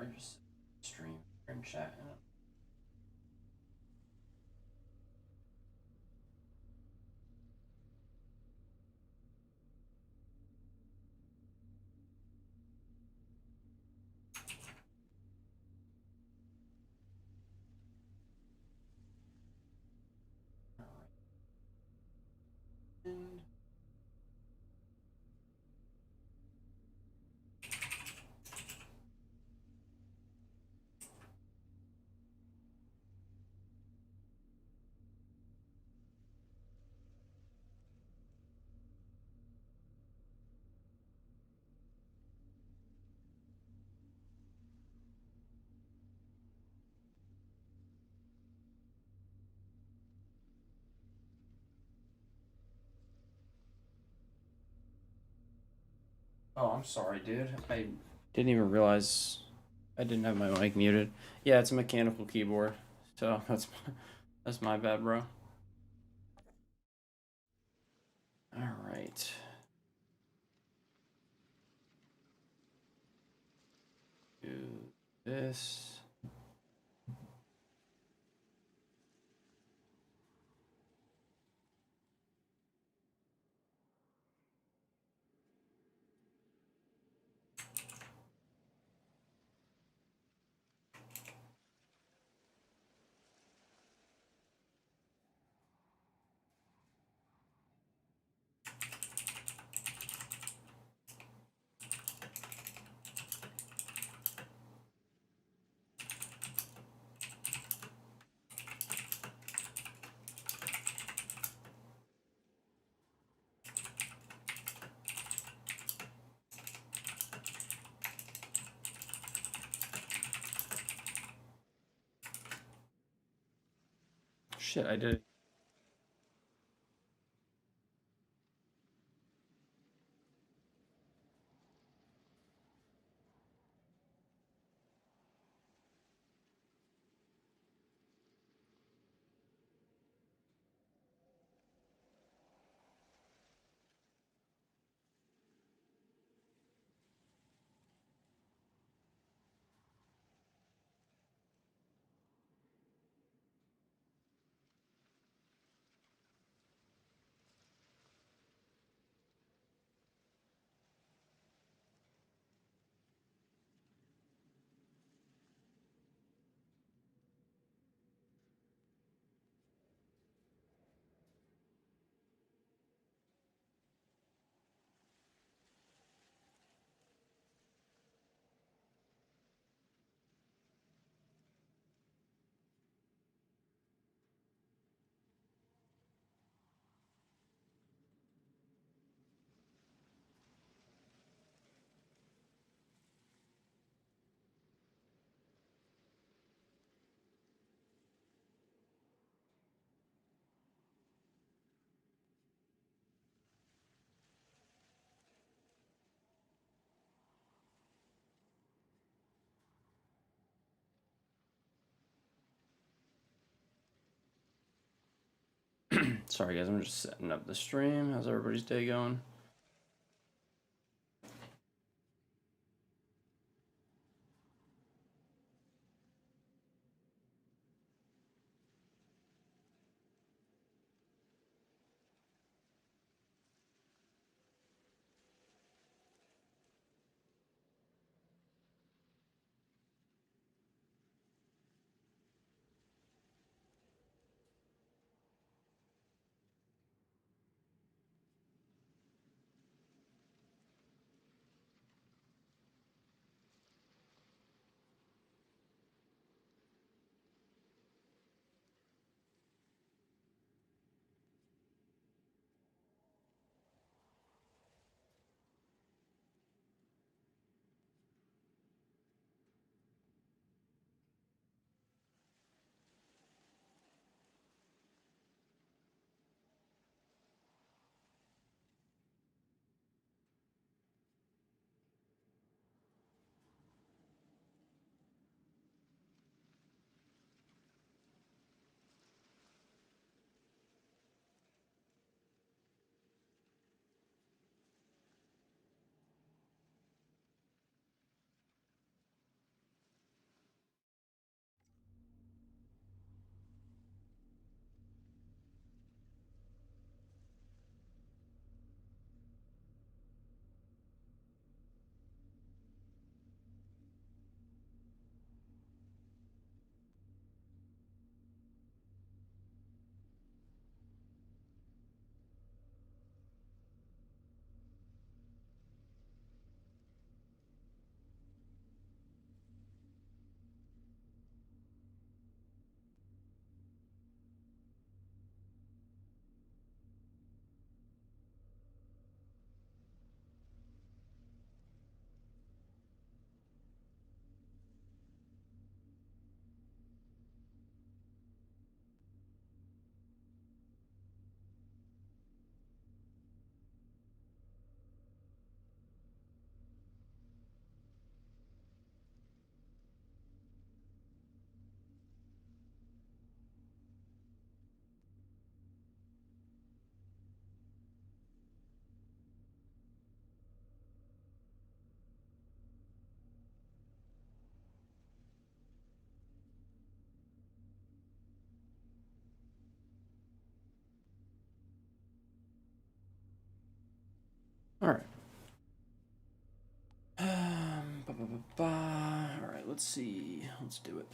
sorry, just stream and chat. And oh, I'm sorry, dude. I didn't even realize I didn't have my mic muted. Yeah, it's a mechanical keyboard, so that's my bad, bro. All right. Do this. Shit, I did. Sorry, guys. I'm just setting up the stream. How's everybody's day going? All right. All right, let's see. Let's do it.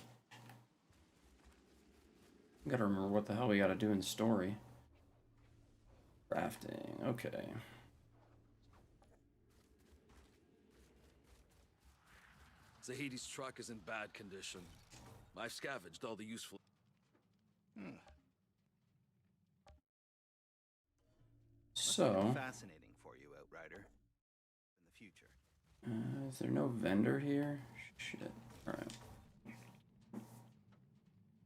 Gotta remember what the hell we gotta do in the story. Crafting, okay. Zahedi's truck is in bad condition. I've scavenged all the useful... So... fascinating for you, Outrider. In the future. Is there no vendor here? Shit. Alright.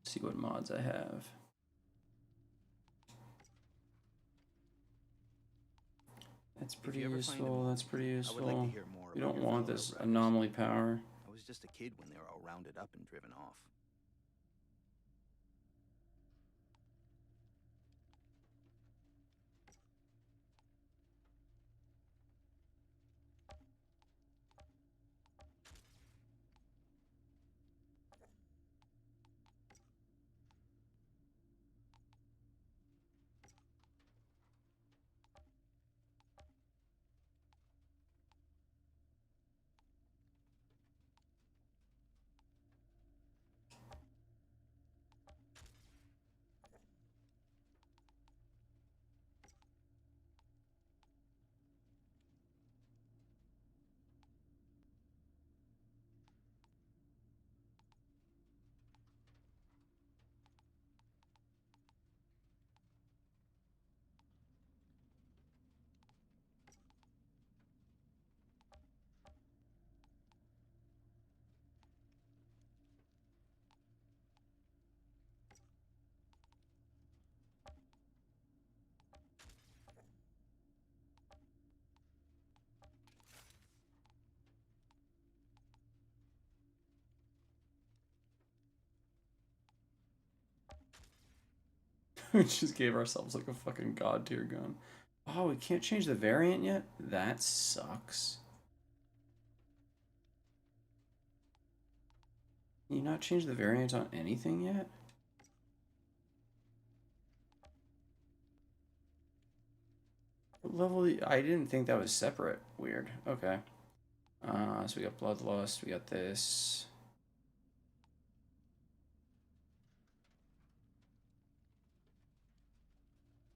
See what mods I have. That's pretty useful. That's pretty useful. Like to hear more We about don't your want fellow this Outriders. anomaly power. I was just a kid when they were all rounded up and driven off. We just gave ourselves like a fucking god tier gun. Oh, we can't change the variant yet? That sucks. Can you not change the variant on anything yet? What level? I didn't think that was separate. Weird. Okay. So we got Bloodlust. We got this.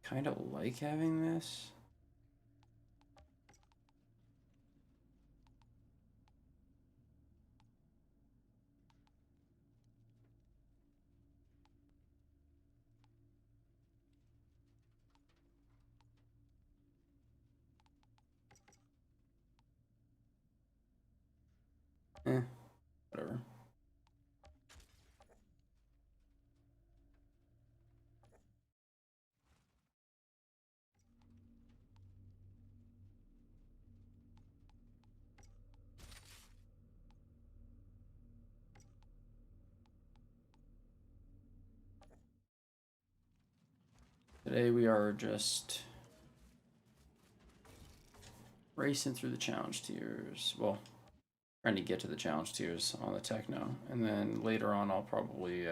Kind of like having this. Whatever. Today we are just racing through the challenge tiers. Well, trying to get to the challenge tiers on the techno, and then later on I'll probably It's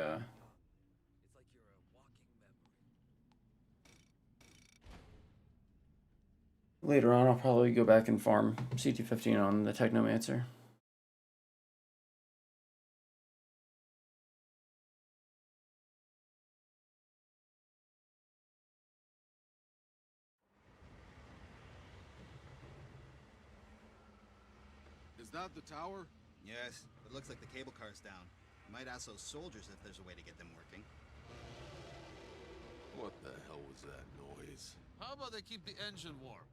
like you're a walking memory. later on I'll probably go back and farm CT15 on the technomancer. Is that the tower? Yes, it looks like the cable car's down. You might ask those soldiers if there's a way to get them working. What the hell was that noise? How about they keep the engine warm?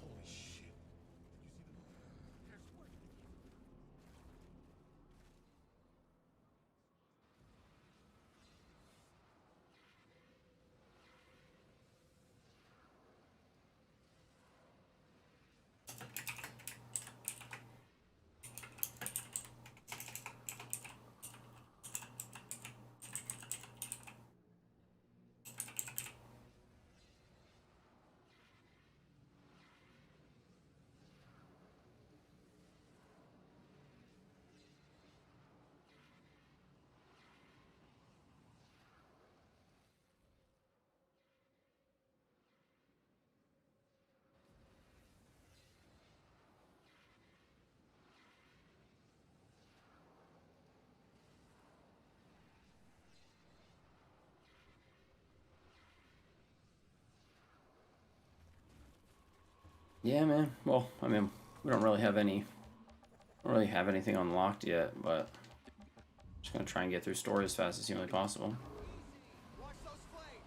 Holy shit. Did you see them? Yeah, man. Well, I mean, we don't really have anything unlocked yet, but just gonna try and get through story as fast as humanly possible. Watch those flames!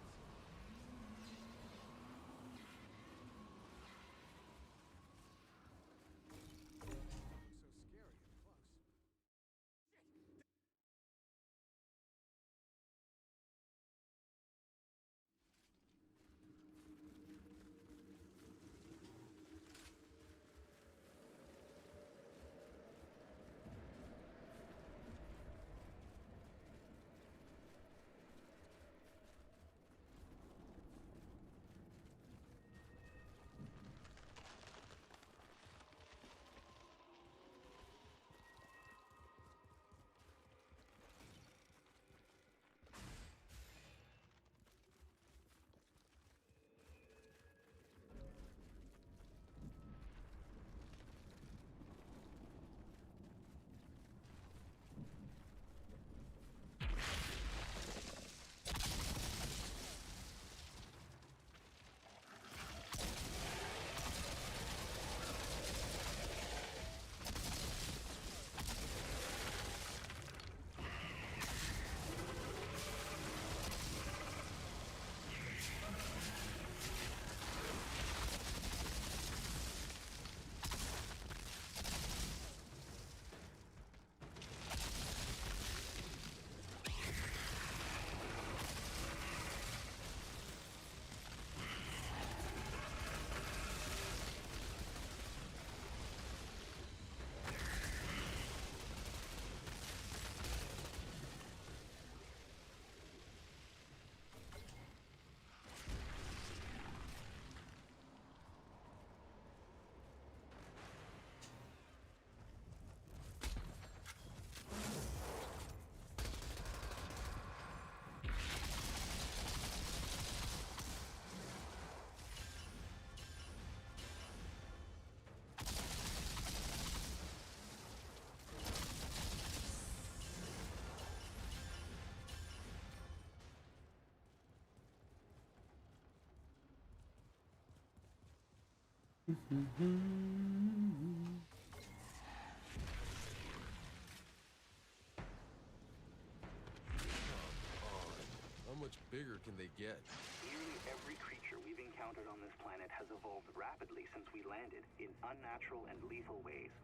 How much bigger can they get? Nearly every creature we've encountered on this planet has evolved rapidly since we landed in unnatural and lethal ways.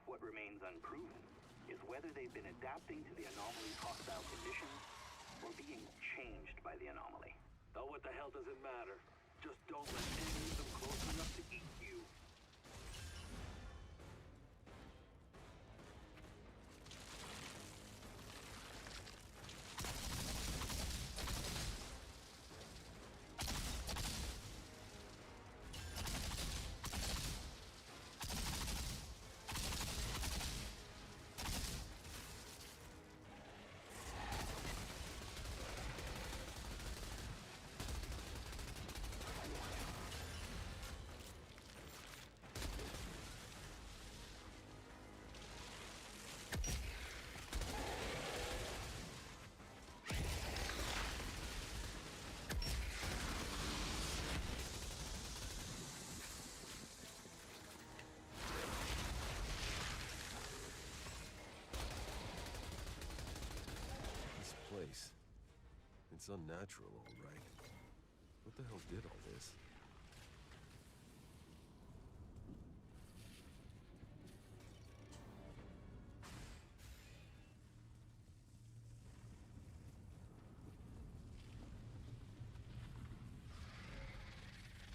What remains unproven is whether they've been adapting to the anomaly's hostile conditions or being changed by the anomaly. Oh, what the hell does it matter? Just don't let any of them close enough to eat you. This place. It's unnatural, all right. What the hell did all this?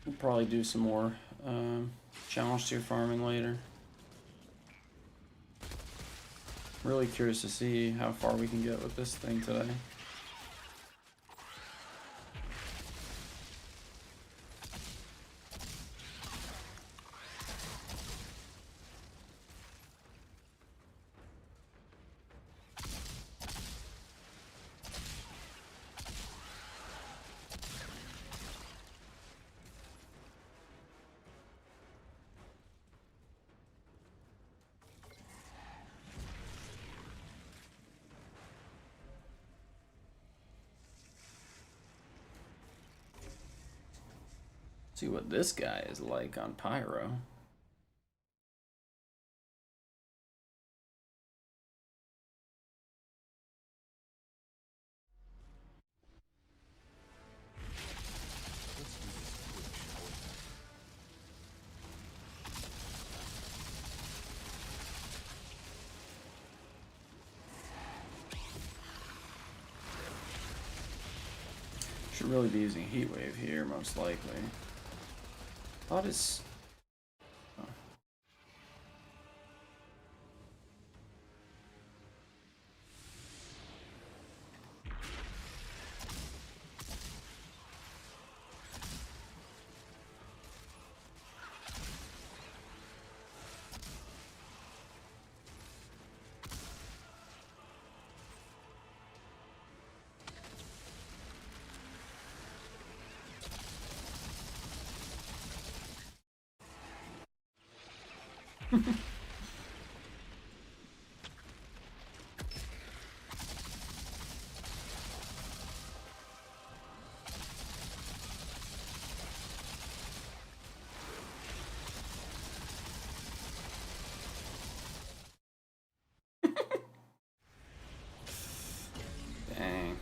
We'll probably do some more challenge tier farming later. Really curious to see how far we can get with this thing today. See what this guy is like on Pyro. Let's do this quick, shall we? Should really be using Heat Wave here, most likely. Thought is. Oh. Dang.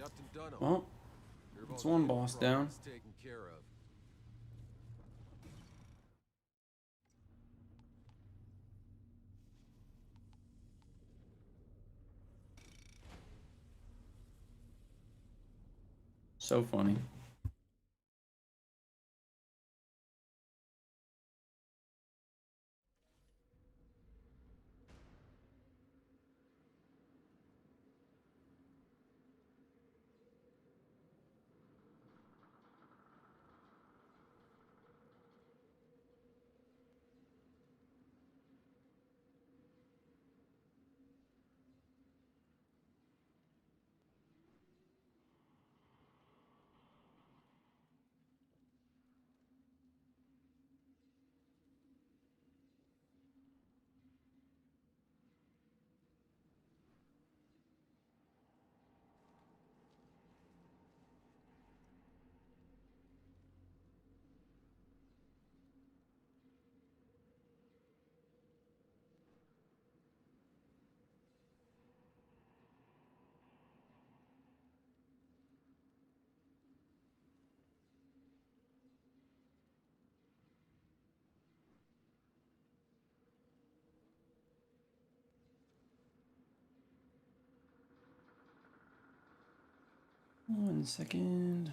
Captain Dunham. Well, your it's one volcano boss problem down. is taken care of. So funny. One second.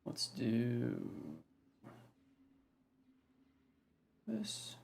Let's do this.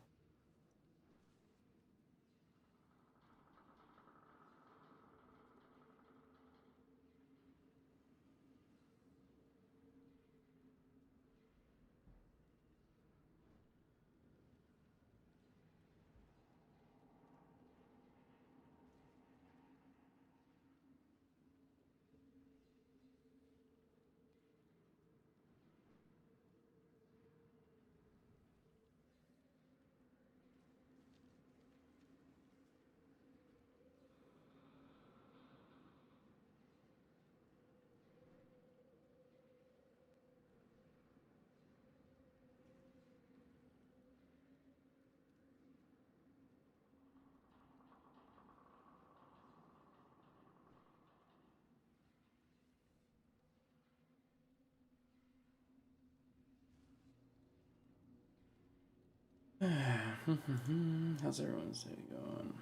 How's everyone's day going?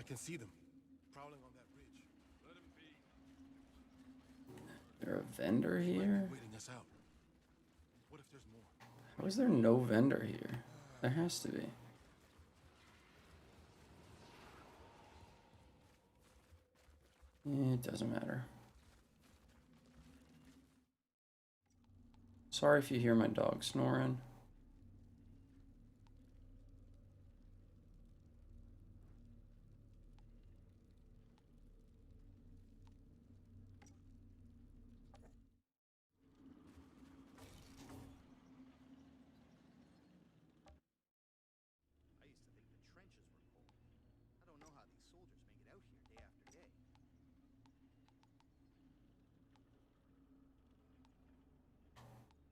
I can see them. Prowling on that ridge. Let them be. There a vendor here? Waiting us out. What if there's more? How is there no vendor here? There has to be. It doesn't matter. Sorry if you hear my dog snoring. I used to think the trenches were cold. I don't know how these soldiers make it out here day after day. It's unbelievable, Outrider. The frequency on your hand. You don't know how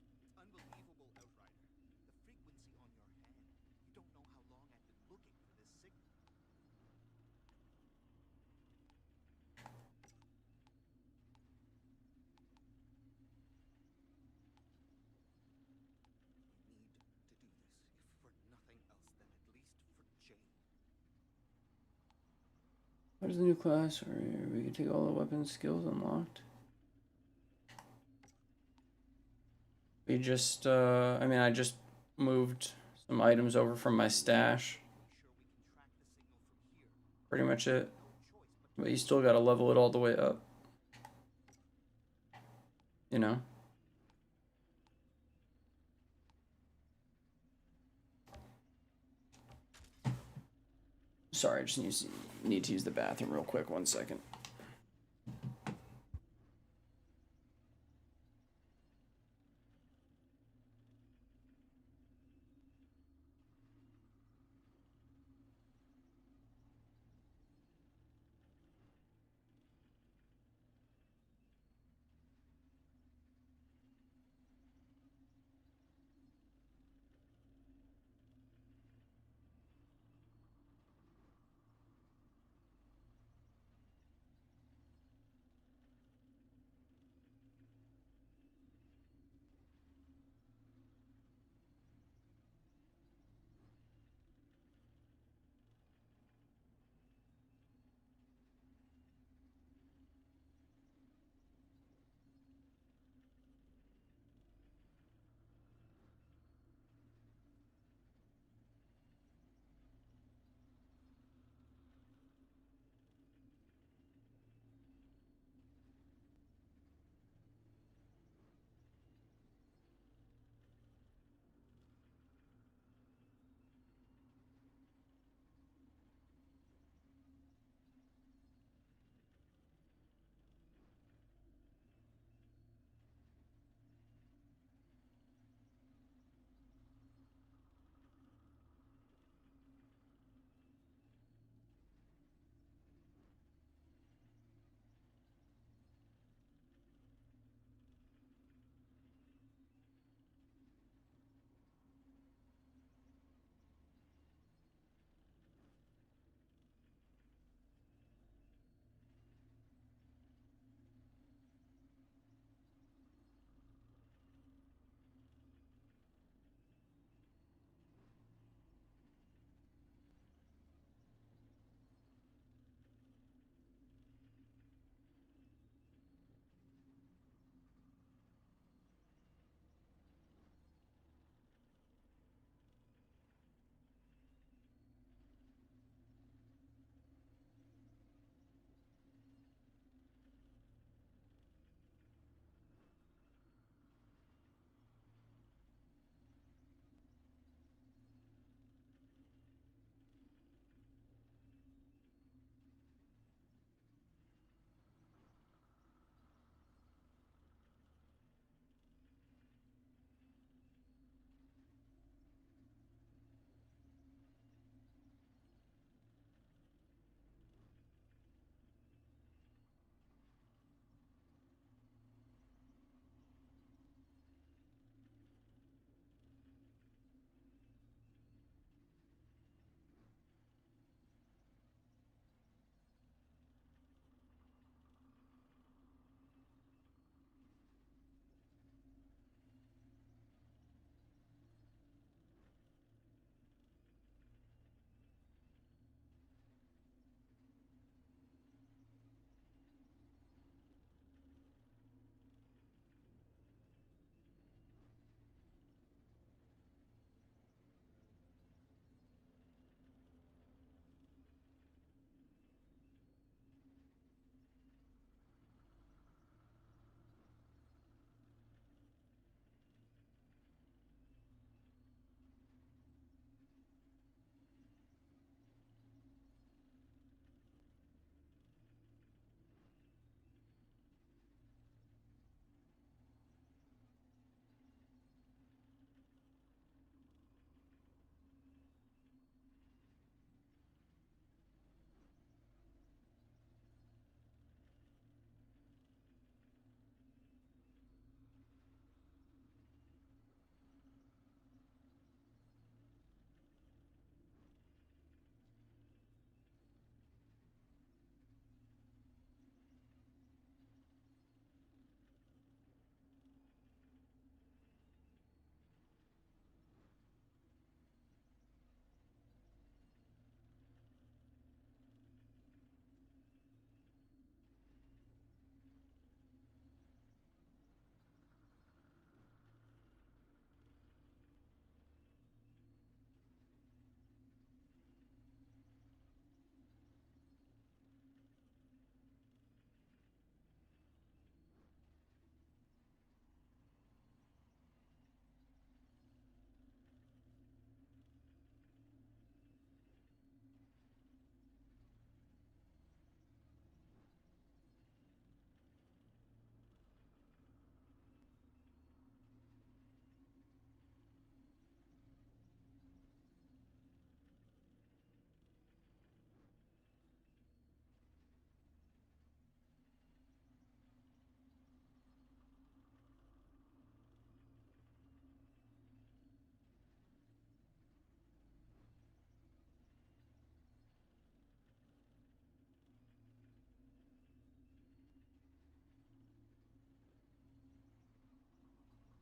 long I've been looking for this signal. We need to do this, if for nothing else, then at least for Jane. What is the new class where we can take all the weapon skills unlocked? We just, I mean, I just moved some items over from my stash. Pretty much it. But you still gotta level it all the way up. You know? Sorry, I just need to use the bathroom real quick. 1 second.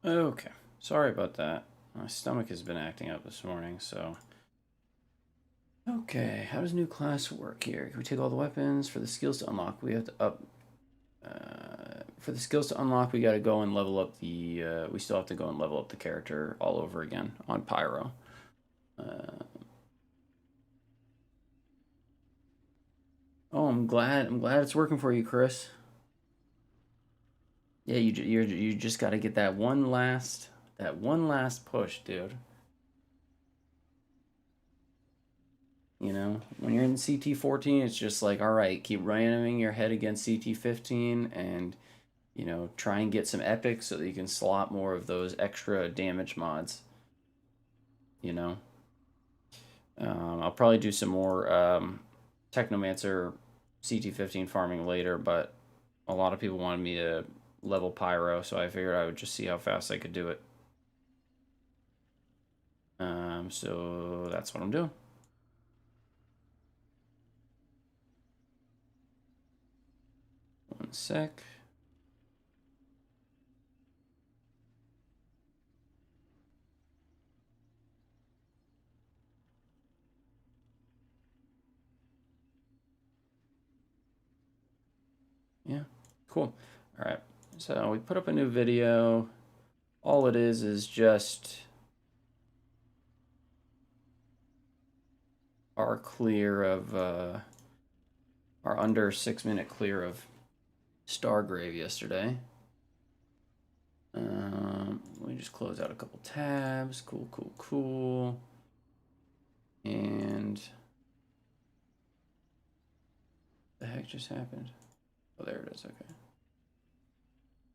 Okay, sorry about that. My stomach has been acting up this morning, so. Okay, how does new class work here? Can we take all the weapons? For the skills to unlock, we have to up. For the skills to unlock, we gotta go and level up the. We still have to go and level up the character all over again on Pyro. Oh, I'm glad. I'm glad it's working for you, Chris. Yeah, you just got to get that one last push, dude. You know, when you're in CT14, it's just like, all right, keep ramming your head against CT15 and, you know, try and get some epics so that you can slot more of those extra damage mods. You know, I'll probably do some more technomancer CT15 farming later, but a lot of people wanted me to level Pyro, so I figured I would just see how fast I could do it. So that's what I'm doing. One sec. Yeah, cool. All right, so we put up a new video. All it is just our clear of our under 6-minute clear of Stargrave yesterday. We just close out a couple tabs. Cool, cool, cool. And the heck just happened? Oh, there it is. Okay.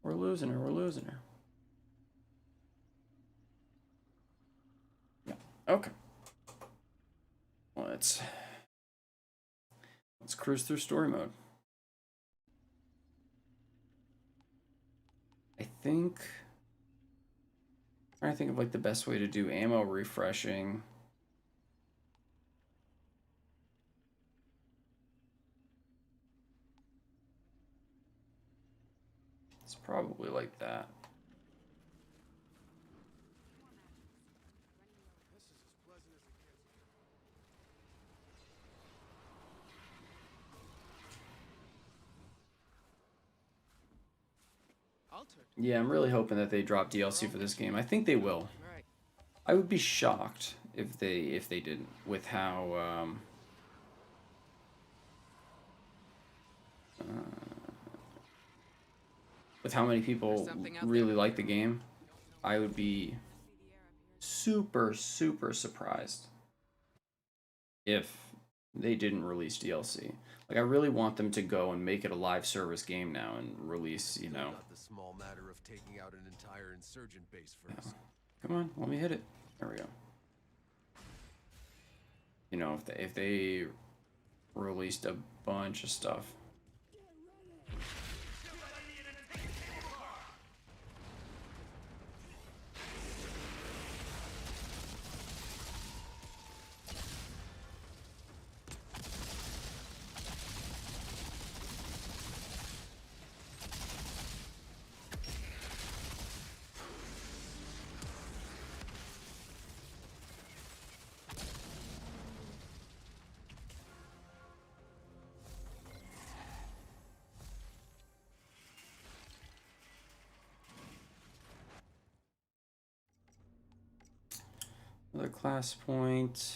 We're losing her. We're losing her. Yeah. Okay. Let's cruise through story mode. I think I'm trying to think of like the best way to do ammo refreshing. It's probably like that. Yeah, I'm really hoping that they drop DLC for this game. I think they will. I would be shocked if they didn't, with how many people really like the game. I would be super surprised if they didn't release DLC. Like, I really want them to go and make it a live service game now and release, you know. Not the small matter of taking out an entire insurgent base first. Yeah. Come on, let me hit it. There we go. You know, if they released a bunch of stuff. Another class point.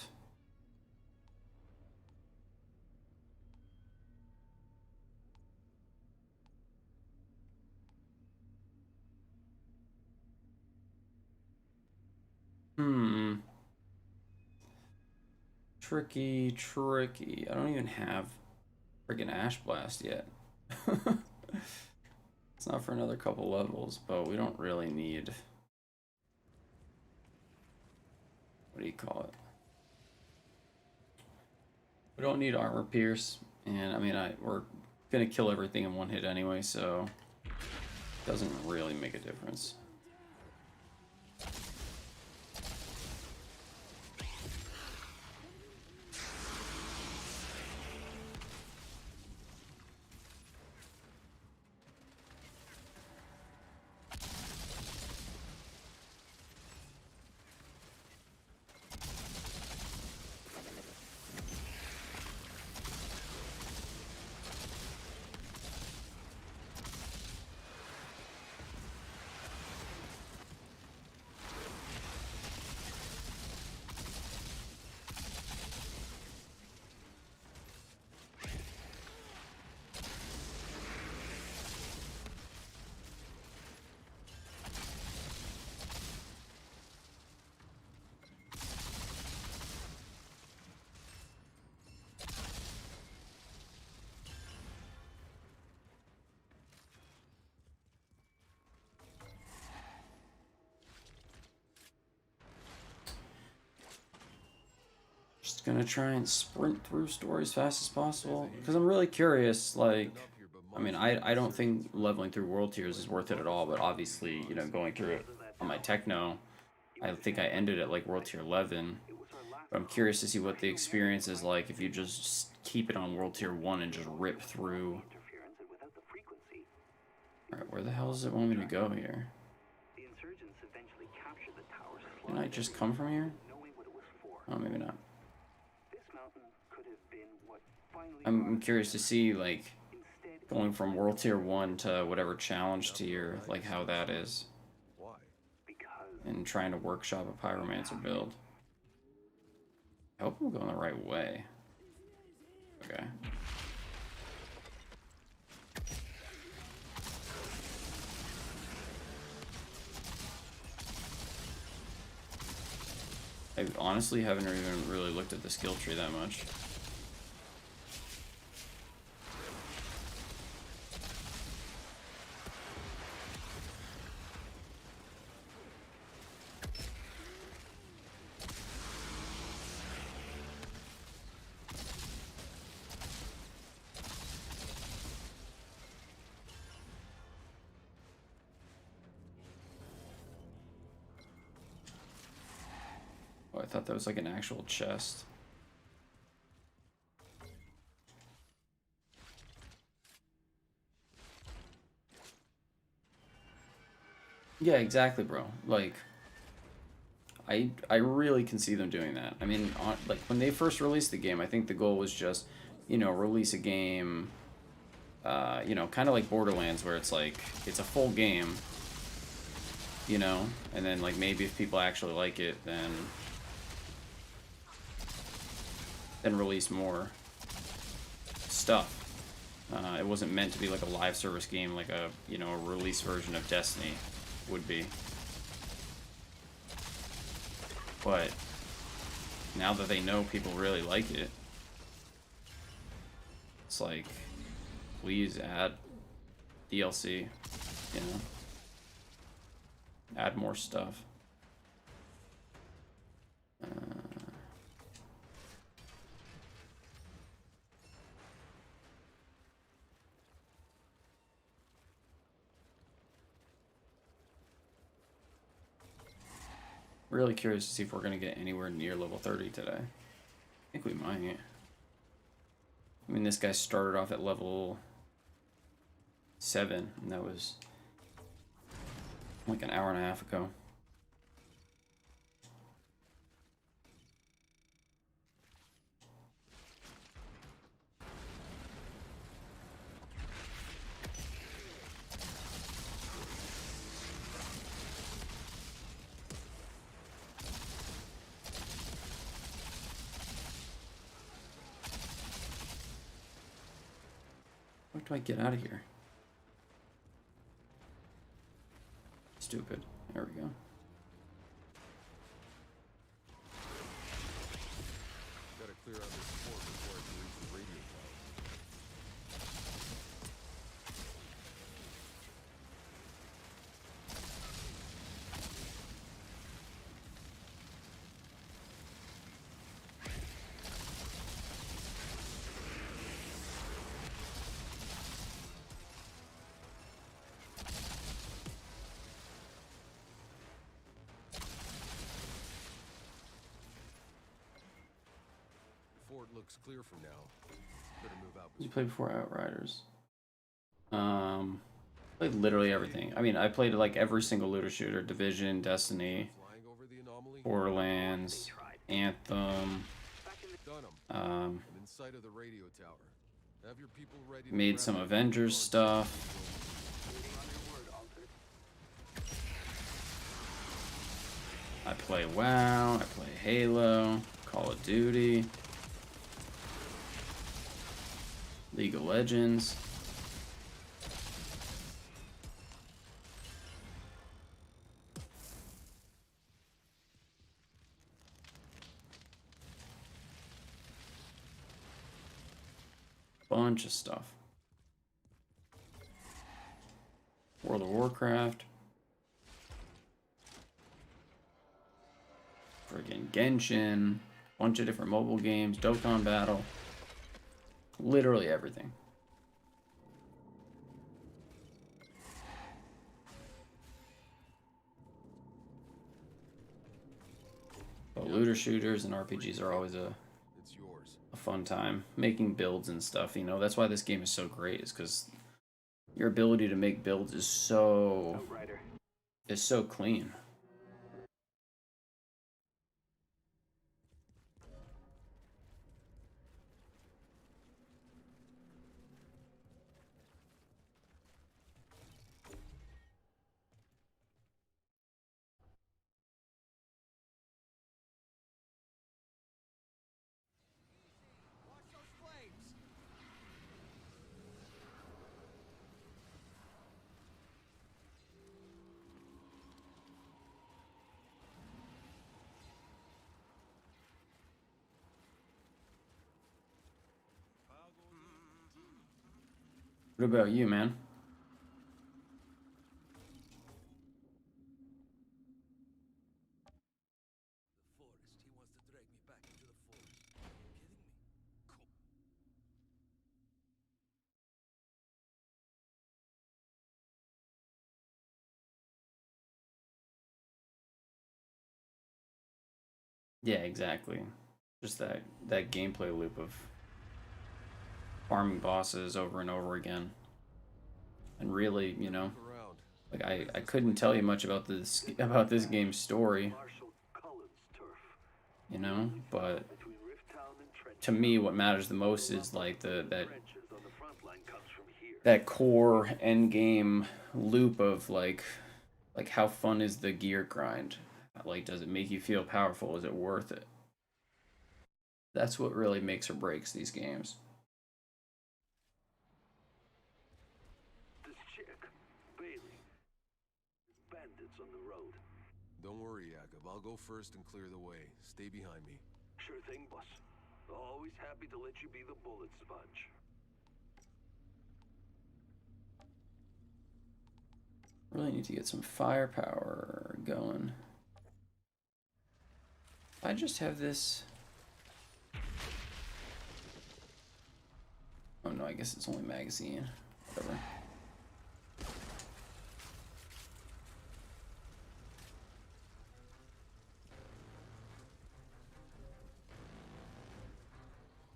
Tricky. I don't even have freaking Ash Blast yet. It's not for another couple levels, but we don't really need... What do you call it? We don't need Armor Pierce, and I mean, we're gonna kill everything in one hit anyway, so it doesn't really make a difference. Just gonna try and sprint through story as fast as possible because I'm really curious. Like, I mean, I don't think leveling through world tiers is worth it at all. But obviously, you know, going through it on my techno, I think I ended at like world tier 11. But I'm curious to see what the experience is like if you just keep it on world tier 1 and just rip through. Alright, where the hell does it want me to go here? Can I just come from here? Oh, maybe not. I'm curious to see, like, going from world tier 1 to whatever challenge tier, like how that is. Why? And trying to workshop a pyromancer build. I hope I'm going the right way. Okay. I honestly haven't even really looked at the skill tree that much. Oh, I thought that was like an actual chest. Yeah, exactly, bro. Like, I really can see them doing that. I mean, like when they first released the game, I think the goal was just, you know, release a game, you know, kind of like Borderlands, where it's like it's a full game, you know, and then like maybe if people actually like it, then release more stuff. It wasn't meant to be like a live service game, like a, you know, a release version of Destiny would be. But now that they know people really like it, it's like, please add DLC, you know, add more stuff. Really curious to see if we're going to get anywhere near level 30 today. I think we might. I mean, this guy started off at level 7, and that was like an hour and a half ago. What do I get out of here? Stupid. There we go. Gotta clear out this fort before I can reach the radio tower. The fort looks clear for now. Better move out. Did you play before Outriders? Played literally everything. I mean, I played like every single looter shooter: Division, Destiny, Flying over the anomaly. Borderlands, Anthem. Done 'em. I'm in sight of the radio tower. Have your people ready to Made grab some that Avengers launch. stuff. I play WoW, I play Halo, Call of Duty, League of Legends. Bunch of stuff. World of Warcraft. Friggin' Genshin. bunch of different mobile games, Dokkan Battle, literally everything. But looter shooters and RPGs are always a It's yours. fun time. Making builds and stuff, you know, that's why this game is so great, is because your ability to make builds is so clean. Watch those flames! What about you, man? The forest. He wants to drag me back into the forest. Are you kidding me? Cool. Yeah, exactly. Just that gameplay loop of farming bosses over and over again. And really, you know, Look around. like I couldn't tell you much about this game's story, Marshall Cullen's turf. you know, but Between Rifttown and Trench to me what matters the most is like that trenches on the front line comes from here. that core end game loop of like how fun is the gear grind? Like, does it make you feel powerful? Is it worth it? That's what really makes or breaks these games. This chick, Bailey. Bandits on the road. Don't worry, Jakob. I'll go first and clear the way. Stay behind me. Sure thing, boss. Always happy to let you be the bullet sponge. Really need to get some firepower going. I just have this. Oh no, I guess it's only magazine. Whatever.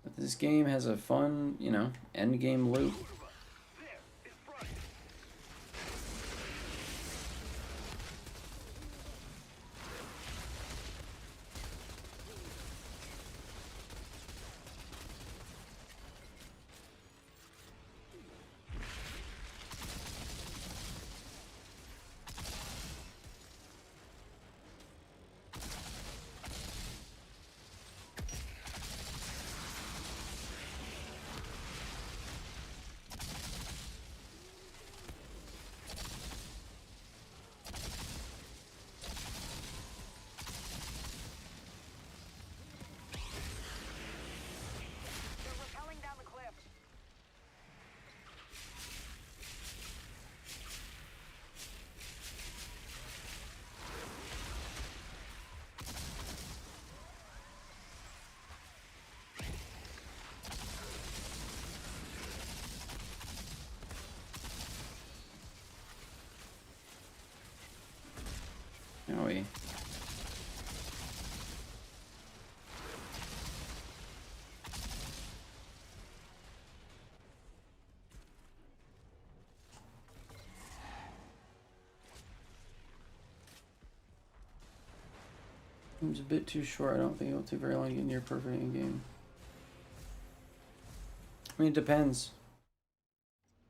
But this game has a fun, you know, end game loop. There, in front. They're rappelling down the cliff. Now we. Game's a bit too short. I don't think it'll take very long to get near perfect in game. I mean, it depends.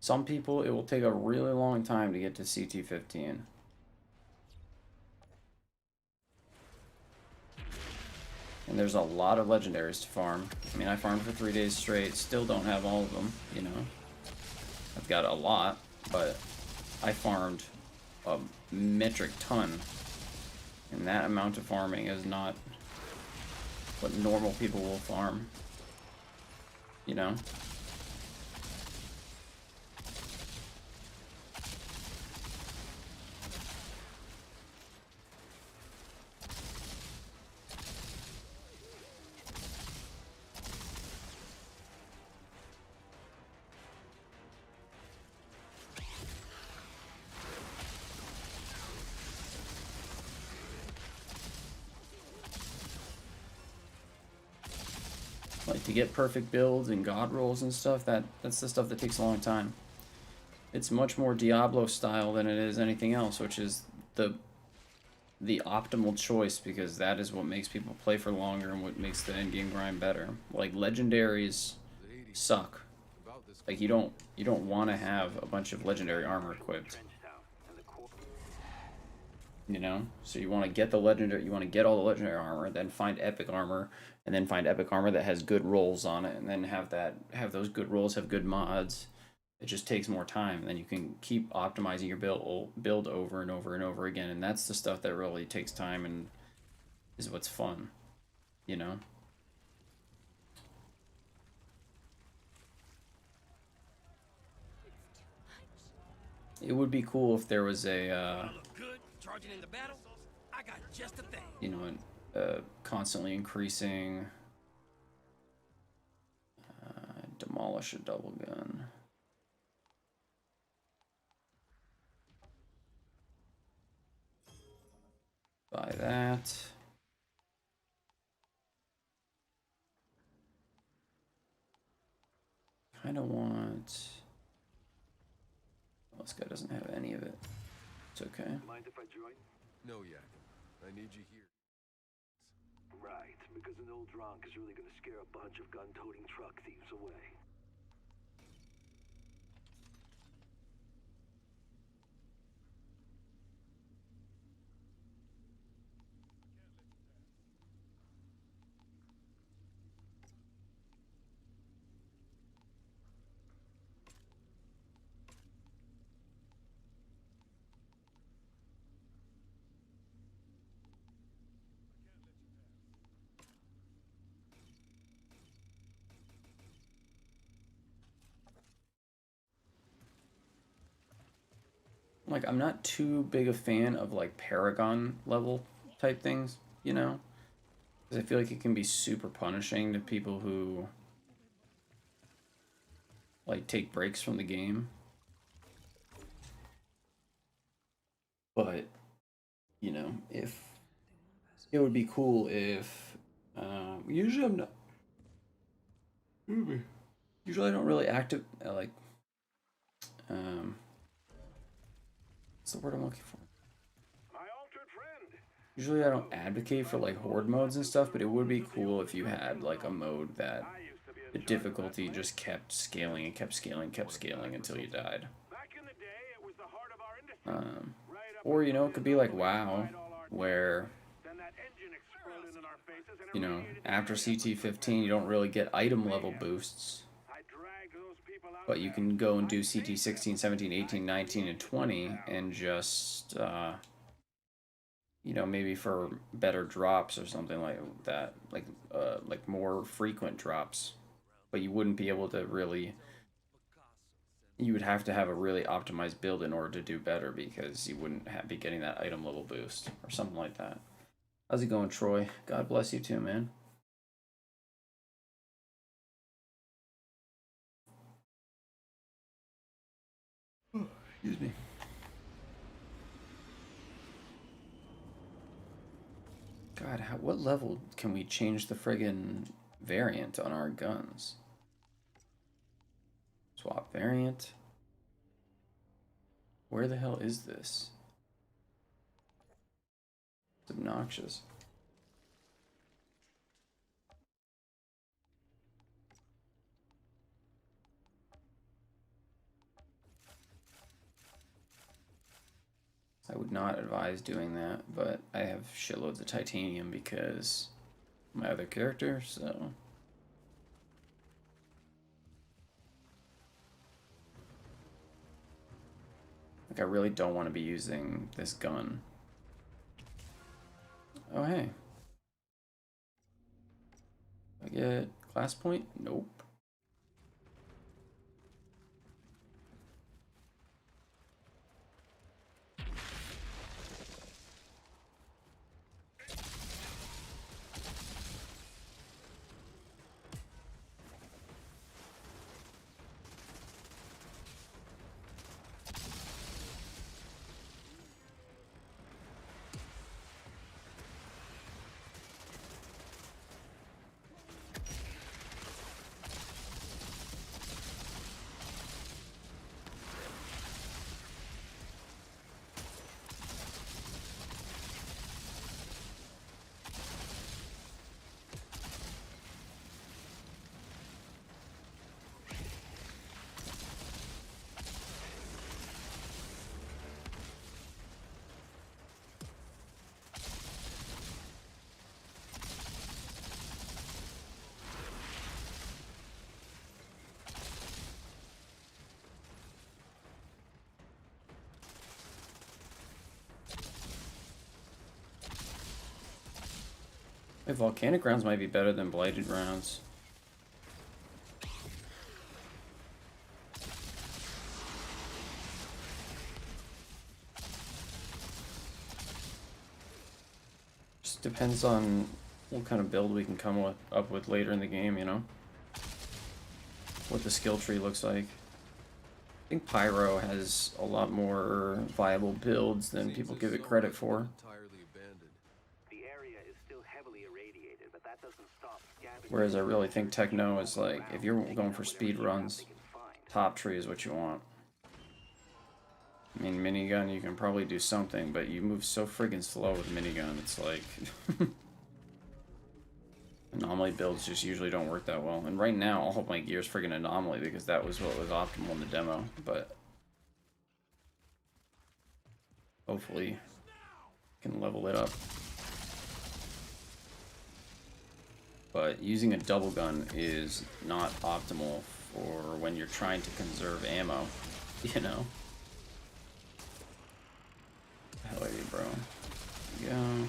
Some people, it will take a really long time to get to CT15. And there's a lot of legendaries to farm. I mean, I farmed for 3 days straight, still don't have all of them, you know. I've got a lot, but I farmed a metric ton. And that amount of farming is not what normal people will farm, you know. Like to get perfect builds and god rolls and stuff, that's the stuff that takes a long time. It's much more Diablo style than it is anything else, which is the optimal choice, because that is what makes people play for longer and what makes the endgame grind better. Like legendaries suck. Like you don't want to have a bunch of legendary armor equipped. You know, so you want to get the legendary, you want to get all the legendary armor, then find epic armor, and then find epic armor that has good rolls on it, and then have those good rolls have good mods. It just takes more time, and then you can keep optimizing your build over and over and over again, and that's the stuff that really takes time and is what's fun, you know. It would be cool if there was a Charging in the battle, I got just a thing. you know, constantly increasing demolish a double gun. Buy that. Kind of want. Well, this guy doesn't have any of it. It's okay. Mind if I join? No, Yak. I need you here. Right, because an old drunk is really gonna scare a bunch of gun-toting truck thieves away. Like, I'm not too big a fan of like Paragon level type things, you know, because I feel like it can be super punishing to people who like take breaks from the game. But you know, if it would be cool if usually I'm not. Usually I don't really active like what's the word I'm looking for? My altered friend! Usually I don't advocate for like horde modes and stuff, but it would be cool if you had like a mode that the difficulty just kept scaling and kept scaling, kept scaling until you died. Back in the day, it was the heart of our industry. Or you know, it could be like WoW, where Then that engine exploded in our faces and you know, after CT15 you don't really get item level boosts, I dragged those people out but you can go and do CT16, 17, 18, 19, and 20 and just you know, maybe for better drops or something like that, like more frequent drops. But you wouldn't be able to really. You would have to have a really optimized build in order to do better, because you wouldn't be getting that item level boost or something like that. How's it going, Troy? God bless you too, man. Excuse me. God, what level can we change the friggin' variant on our guns? Swap variant. Where the hell is this? It's obnoxious. I would not advise doing that, but I have shitloads of titanium because my other character, so. Like, I really don't want to be using this gun. Oh, hey. I get class point? Nope. Hey, volcanic rounds might be better than blighted rounds. Just depends on what kind of build we can come up with later in the game, you know? What the skill tree looks like. I think Pyro has a lot more viable builds than people give it credit for. Entirely abandoned. The area is still heavily irradiated, but that doesn't stop scavengers. Whereas I really think techno is like, if you're going for speed runs, top tree is what you want. I mean, minigun, you can probably do something, but you move so friggin' slow with minigun, it's like... Anomaly builds just usually don't work that well. And right now, all of my gear is friggin' anomaly because that was what was optimal in the demo, but... hopefully, can level it up. But using a double gun is not optimal for when you're trying to conserve ammo, you know? Hell are you, bro? There you go.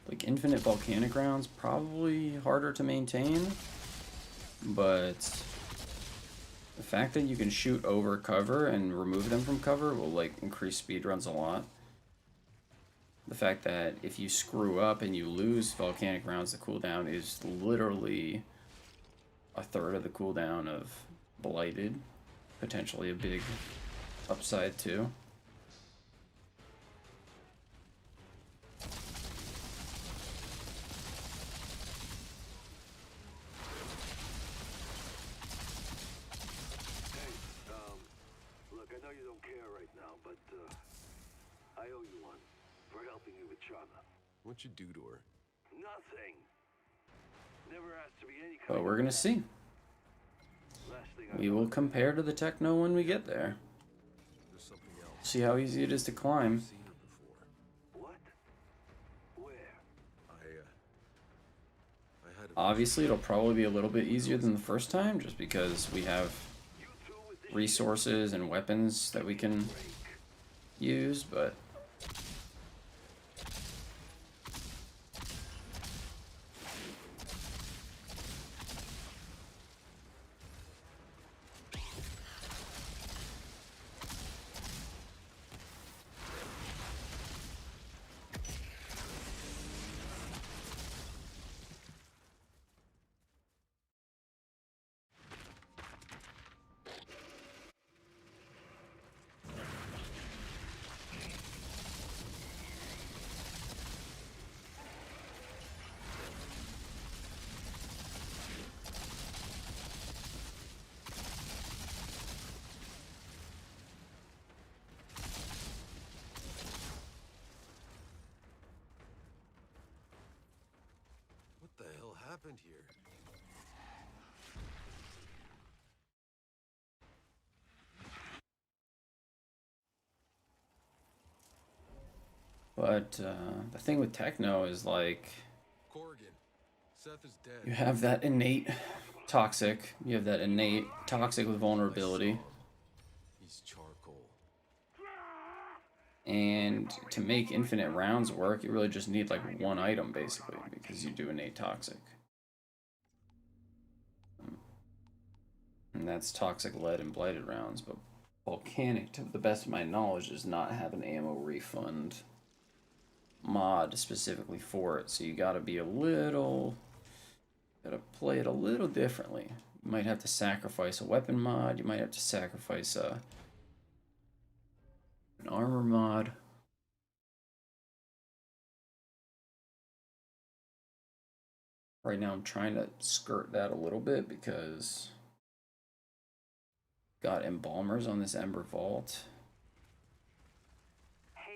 Like infinite volcanic rounds, probably harder to maintain, but the fact that you can shoot over cover and remove them from cover will like increase speedruns a lot. The fact that if you screw up and you lose volcanic rounds, the cooldown is literally a third of the cooldown of blighted, potentially a big upside too. Look, I know you don't care right now, but, I owe you one for helping you with Charma. What'd you do to her? Nothing. Never asked to be any kind But of we're gonna see. last thing I We will compare to the techno when we get there. There's something else. See how easy it is to climb. I've seen her before. What? Where? I had a Obviously, it'll probably be a little bit easier than the first time, just because we have You two with this resources and weapons that we can use, but... What the hell happened here? But the thing with techno is like, Corrigan. Seth is dead. you have that innate toxic, you have that innate toxic with vulnerability, He's charcoal. and to make infinite rounds work, you really just need like one item basically, because you do innate toxic. And that's toxic lead and blighted rounds, but volcanic, to the best of my knowledge, does not have an ammo refund mod specifically for it, so you gotta be gotta play it a little differently. You might have to sacrifice a weapon mod, you might have to sacrifice an armor mod. Right now I'm trying to skirt that a little bit because got embalmers on this Ember Vault.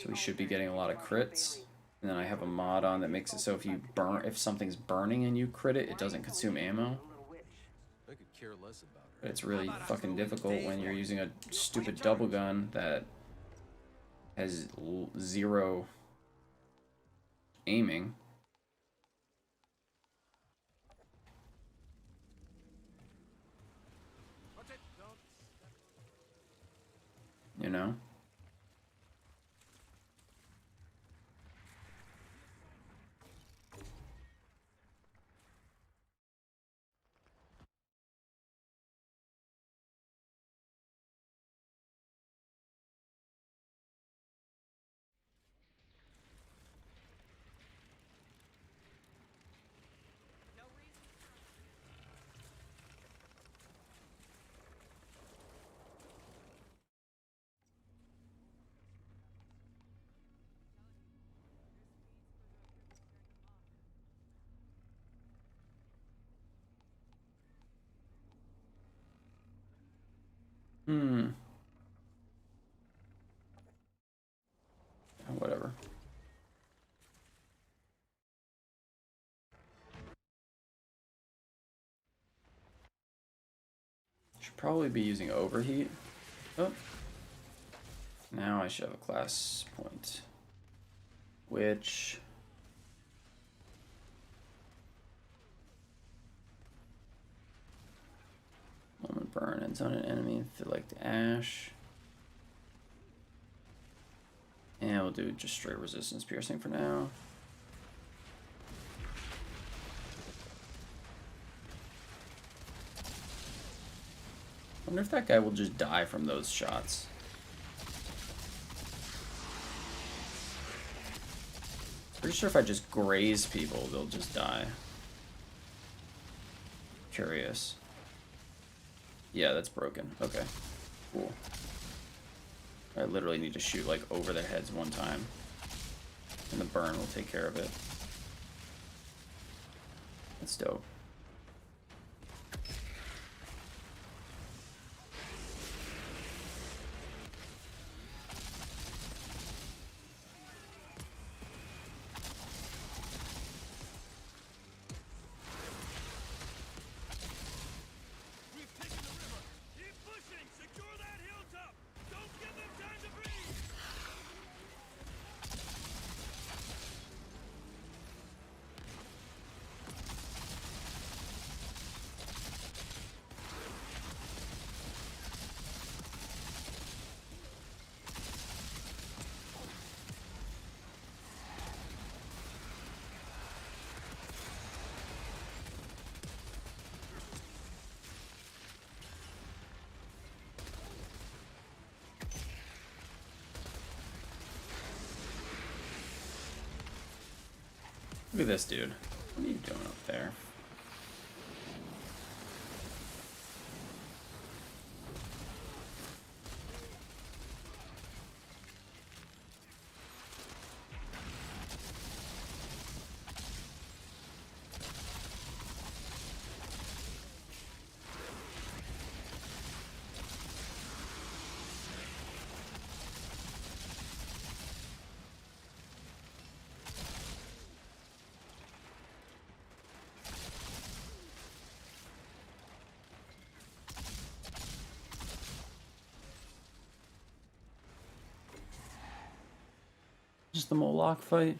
So we should be getting a lot of crits. And then I have a mod on that makes it so if something's burning and you crit it, it doesn't consume ammo. I could care less about her. But it's really fucking difficult when you're using a stupid double gun that has zero aiming. You know? Whatever. Should probably be using overheat. Oh. Now I should have a class point. Which... Moment burn ends on an enemy. Feel like the ash. And we'll do just straight resistance piercing for now. I wonder if that guy will just die from those shots. Pretty sure if I just graze people, they'll just die. Curious. Yeah, that's broken. Okay, cool. I literally need to shoot like over their heads one time, and the burn will take care of it. That's dope. Look at this dude. What are you doing up there? Just the Moloch fight.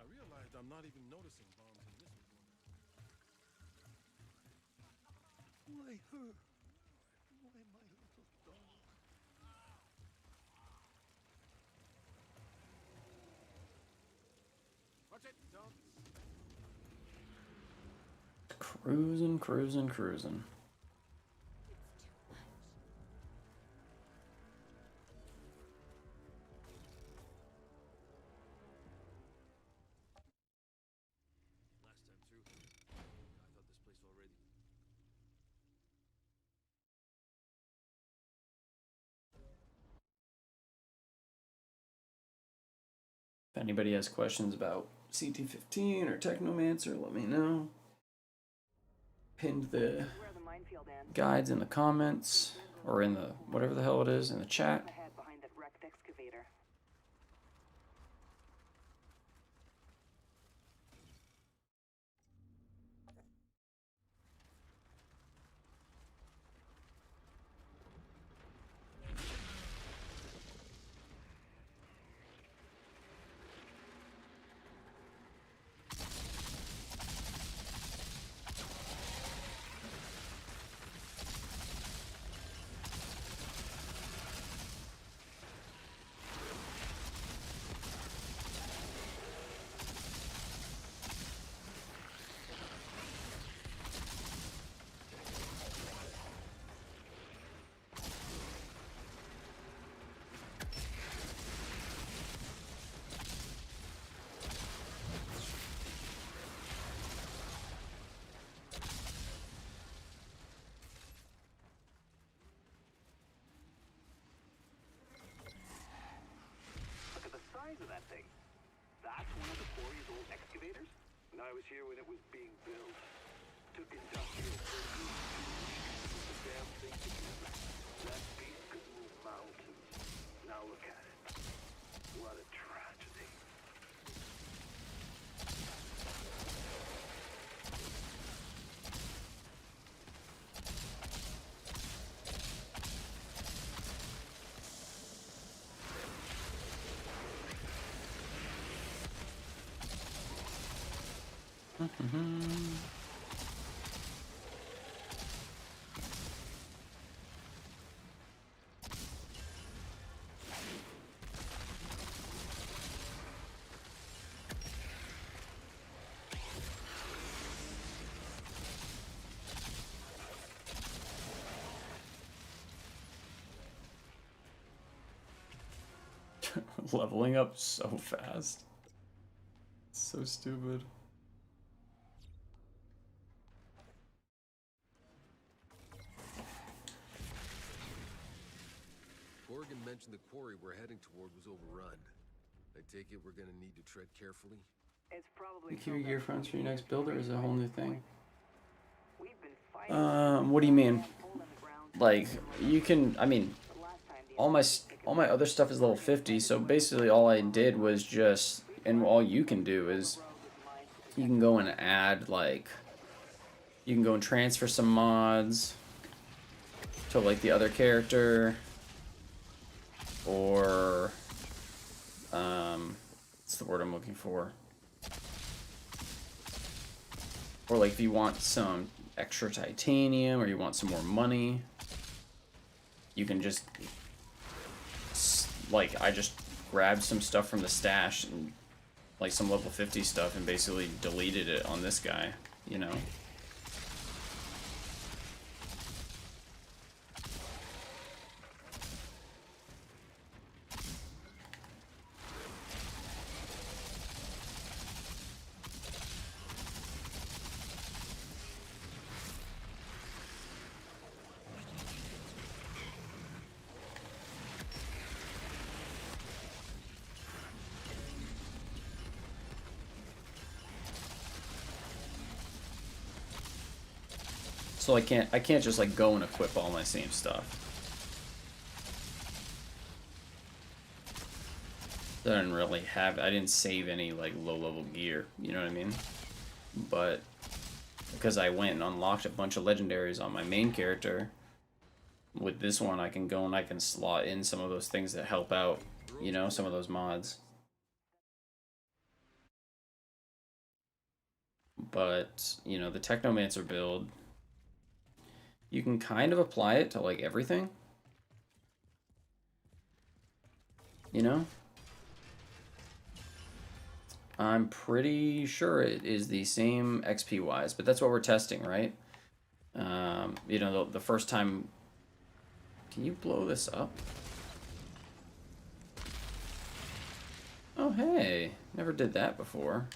I realized I'm not even noticing bombs in this recorder. Why her? Why my little dog? Cruising, cruising, cruising. Last time through, I thought this place already. If anybody has questions about CT15 or Technomancer, let me know. Pinned the Where the minefield ends. guides in the comments, or in the whatever the hell it is in the chat. Ahead behind that wrecked excavator. Look at the size of that thing. That's one of the quarry's old excavators? And I was here when it was being built. Took industrial produce. The damn thing together. That beast could move mountains. Now look at it. What a tragedy. Leveling up so fast. So stupid. Corrigan mentioned the quarry we're heading toward was overrun. I take it we're gonna need to tread carefully? It's probably. Keep your gear fronts for your next build, or is it a whole new thing? We've been fighting. What do you mean? Hole in the ground. Like, you can, I mean, The last time the all my other stuff is level 50, so basically all I did was just, and all you can do is, you can go and add, like, you can go and transfer some mods to, like, the other character, or, what's the word I'm looking for? Or, like, if you want some extra titanium, or you want some more money, you can just, like, I just grabbed some stuff from the stash, and, like, some level 50 stuff, and basically deleted it on this guy, you know? So I can't just like go and equip all my same stuff. I didn't really have, I didn't save any like low level gear, you know what I mean? But because I went and unlocked a bunch of legendaries on my main character, with this one I can go and I can slot in some of those things that help out, you know, some of those mods. But, you know, the Technomancer build, you can kind of apply it to like everything, you know? I'm pretty sure it is the same XP wise, but that's what we're testing, right? You know, the first time. Can you blow this up? Oh, hey, never did that before.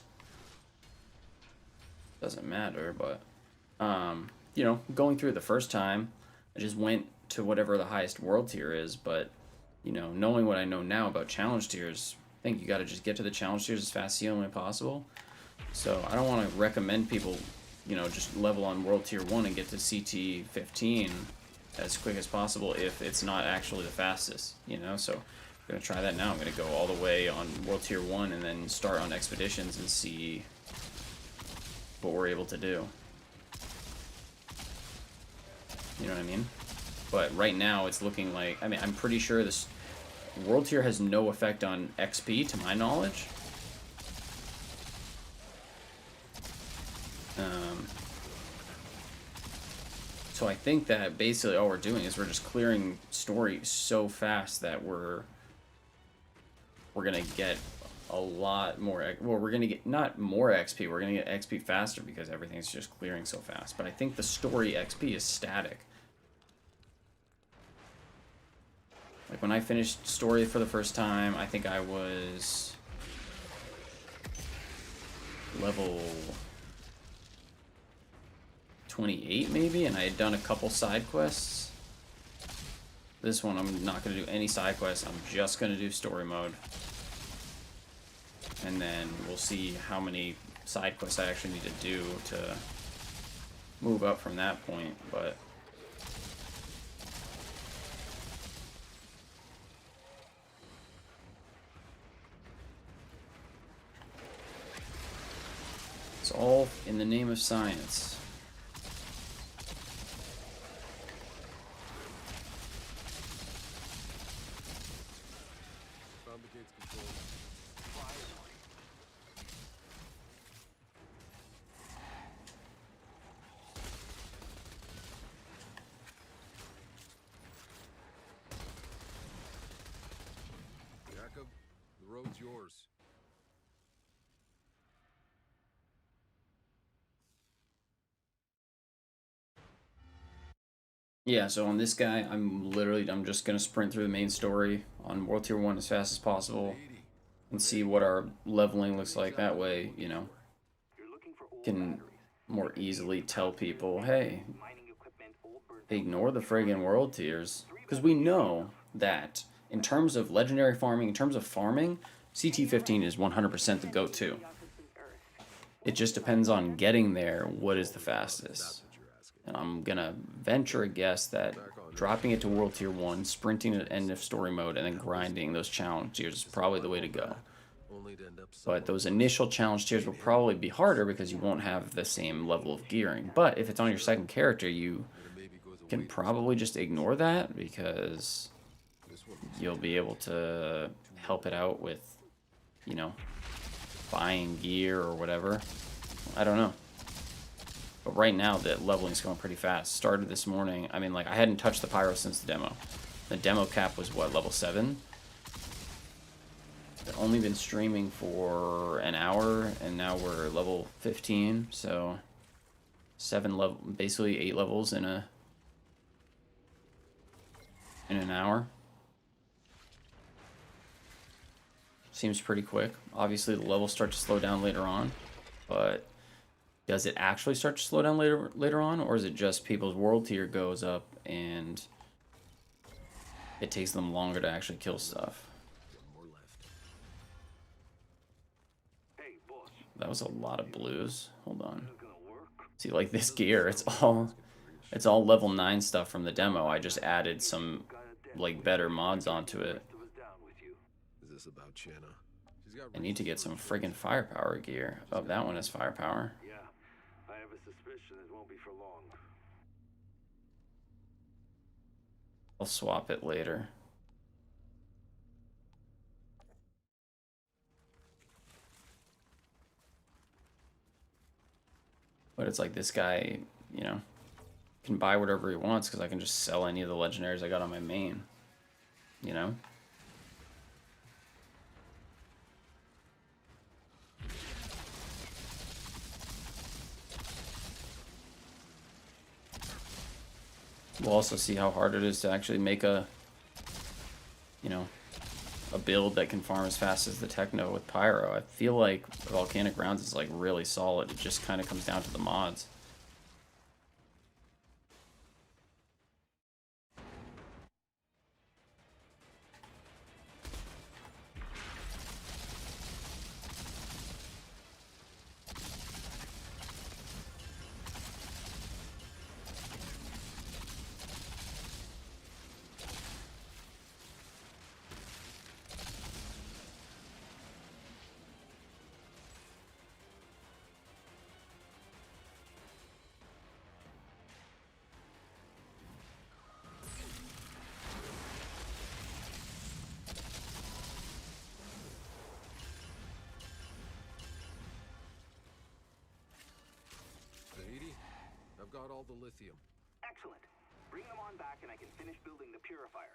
Doesn't matter, but you know, going through it the first time, I just went to whatever the highest world tier is, but you know, knowing what I know now about challenge tiers, I think you got to just get to the challenge tiers as fast as humanly possible. So I don't want to recommend people, you know, just level on world tier 1 and get to CT15 as quick as possible if it's not actually the fastest, you know. So I'm going to try that now. I'm going to go all the way on world tier 1 and then start on expeditions and see what we're able to do. You know what I mean? But right now it's looking like, I mean, I'm pretty sure this world tier has no effect on XP to my knowledge. So I think that basically all we're doing is we're just clearing story so fast that we're gonna get a lot more. Well, we're gonna get not more XP. We're gonna get XP faster because everything's just clearing so fast. But I think the story XP is static. Like when I finished story for the first time, I think I was level 28 maybe, and I had done a couple side quests. This one I'm not going to do any side quests, I'm just going to do story mode. And then we'll see how many side quests I actually need to do to move up from that point, but it's all in the name of science. Found the gate's control. Jacob, the road's yours. Yeah, so on this guy, I'm just gonna sprint through the main story on World Tier 1 as fast as possible and see what our leveling looks like. That way, you know, can more easily tell people, hey, ignore the friggin' world tiers. Because we know that in terms of legendary farming, in terms of farming, CT15 is 100% the go-to. It just depends on getting there, what is the fastest. And I'm gonna venture a guess that dropping it to World Tier 1, sprinting at end of story mode, and then grinding those challenge tiers is probably the way to go. But those initial challenge tiers will probably be harder because you won't have the same level of gearing. But if it's on your second character, you can probably just ignore that because you'll be able to help it out with, you know, buying gear or whatever. I don't know. But right now, the leveling's going pretty fast. Started this morning. I mean, like, I hadn't touched the Pyro since the demo. The demo cap was, what, level 7? I've only been streaming for an hour, and now we're level 15, so 7 level, basically 8 levels in an hour. Seems pretty quick. Obviously, the levels start to slow down later on, but does it actually start to slow down later on, or is it just people's world tier goes up and it takes them longer to actually kill stuff? That was a lot of blues. Hold on. See, like this gear, it's all level 9 stuff from the demo. I just added some like better mods onto it. Is this about Channa? I need to get some friggin' firepower gear. Oh, that one has firepower. Yeah, I have a suspicion it won't be for long. I'll swap it later. But it's like this guy, you know, can buy whatever he wants because I can just sell any of the legendaries I got on my main, you know? we'll also see how hard it is to actually make a, you know, a build that can farm as fast as the techno with pyro. I feel like volcanic rounds is like really solid. It just kind of comes down to the mods. I've got all the lithium. Excellent. Bring them on back and I can finish building the purifier.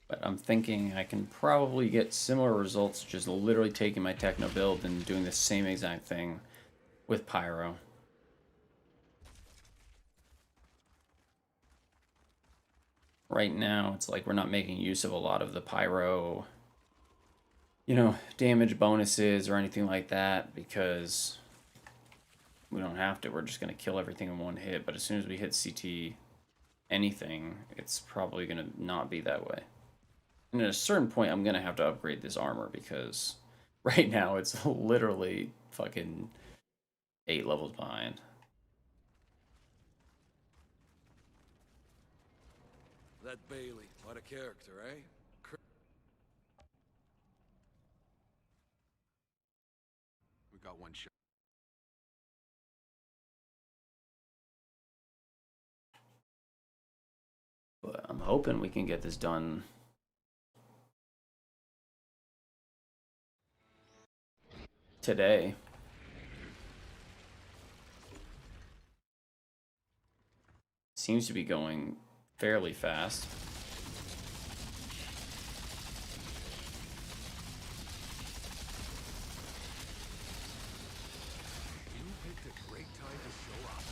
But I'm thinking I can probably get similar results just literally taking my techno build and doing the same exact thing with pyro. Right now, it's like we're not making use of a lot of the pyro, you know, damage bonuses or anything like that because we don't have to. We're just going to kill everything in one hit. But as soon as we hit CT anything, it's probably going to not be that way. And at a certain point, I'm going to have to upgrade this armor because right now it's literally fucking 8 levels behind. That Bailey, what a character, eh? We got one shot. But I'm hoping we can get this done today. Seems to be going fairly fast. You picked a great time to show up.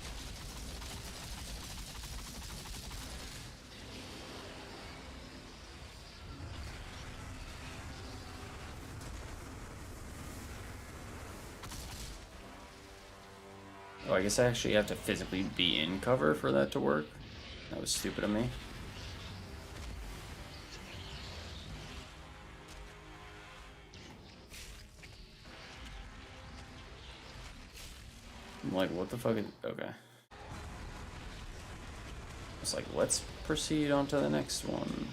Oh, I guess I actually have to physically be in cover for that to work. That was stupid of me. I'm like, what the fuck is... Okay. It's like, let's proceed on to the next one.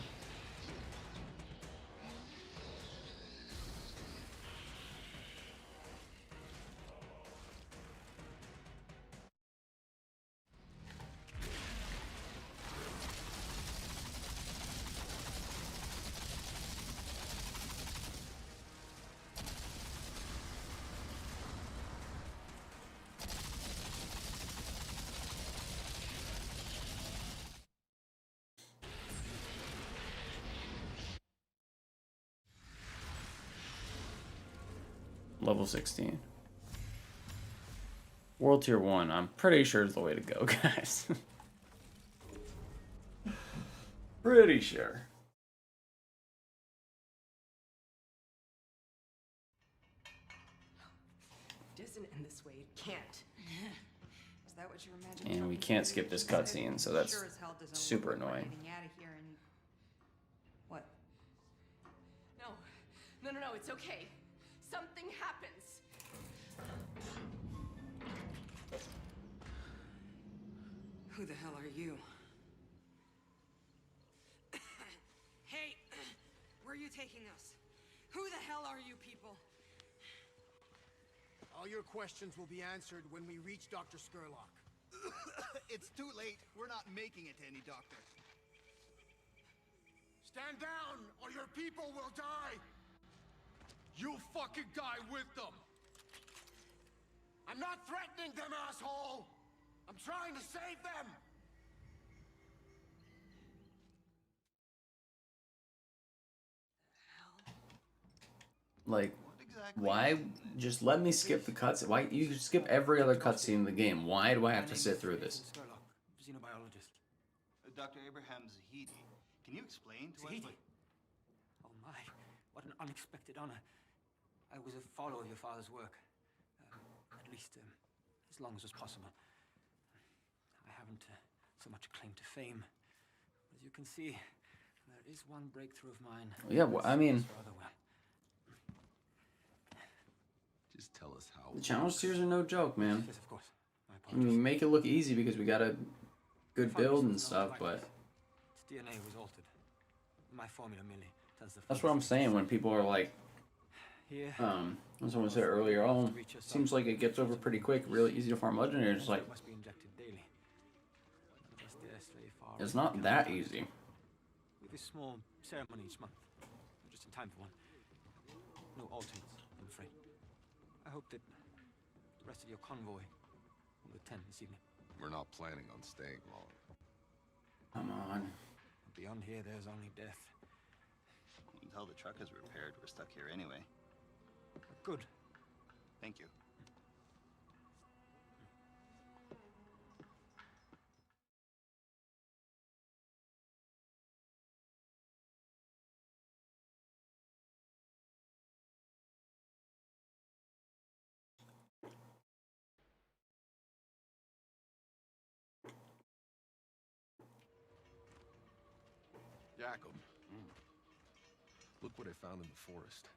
Level 16. World Tier 1, I'm pretty sure is the way to go, guys. Pretty sure. Doesn't end this way. It can't. Is that what you're imagining? And we can't skip this cutscene, so that's Sure as hell doesn't super look like we're annoying. getting out of here and... What? No, it's okay. Something happens. Who the hell are you? Hey, where are you taking us? Who the hell are you people? All your questions will be answered when we reach Dr. Skurlock. It's too late. We're not making it to any doctor. Stand down, or your people will die! You fucking die with them! I'm not threatening them, asshole! I'm trying to save them! Like, why just let me skip the cutscene? Why you skip every other cutscene in the game? Why do I have to sit through this? Xenobiologist. with Dr. Abraham Zahidi. Can you explain to us Zahidi? what... Oh my, what an unexpected honor. I was a follower of your father's work. At least, as long as was possible. I haven't so much claim to fame. But as you can see, there is one breakthrough of mine. Yeah, well, I mean, Rather well. Just tell us how. the challenge tiers are no joke, man. Yes, of course. My I apologies. mean, we make it look easy because we got a good build and stuff, but Its DNA was altered. My formula merely tells the... that's what I'm saying when people are like, Here, when someone said earlier, oh, seems like it gets over pretty quick, really easy to farm legendary. It's like, it must be injected daily. None of us dare stray far it's away not from that campfires. easy. With this small ceremony each month, just in time for one. No alternates, I'm afraid. I hope that the rest of your convoy will attend this evening. We're not planning on staying long. Come on. Beyond here, there's only death. Until the truck is repaired, we're stuck here anyway. Good. Thank you. Jacob. Look what I found in the forest.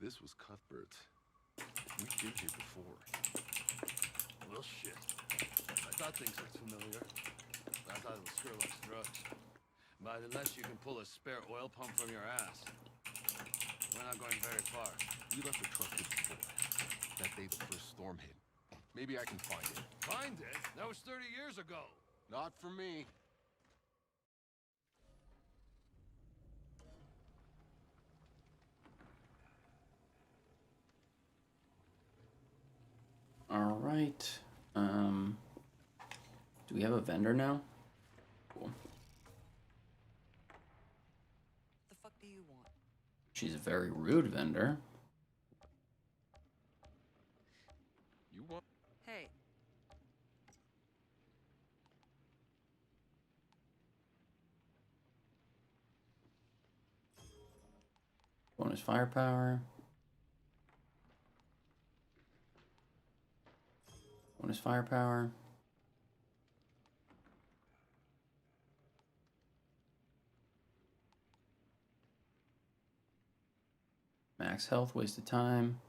This was Cuthbert's. We've been here before. Well, shit. I thought things looked familiar. I thought it was Sherlock's drugs. But unless you can pull a spare oil pump from your ass, we're not going very far. We left the truck here before. That day the first storm hit. Maybe I can find it. Find it? That was 30 years ago. Not for me. All right. Do we have a vendor now? Cool. The fuck do you want? She's a very rude vendor. You want? Hey, Bonus firepower. Bonus firepower. Max health, wasted time.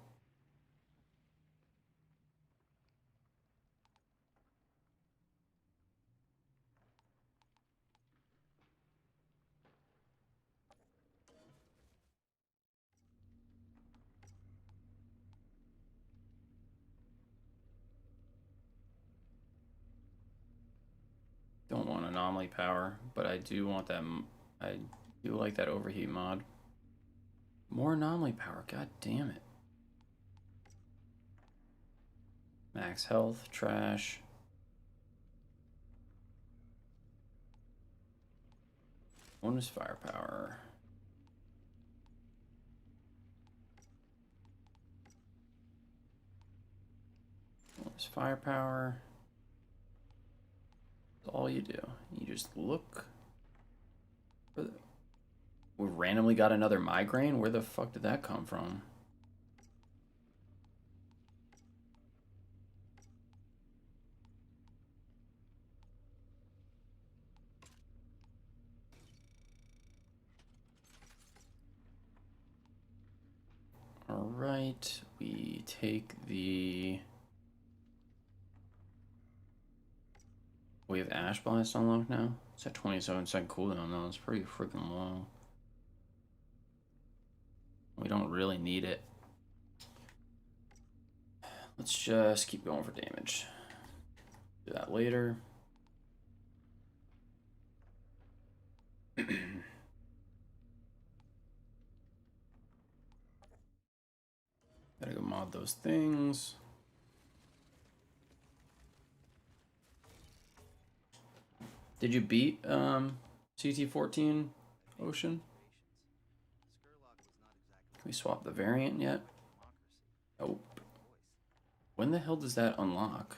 Don't want anomaly power, but I do want that. I do like that overheat mod. More anomaly power, god damn it. Max health, trash. Bonus firepower. Bonus firepower. That's all you do. You just look for the... We randomly got another migraine? Where the fuck did that come from? Alright, we take the... We have Ash Blast unlocked now. It's at 27-second cooldown though. It's pretty freaking long. We don't really need it. Let's just keep going for damage. Do that later. Gotta go mod those things. Did you beat CT15 Ocean? Can we swap the variant yet? Nope. When the hell does that unlock?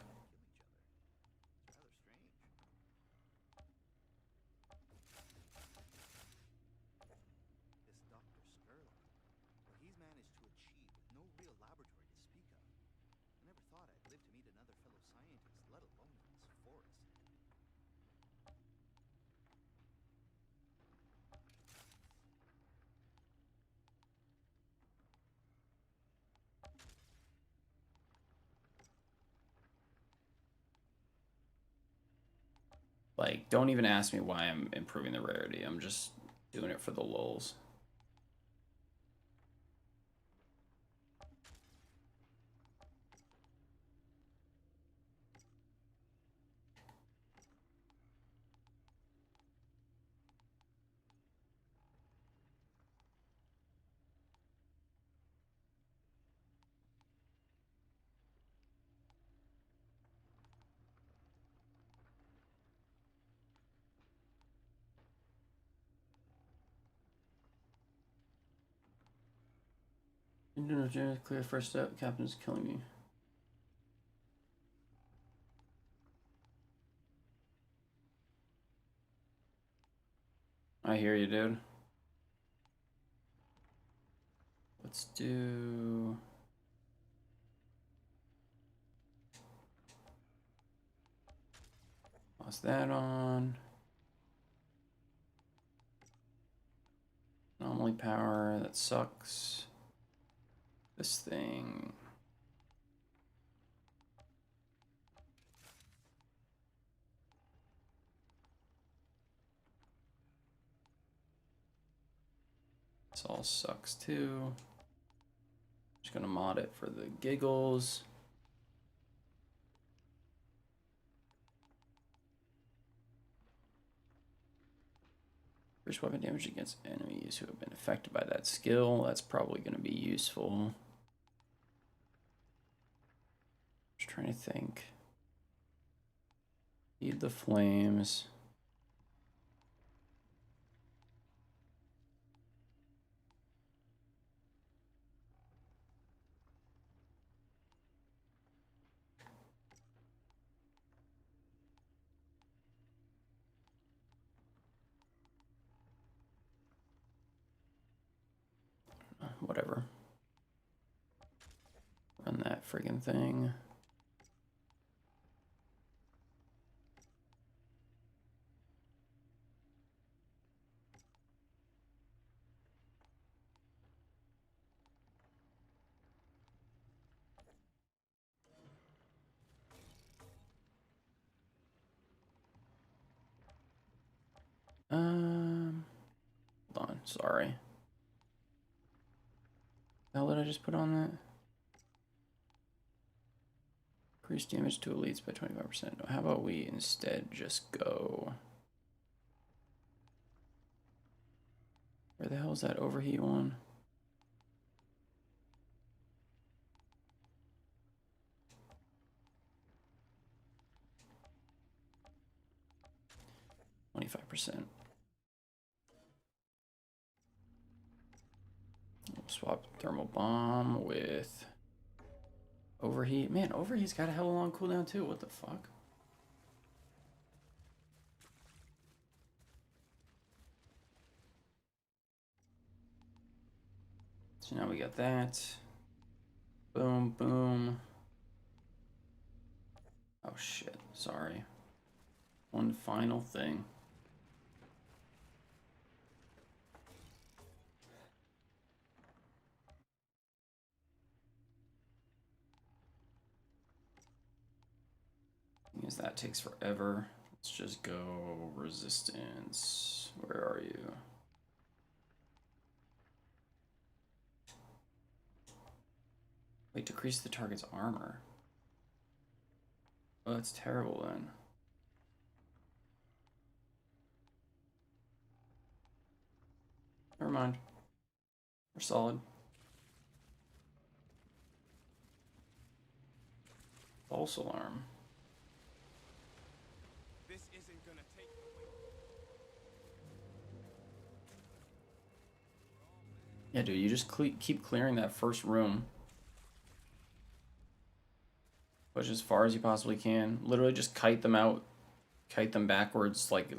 Like, don't even ask me why I'm improving the rarity. I'm just doing it for the lulz. Clear first step. Captain's killing me. I hear you, dude. Let's do... Toss that on. Anomaly power, that sucks. This thing. This all sucks too. Just gonna mod it for the giggles. Increase weapon damage against enemies who have been affected by that skill. That's probably gonna be useful. Just trying to think. Feed the flames. Whatever. Run that friggin' thing. Hold on, sorry. The hell did I just put on that? Increase damage to elites by 25%. How about we instead just go... Where the hell is that overheat one? %. We'll swap thermal bomb with overheat. Man, overheat's got a hell of a long cooldown too. What the fuck? So now we got that. Boom, boom. Oh shit, sorry. One final thing. Because that takes forever. Let's just go resistance. Where are you? Wait, decrease the target's armor. Oh, that's terrible then. Never mind. We're solid. False alarm. This isn't gonna take Yeah, dude, you just keep clearing that first room. Push as far as you possibly can. Literally just kite them out. Kite them backwards. Like,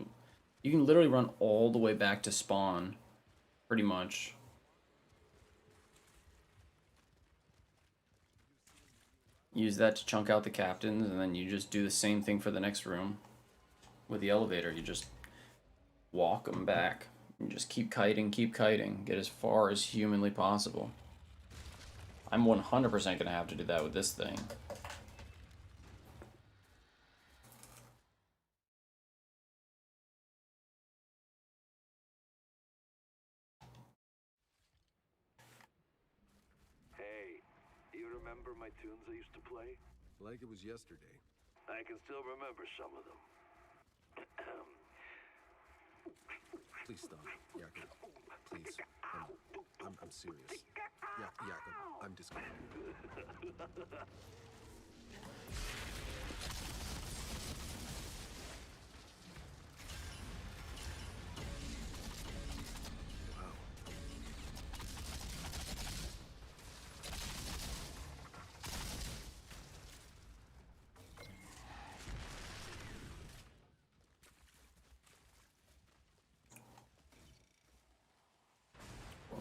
you can literally run all the way back to spawn. Pretty much. Use that to chunk out the captains, and then you just do the same thing for the next room. With the elevator, you just walk them back. You just keep kiting, get as far as humanly possible. I'm 100% going to have to do that with this thing. remember my tunes I used to play? Like it was yesterday. I can still remember some of them. Please stop, Jakob. Please. I'm serious. Jakob, I'm disconnected.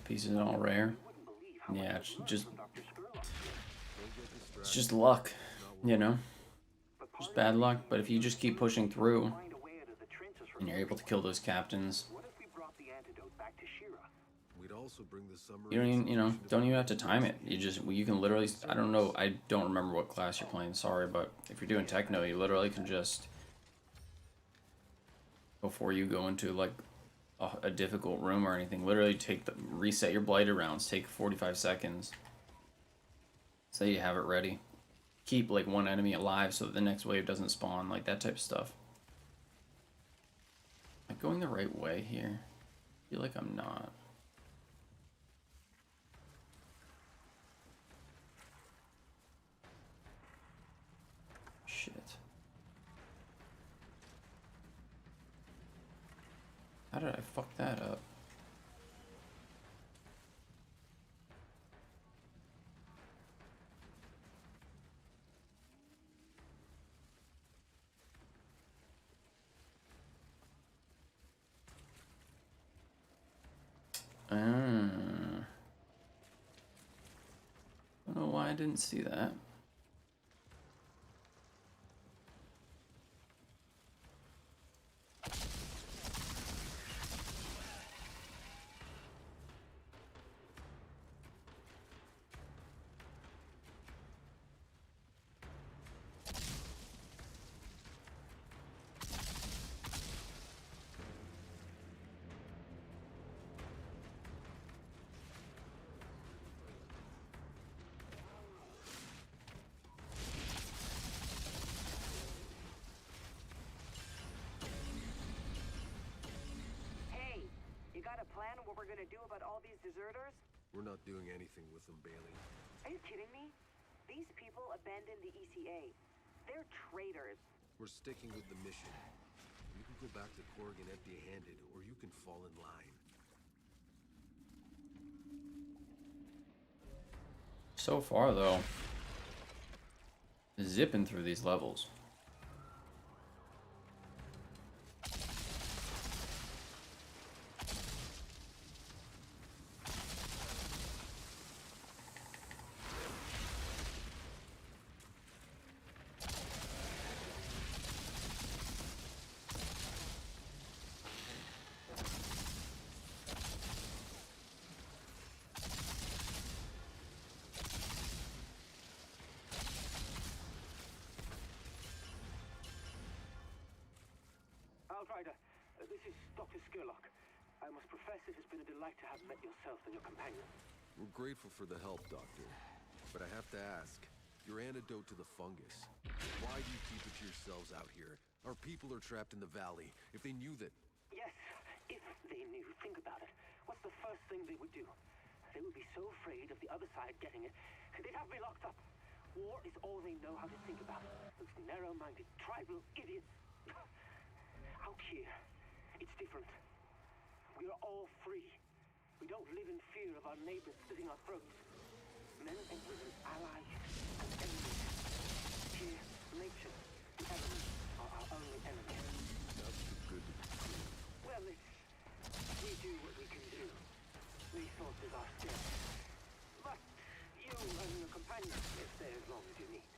Pieces all rare. Yeah, it's just luck, you know? Just bad luck, but if you just keep pushing through and you're able to kill those captains, We'd also bring the summer you don't even, don't even have to time it. You can literally, I don't know, I don't remember what class you're playing, sorry, but if you're doing techno, you literally can just, before you go into like a difficult room or anything, literally reset your blighted rounds, take 45 seconds, so you have it ready, keep like one enemy alive so that the next wave doesn't spawn, like that type of stuff. Am I going the right way here? I feel like I'm not. Shit. How did I fuck that up? I don't know why I didn't see that. Plan what we're gonna do about all these deserters? We're not doing anything with them, Bailey. Are you kidding me? These people abandoned the ECA. They're traitors. We're sticking with the mission. You can go back to Corrigan empty-handed, or you can fall in line. So far, though, zipping through these levels. Outrider, this is Dr. Skurlock. I must profess it has been a delight to have met yourself and your companion. We're grateful for the help, Doctor. But I have to ask, your antidote to the fungus. Why do you keep it to yourselves out here? Our people are trapped in the valley. If they knew that... Yes, if they knew. Think about it. What's the first thing they would do? They would be so afraid of the other side getting it, they'd have me locked up. War is all they know how to think about. Those narrow-minded, tribal idiots. Out here, it's different. We are all free. We don't live in fear of our neighbors slitting our throats. Men and women, allies and enemies. Here, nature, the elements are our only enemies. That's too good to be true. Well, we do what we can do. Resources are scarce. But you and your companions may stay as long as you need.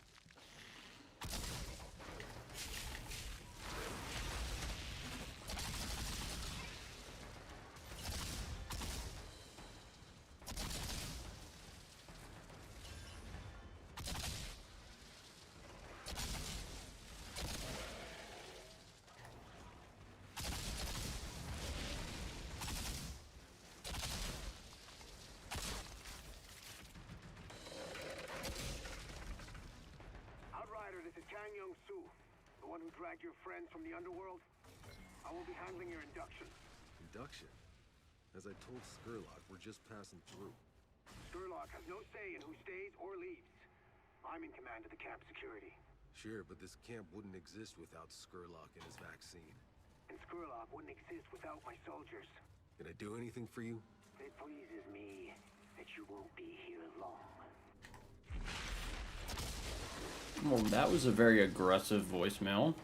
one who dragged your friends from the underworld? I will be handling your induction. Induction? As I told Skurlock, we're just passing through. Skurlock has no say in who stays or leaves. I'm in command of the camp security. Sure, but this camp wouldn't exist without Skurlock and his vaccine. And Skurlock wouldn't exist without my soldiers. Can I do anything for you? It pleases me that you won't be here long. Well, that was a very aggressive voicemail.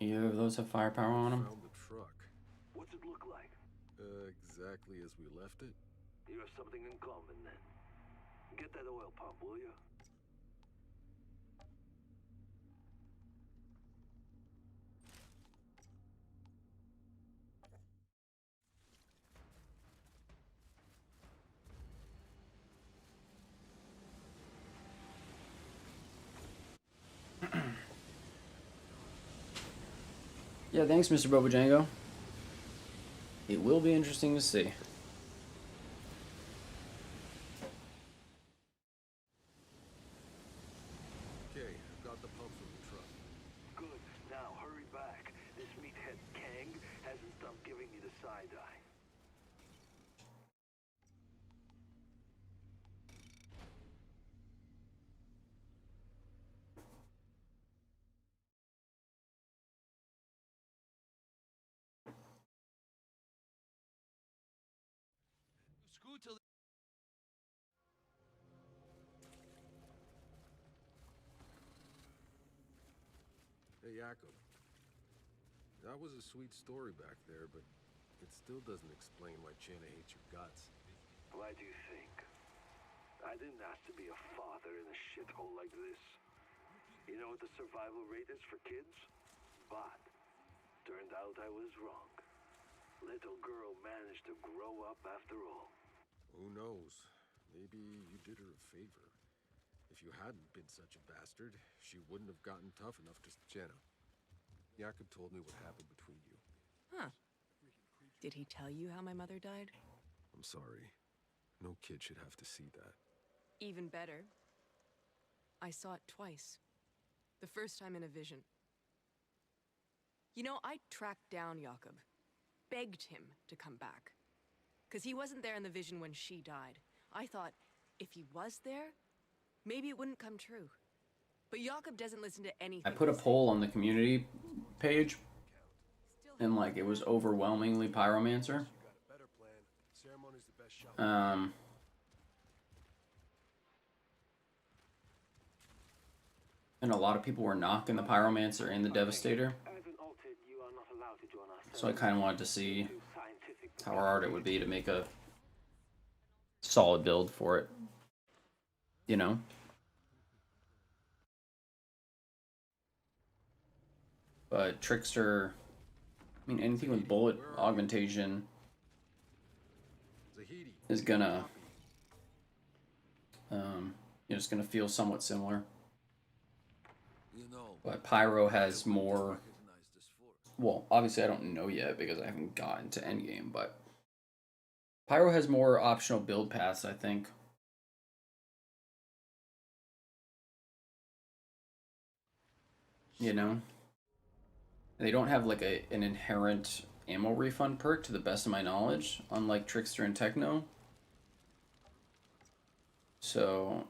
Either of those have firepower on them? Found the truck. What's it look like? Exactly as we left it. You have something in common then. Get that oil pump, will you? Yeah, thanks, Mr. Bobojango. It will be interesting to see. Okay, I've got the pump from the truck. Good. Now, hurry back. This meathead Kang hasn't stopped giving me the side eye. Hey, Jakob. That was a sweet story back there, but it still doesn't explain why Channa hates your guts. Why do you think? I didn't ask to be a father in a shithole like this. You know what the survival rate is for kids? But turned out I was wrong. Little girl managed to grow up after all. Who knows? Maybe you did her a favor. If you hadn't been such a bastard, she wouldn't have gotten tough enough to... Channa, Jakob told me what happened between you. Huh. Did he tell you how my mother died? I'm sorry. No kid should have to see that. Even better. I saw it twice. The first time in a vision. You know, I tracked down Jakob. Begged him to come back. 'Cause he wasn't there in the vision when she died. I thought, if he was there, maybe it wouldn't come true. But Jakob doesn't listen to anything. I put a poll on the community page, and like it was overwhelmingly pyromancer. And a lot of people were knocking the pyromancer and the devastator. So I kind of wanted to see how hard it would be to make a solid build for it. You know? But Trickster, I mean, anything with bullet augmentation is gonna, you know, it's gonna feel somewhat similar. But Pyro has more, well, obviously I don't know yet because I haven't gotten to Endgame, but Pyro has more optional build paths, I think. You know? They don't have like an inherent ammo refund perk to the best of my knowledge, unlike Trickster and Techno. So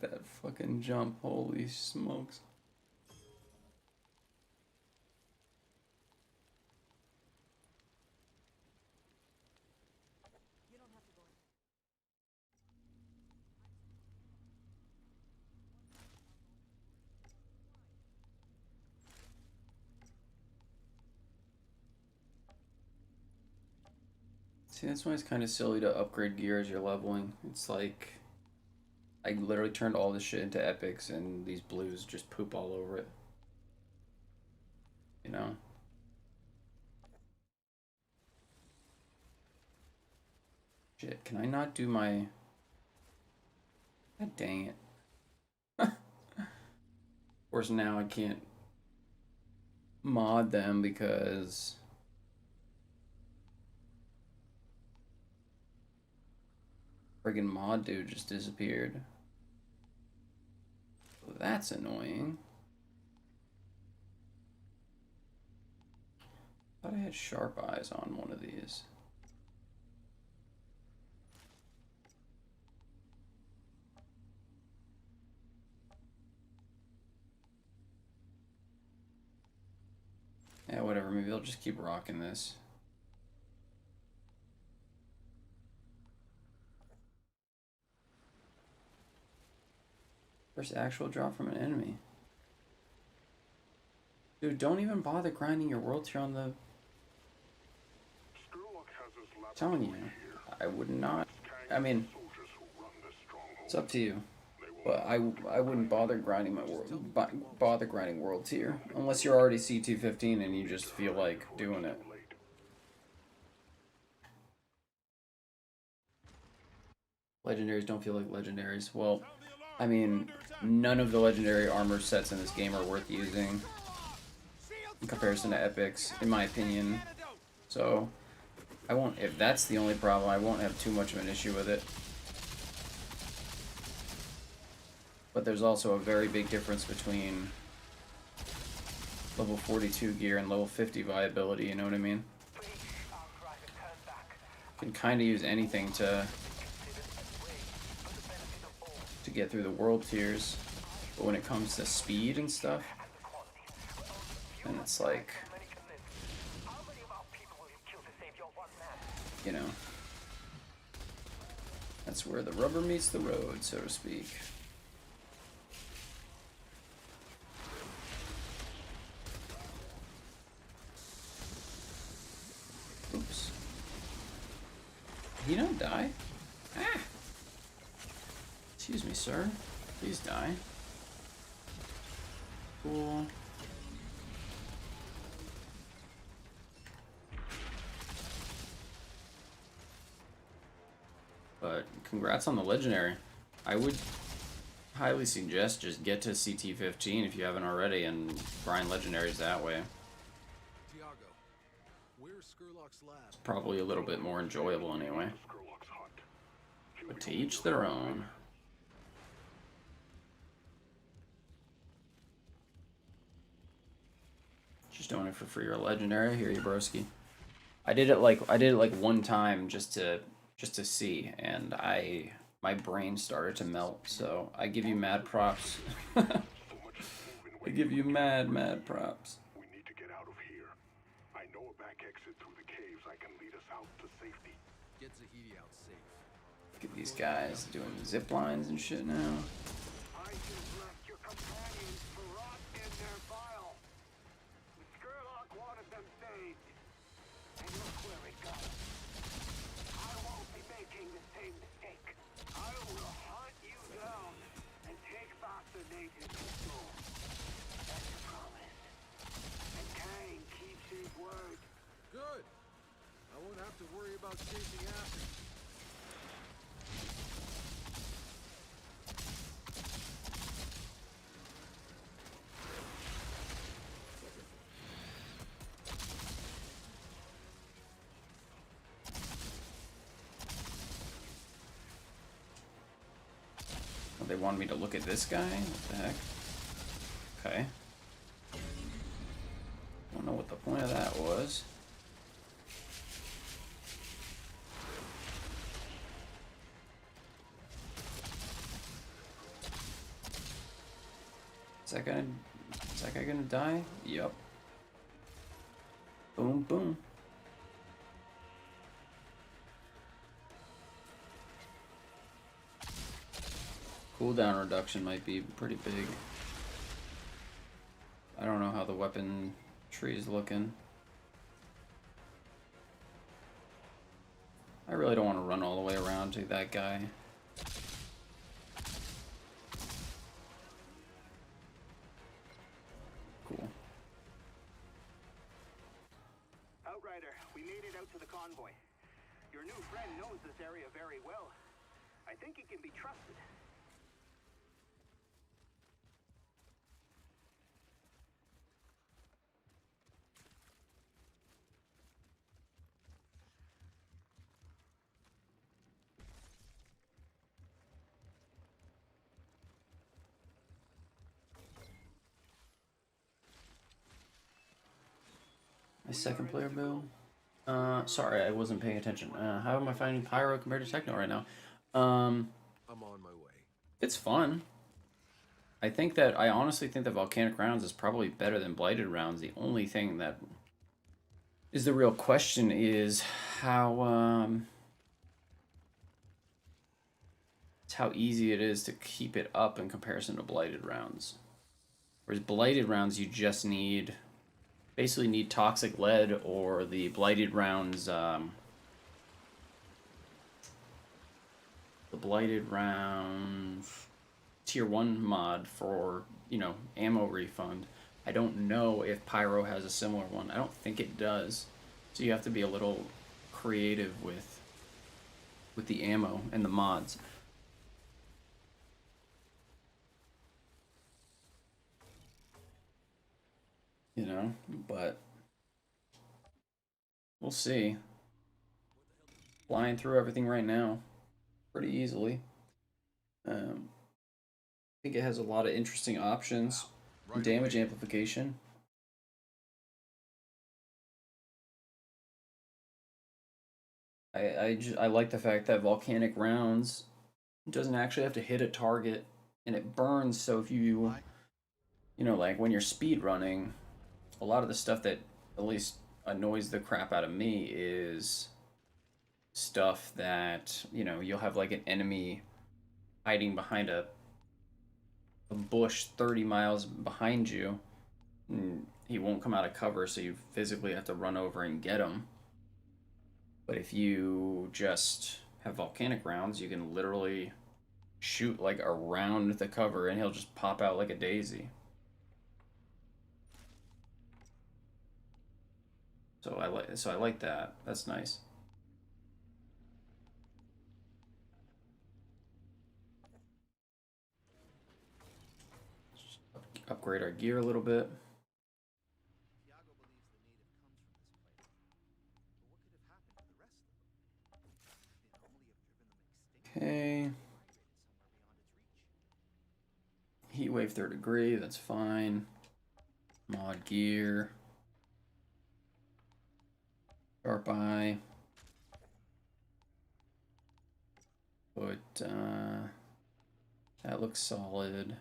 at that fucking jump. Holy smokes. See, that's why it's kind of silly to upgrade gear as you're leveling. It's like, I literally turned all this shit into epics and these blues just poop all over it. You know? Shit, can I not do my... God dang it. Of course now I can't mod them because... friggin' mod dude just disappeared. So that's annoying. Thought I had sharp eyes on one of these. Yeah, whatever, maybe I'll just keep rocking this. First actual drop from an enemy. Dude, don't even bother grinding your world tier on the... I'm telling you, I would not... I mean, it's up to you. But I wouldn't bother grinding my world tier. Unless you're already CT15 and you just feel like doing it. Legendaries don't feel like legendaries. Well, I mean, none of the legendary armor sets in this game are worth using in comparison to epics, in my opinion. So, I won't, if that's the only problem, I won't have too much of an issue with it. But there's also a very big difference between level 42 gear and level 50 viability, you know what I mean? You can kind of use anything to get through the world tiers, but when it comes to speed and stuff, then it's like, you know, that's where the rubber meets the road, so to speak. Oops. Did he not die? Ah! Excuse me, sir. Please die. Cool. But congrats on the legendary. I would highly suggest just get to CT15 if you haven't already and grind legendaries that way. It's probably a little bit more enjoyable anyway. But to each their own. Just doing it for free or legendary. Here you broski. I did it like one time just to see, and my brain started to melt. So I give you mad props. I give you mad props. We need to get out of here. I know a back exit through the caves. I can lead us out to safety. Get Zahidi out safe. Look at these guys doing zip lines and shit now. I just left your companions to rot in their bile. Skurlock wanted them saved. And look where it goes. I won't be making the same mistake. I will hunt you down and take back the native soul. That's a promise. And Kang keeps his word. Good. I won't have to worry about chasing after. They wanted me to look at this guy? What the heck? Okay. Don't know what the point of that was. Is that guy gonna die? Yup. Boom, boom. Cooldown reduction might be pretty big. I don't know how the weapon tree is looking. I really don't want to run all the way around to that guy. Cool. Outrider, we made it out to the convoy. Your new friend knows this area very well. I think he can be trusted. My second player build? Sorry, I wasn't paying attention. How am I finding Pyro compared to Techno right now? I'm on my way. It's fun. I honestly think that Volcanic rounds is probably better than Blighted rounds. The only thing that is the real question is how easy it is to keep it up in comparison to Blighted rounds. Whereas Blighted rounds, you just basically need Toxic Lead or the Blighted rounds, tier 1 mod for, you know, ammo refund. I don't know if Pyro has a similar one. I don't think it does. So you have to be a little creative with the ammo and the mods. You know, but we'll see. Flying through everything right now pretty easily. I think it has a lot of interesting options. Right, damage amplification. I like the fact that Volcanic rounds doesn't actually have to hit a target and it burns, so if you know, like when you're speed running, a lot of the stuff that at least annoys the crap out of me is stuff that, you know, you'll have like an enemy hiding behind a bush 30 miles behind you, and he won't come out of cover, so you physically have to run over and get him. But if you just have Volcanic rounds, you can literally shoot like around the cover and he'll just pop out like a daisy. So I like that. That's nice. Just upgrade our gear a little bit. Okay. Heatwave 3rd degree, that's fine. Mod gear. Sharp eye. But that looks solid.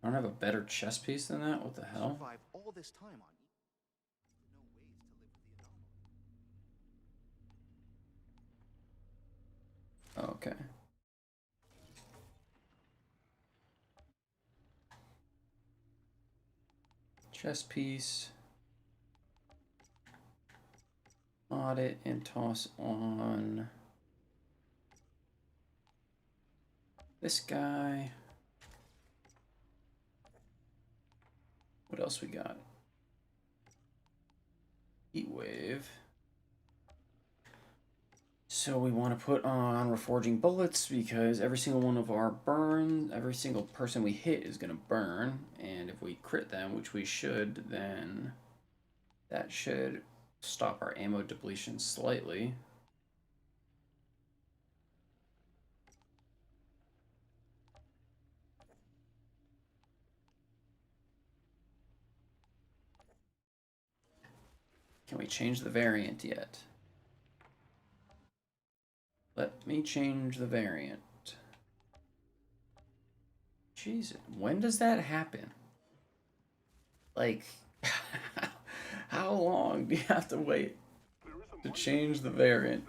I don't have a better chest piece than that? What the hell? All this time on Okay. Chest piece. Mod it and toss on this guy. What else we got? Heatwave. So we want to put on Reforging Bullets because every single one of our burns, every single person we hit is going to burn. And if we crit them, which we should, then that should stop our ammo depletion slightly. Can we change the variant yet? Let me change the variant. Jesus, when does that happen? Like, how long do you have to wait to change the variant?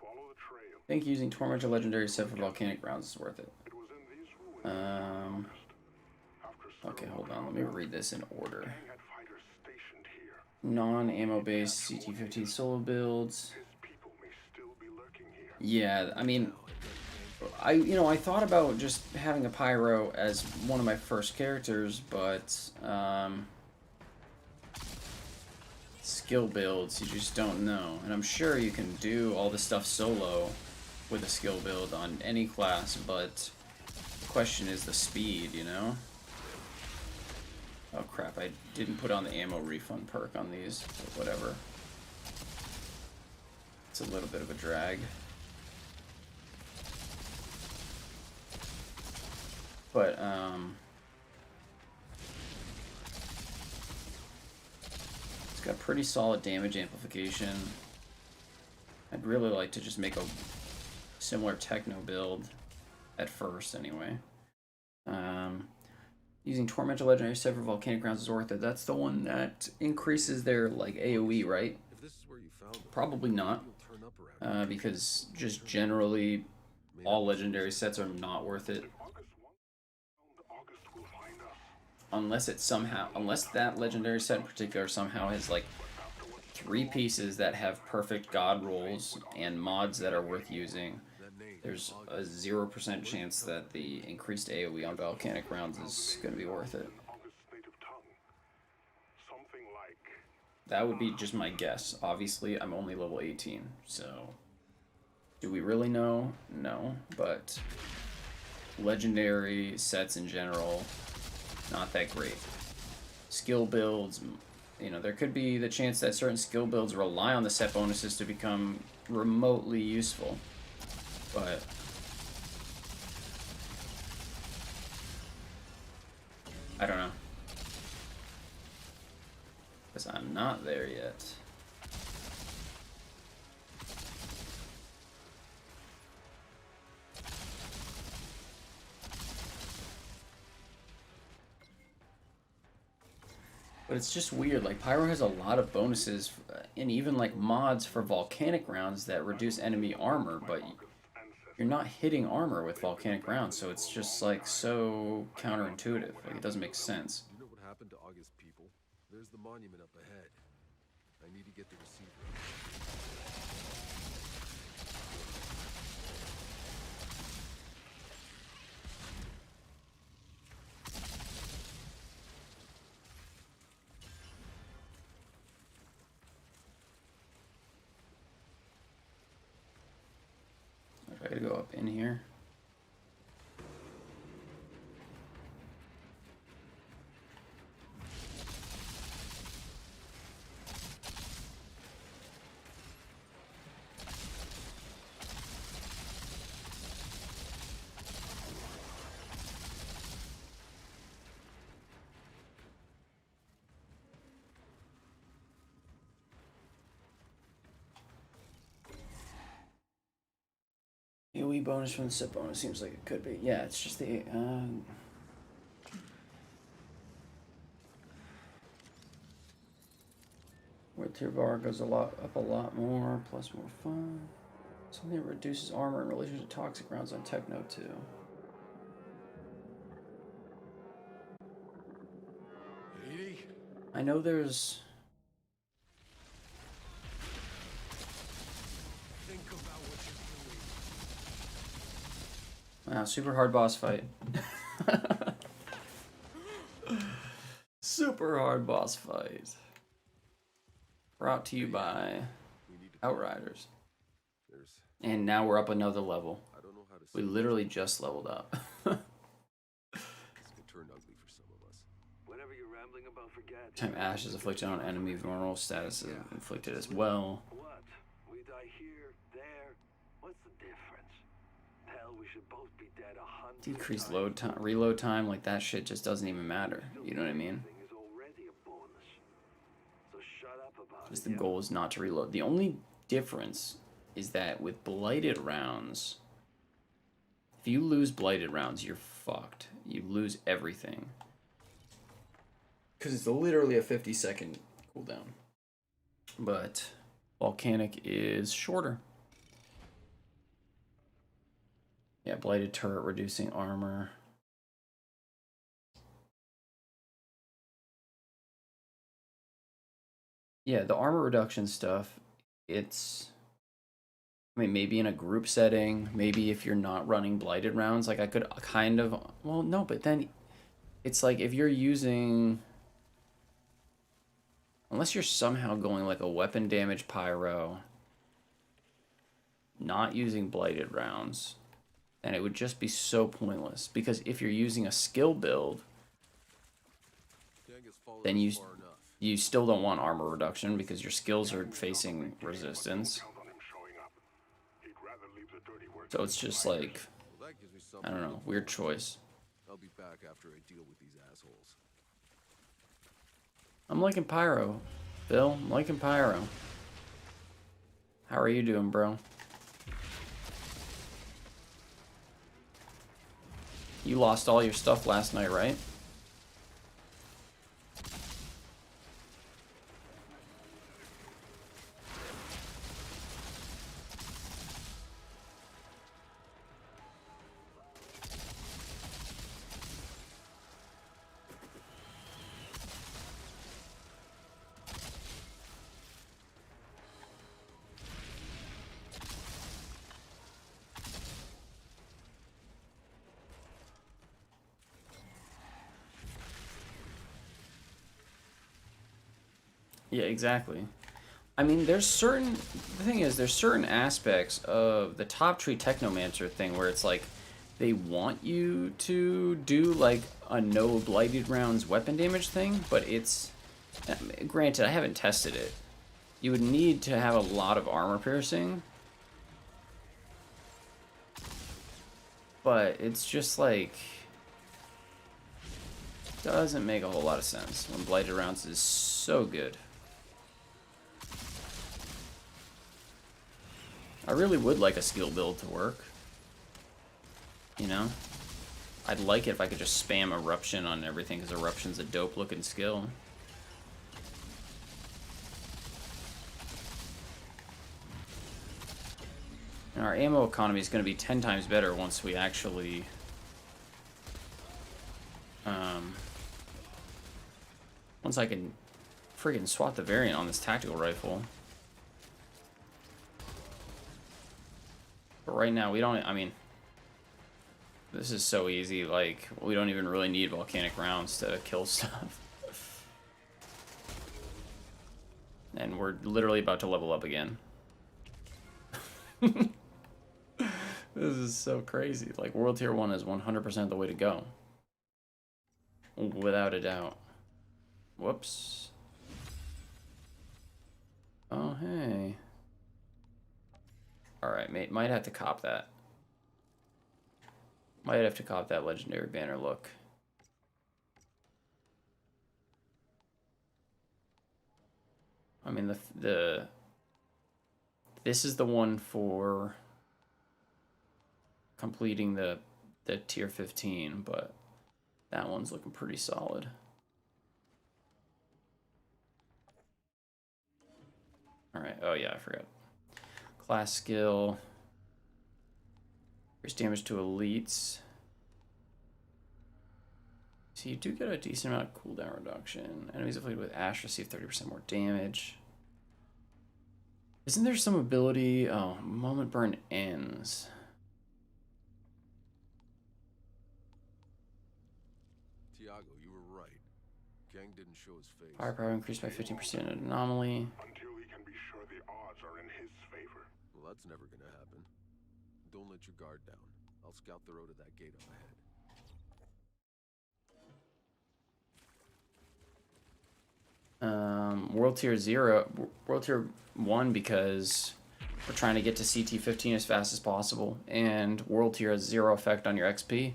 I think using Tormentor Legendary set for Volcanic rounds is worth it. Okay, hold on. Let me read this in order. Non-ammo based CT15 solo builds. Yeah, I mean, I thought about just having a Pyro as one of my first characters, but skill builds, you just don't know. And I'm sure you can do all this stuff solo with a skill build on any class, but the question is the speed, you know? Oh crap, I didn't put on the ammo refund perk on these, but whatever. It's a little bit of a drag. But, it's got pretty solid damage amplification. I'd really like to just make a similar techno build at first, anyway. Using Tormentor Legendary set for Volcanic rounds is worth it. That's the one that increases their like AoE, right? Probably not, because just generally all legendary sets are not worth it. Unless that legendary set in particular somehow has like 3 pieces that have perfect god rolls and mods that are worth using. There's a 0% chance that the increased AoE on Volcanic rounds is going to be worth it. That would be just my guess. Obviously, I'm only level 18, so do we really know? No, but legendary sets in general, not that great. Skill builds, there could be the chance that certain skill builds rely on the set bonuses to become remotely useful. But I don't know, because I'm not there yet. But it's just weird, like Pyro has a lot of bonuses and even like mods for Volcanic rounds that reduce enemy armor, but you're not hitting armor with Volcanic rounds, so it's just like so counterintuitive. Like it doesn't make sense. You know what happened to August people? There's the monument up ahead. I need to get the receiver. I gotta go up in here. AoE bonus from the set bonus seems like it could be. Yeah, it's just the where tier bar goes up a lot more, plus more fun. Something that reduces armor in relation to toxic rounds on techno too. I know there's. Wow, super hard boss fight. Super hard boss fight. Brought to you by Outriders. And now we're up another level. We literally just leveled up. Time Ash is inflicted on enemy, vulnerable status is inflicted as well. What? We die here, there. What's the difference? Hell, we should both be dead 100 Decreased load time, reload time, like that shit just doesn't even matter. You know what I mean? Just the goal is not to reload. The only difference is that with blighted rounds, If you lose blighted rounds, you're fucked. You lose everything. Because it's literally a 50-second cooldown. But Volcanic is shorter. Yeah, blighted turret reducing armor. Yeah, the armor reduction stuff, it's... I mean, maybe in a group setting, maybe if you're not running blighted rounds, like I could kind of... Well, no, but then it's like if you're using... Unless you're somehow going like a weapon damage pyro, not using blighted rounds, and it would just be so pointless. Because if you're using a skill build, then you still don't want armor reduction because your skills are facing resistance. So it's just like, I don't know, weird choice. I'll be back after I deal with these assholes. I'm liking Pyro, Bill. I'm liking Pyro. How are you doing, bro? You lost all your stuff last night, right? Yeah, exactly. I mean, the thing is, there's certain aspects of the top tree technomancer thing where it's like, they want you to do like a no blighted rounds weapon damage thing, but it's, granted, I haven't tested it. You would need to have a lot of armor piercing, but it's just like, doesn't make a whole lot of sense when blighted rounds is so good. I really would like a skill build to work. You know? I'd like it if I could just spam Eruption on everything, because Eruption's a dope looking skill. And our ammo economy is going to be 10 times better once we actually... once I can friggin' swap the variant on this tactical rifle. But right now, we don't... I mean... This is so easy, like, we don't even really need volcanic rounds to kill stuff. And we're literally about to level up again. This is so crazy. Like, World Tier 1 is 100% the way to go. Without a doubt. Whoops. Oh, hey. Alright, mate. Might have to cop that. Might have to cop that legendary banner look. I mean, this is the one for completing the tier 15, but that one's looking pretty solid. Alright, oh yeah, I forgot. Class skill. Increase damage to elites. So you do get a decent amount of cooldown reduction. Enemies afflicted with Ash receive 30% more damage. Isn't there some ability? Oh, moment burn ends. Tiago, you were right. Gang didn't show his face. Firepower increased by 15% anomaly. Until he can be sure the odds are in his favor. Well, that's never gonna happen. Don't let your guard down. I'll scout the road to that gate up ahead. World Tier 0, World Tier 1 because we're trying to get to CT15 as fast as possible, and World Tier has 0 effect on your XP,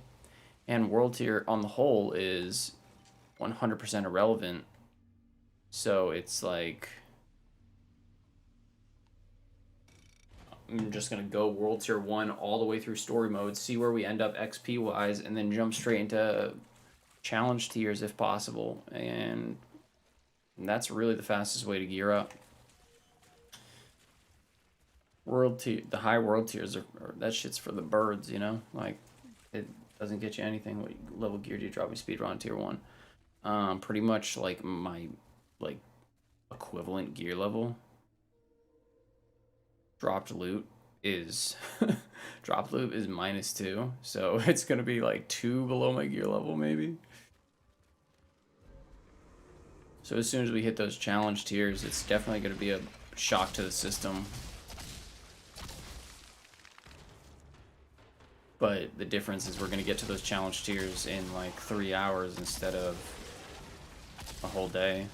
and World Tier on the whole is 100% irrelevant, so it's like, I'm just gonna go World Tier 1 all the way through story mode, see where we end up XP wise, and then jump straight into challenge tiers if possible. And that's really the fastest way to gear up. The high world tiers that shit's for the birds, you know? Like, it doesn't get you anything. What level gear do you drop your speedrun tier 1? Pretty much like my like equivalent gear level. Dropped loot is dropped loot is -2, so it's gonna be like 2 below my gear level maybe. So as soon as we hit those challenge tiers, it's definitely gonna be a shock to the system. But the difference is we're gonna get to those challenge tiers in like 3 hours instead of a whole day.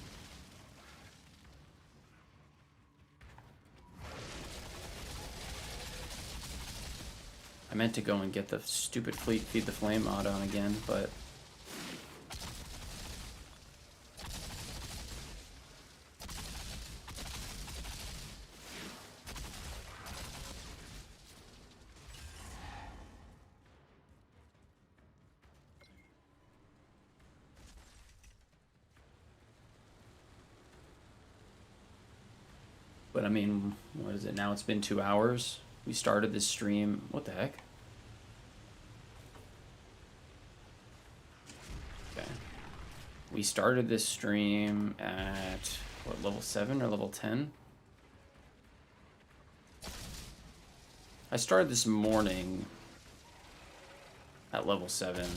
I meant to go and get the stupid Fleet Feed the Flame mod on again, but I mean, what is it now? It's been 2 hours. We started this stream. What the heck? Okay. We started this stream at, what, level 7 or level 10? I started this morning at level 7.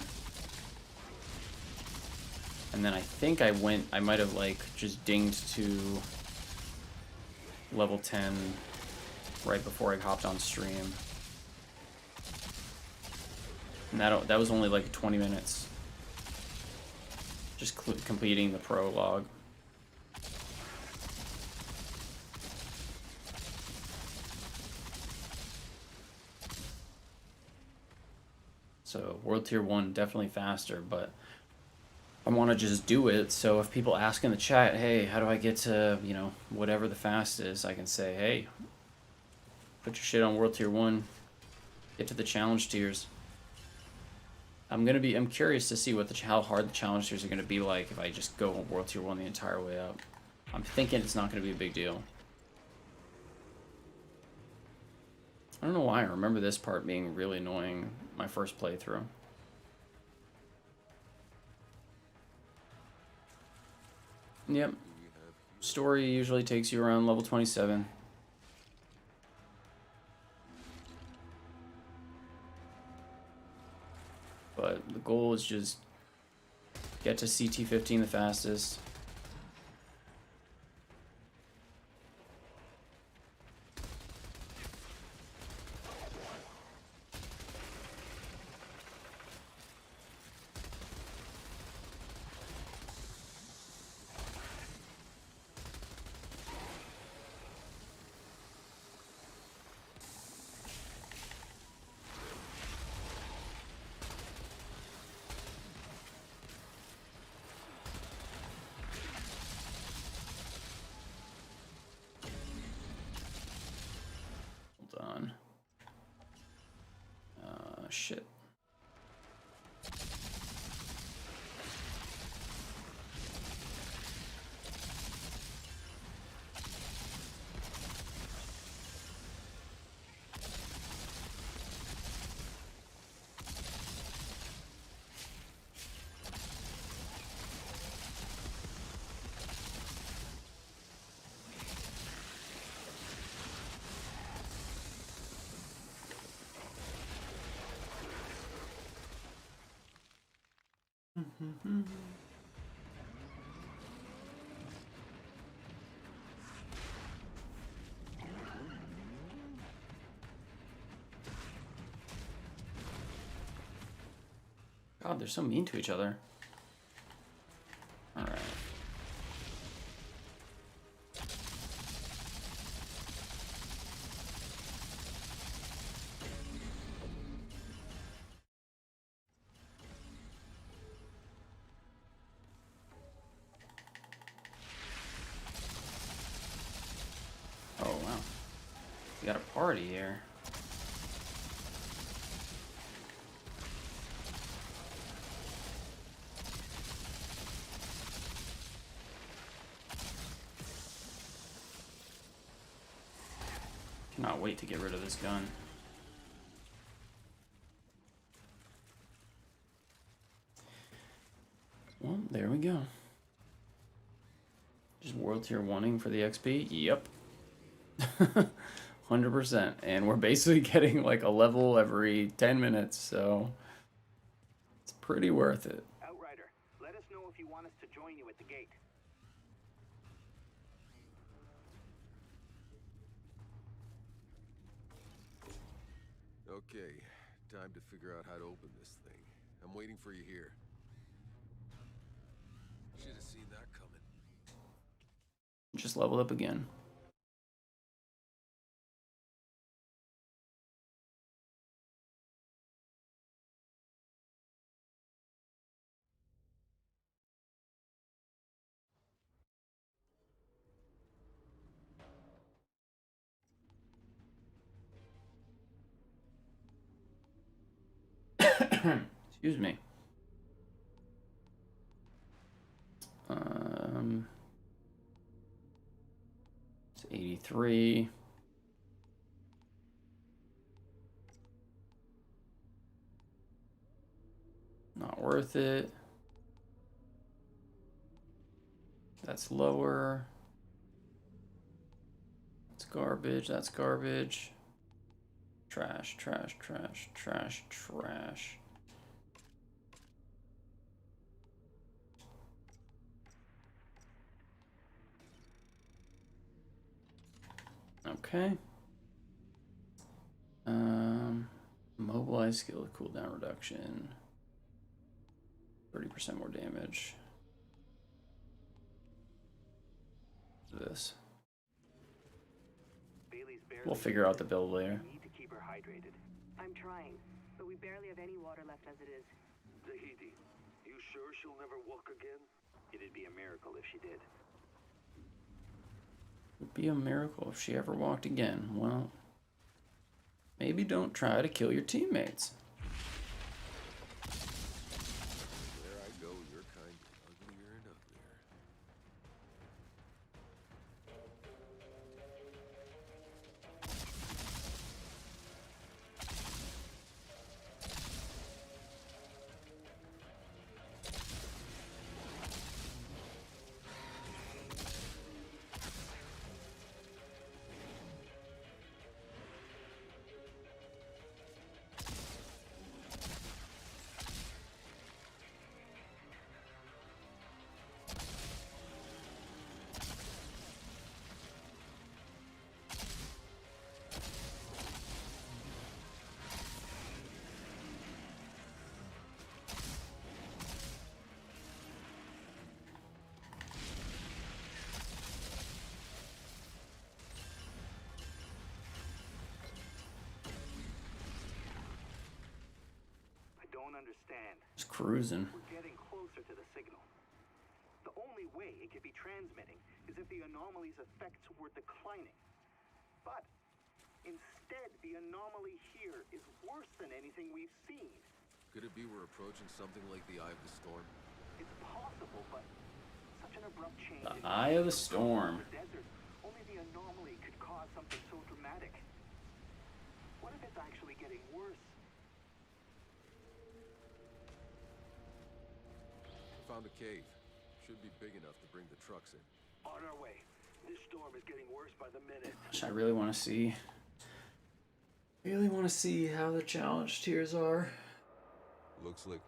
And then I think I might have like just dinged to level 10 right before I hopped on stream. And that was only like 20 minutes. Just completing the prologue. So World Tier 1 definitely faster, but I want to just do it, so if people ask in the chat, hey, how do I get to, you know, whatever the fast is, I can say, hey, put your shit on World Tier 1, get to the challenge tiers. I'm curious to see how hard the challenge tiers are going to be like if I just go World Tier 1 the entire way up. I'm thinking it's not going to be a big deal. I don't know why I remember this part being really annoying my first playthrough. Yep. Story usually takes you around level 27. But the goal is just get to CT15 the fastest. Shit. God, they're so mean to each other. All right. Oh, wow. We got a party here. Cannot wait to get rid of this gun. Well, there we go. Just world tier 1ing for the XP? Yep. 100%. And we're basically getting like a level every 10 minutes, so it's pretty worth it. Outrider, let us know if you want us to join you at the gate. Okay, time to figure out how to open this thing. I'm waiting for you here. Should have seen that coming. Just leveled up again. Excuse me. It's 83. Not worth it. That's lower. That's garbage. That's garbage. Trash, trash, trash, trash, trash. Okay. Mobilize skill cooldown reduction. 30% more damage. This. We'll figure out the build later. We need to keep her hydrated. I'm trying, but we barely have any water left as it is. Zahidi, you sure she'll never walk again? It'd be a miracle if she did. It'd be a miracle if she ever walked again. Well, maybe don't try to kill your teammates. There I go, you're kind of uglier and uglier. Don't understand. Just cruising. We're getting closer to the signal. The only way it could be transmitting is if the anomaly's effects were declining. But instead, the anomaly here is worse than anything we've seen. Could it be we're approaching something like the Eye of the Storm? It's possible, but such an abrupt change. The Eye of the Storm. The desert, only the anomaly could cause something so dramatic. What if it's actually getting worse? Found a cave. Should be big enough to bring the trucks in. On our way. This storm is getting worse by the minute. Gosh, I really want to see. Really want to see how the challenge tiers are Looks like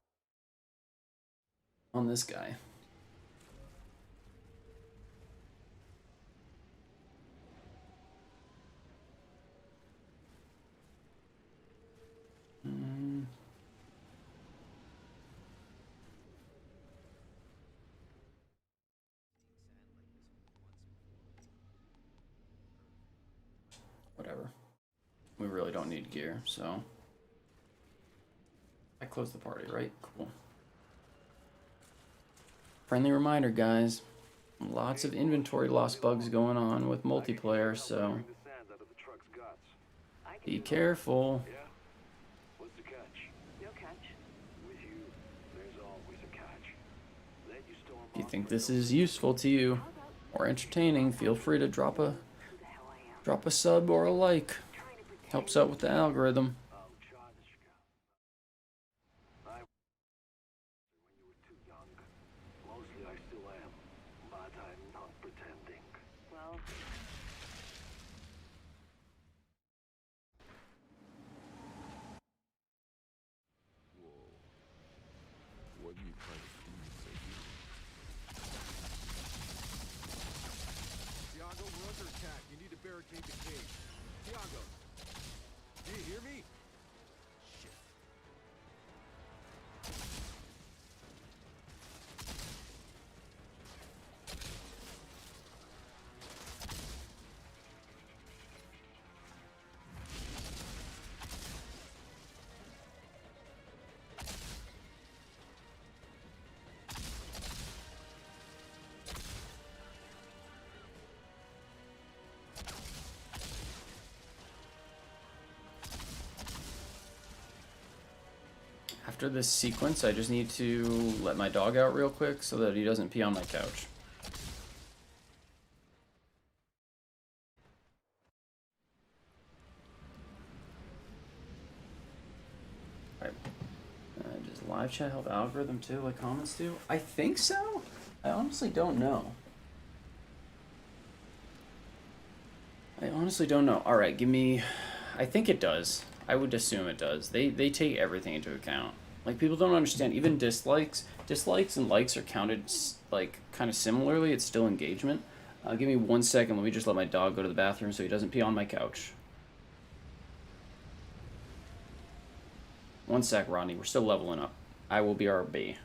on this guy. Whatever. We really don't need gear, so. I closed the party, right? Cool. Friendly reminder, guys. Lots of inventory loss bugs going on with multiplayer, so. The sands out of the truck's guts. Be careful. Yeah? What's the catch? No catch. With you, there's always a catch. Then you storm If you off think for this no is useful to you or entertaining, feel free to drop a sub or a like. Helps out with the algorithm. I'll try to scout. I when you were too young. Mostly I still am, but I'm not pretending. Well, Whoa. What are you trying to do, Sophie? Tiago, we're under attack. You need to barricade the cage. Tiago! Do you hear me? Shit. After this sequence, I just need to let my dog out real quick so that he doesn't pee on my couch. Alright. Does live chat help algorithm too, like comments do? I think so? I honestly don't know. Alright, give me... I think it does. I would assume it does. They take everything into account. Like, people don't understand. Even dislikes and likes are counted, like, kind of similarly. It's still engagement. Give me 1 second. Let me just let my dog go to the bathroom so he doesn't pee on my couch. 1 sec, Rodney. We're still leveling up. I will be RB.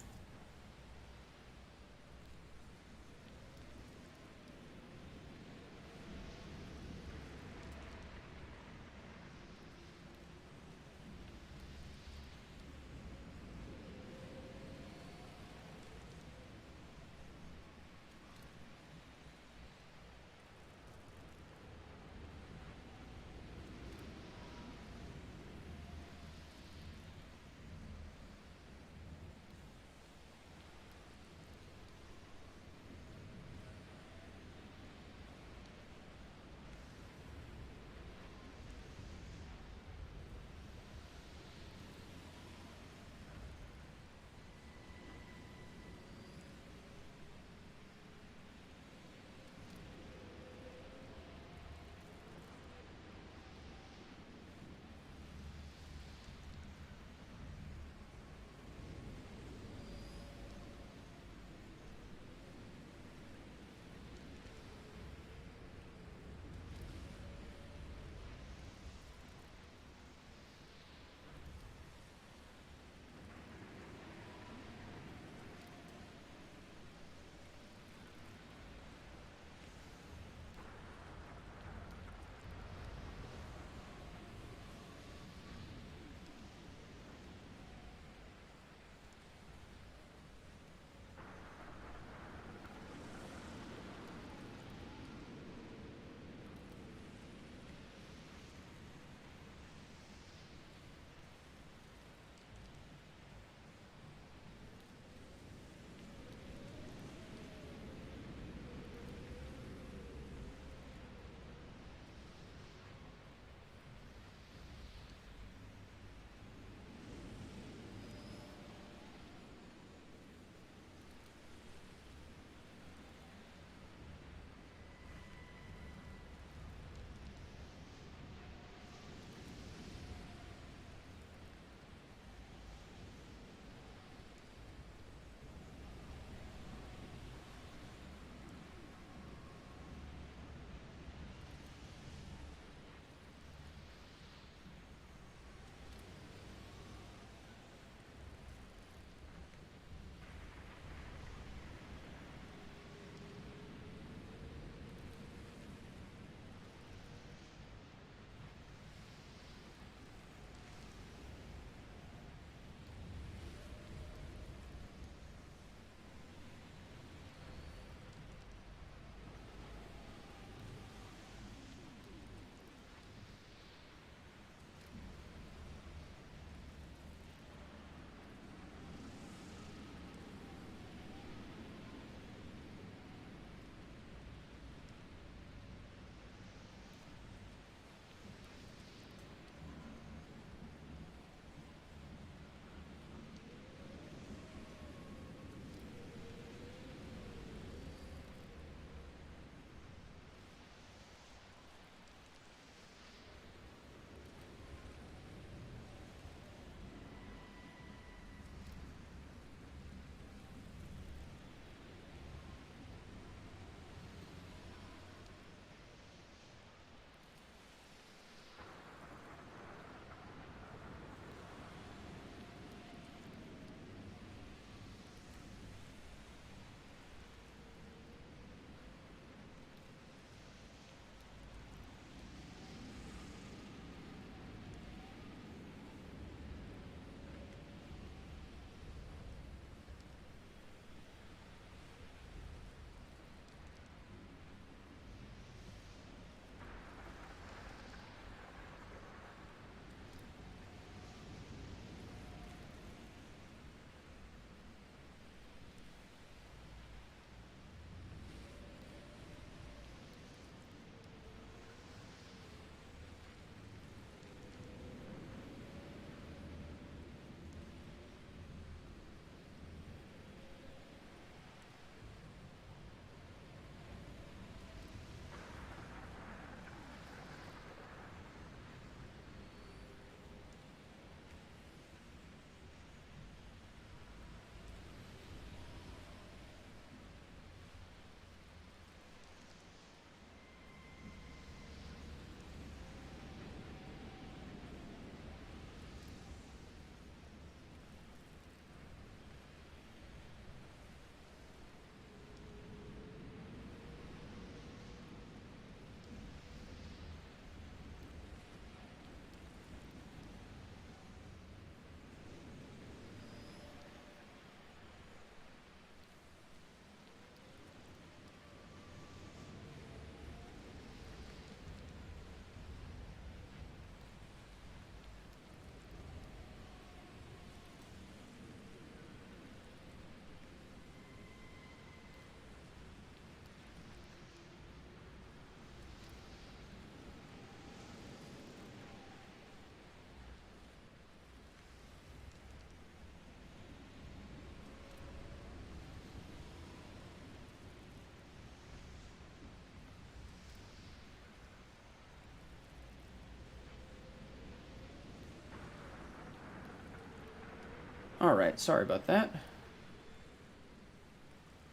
Alright, sorry about that.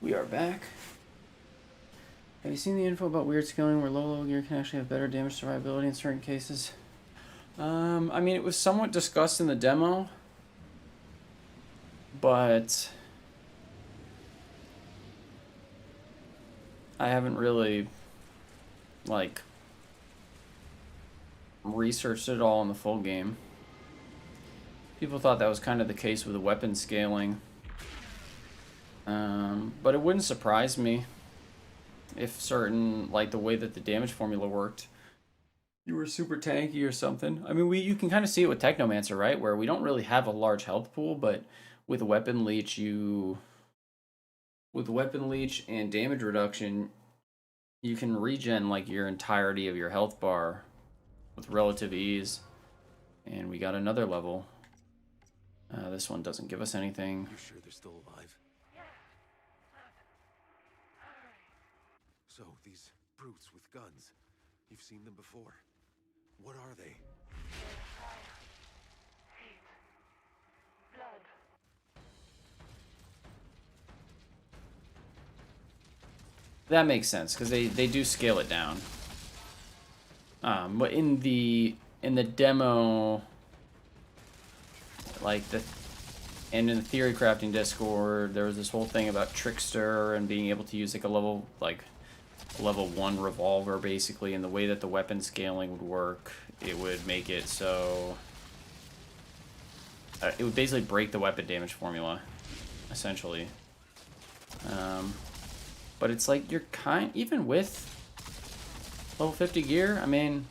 We are back. Have you seen the info about weird scaling where low level gear can actually have better damage survivability in certain cases? I mean, it was somewhat discussed in the demo, but I haven't really, like, researched it all in the full game. People thought that was kind of the case with the weapon scaling. But it wouldn't surprise me if certain, like the way that the damage formula worked, you were super tanky or something. I mean, you can kind of see it with Technomancer, right? Where we don't really have a large health pool, but with Weapon Leech, with Weapon Leech and damage reduction, you can regen like your entirety of your health bar with relative ease. And we got another level. This one doesn't give us anything. You're sure they're still alive? So, these brutes with guns, you've seen them before. What are they? That makes sense, because they do scale it down. But in the demo, like and in the theory crafting Discord, there was this whole thing about Trickster and being able to use like a level 1 revolver basically, and the way that the weapon scaling would work, it would make it so it would basically break the weapon damage formula, essentially. But it's like you're even with level 50 gear, I mean,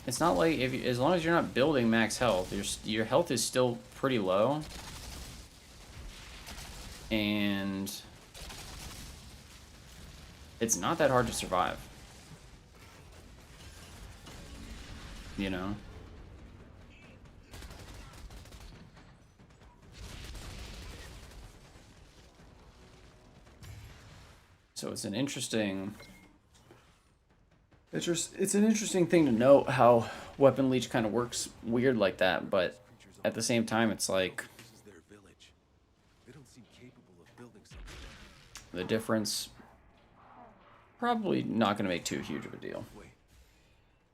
it's not like as long as you're not building max health, your health is still pretty low, and it's not that hard to survive, you know? So it's an interesting... It's an interesting thing to note how Weapon Leech kind of works weird like that, but at the same time, it's like... This is their village. They don't seem capable of building something. The difference... probably not going to make too huge of a deal. Wait,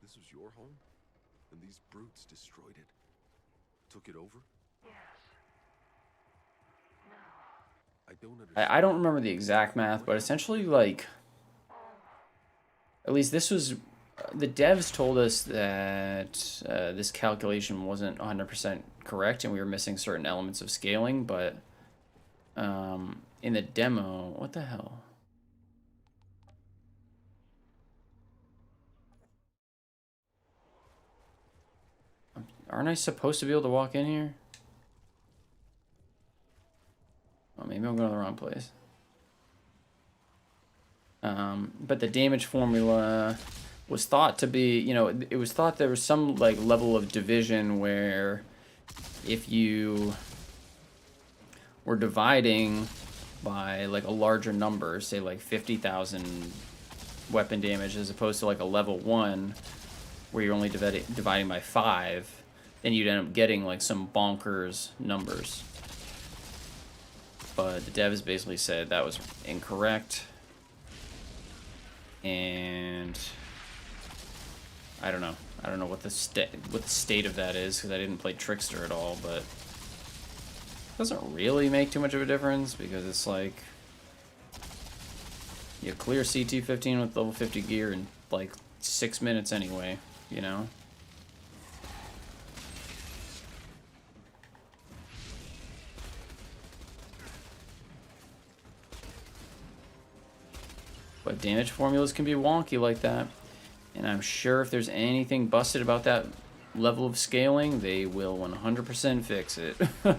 this was your home? And these brutes destroyed it? Took it over? I don't understand. I don't remember the exact math, but essentially, like... At least this was... The devs told us that this calculation wasn't 100% correct, and we were missing certain elements of scaling, but... in the demo... What the hell? Aren't I supposed to be able to walk in here? Oh, maybe I'm going to the wrong place. But the damage formula was thought to be, you know, it was thought there was some like level of division where if you were dividing by like a larger number, say like 50,000 weapon damage as opposed to like a level 1 where you're only dividing by 5, then you'd end up getting like some bonkers numbers. But the devs basically said that was incorrect. And I don't know. I don't know what the state of that is, because I didn't play Trickster at all, but it doesn't really make too much of a difference, because it's like you clear CT15 with level 50 gear in like 6 minutes anyway, you know? But damage formulas can be wonky like that. And I'm sure if there's anything busted about that level of scaling, they will 100% fix it. I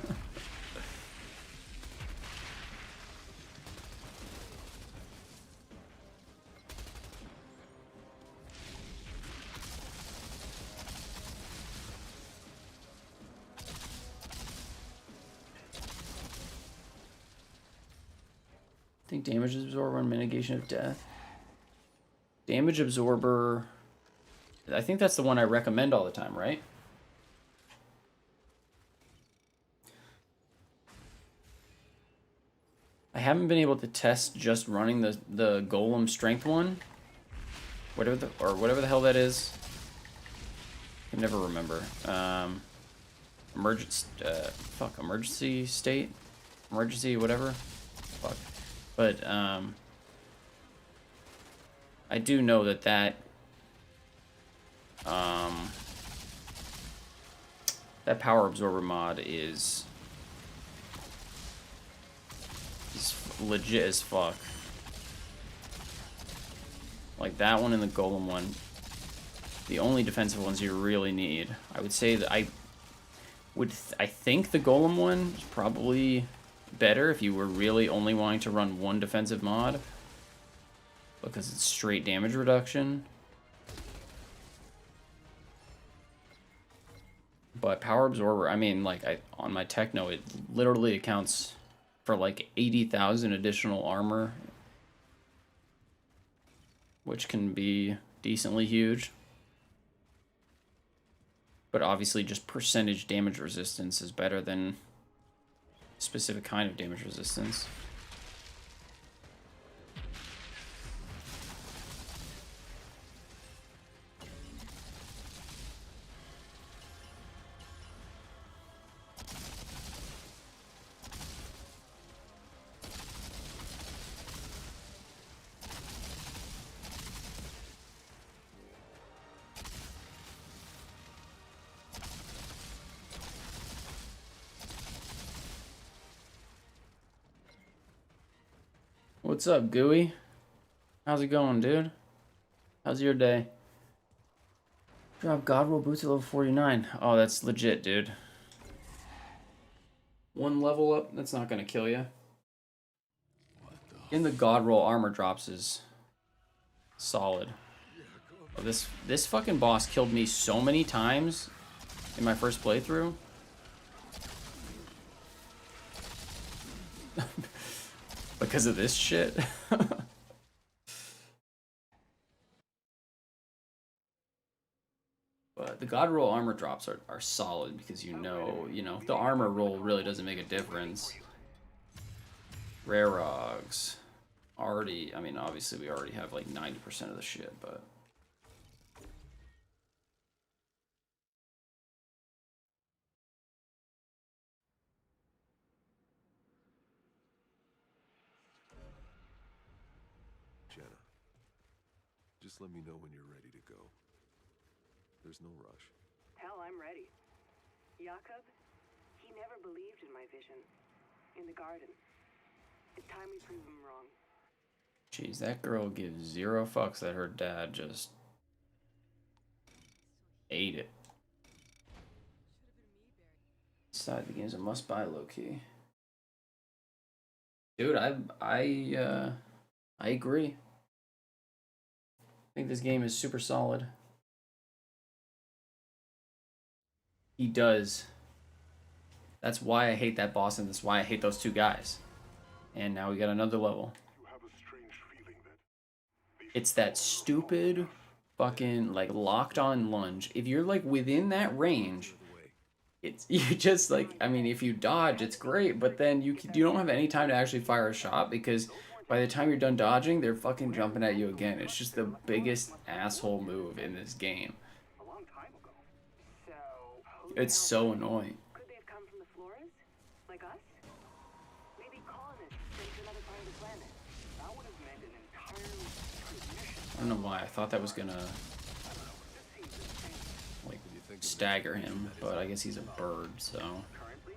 think damage absorber and mitigation of death. Damage absorber, I think that's the one I recommend all the time, right? I haven't been able to test just running the golem strength one. Whatever the hell that is. I can never remember. Emergency state? Emergency whatever? Fuck. But, I do know that that power absorber mod is legit as fuck. Like that one and the golem one, the only defensive ones you really need. I would say that I think the golem one is probably better if you were really only wanting to run one defensive mod, because it's straight damage reduction. But power absorber, I mean, like on my techno, it literally accounts for like 80,000 additional armor, which can be decently huge. But obviously just percentage damage resistance is better than specific kind of damage resistance. What's up, Gooey? How's it going, dude? How's your day? Drop God roll boots at level 49. Oh, that's legit, dude. One level up, that's not gonna kill you. In the God roll armor drops is solid. Oh, this fucking boss killed me so many times in my first playthrough. Because of this shit. But the God roll armor drops are solid because you know, the armor roll really doesn't make a difference. Rare rogs. Already, I mean, obviously we already have like 90% of the shit, but... Jenna, just let me know when you're ready to go. There's no rush. Hell, I'm ready. Jakob, he never believed in my vision. In the garden. It's time we prove him wrong. Jeez, that girl gives zero fucks that her dad just ate it. Inside the game's a must-buy, low-key. Dude, I agree. I think this game is super solid. He does. That's why I hate that boss, and that's why I hate those two guys. And now we got another level. It's that stupid fucking like locked on lunge. If you're like within that range, it's you just like, I mean, if you dodge, it's great, but then you don't have any time to actually fire a shot because by the time you're done dodging, they're fucking jumping at you again. It's just the biggest asshole move in this game. It's so annoying. Could they have come from the Flores? Like us? Maybe colonists sent to another part of the planet. That would have meant an entirely different mission. I don't know why. I thought that was gonna like stagger him, but I guess he's a bird, so. Currently?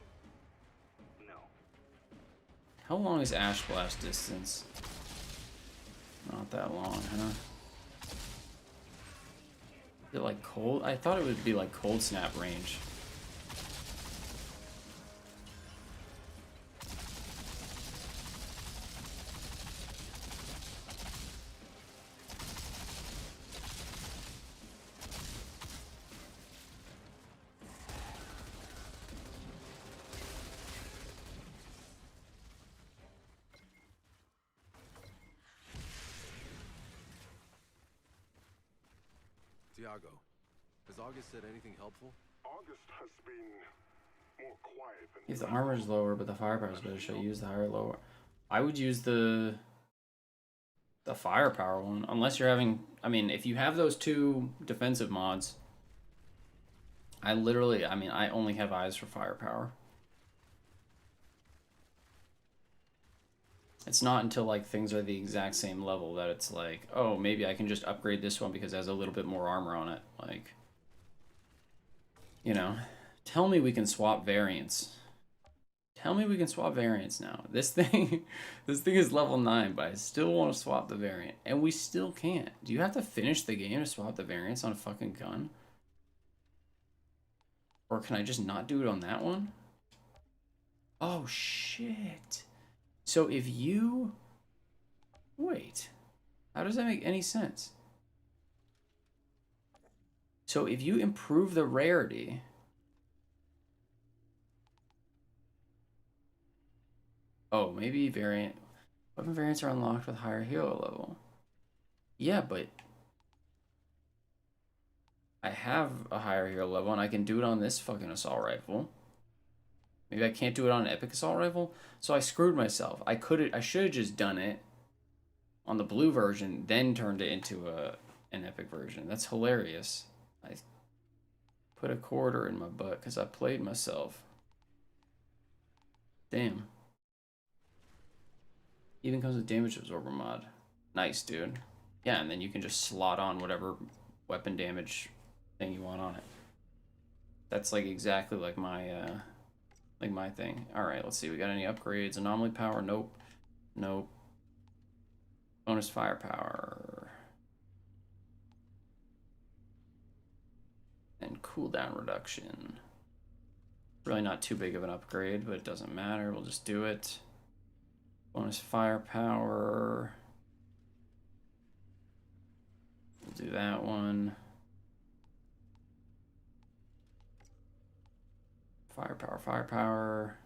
No. How long is Ash Blast distance? Not that long, huh? Is it like cold? I thought it would be like cold snap range. Tiago, has August said anything helpful? August has been more quiet than If the armor is lower, but the firepower is better, should I use the higher or lower? I would use the firepower one, unless you're having. I mean, if you have those two defensive mods, I mean, I only have eyes for firepower. It's not until like things are the exact same level that it's like, oh, maybe I can just upgrade this one because it has a little bit more armor on it. Like, you know, tell me we can swap variants. Tell me we can swap variants now. This thing is level 9, but I still want to swap the variant, and we still can't. Do you have to finish the game to swap the variants on a fucking gun? Or can I just not do it on that one? Oh shit. So if you... Wait. How does that make any sense? So if you improve the rarity... Oh, maybe variant... Weapon variants are unlocked with higher hero level. Yeah, but... I have a higher hero level and I can do it on this fucking assault rifle. Maybe I can't do it on an epic assault rifle? So I screwed myself. I should have just done it on the blue version, then turned it into an epic version. That's hilarious. I put a quarter in my butt because I played myself. Damn. Even comes with damage absorber mod. Nice, dude. Yeah, and then you can just slot on whatever weapon damage thing you want on it. That's like exactly like my thing. All right, let's see. We got any upgrades? Anomaly power? Nope. Nope. Bonus firepower. And cooldown reduction. Really not too big of an upgrade, but it doesn't matter. We'll just do it. Bonus firepower. We'll do that one. Firepower, firepower.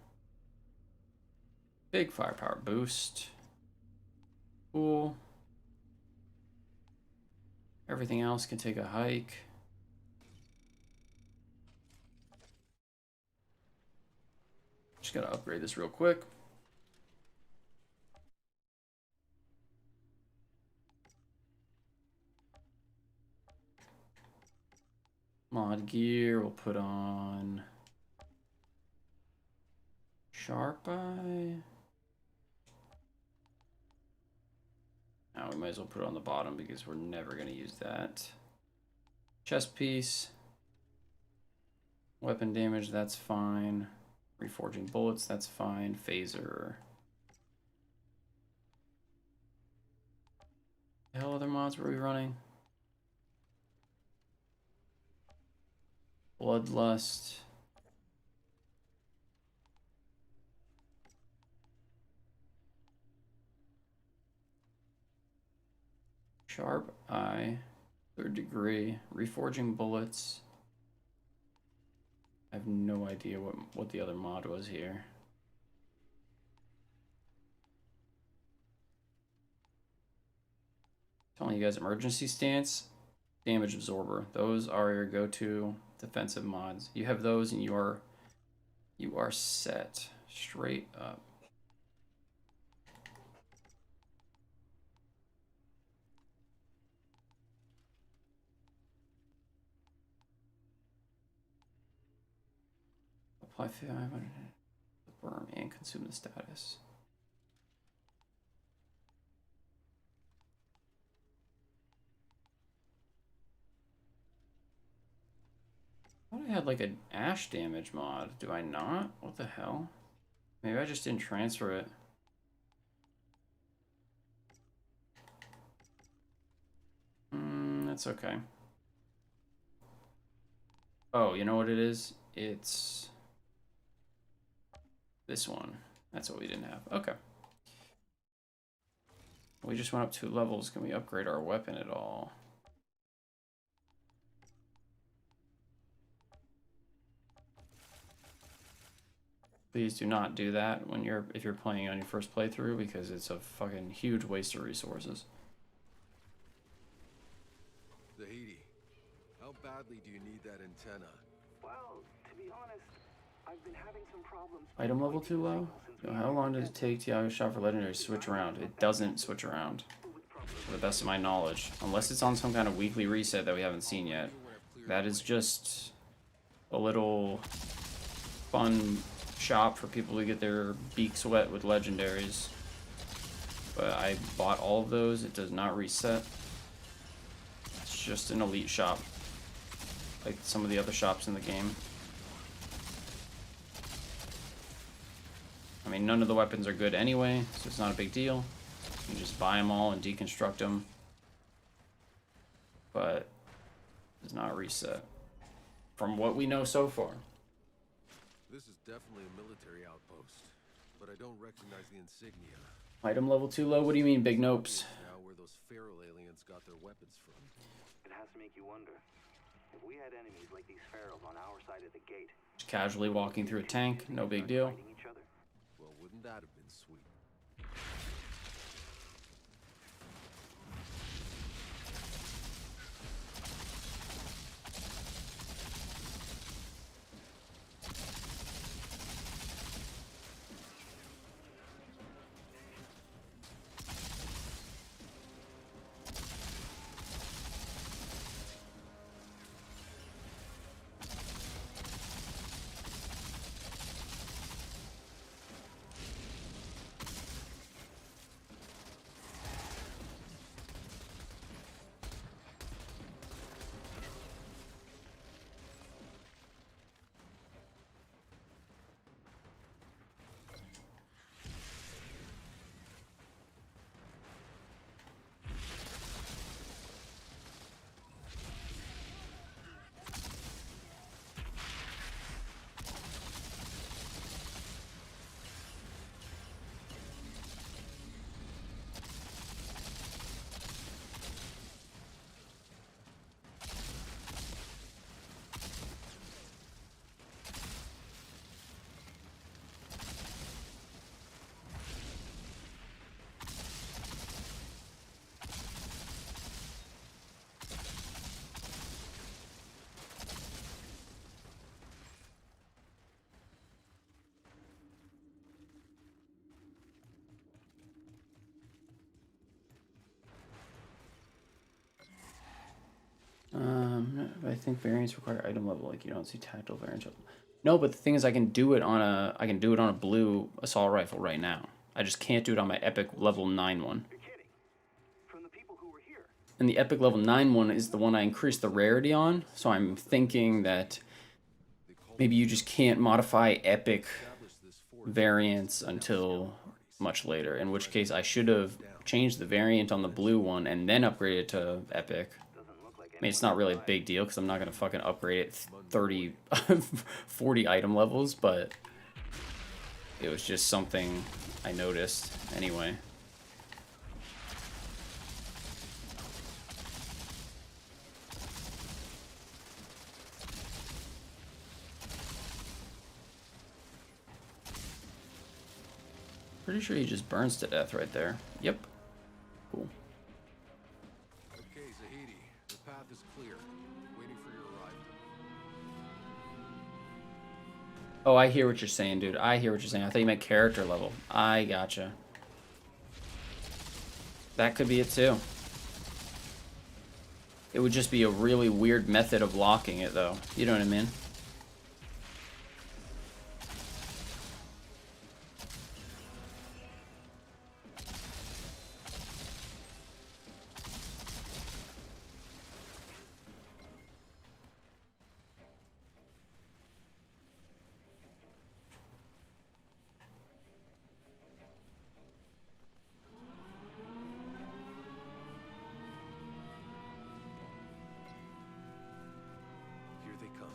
Big firepower boost. Cool. Everything else can take a hike. Just gotta upgrade this real quick. Mod gear, we'll put on Sharp Eye. Now we might as well put it on the bottom because we're never gonna use that. Chest piece. Weapon damage, that's fine. Reforging bullets, that's fine. Phaser. The hell other mods were we running? Bloodlust. Sharp Eye. 3rd degree. Reforging bullets. I have no idea what the other mod was here. Telling you guys, emergency stance, damage absorber. Those are your go-to defensive mods. You have those and you are set straight up. Apply 500 burn and consume the status. I thought I had like an ash damage mod. Do I not? What the hell? Maybe I just didn't transfer it. That's okay. Oh, you know what it is? It's this one. That's what we didn't have. Okay. We just went up 2 levels. Can we upgrade our weapon at all? Please do not do that if you're playing on your first playthrough, because it's a fucking huge waste of resources. Zahidi, how badly do you need that antenna? Well, to be honest, I've been having some problems. Item level too low? Yo, how long does it take Tiago shot for legendary to switch around? It doesn't switch around, to the best of my knowledge. Unless it's on some kind of weekly reset that we haven't seen yet. That is just a little fun shop for people to get their beaks wet with legendaries. But I bought all of those. It does not reset. It's just an elite shop, like some of the other shops in the game. I mean, none of the weapons are good anyway, so it's not a big deal. You can just buy them all and deconstruct them. But it does not reset, from what we know so far. This is definitely a military outpost, but I don't recognize the insignia. Item level too low? What do you mean, big nopes? Now where those feral aliens got their weapons from. It has to make you wonder. If we had enemies like these ferals on our side of the gate, Just casually walking through a tank, no big deal. fighting each other. Well, wouldn't that have been sweet? I think variants require item level, like you don't see tactile variants. No, but the thing is, I can do it on a blue assault rifle right now. I just can't do it on my epic level 9 one. You're kidding. From the people who were here. And the epic level 9 one is the one I increased the rarity on, so I'm thinking that maybe you just can't modify epic variants until much later, in which case I should have changed the variant on the blue one and then upgraded it to epic. I mean, it's not really a big deal because I'm not going to fucking upgrade it 30, 40 item levels, but it was just something I noticed anyway. Pretty sure he just burns to death right there. Yep. Cool. Okay, Zahidi, the path is clear. Waiting for your arrival. Oh, I hear what you're saying, dude. I hear what you're saying. I thought you meant character level. I gotcha. That could be it too. It would just be a really weird method of locking it, though. You know what I mean? Here they come.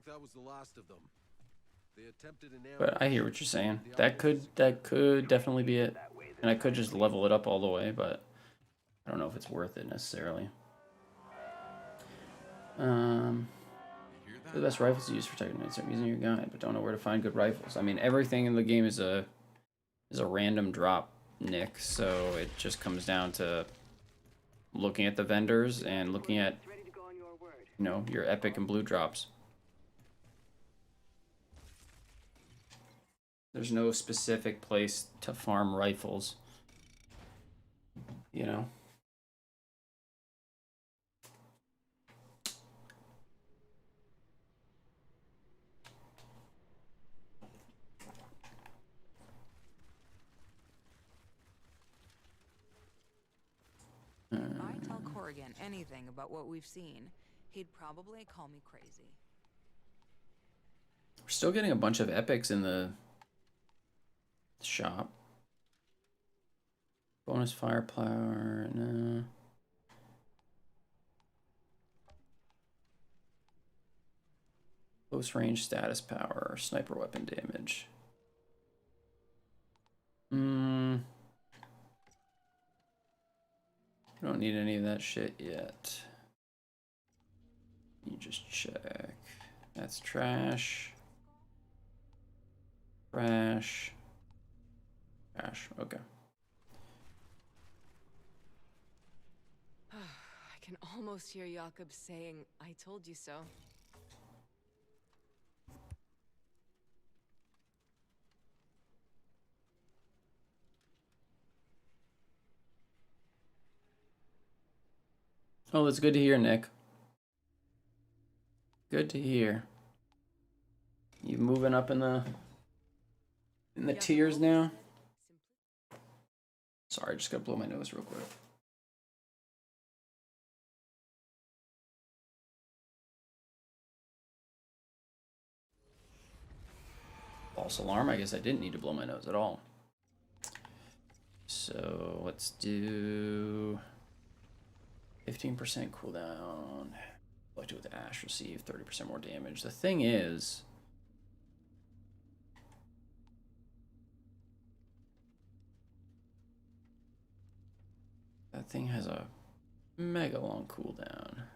that was the last of them. They attempted an But I hear what you're saying. That could definitely be it. And I could just level it up all the way, but I don't know if it's worth it necessarily. The best rifles to use for techno. I'm using your guide, but don't know where to find good rifles. I mean, everything in the game is a random drop, Nick. So it just comes down to looking at the vendors and looking at, you know, your epic and blue drops. There's no specific place to farm rifles, you know. I tell Corrigan anything about what we've seen, he'd probably call me crazy. We're still getting a bunch of epics in the shop. Bonus firepower, no. Close range status power, sniper weapon damage. I don't need any of that shit yet. You just check. That's trash. Trash. Trash. Okay. I can almost hear Jakob saying, "I told you so." Oh, that's good to hear, Nick. Good to hear. You moving up in the tiers now? Sorry, I just gotta blow my nose real quick. False alarm. I guess I didn't need to blow my nose at all. So let's do 15% cooldown. Like with Ash, receive 30% more damage. The thing is, that thing has a mega long cooldown.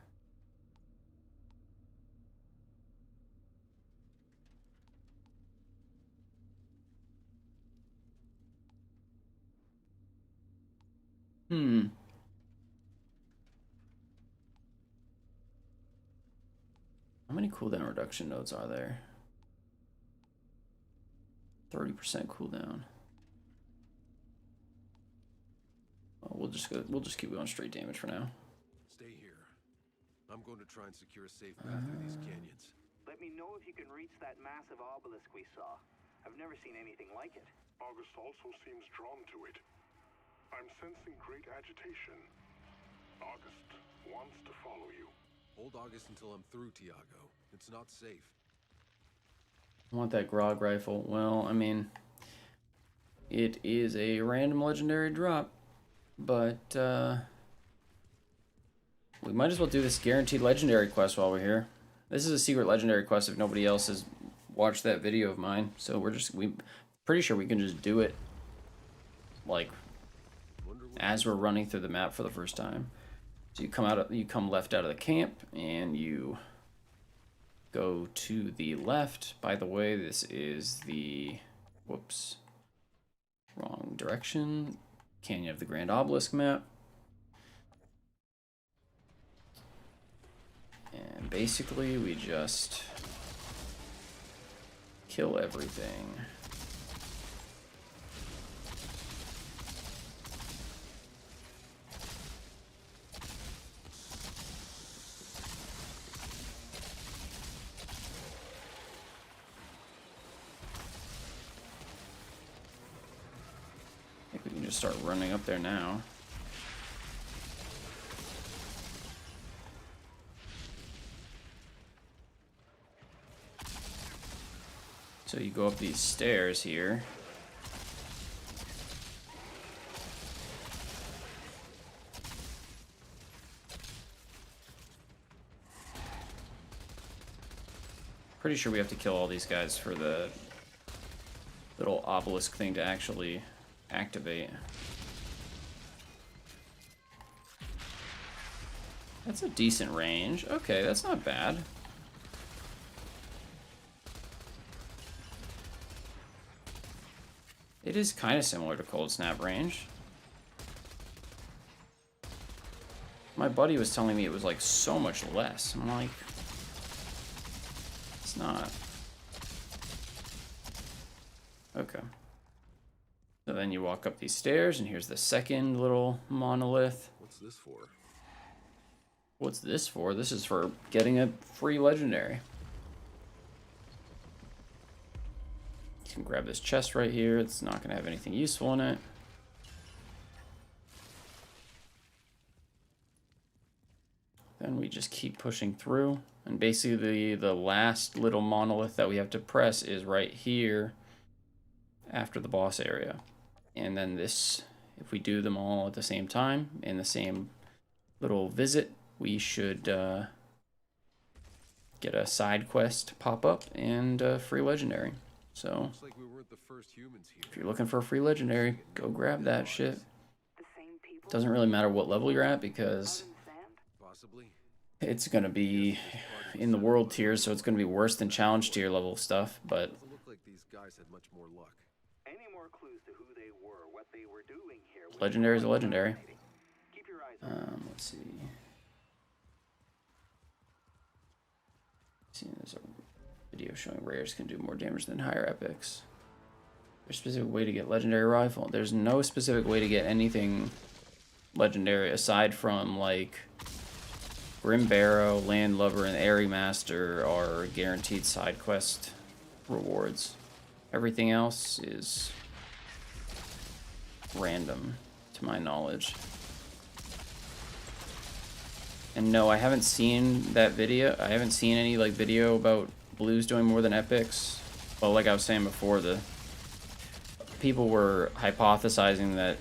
How many cooldown reduction nodes are there? 30% cooldown. Well, we'll just keep going straight damage for now. Stay here. I'm going to try and secure a safe path through these canyons. Let me know if you can reach that massive obelisk we saw. I've never seen anything like it. August also seems drawn to it. I'm sensing great agitation. August wants to follow you. Hold August until I'm through, Tiago. It's not safe. I want that grog rifle. Well, I mean, it is a random legendary drop, but we might as well do this guaranteed legendary quest while we're here. This is a secret legendary quest if nobody else has watched that video of mine. So we pretty sure we can just do it like as we're running through the map for the first time. So you come left out of the camp and you go to the left. By the way, this is the whoops, wrong direction. Canyon of the Grand Obelisk map. And basically we just kill everything. I think we can just start running up there now. So you go up these stairs here. Pretty pretty sure we have to kill all these guys for the little obelisk thing to actually activate. That's a decent range. Okay, that's not bad. It is kind of similar to Cold Snap range. My buddy was telling me it was like so much less. I'm like, it's not. Okay. So then you walk up these stairs, and here's the second little monolith. What's this for? What's this for? This is for getting a free legendary. You can grab this chest right here. It's not going to have anything useful in it. Then we just keep pushing through. And basically the last little monolith that we have to press is right here after the boss area. And then this, if we do them all at the same time in the same little visit, we should get a side quest pop up and a free legendary. So Looks like we weren't the first humans here. if you're looking for a free legendary, go grab that shit. Doesn't really matter what level you're at because Possibly. it's going to be in the world tier, so it's going to be worse than challenge tier level stuff, but Doesn't look like these guys had much more luck. Any more clues to who they were, what they were doing here? legendary is a legendary. Keep your eyes open. Let's see. See, there's a video showing rares can do more damage than higher epics. There's a specific way to get legendary rifle. There's no specific way to get anything legendary aside from like Grim Barrow, Landlubber, and Airy Master are guaranteed side quest rewards. Everything else is random, to my knowledge. And no, I haven't seen that video. I haven't seen any like video about blues doing more than epics. Well, like I was saying before, the people were hypothesizing that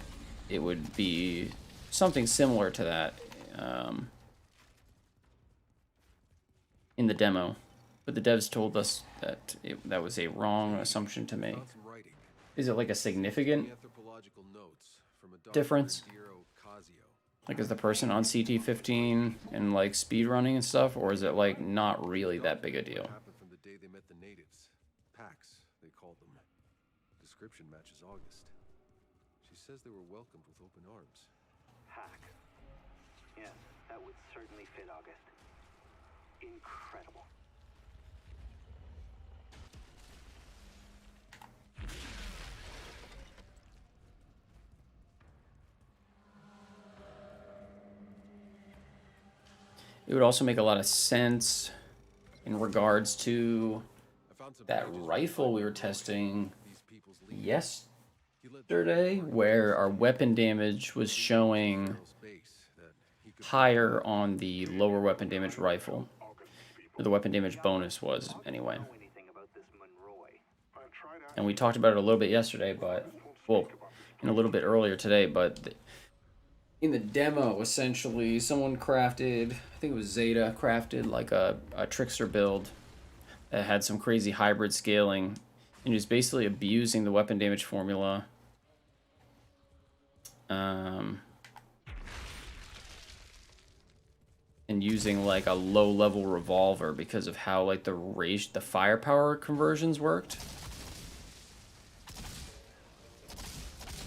it would be something similar to that in the demo, but the devs told us that that was a wrong assumption to make. Is it like a significant difference? Like, is the person on CT15 and like speed running and stuff, or is it like not really that big a deal? Happened from the day they met the natives. Pax, they called them. Description matches August. She says they were welcomed with open arms. Hack. Yes, that would certainly fit August. Incredible. It would also make a lot of sense in regards to that rifle we were testing yesterday, where our weapon damage was showing higher on the lower weapon damage rifle. Or the weapon damage bonus was, anyway. And we talked about it a little bit yesterday, but, well, and a little bit earlier today, but in the demo, essentially, someone crafted, I think it was Zeta, crafted like a trickster build that had some crazy hybrid scaling, and was basically abusing the weapon damage formula. And using like a low-level revolver because of how like the firepower conversions worked.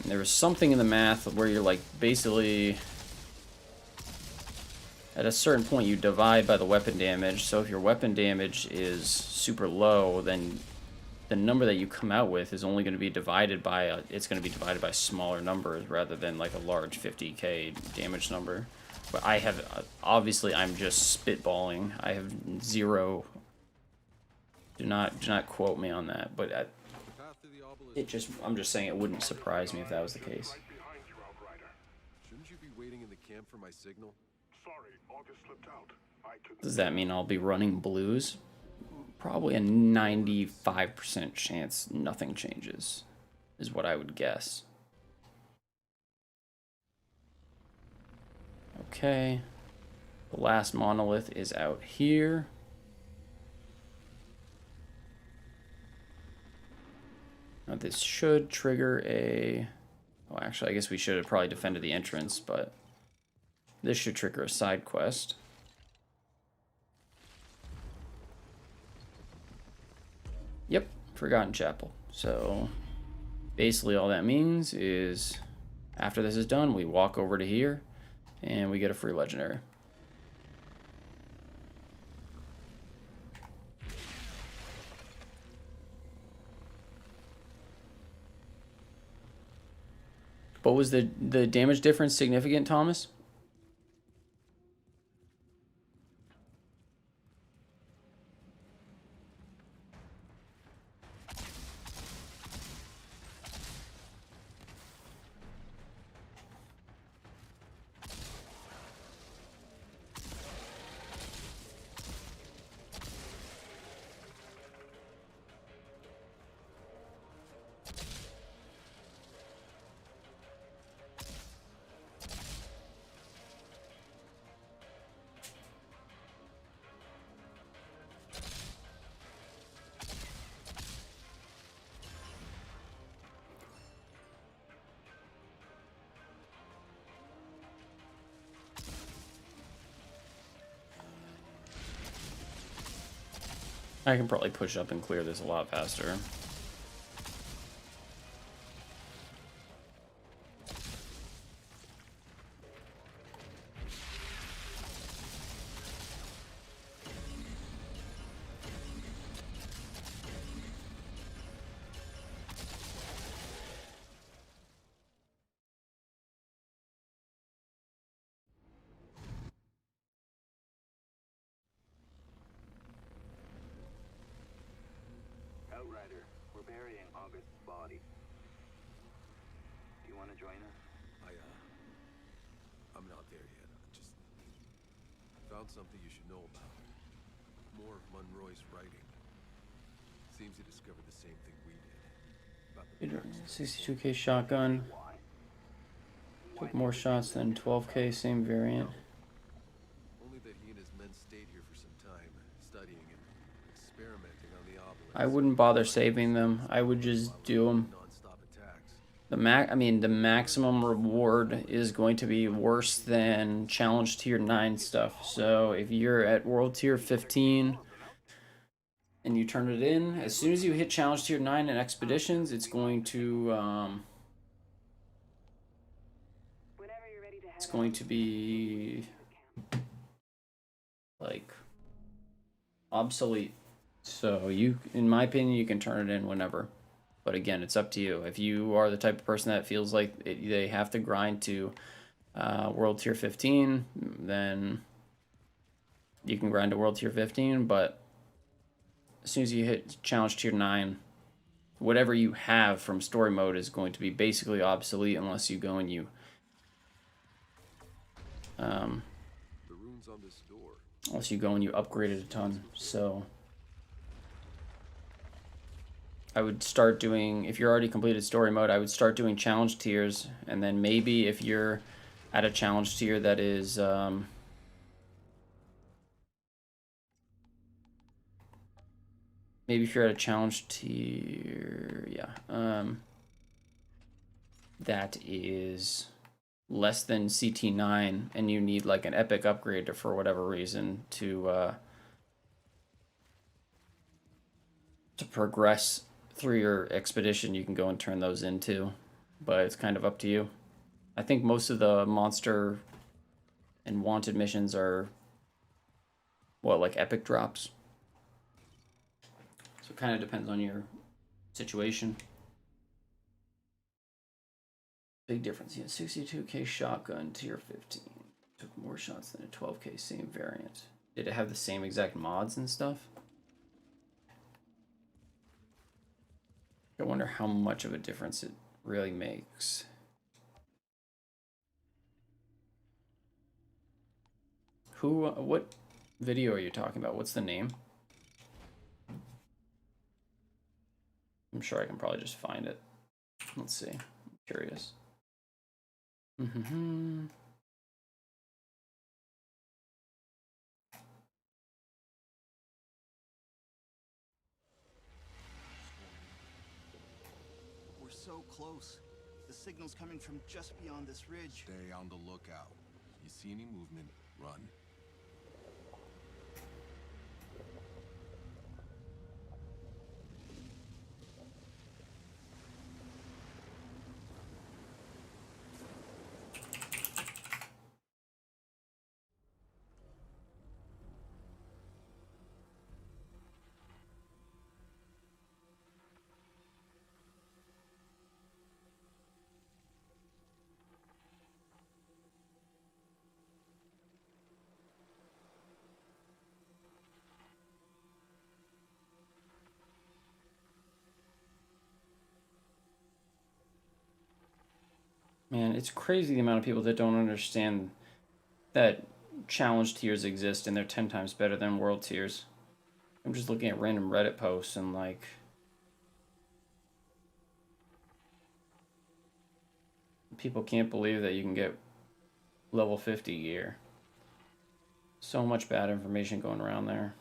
And there was something in the math where you're like basically at a certain point you divide by the weapon damage. So if your weapon damage is super low, then the number that you come out with is only going to be divided by it's going to be divided by smaller numbers rather than like a large 50k damage number. But I have, obviously I'm just spitballing. I have zero, do not quote me on that, but I'm just saying it wouldn't surprise me if that was the case. Shouldn't you be waiting in the camp for my signal? Sorry, August slipped out. Does that mean I'll be running blues? Probably a 95% chance nothing changes, is what I would guess. Okay, the last monolith is out here. Now this should trigger a... Well, actually, I guess we should have probably defended the entrance, but this should trigger a side quest. Yep, Forgotten Chapel. So basically all that means is after this is done, we walk over to here and we get a free legendary. But was the damage difference significant, Thomas? I can probably push up and clear this a lot faster. Outrider, we're burying August's body. Do you want to join us? I'm not there yet. I just found something you should know about. More of Monroy's writing. Seems he discovered the same thing we did. About the 62k shotgun. Took more shots than 12k, same variant. Only that he and his men stayed here for some time, studying and experimenting on the obelisk. I wouldn't bother saving them. I would just do them. The maximum reward is going to be worse than challenge tier 9 stuff. So if you're at world tier 15 and you turn it in, as soon as you hit challenge tier 9 in expeditions, it's going to be like obsolete. So you, in my opinion, you can turn it in whenever. But again, it's up to you. If you are the type of person that feels like they have to grind to world tier 15, then you can grind to world tier 15. But as soon as you hit challenge tier 9, whatever you have from story mode is going to be basically obsolete unless you go and you the runes on this door. unless you go and you upgrade it a ton. So I would start doing, if you're already completed story mode, I would start doing challenge tiers, and then maybe if you're at a challenge tier that is maybe if you're at a challenge tier, that is less than CT9 and you need like an epic upgrade for whatever reason to progress through your expedition, you can go and turn those into, but it's kind of up to you. I think most of the monster and wanted missions are what, like epic drops, so it kind of depends on your situation. Big difference. You had 62k shotgun tier 15, took more shots than a 12k same variant. Did it have the same exact mods and stuff? I wonder how much of a difference it really makes. What video are you talking about? What's the name? I'm sure I can probably just find it. Let's see. I'm curious. so close. The signal's coming from just beyond this ridge. Stay on the lookout. You see any movement, run. Man, it's crazy the amount of people that don't understand that challenge tiers exist and they're 10 times better than world tiers. I'm just looking at random Reddit posts and like... people can't believe that you can get level 50 gear. So much bad information going around there.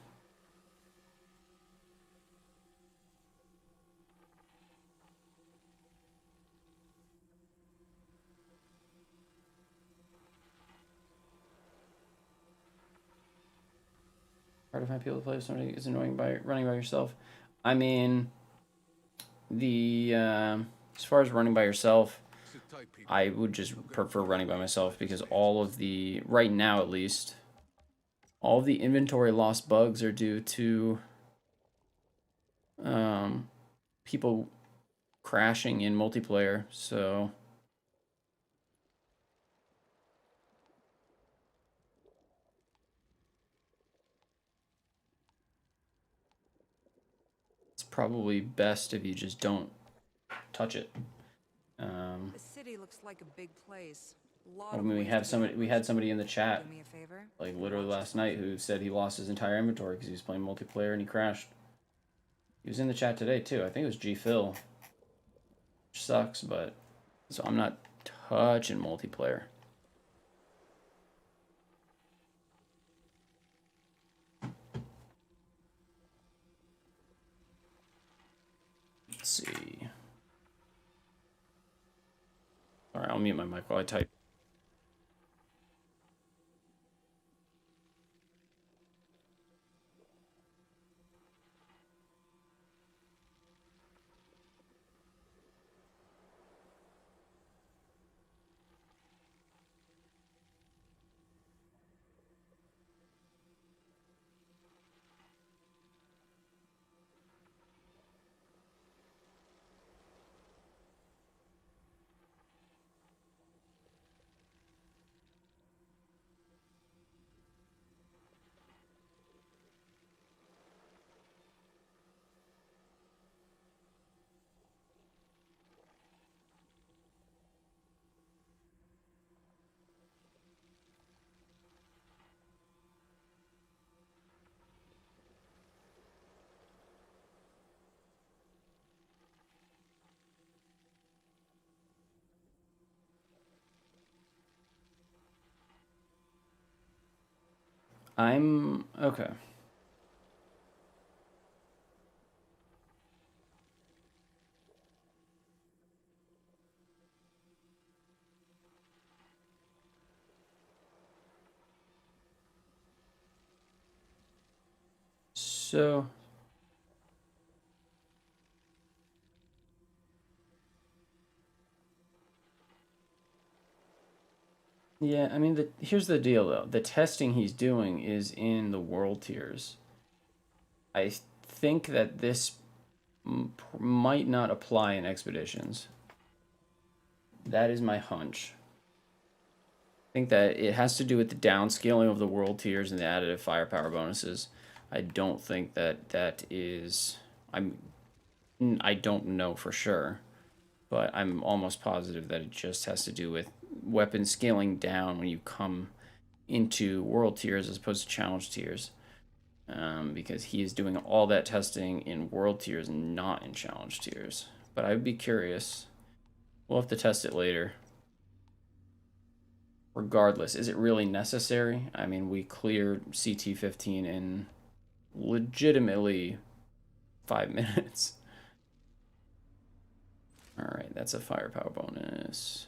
Hard to find people to play with somebody is annoying by running by yourself. I mean, the as far as running by yourself, I would just prefer running by myself because all of the, right now at least, all of the inventory loss bugs are due to people crashing in multiplayer, so it's probably best if you just don't touch it. The city looks like a big place. I mean, we had somebody in the chat, like literally last night, who said he lost his entire inventory because he was playing multiplayer and he crashed. He was in the chat today too. I think it was G Phil. Which sucks, but so I'm not touching multiplayer. Let's see. All right, I'll mute my mic while I type. I'm okay. So yeah, I mean, here's the deal though. The testing he's doing is in the world tiers. I think that this might not apply in expeditions. That is my hunch. I think that it has to do with the downscaling of the world tiers and the additive firepower bonuses. I don't think that that is... I don't know for sure, but I'm almost positive that it just has to do with weapons scaling down when you come into world tiers as opposed to challenge tiers. Because he is doing all that testing in world tiers and not in challenge tiers. But I would be curious. We'll have to test it later. Regardless, is it really necessary? I mean, we cleared CT15 in legitimately 5 minutes. Alright, that's a firepower bonus.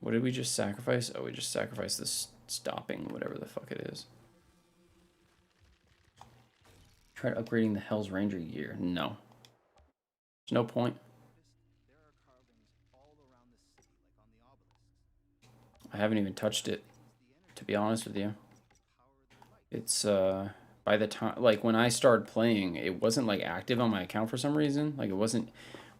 What did we just sacrifice? Oh, we just sacrificed this stopping, whatever the fuck it is. Try upgrading the Hell's Ranger gear. No. There's no point. I haven't even touched it, to be honest with you. It's, by the time, like, when I started playing, it wasn't, like, active on my account for some reason. Like, it wasn't,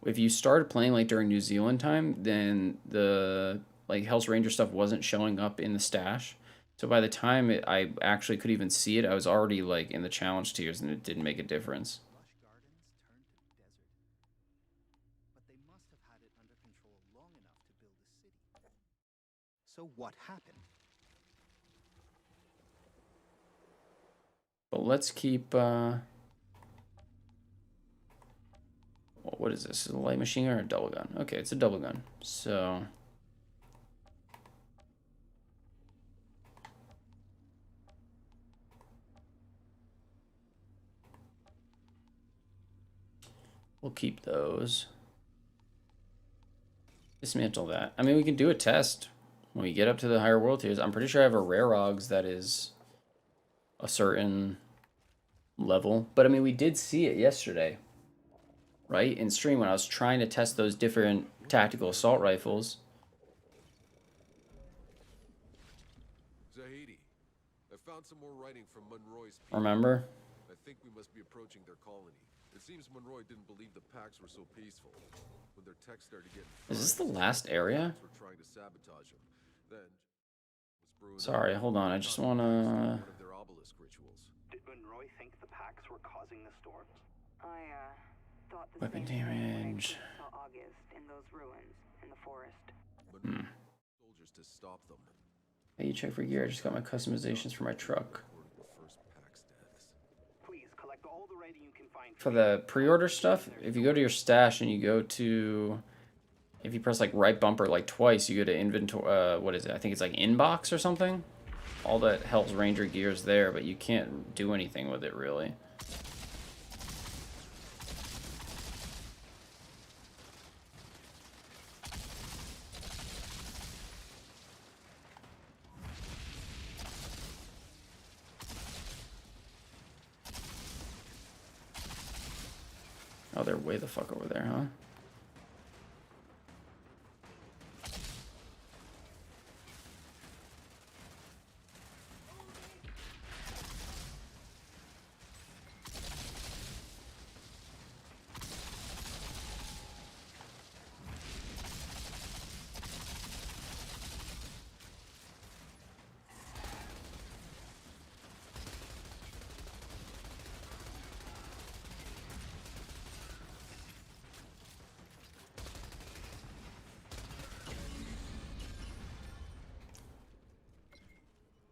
if you started playing, like, during New Zealand time, then the, like, Hell's Ranger stuff wasn't showing up in the stash. So by the time I actually could even see it, I was already, like, in the challenge tiers, and it didn't make a difference. So what happened? But let's keep, what is this? Is it a light machine gun or a double gun? Okay, it's a double gun. So we'll keep those. Dismantle that. I mean, we can do a test when we get up to the higher world tiers. I'm pretty sure I have a rare Rogs that is a certain level. But I mean, we did see it yesterday, right? In stream when I was trying to test those different tactical assault rifles. Zahedi, I found some more writing from Monroy's people. Remember? I think we must be approaching their colony. It seems Monroy didn't believe the packs were so peaceful. When their tech started getting Is this the last area? were trying to sabotage him. Then was brewing Sorry, hold on. I just want to... one of their obelisk rituals. Did Monroy think the packs were causing the storms? I, thought the Weapon same thing when I damage. saw August in those ruins in the forest. Soldiers to stop them. Hey, you check for gear. I just got my customizations for my truck. Please collect all the writing you can find. For the pre-order stuff, if you go to your stash and you go to... If you press like right bumper like twice, you go to inventory, what is it? I think it's like inbox or something. All that Hell's Ranger gear is there, but you can't do anything with it really. Oh, they're way the fuck over there, huh?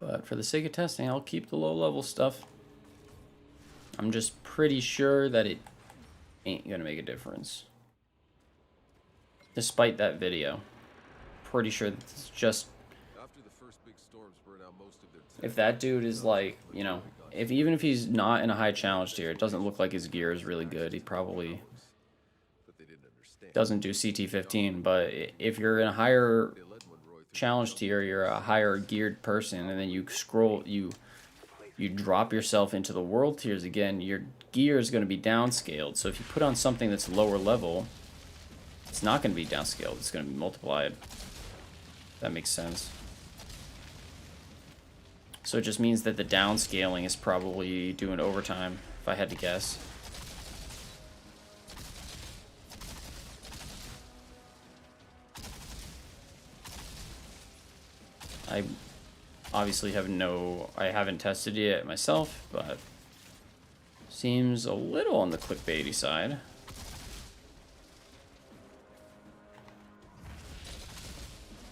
But for the sake of testing, I'll keep the low-level stuff. I'm just pretty sure that it ain't gonna make a difference. Despite that video. Pretty sure it's just... After the first big storms burn out most of their If that dude is like, you know, even if he's not in a high challenge tier, it doesn't look like his gear is really good. He probably doesn't do CT15, but if you're in a higher challenge tier, you're a higher geared person, and then you scroll, you drop yourself into the world tiers again, your gear is going to be downscaled. So if you put on something that's lower level, it's not going to be downscaled, it's going to be multiplied. That makes sense. So it just means that the downscaling is probably doing overtime, if I had to guess. I obviously have I haven't tested it yet myself, but seems a little on the clickbaity side.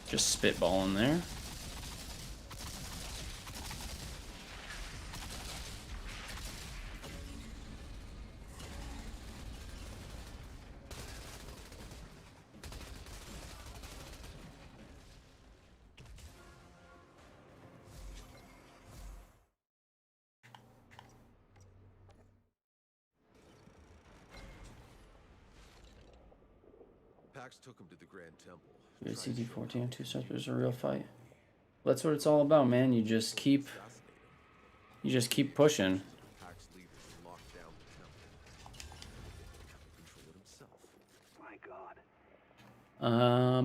Just spitballing there. Pax took him to the Grand Temple. Good CT14 and 2 stars, but it's a real fight. That's what it's all about, man. You just keep pushing. Pax leaders locked down the temple. Control it himself. My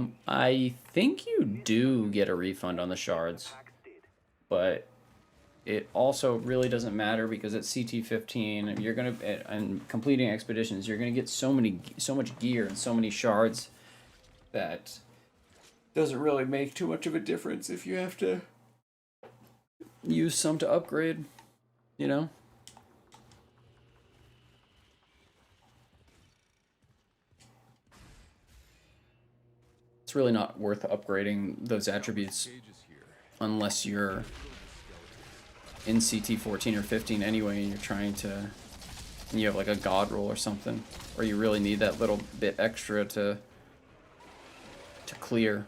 God. I think you do get a refund on the shards, but it also really doesn't matter because at CT15, you're gonna and completing expeditions, you're gonna get so much gear and so many shards that doesn't really make too much of a difference if you have to use some to upgrade, you know? It's really not worth upgrading those attributes unless you're in CT14 or 15 anyway and you're trying to, and you have like a god roll or something, or you really need that little bit extra to clear.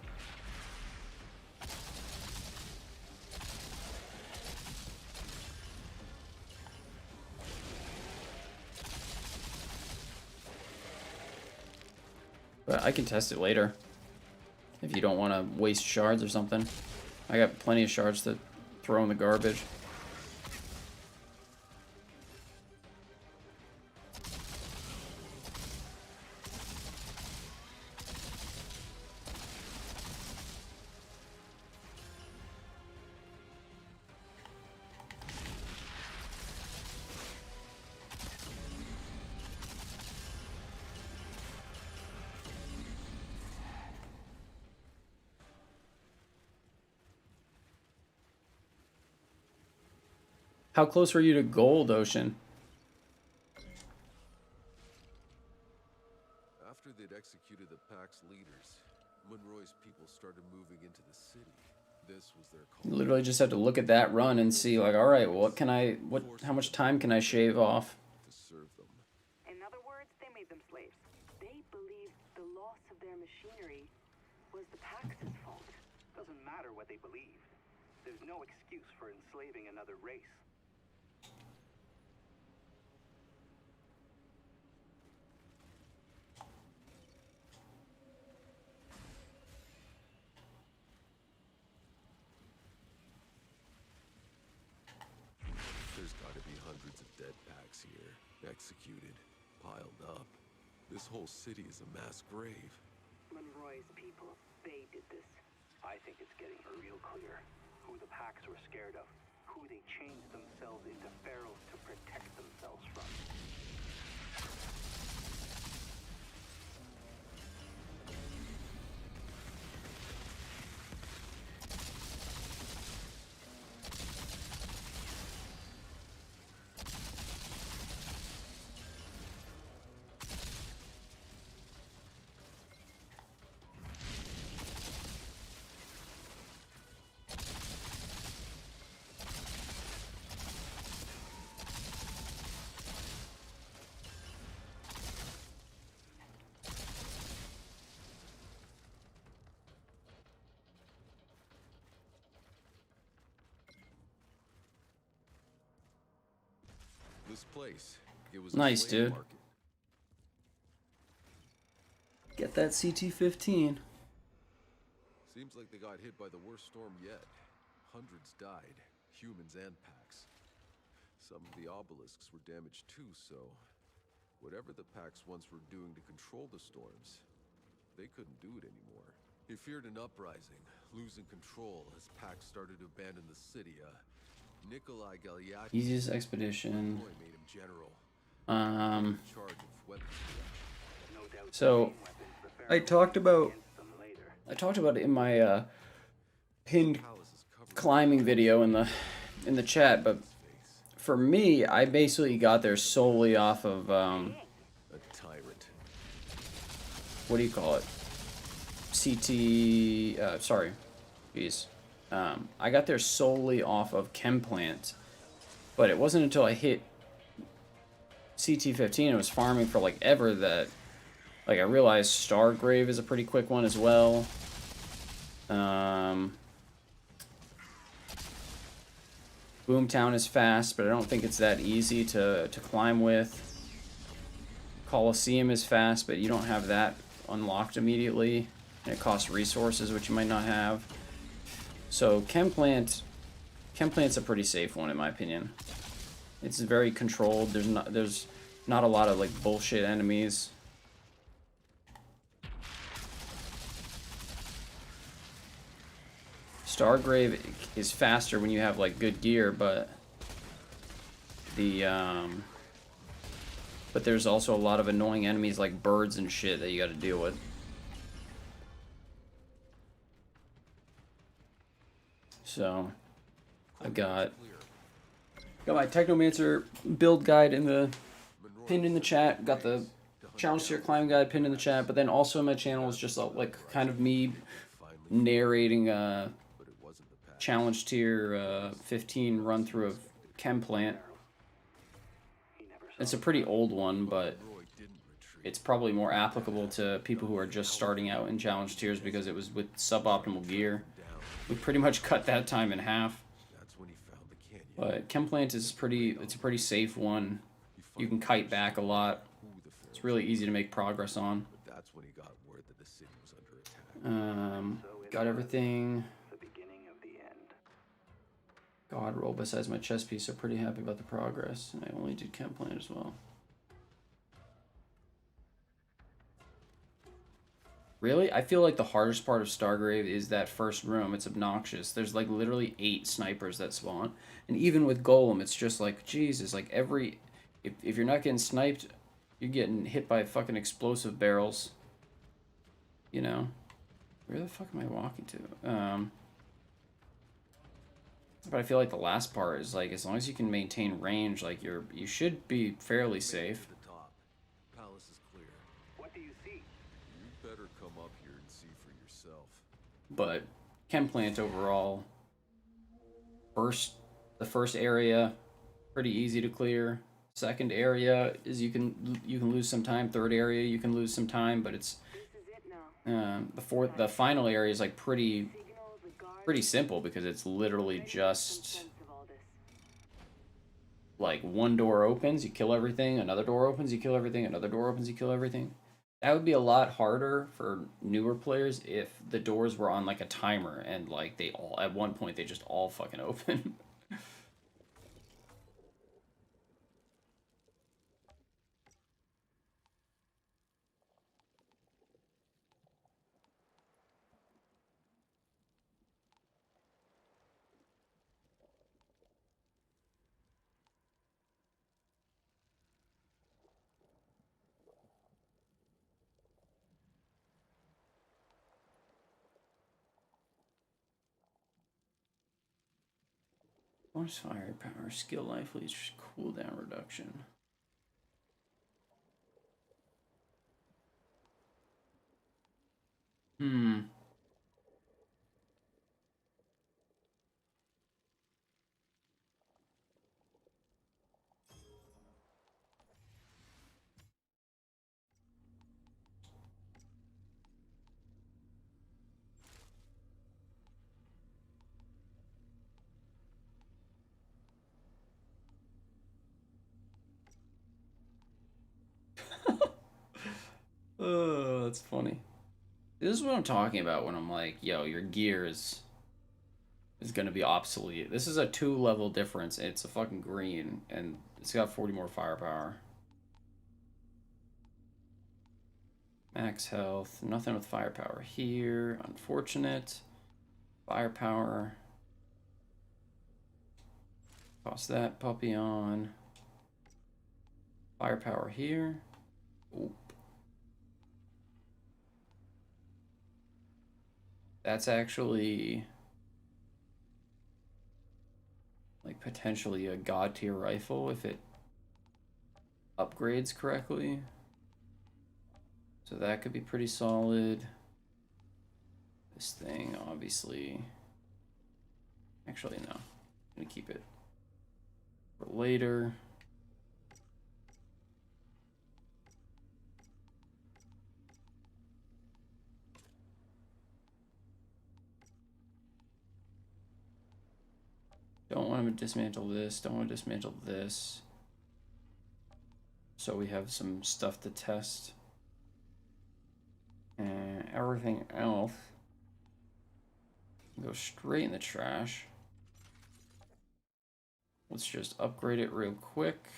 But I can test it later if you don't want to waste shards or something. I got plenty of shards to throw in the garbage. How close were you to gold, Ocean? After they'd executed the Pax leaders, Monroy's people started moving into the city. This was their call. You literally just have to look at that run and see, like, all right, how much time can I shave off? To serve them. In other words, they made them slaves. They believed the loss of their machinery was the Pax's fault. Doesn't matter what they believed. There's no excuse for enslaving another race. There's gotta be hundreds of dead Pax here, executed, piled up. This whole city is a mass grave. Monroy's people, they did this. I think it's getting real clear who the Pax were scared of, who they changed themselves into pharaohs to protect themselves from. This place, it was Nice, a slave dude. market. Get that CT15. Seems like they got hit by the worst storm yet. Hundreds died, humans and Pax. Some of the obelisks were damaged too, so whatever the Pax once were doing to control the storms, they couldn't do it anymore. He feared an uprising, losing control as Pax started to abandon the city. Nikolai Galiati Easiest expedition. made him general. Um, In charge of weapons production. No doubt so I talked about it in my pinned climbing video in the chat, but for me, I basically got there solely off of A tyrant. what do you call it? CT. Sorry, jeez. I got there solely off of Chem Plant, but it wasn't until I hit CT15 and was farming for like ever that like I realized Stargrave is a pretty quick one as well. Boomtown is fast, but I don't think it's that easy to climb with. Coliseum is fast, but you don't have that unlocked immediately, and it costs resources which you might not have. So Chemplant's a pretty safe one in my opinion. It's very controlled. There's not a lot of like bullshit enemies. Stargrave is faster when you have like good gear, but there's also a lot of annoying enemies like birds and shit that you got to deal with. So I got my Technomancer build guide pinned in the chat. Got the challenge tier climb guide pinned in the chat, but then also in my channel is just like kind of me narrating challenge tier 15 run through of Chemplant. It's a pretty old one, but it's probably more applicable to people who are just starting out in challenge tiers because it was with suboptimal gear. We pretty much cut that time in half. But Chemplant is it's a pretty safe one. You can kite back a lot. It's really easy to make progress on. Got everything. God roll besides my chess piece, so pretty happy about the progress. And I only did Chemplant as well. Really? I feel like the hardest part of Stargrave is that first room. It's obnoxious. There's like literally 8 snipers that spawn. And even with Golem, it's just like, Jesus, like if you're not getting sniped, you're getting hit by fucking explosive barrels. You know? Where the fuck am I walking to? But I feel like the last part is like, as long as you can maintain range, like you should be fairly safe. Palace is clear. What do you see? You better come up here and see for yourself. But Chemplant overall, the first area, pretty easy to clear. Second area is you can lose some time. Third area you can lose some time, but it's the final area is like pretty simple because it's literally just like one door opens, you kill everything, another door opens, you kill everything, another door opens, you kill everything. That would be a lot harder for newer players if the doors were on like a timer and like they all at one point they just all fucking open. Bonus firepower, skill life leads cooldown reduction. Oh, that's funny. This is what I'm talking about when I'm like, yo, your gear is gonna be obsolete. This is a 2-level difference. It's a fucking green, and it's got 40 more firepower. Max health. Nothing with firepower here. Unfortunate. Firepower. Toss that puppy on. Firepower here. Oop. That's actually like potentially a god tier rifle if it upgrades correctly. So that could be pretty solid. This thing, obviously. Actually, no. I'm gonna keep it for later. Don't want to dismantle this. Don't want to dismantle this. So we have some stuff to test. And everything else go straight in the trash. Let's just upgrade it real quick.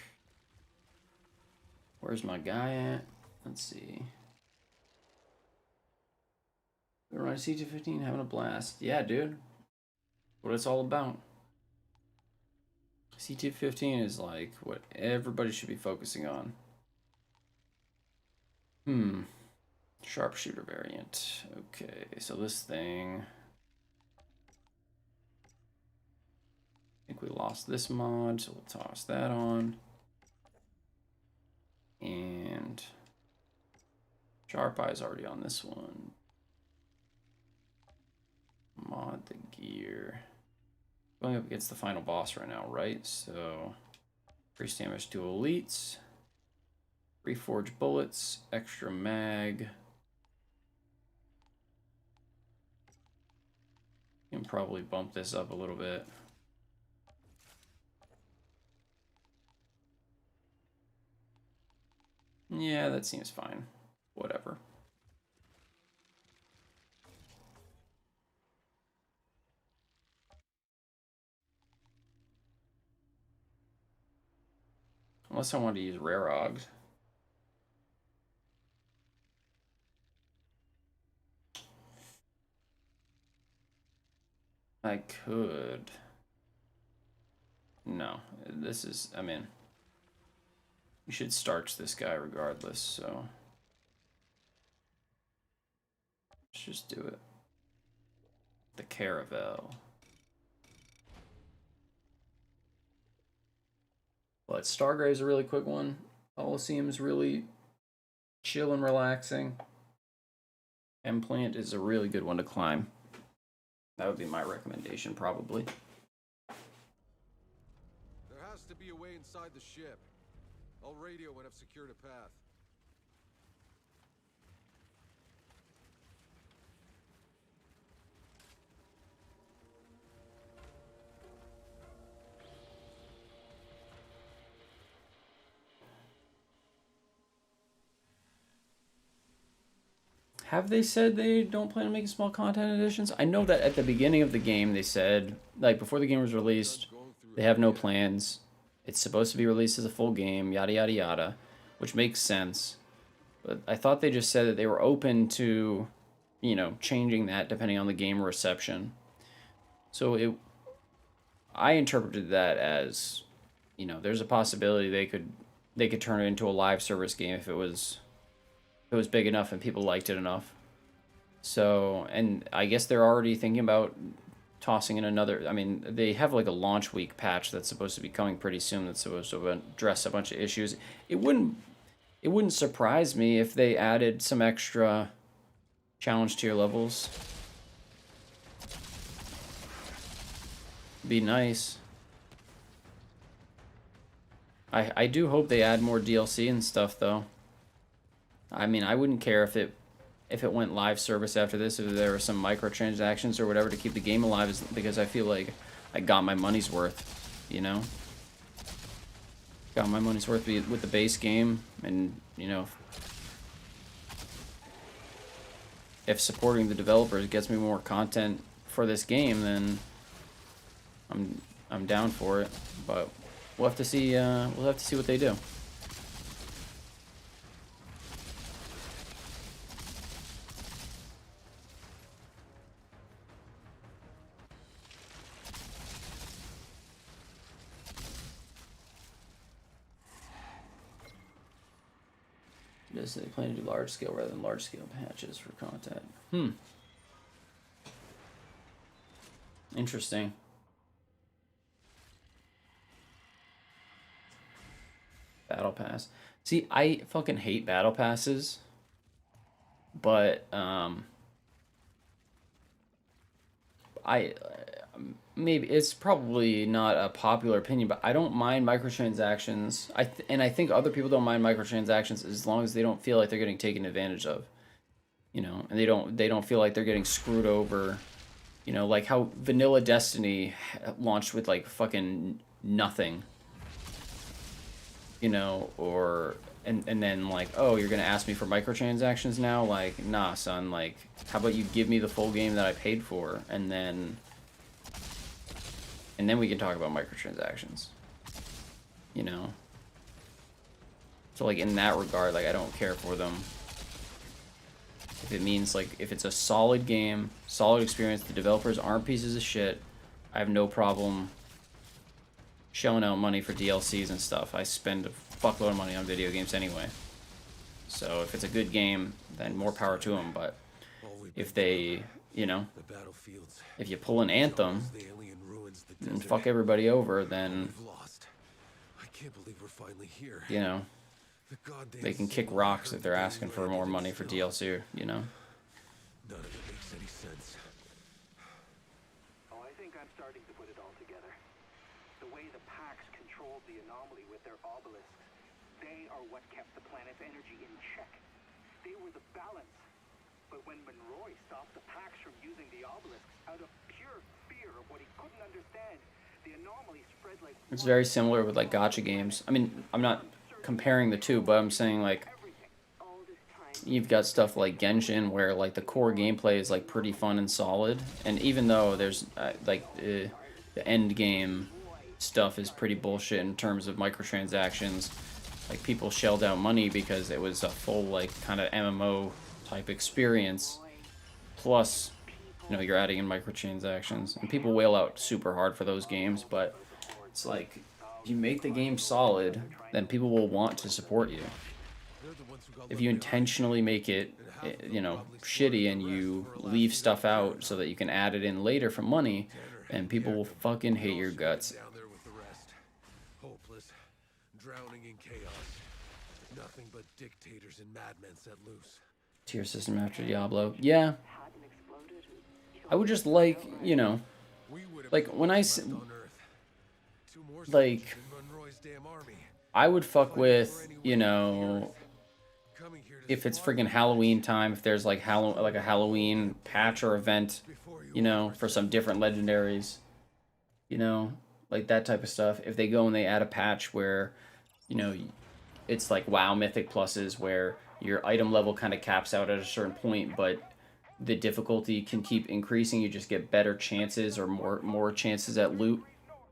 Where's my guy at? Let's see. We're running CT15, having a blast. Yeah, dude. What it's all about. CT15 is like what everybody should be focusing on. Sharpshooter variant. Okay, so this thing. I think we lost this mod, so we'll toss that on. And Sharp Eye's already on this one. Mod the gear. Going up against the final boss right now, right? So, increased damage to elites. Reforged bullets. Extra mag. You can probably bump this up a little bit. Yeah, that seems fine. Whatever. Unless I want to use rare ogs. I could. No, this is, I mean, we should starch this guy regardless, so let's just do it. The Caravel. But Stargrave's a really quick one. Coliseum's really chill and relaxing. Plant is a really good one to climb. That would be my recommendation, probably. There has to be a way inside the ship. I'll radio when I've secured a path. Have they said they don't plan on making small content editions? I know that at the beginning of the game they said, like before the game was released, they have no plans. It's supposed to be released as a full game, yada yada yada, which makes sense. But I thought they just said that they were open to, you know, changing that depending on the game reception. So I interpreted that as, you know, there's a possibility they could turn it into a live service game if it was big enough and people liked it enough. So, and I guess they're already thinking about tossing in another, I mean, they have like a launch week patch that's supposed to be coming pretty soon that's supposed to address a bunch of issues. It wouldn't surprise me if they added some extra challenge tier levels. Be nice. I do hope they add more DLC and stuff though. I mean, I wouldn't care if it went live service after this, if there were some microtransactions or whatever to keep the game alive, because I feel like I got my money's worth, you know? Got my money's worth with the base game, and, you know, if supporting the developers gets me more content for this game, then I'm down for it. But we'll have to see what they do. They plan to do large scale rather than large scale patches for content. Interesting. Battle pass. See, I fucking hate battle passes. But maybe it's probably not a popular opinion, but I don't mind microtransactions. I think other people don't mind microtransactions as long as they don't feel like they're getting taken advantage of, you know, and they don't feel like they're getting screwed over, you know, like how vanilla Destiny launched with like fucking nothing. you know, or and then like, oh, you're gonna ask me for microtransactions now? Like, nah, son. Like, how about you give me the full game that I paid for, and then we can talk about microtransactions. You know. So like in that regard, like I don't care for them. If it means like if it's a solid game, solid experience, the developers aren't pieces of shit, I have no problem shelling out money for DLCs and stuff. I spend a fuckload of money on video games anyway. So if it's a good game, then more power to them. But if they, you know, if you pull an Anthem and fuck everybody over, then, you know, they can kick rocks if they're asking for more money for DLC, you know? None of it makes any sense. Oh, I think I'm starting to put it all together. The way the packs controlled the anomaly with their obelisks, they are what kept the planet's energy in check. They were the balance. But when Monroy stopped the packs from using the obelisks out of pure fear of what he couldn't understand, the anomaly spread like... It's very similar with like gacha games. I mean, I'm not comparing the two, but I'm saying like you've got stuff like Genshin where like the core gameplay is like pretty fun and solid, and even though there's like the Endgame stuff is pretty bullshit in terms of microtransactions, like people shelled out money because it was a full like kind of MMO type experience, plus you know you're adding in microtransactions, and people wail out super hard for those games, but it's like if you make the game solid, then people will want to support you. If you intentionally make it, you know, shitty and you leave stuff out so that you can add it in later for money, and people will fucking hate your guts. Down there with the rest. Hopeless, drowning in chaos. Nothing but dictators and madmen set loose. Tier system after Diablo. Yeah. I would just like, you know, like when I like I would fuck with, you know, if it's friggin' Halloween time, if there's like a Halloween patch or event, you know, for some different legendaries, you know, like that type of stuff. If they go and they add a patch where, you know, it's like WoW Mythic Pluses where your item level kind of caps out at a certain point, but the difficulty can keep increasing. You just get better chances or more chances at loot.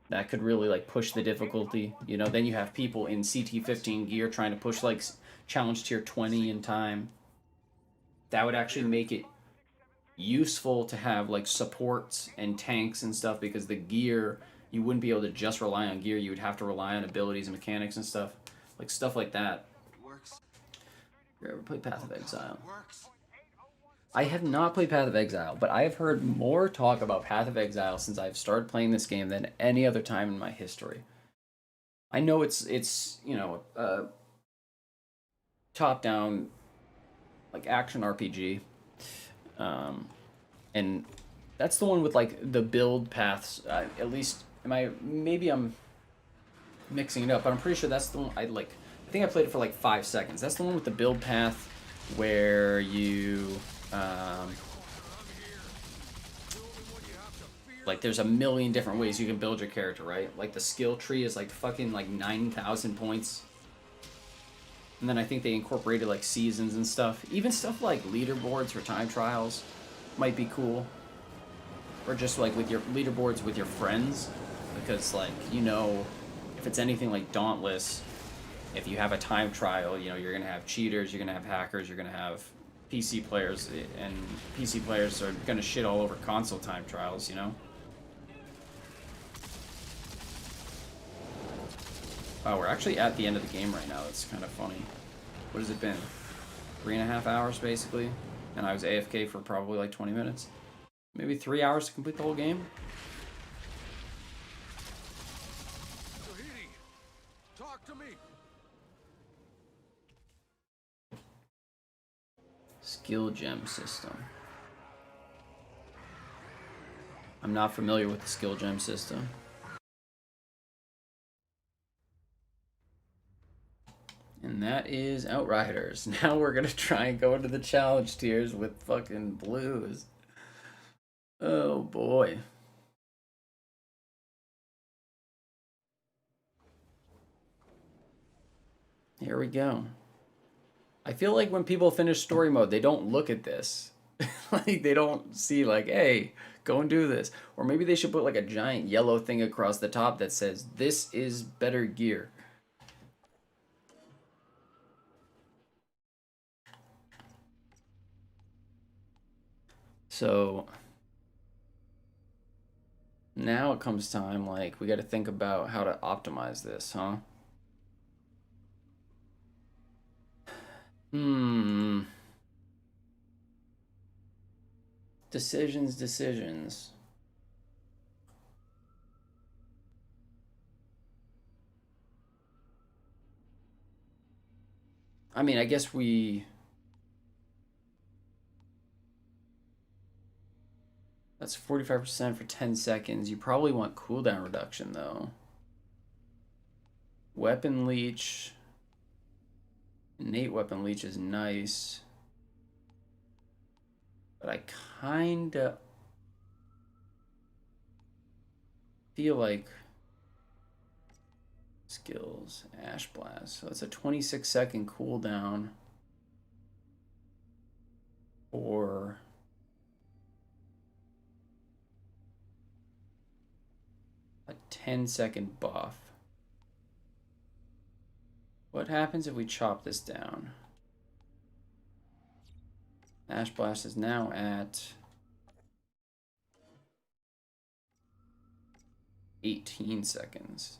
That could really like push the difficulty. You know, then you have people in CT15 gear trying to push like challenge tier 20 in time. That would actually make it useful to have like supports and tanks and stuff, because the gear, you wouldn't be able to just rely on gear. You would have to rely on abilities and mechanics and stuff. Like stuff like that. You ever played Path of Exile? I have not played Path of Exile, but I have heard more talk about Path of Exile since I've started playing this game than any other time in my history. I know it's you know, top-down, like, action RPG. And that's the one with, like, the build paths. At least, maybe I'm mixing it up, but I'm pretty sure that's the one I think I played it for, like, 5 seconds. That's the one with the build path where you... like there's a million different ways you can build your character, right? Like the skill tree is like fucking like 9,000 points. And then I think they incorporated like seasons and stuff. Even stuff like leaderboards for time trials might be cool. Or just like with your leaderboards with your friends. Because like, you know, if it's anything like Dauntless, if you have a time trial, you know, you're going to have cheaters, you're going to have hackers, you're going to have PC players, and PC players are going to shit all over console time trials, you know? Wow, we're actually at the end of the game right now. It's kind of funny. What has it been? 3.5 hours, basically? And I was AFK for probably like 20 minutes. Maybe 3 hours to complete the whole game? Talk to me. Skill gem system. I'm not familiar with the skill gem system. And that is Outriders. Now we're gonna try and go into the challenge tiers with fucking blues. Oh boy. Here we go. I feel like when people finish story mode, they don't look at this. Like, they don't see, like, hey, go and do this. Or maybe they should put, like, a giant yellow thing across the top that says, this is better gear. So, now it comes time, like, we got to think about how to optimize this, huh? Decisions. I mean, I guess that's 45% for 10 seconds. You probably want cooldown reduction, though. Weapon leech. Innate weapon leech is nice. But I kinda feel like skills, Ash Blast. So it's a 26-second cooldown or a 10-second buff. What happens if we chop this down? Ash Blast is now at 18 seconds.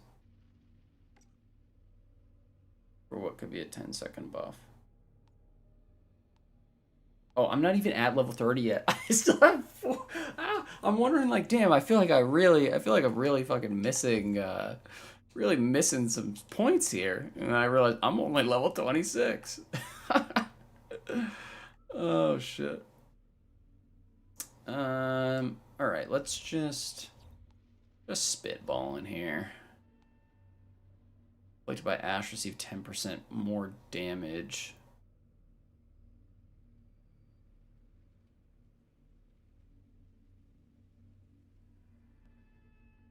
For what could be a 10-second buff. Oh, I'm not even at level 30 yet. I still have 4. I'm wondering, like, damn, I feel like I'm really fucking missing, really missing some points here. And I realize I'm only level 26. Oh, shit. All right, let's just spitball in here. Like to buy Ash, receive 10% more damage.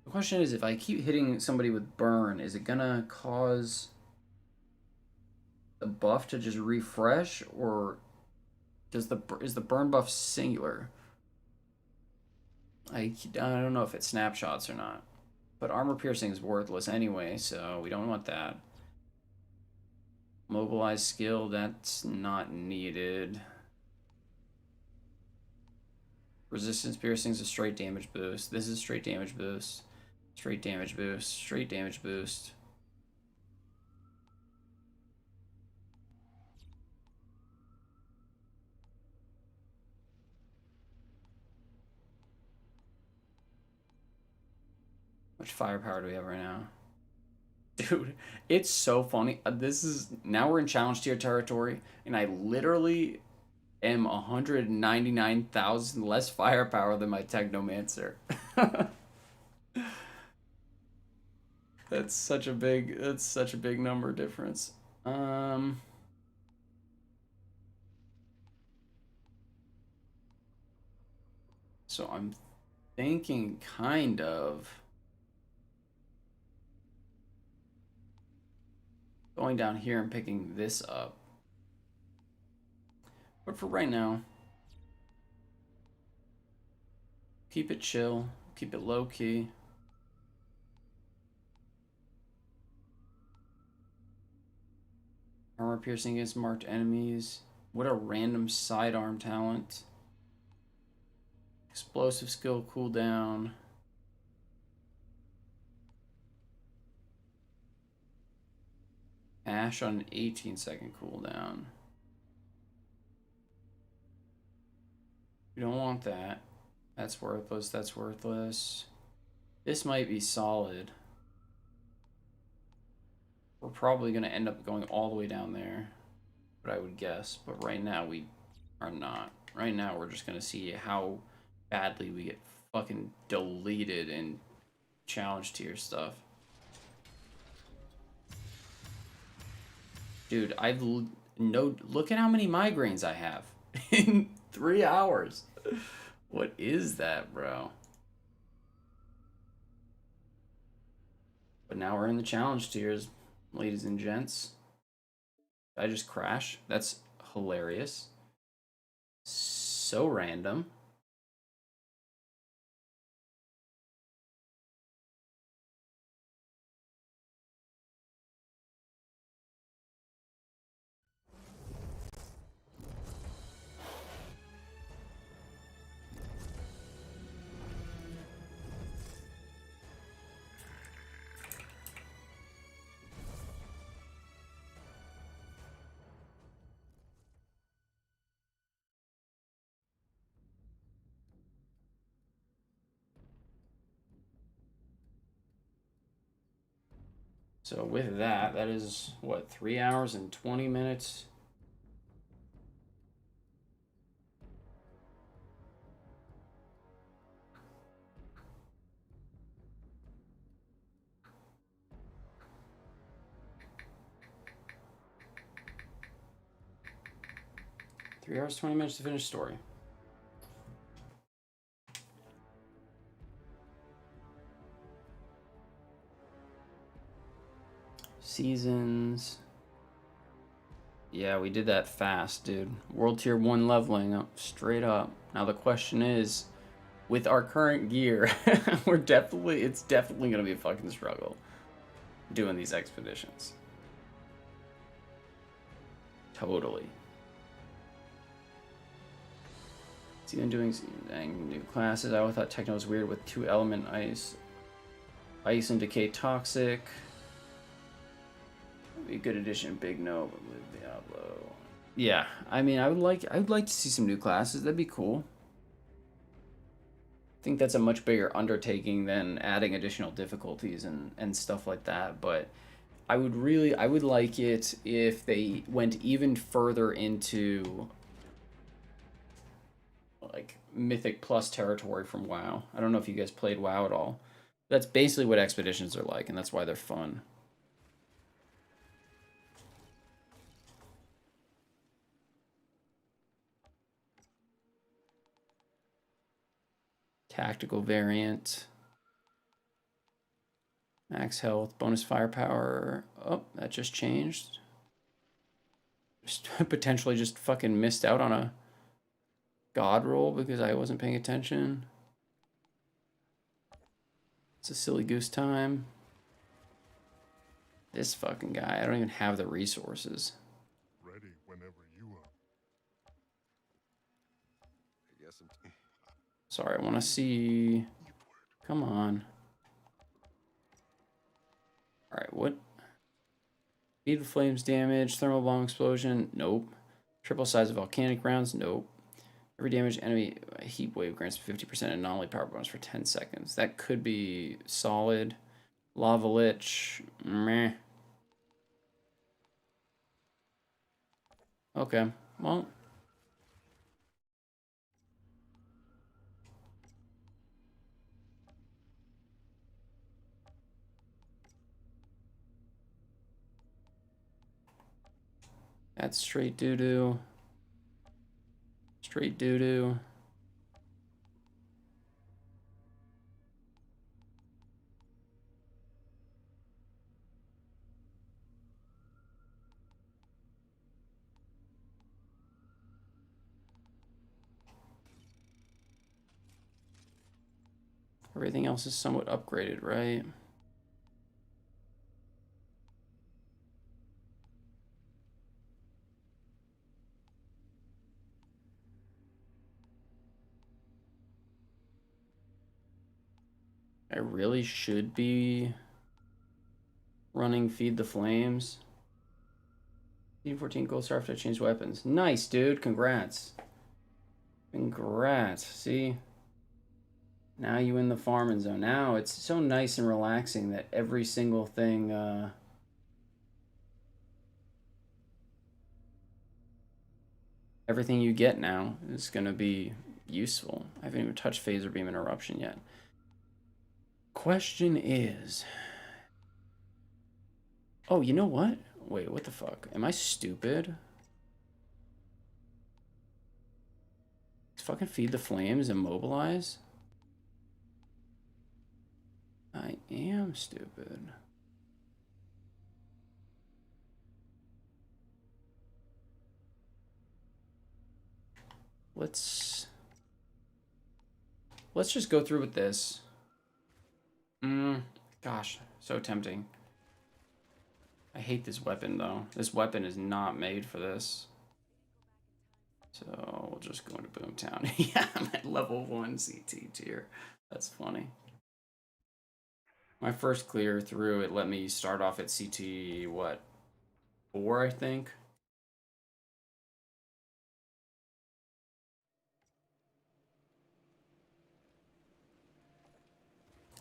The question is, if I keep hitting somebody with burn, is it gonna cause the buff to just refresh, or is the burn buff singular? I don't know if it snapshots or not. But armor piercing is worthless anyway, so we don't want that. Mobilize skill, that's not needed. Resistance piercing is a straight damage boost. This is straight damage boost. Straight damage boost. Straight damage boost. How much firepower do we have right now? Dude, it's so funny. Now we're in challenge tier territory, and I literally am 199,000 less firepower than my technomancer. That's such a big number difference. So I'm thinking kind of going down here and picking this up. But for right now, keep it chill, keep it low key. Armor piercing against marked enemies. What a random sidearm talent. Explosive skill cooldown. Ash on an 18-second cooldown. We don't want that. That's worthless. That's worthless. This might be solid. We're probably going to end up going all the way down there, but I would guess. But right now we are not. Right now we're just going to see how badly we get fucking deleted in challenge tier stuff. Dude, look at how many migraines I have in 3 hours. What is that, bro? But now we're in the challenge tiers, ladies and gents. I just crash? That's hilarious. So random. So with that, that is what, 3 hours and 20 minutes? Three hours, 20 minutes to finish story. Seasons. Yeah, we did that fast, dude. World Tier 1 leveling up straight up. Now the question is, with our current gear, it's definitely gonna be a fucking struggle doing these expeditions. Totally. See them doing new classes. I always thought techno was weird with 2-element ice. Ice and decay toxic. Be a good addition, big no, but with Diablo. Yeah, I mean, I would like to see some new classes. That'd be cool. I think that's a much bigger undertaking than adding additional difficulties and stuff like that. But I would like it if they went even further into like Mythic Plus territory from WoW. I don't know if you guys played WoW at all. That's basically what expeditions are like, and that's why they're fun. Tactical variant. Max health, bonus firepower. Oh, that just changed. Just potentially just fucking missed out on a god roll because I wasn't paying attention. It's a silly goose time. This fucking guy, I don't even have the resources. Ready whenever you are. I guess I'm Sorry, I want to see. Come on. All right, what? Speed of flames damage, thermal bomb explosion. Nope. Triple size of volcanic rounds. Nope. Every damaged enemy heat wave grants 50% anomaly power bonus for 10 seconds. That could be solid. Lava Lich. Meh. Okay. Well. That's straight doo-doo. Straight doo-doo. Everything else is somewhat upgraded, right? I really should be running Feed the Flames. CT14 gold star after I changed weapons. Nice, dude. Congrats. Congrats. See? Now you in the farming zone. Now it's so nice and relaxing that every single thing everything you get now is going to be useful. I haven't even touched phaser beam interruption yet. Question is, oh, you know what? Wait, what the fuck? Am I stupid? Let's fucking Feed the Flames, immobilize? I am stupid. let's just go through with this. Gosh, so tempting. I hate this weapon though. This weapon is not made for this. So we'll just go into Boomtown. Yeah, I'm at level 1 CT tier. That's funny. My first clear through, it let me start off at CT, what, 4, I think?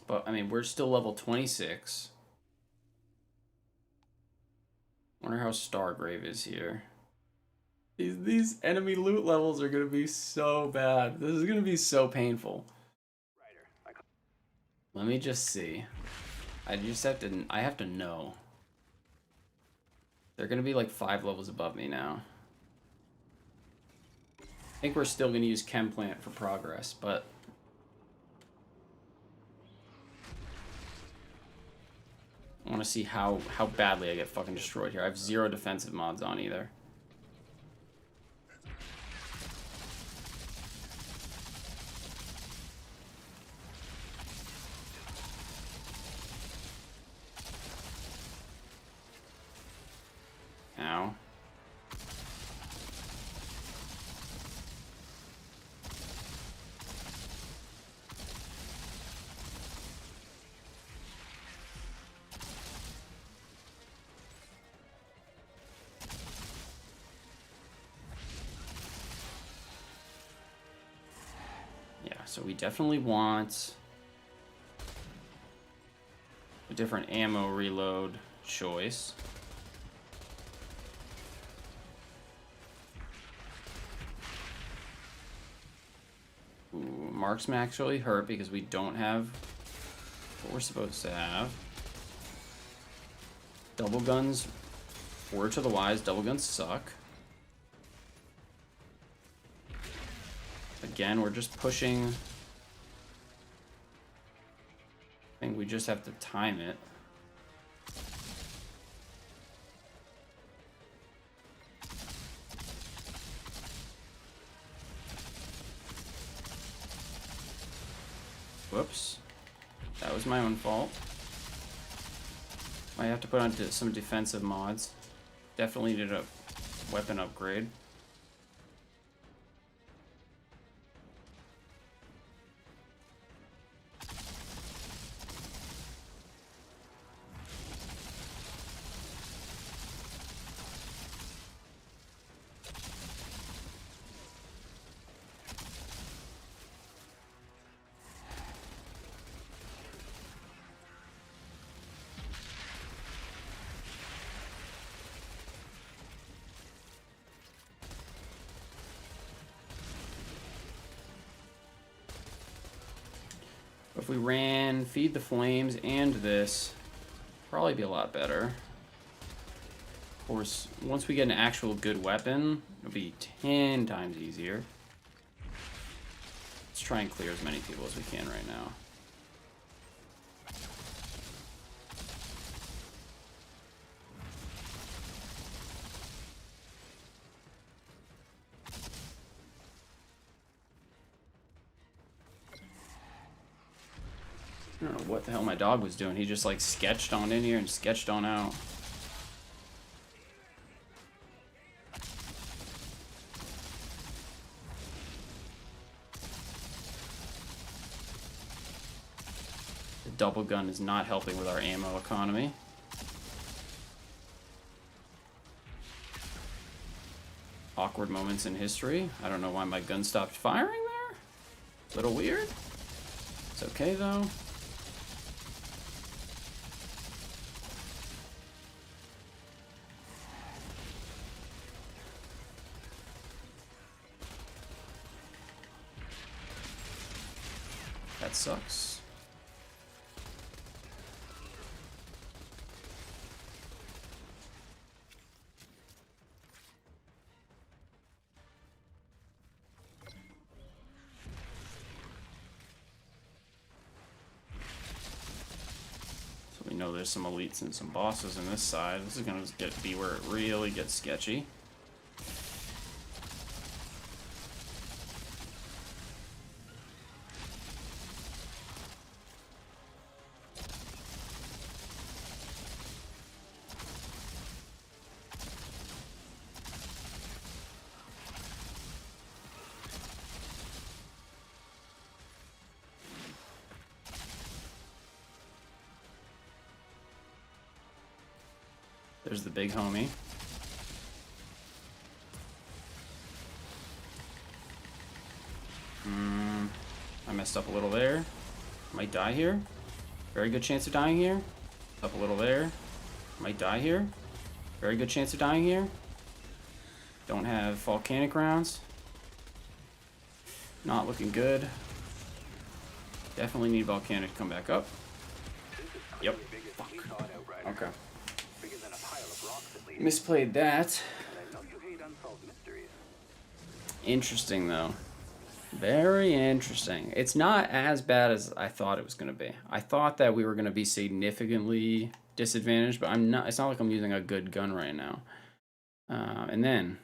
But, I mean, we're still level 26. Wonder how Stargrave is here. These enemy loot levels are going to be so bad. This is going to be so painful. Let me just see. I have to know. They're going to be like 5 levels above me now. I think we're still going to use Chem Plant for progress, but... I want to see how badly I get fucking destroyed here. I have 0 defensive mods on either. Ow. So we definitely want a different ammo reload choice. Ooh, marksman actually hurt because we don't have what we're supposed to have. Double guns, word to the wise, double guns suck. Again, we're just pushing. I think we just have to time it. Whoops. That was my own fault. Might have to put on some defensive mods. Definitely need a weapon upgrade. If we ran Feed the Flames and this, probably be a lot better. Of course, once we get an actual good weapon, it'll be 10 times easier. Let's try and clear as many people as we can right now. I don't know what the hell my dog was doing. He just like sketched on in here and sketched on out. The double gun is not helping with our ammo economy. Awkward moments in history. I don't know why my gun stopped firing there. Little weird. It's okay though. That sucks. So we know there's some elites and some bosses in this side. This is gonna be where it really gets sketchy. There's the big homie. I messed up a little there. Might die here. Very good chance of dying here. Up a little there. Might die here. Very good chance of dying here. Don't have volcanic rounds. Not looking good. Definitely need volcanic to come back up. Yep. Fuck. Okay. Misplayed that. Interesting though. Very interesting. It's not as bad as I thought it was going to be. I thought that we were going to be significantly disadvantaged, but I'm not. It's not like I'm using a good gun right now. And then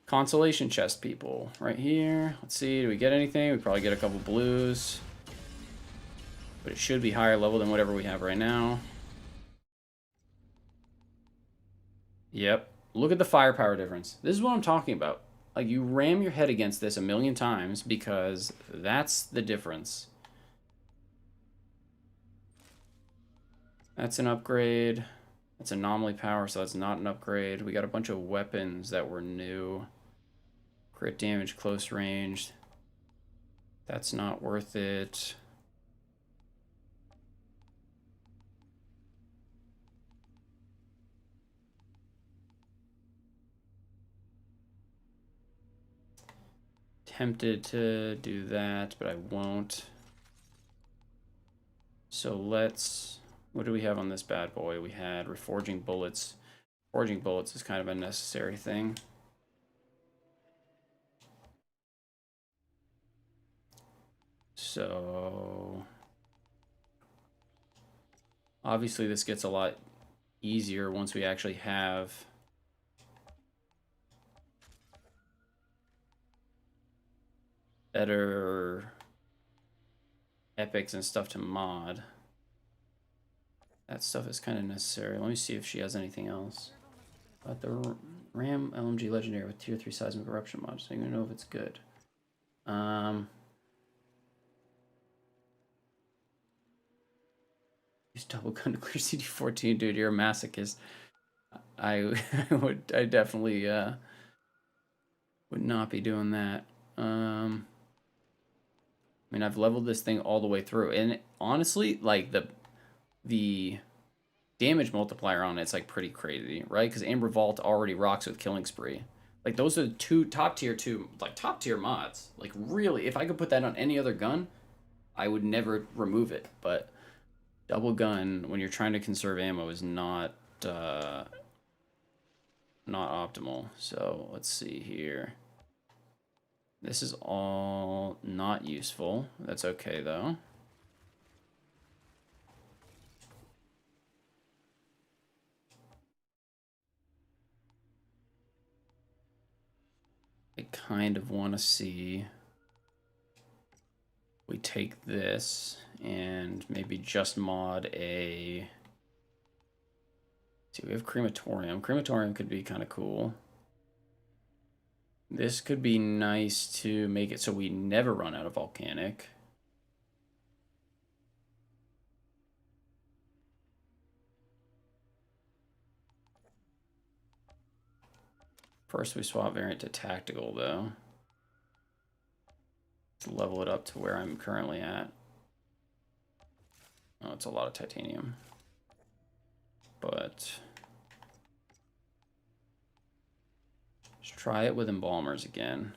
consolation chest, people, right here. Let's see. Do we get anything? We probably get a couple blues, but it should be higher level than whatever we have right now. Yep. Look at the firepower difference. This is what I'm talking about. Like, you ram your head against this a million times because that's the difference. That's an upgrade. That's anomaly power, so that's not an upgrade. We got a bunch of weapons that were new. Crit damage, close range. That's not worth it. Tempted to do that, but I won't. So let's... What do we have on this bad boy? We had reforging bullets. Forging bullets is kind of a necessary thing. So... Obviously this gets a lot easier once we actually have... better epics and stuff to mod. That stuff is kind of necessary. Let me see if she has anything else. But the Ram LMG Legendary with tier 3 seismic eruption mod, so you know if it's good. Use double gun to clear CT14, dude. You're a masochist. I definitely would not be doing that. I mean, I've leveled this thing all the way through, and honestly, like the damage multiplier on it's like pretty crazy, right? Because Amber Vault already rocks with Killing Spree. Like, those are the two top tier mods. Like, really, if I could put that on any other gun, I would never remove it. But double gun when you're trying to conserve ammo is not optimal. So let's see here. This is all not useful. That's okay, though. I kind of want to see... We take this and maybe just mod a... See, we have crematorium. Crematorium could be kind of cool. This could be nice to make it so we never run out of volcanic. First, we swap variant to tactical, though. To level it up to where I'm currently at. Oh, it's a lot of titanium. But... let's try it with embalmers again.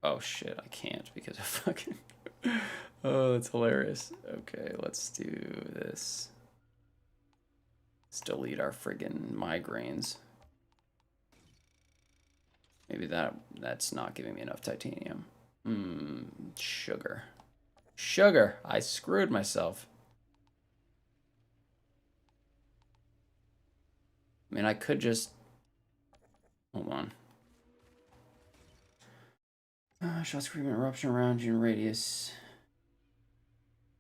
Oh shit, I can't because of fucking... Oh, that's hilarious. Okay, let's do this. Let's delete our friggin' migraines. Maybe that's not giving me enough titanium. Sugar. Sugar! I screwed myself. I mean, I could just... Hold on. Shot screaming eruption around you in radius.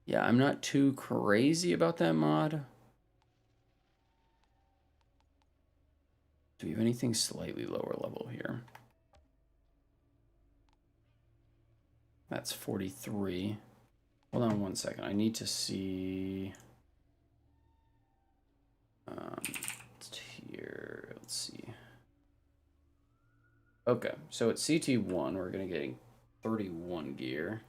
Yeah, I'm not too crazy about that mod. Do we have anything slightly lower level here? That's 43. Hold on one second. I need to see... here. Let's see. Okay, so at CT1, we're going to get 31 gear.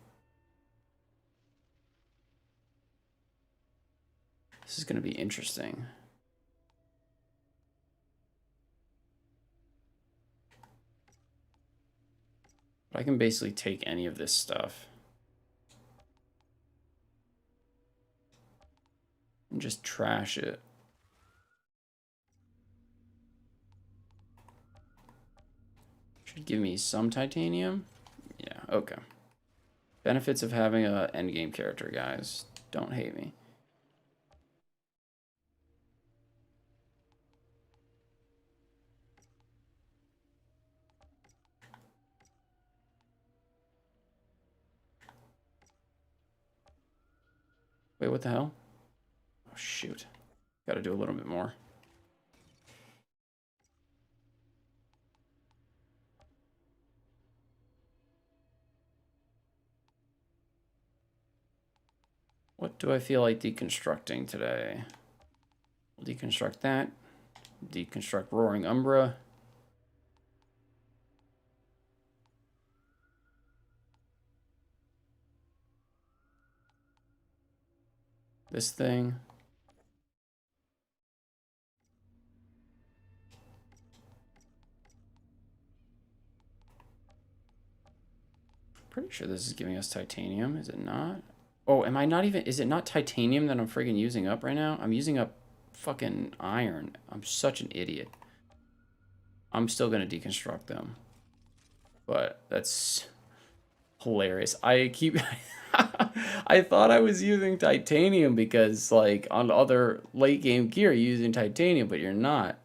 This is going to be interesting. But I can basically take any of this stuff and just trash it. Should give me some titanium. Yeah, okay. Benefits of having a endgame character, guys. Don't hate me. Wait, what the hell? Oh, shoot. Gotta do a little bit more. What do I feel like deconstructing today? We'll deconstruct that. Deconstruct Roaring Umbra. This thing. Pretty sure this is giving us titanium, is it not? Oh, am I not even, is it not titanium that I'm friggin' using up right now? I'm using up fucking iron. I'm such an idiot. I'm still gonna deconstruct them. But that's hilarious. I keep, I thought I was using titanium because like on other late game gear you're using titanium, but you're not.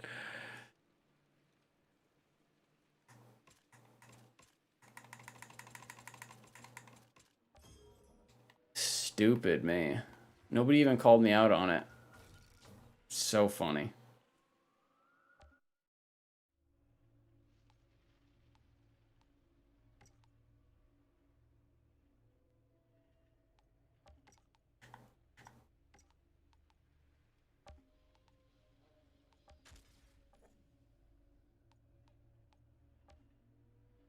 Stupid, man. Nobody even called me out on it. So funny.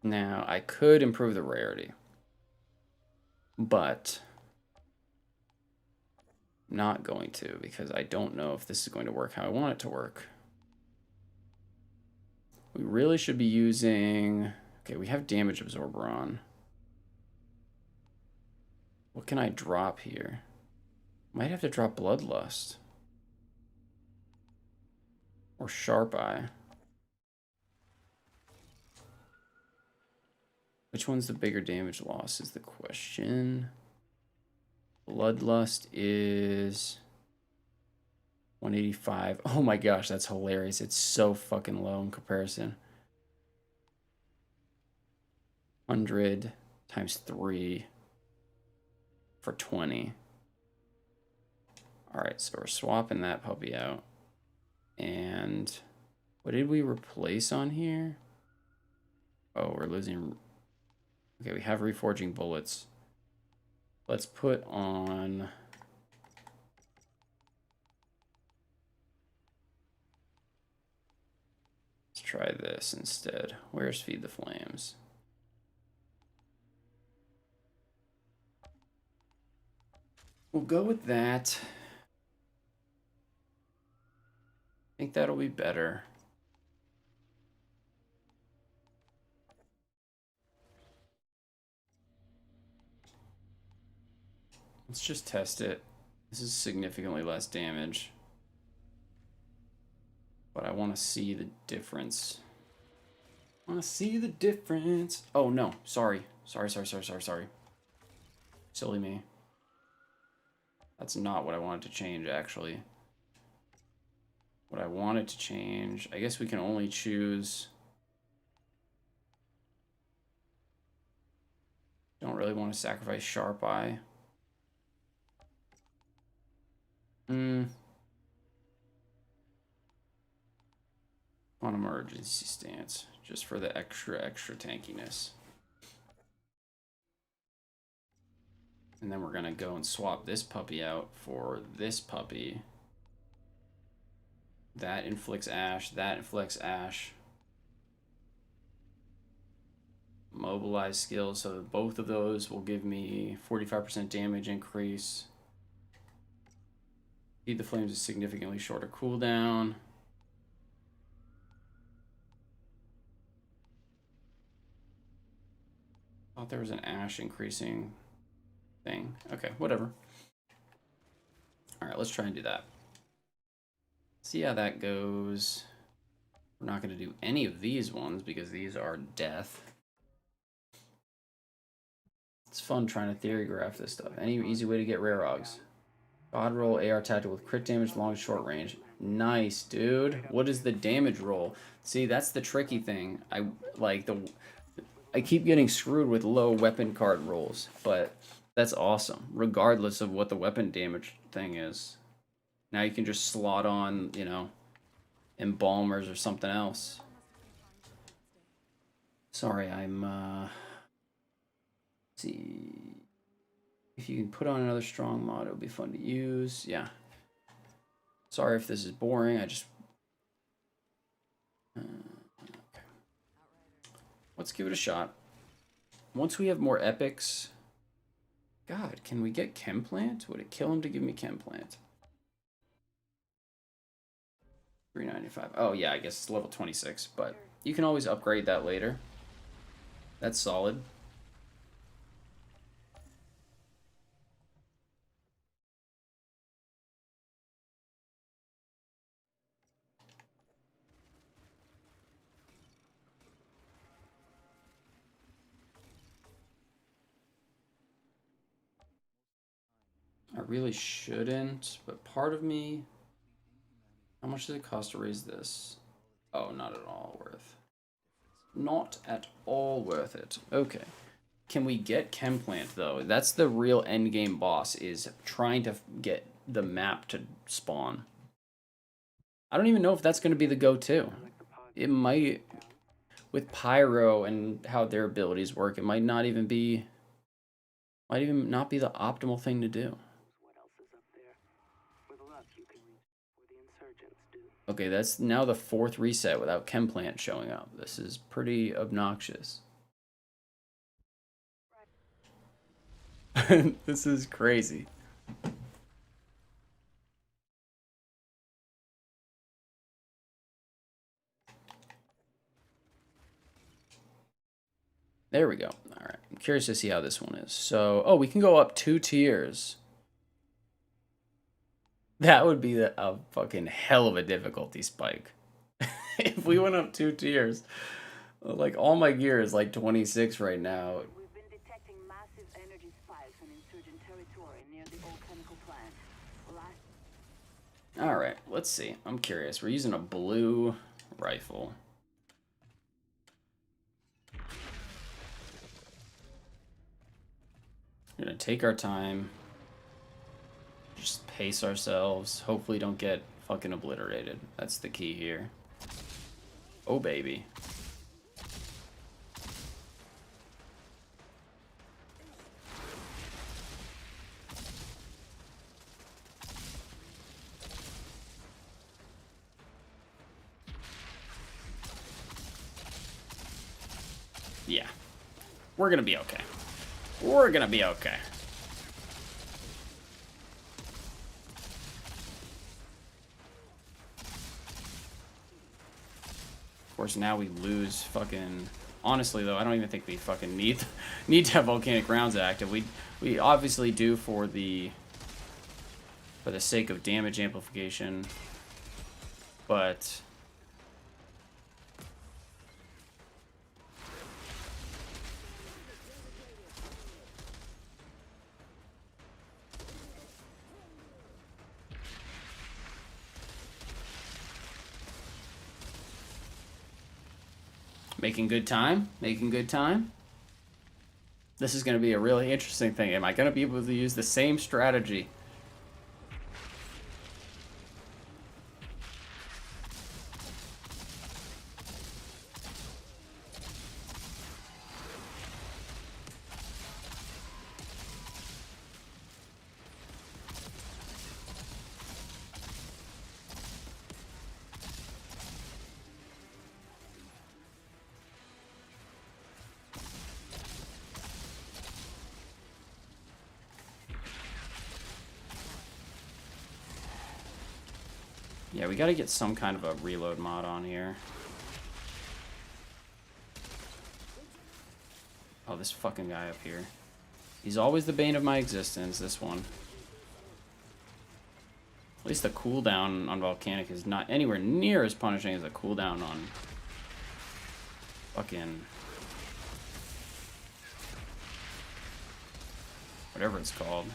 Now, I could improve the rarity. But I'm not going to because I don't know if this is going to work how I want it to work. We really should be using... Okay, we have damage absorber on. What can I drop here? Might have to drop Bloodlust. Or Sharp Eye. Which one's the bigger damage loss is the question. Bloodlust is 185. Oh my gosh, that's hilarious. It's so fucking low in comparison. 100 times 3 for 20. Alright, so we're swapping that puppy out. And what did we replace on here? Oh, we're losing... Okay, we have reforging bullets. Let's put on... Let's try this instead. Where's Feed the Flames? We'll go with that. I think that'll be better. Let's just test it. This is significantly less damage. But I want to see the difference. I want to see the difference. Oh, no. Sorry. Sorry. Silly me. That's not what I wanted to change, actually. What I wanted to change... I guess we can only choose... Don't really want to sacrifice Sharp Eye. On emergency stance, just for the extra tankiness. And then we're gonna go and swap this puppy out for this puppy. That inflicts ash. That inflicts ash. Mobilize skills, so both of those will give me 45% damage increase. Feed the flames is significantly shorter cooldown. Thought there was an ash increasing thing. Okay, whatever. All right, let's try and do that. See how that goes. We're not going to do any of these ones because these are death. It's fun trying to theory graph this stuff. Any easy way to get rare ogs? God roll AR tactical with crit damage, long, short range. Nice, dude. What is the damage roll? See, that's the tricky thing. I keep getting screwed with low weapon card rolls, but that's awesome, regardless of what the weapon damage thing is. Now you can just slot on, you know, embalmers or something else. Sorry, let's see. If you can put on another strong mod, it would be fun to use. Yeah. Sorry if this is boring. I just... okay. Let's give it a shot. Once we have more epics... God, can we get Chem Plant? Would it kill him to give me Chem Plant? 395. Oh, yeah, I guess it's level 26, but you can always upgrade that later. That's solid. I really shouldn't, but part of me... How much does it cost to raise this? Oh, not at all worth. Not at all worth it. Okay. Can we get Chem Plant, though? That's the real endgame boss, is trying to get the map to spawn. I don't even know if that's going to be the go-to. It might... With Pyro and how their abilities work, it might not even be... Might even not be the optimal thing to do. Okay, that's now the 4th reset without Chem Plant showing up. This is pretty obnoxious. This is crazy. There we go. All right. I'm curious to see how this one is. So, oh, we can go up 2 tiers. That would be a fucking hell of a difficulty spike. If we went up 2 tiers. Like, all my gear is like 26 right now. We've been detecting massive energy spikes in insurgent territory near the Volcanic plant. Alright, let's see. I'm curious. We're using a blue rifle. We're gonna take our time. Just pace ourselves. Hopefully don't get fucking obliterated. That's the key here. Oh, baby. Yeah. We're gonna be okay. We're gonna be okay. Of course, now we lose fucking... Honestly, though, I don't even think we fucking need to have volcanic rounds active. We obviously do for the sake of damage amplification, but... Making good time? Making good time? This is going to be a really interesting thing. Am I going to be able to use the same strategy? Yeah, we gotta get some kind of a reload mod on here. Oh, this fucking guy up here. He's always the bane of my existence, this one. At least the cooldown on Volcanic is not anywhere near as punishing as the cooldown on fucking whatever it's called.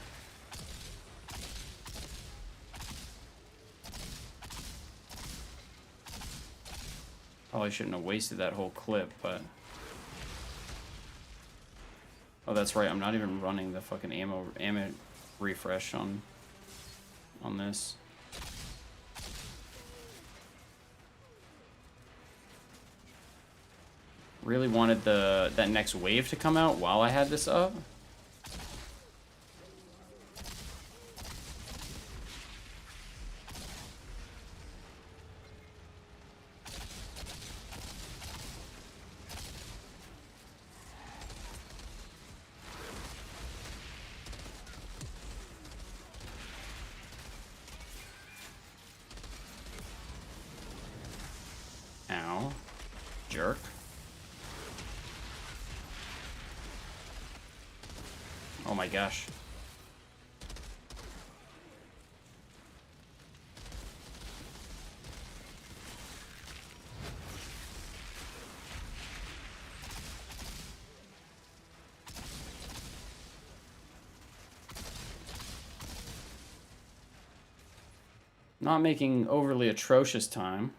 Probably shouldn't have wasted that whole clip, but... Oh, that's right, I'm not even running the fucking ammo refresh on this. Really wanted that next wave to come out while I had this up. Ow. Jerk. Oh my gosh. Not making overly atrocious time,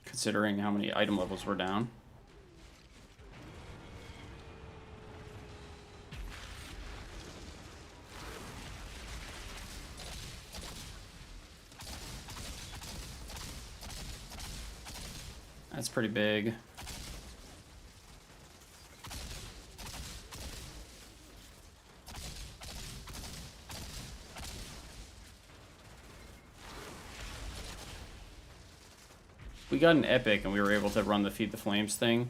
considering how many item levels we're down. That's pretty big. We got an epic and we were able to run the Feed the Flames thing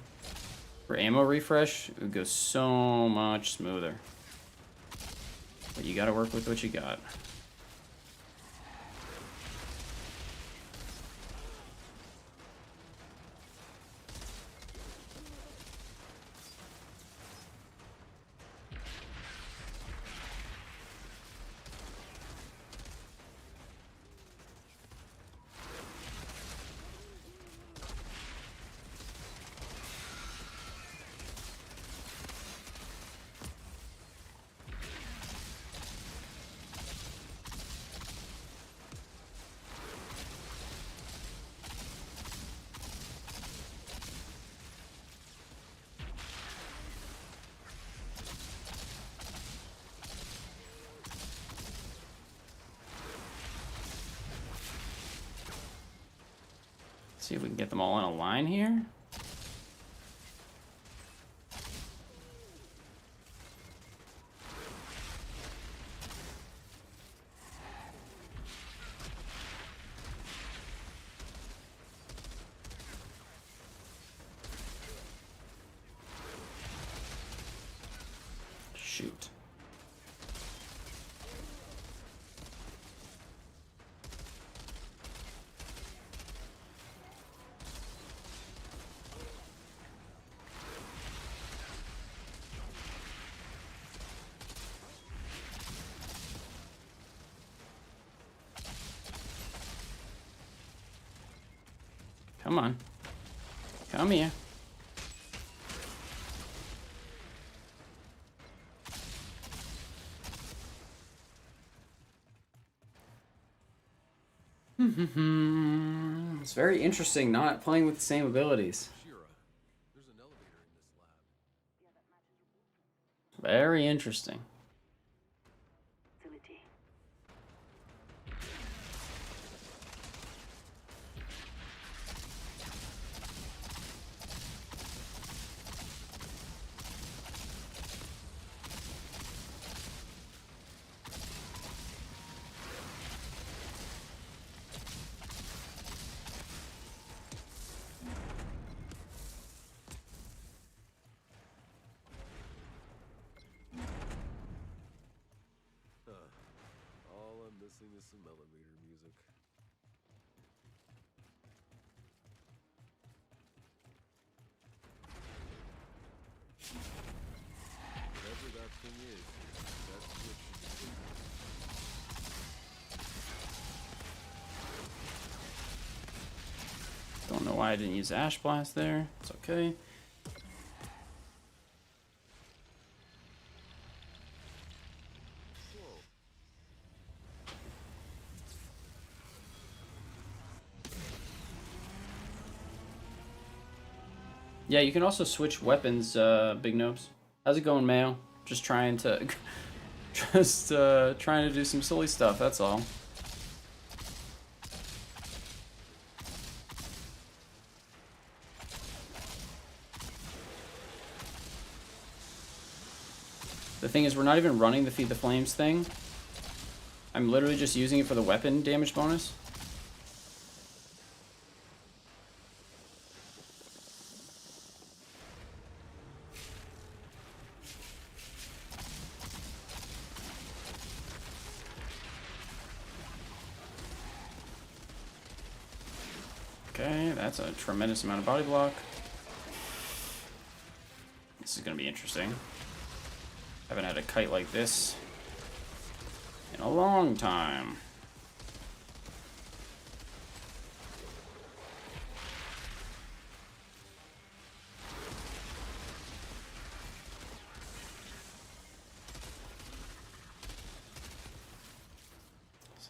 for ammo refresh. It would go so much smoother. But you gotta work with what you got. See if we can get them all in a line here. Shoot. Come on. Come here. It's very interesting not playing with the same abilities. There's an elevator in this lab. Very interesting. All I'm missing is some elevator music. that thing is, that switch should be Don't know why I didn't use Ash Blast there. It's okay. Yeah, you can also switch weapons, Big Nobs. How's it going, Mayo? Just trying to... trying to do some silly stuff, that's all. The thing is, we're not even running the Feed the Flames thing. I'm literally just using it for the weapon damage bonus. Okay, that's a tremendous amount of body block. This is going to be interesting. Haven't had a kite like this in a long time.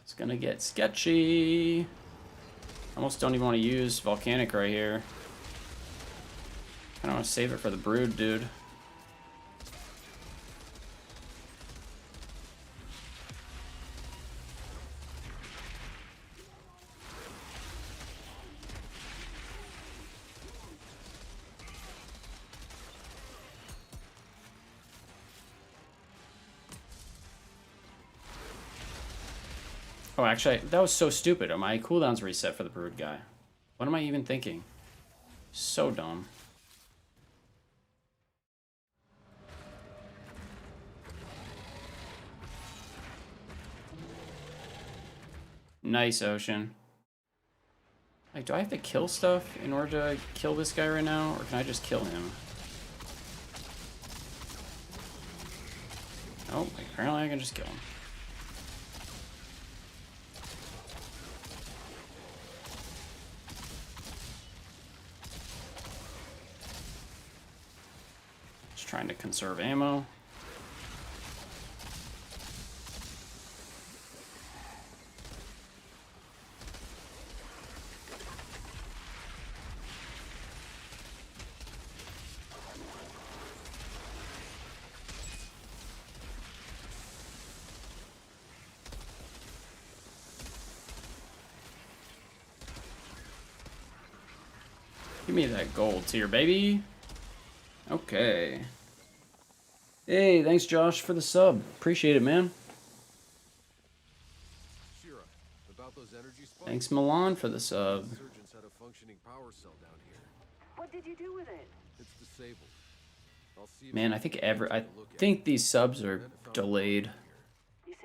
It's going to get sketchy. Almost don't even want to use Volcanic right here. I don't want to save it for the Brood, dude. Oh, actually, that was so stupid. My cooldown's reset for the Brood guy. What am I even thinking? So dumb. Nice, Ocean. Like, do I have to kill stuff in order to kill this guy right now? Or can I just kill him? Oh, apparently I can just kill him. Just trying to conserve ammo. Give me that gold tier, baby. Okay. Hey, thanks, Josh, for the sub. Appreciate it, man. Shira, about those energy spikes. Thanks, Milan, for the sub. Insurgents had a functioning power cell down here. What did you do with it? It's disabled. I'll see if Man, I think these subs are delayed.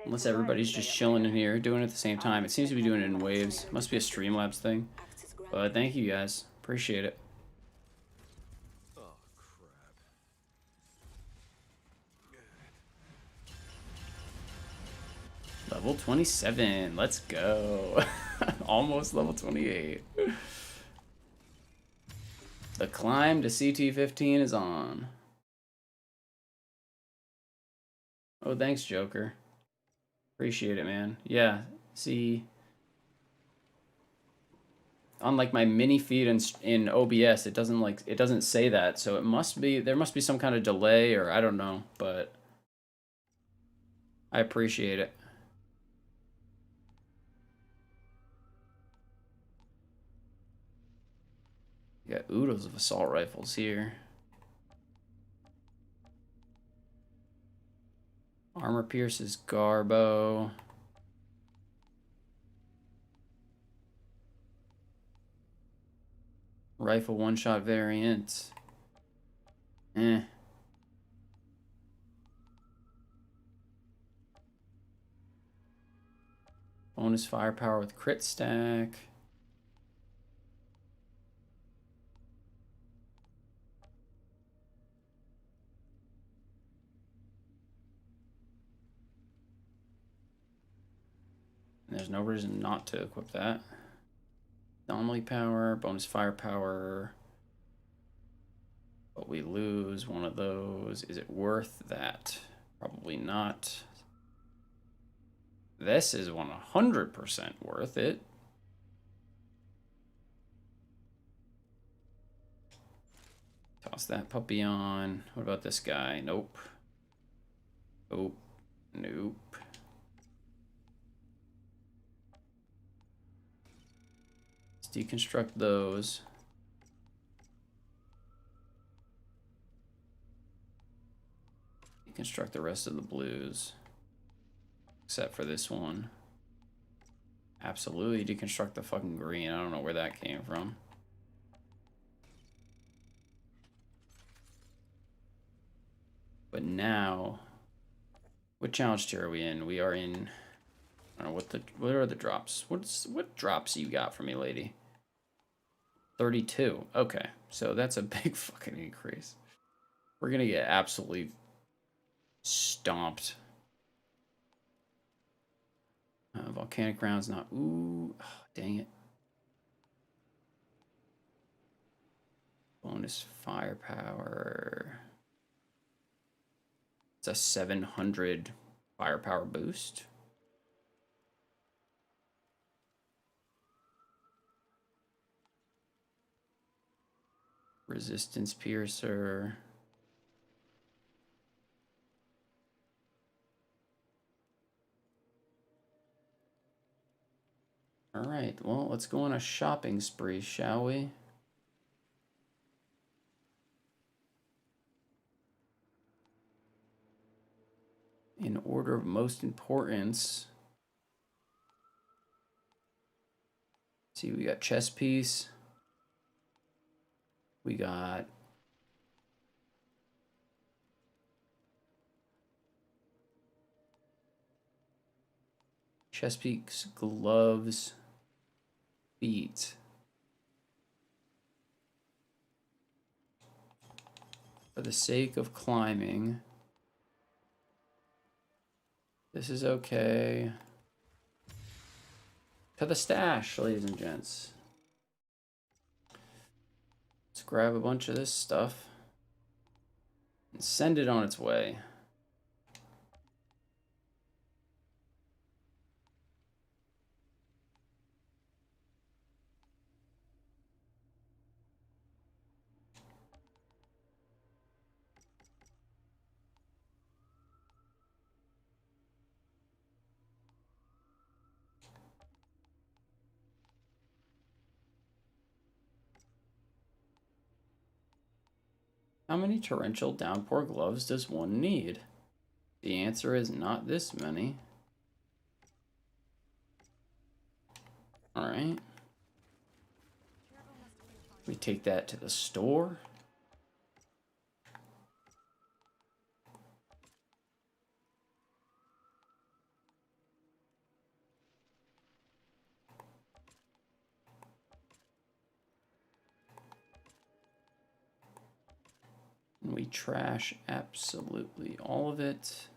Unless everybody's just chilling in here, doing it at the same time. It seems to be doing it in waves. Must be a Streamlabs thing. But thank you guys. Appreciate it. Oh, crap. Level 27. Let's go. Almost level 28. The climb to CT15 is on. Oh, thanks, Joker. Appreciate it, man. Yeah, see, on like my mini feed in OBS, it doesn't say that, so there must be some kind of delay, or I don't know, but I appreciate it. You got oodles of assault rifles here. Armor pierces Garbo. Rifle one-shot variant. Eh. Bonus firepower with crit stack. And there's no reason not to equip that. Anomaly power, bonus firepower. But we lose one of those. Is it worth that? Probably not. This is 100% worth it. Toss that puppy on. What about this guy? Nope. Nope. Nope. Let's deconstruct those. Deconstruct the rest of the blues. Except for this one. Absolutely deconstruct the fucking green. I don't know where that came from. But now, what challenge tier are we in? We are in, I don't know, what are the drops? What drops you got for me, lady? 32. Okay, so that's a big fucking increase. We're gonna get absolutely stomped. Volcanic rounds not. Ooh, oh, dang it. Bonus firepower. It's a 700 firepower boost. Resistance piercer. All right, well, let's go on a shopping spree, shall we? In order of most importance. See, we got chess piece. We got chess piece, gloves, feet. For the sake of climbing, this is okay. To the stash, ladies and gents. Let's grab a bunch of this stuff and send it on its way. How many torrential downpour gloves does one need? The answer is not this many. All right. We take that to the store. And we trash absolutely all of it.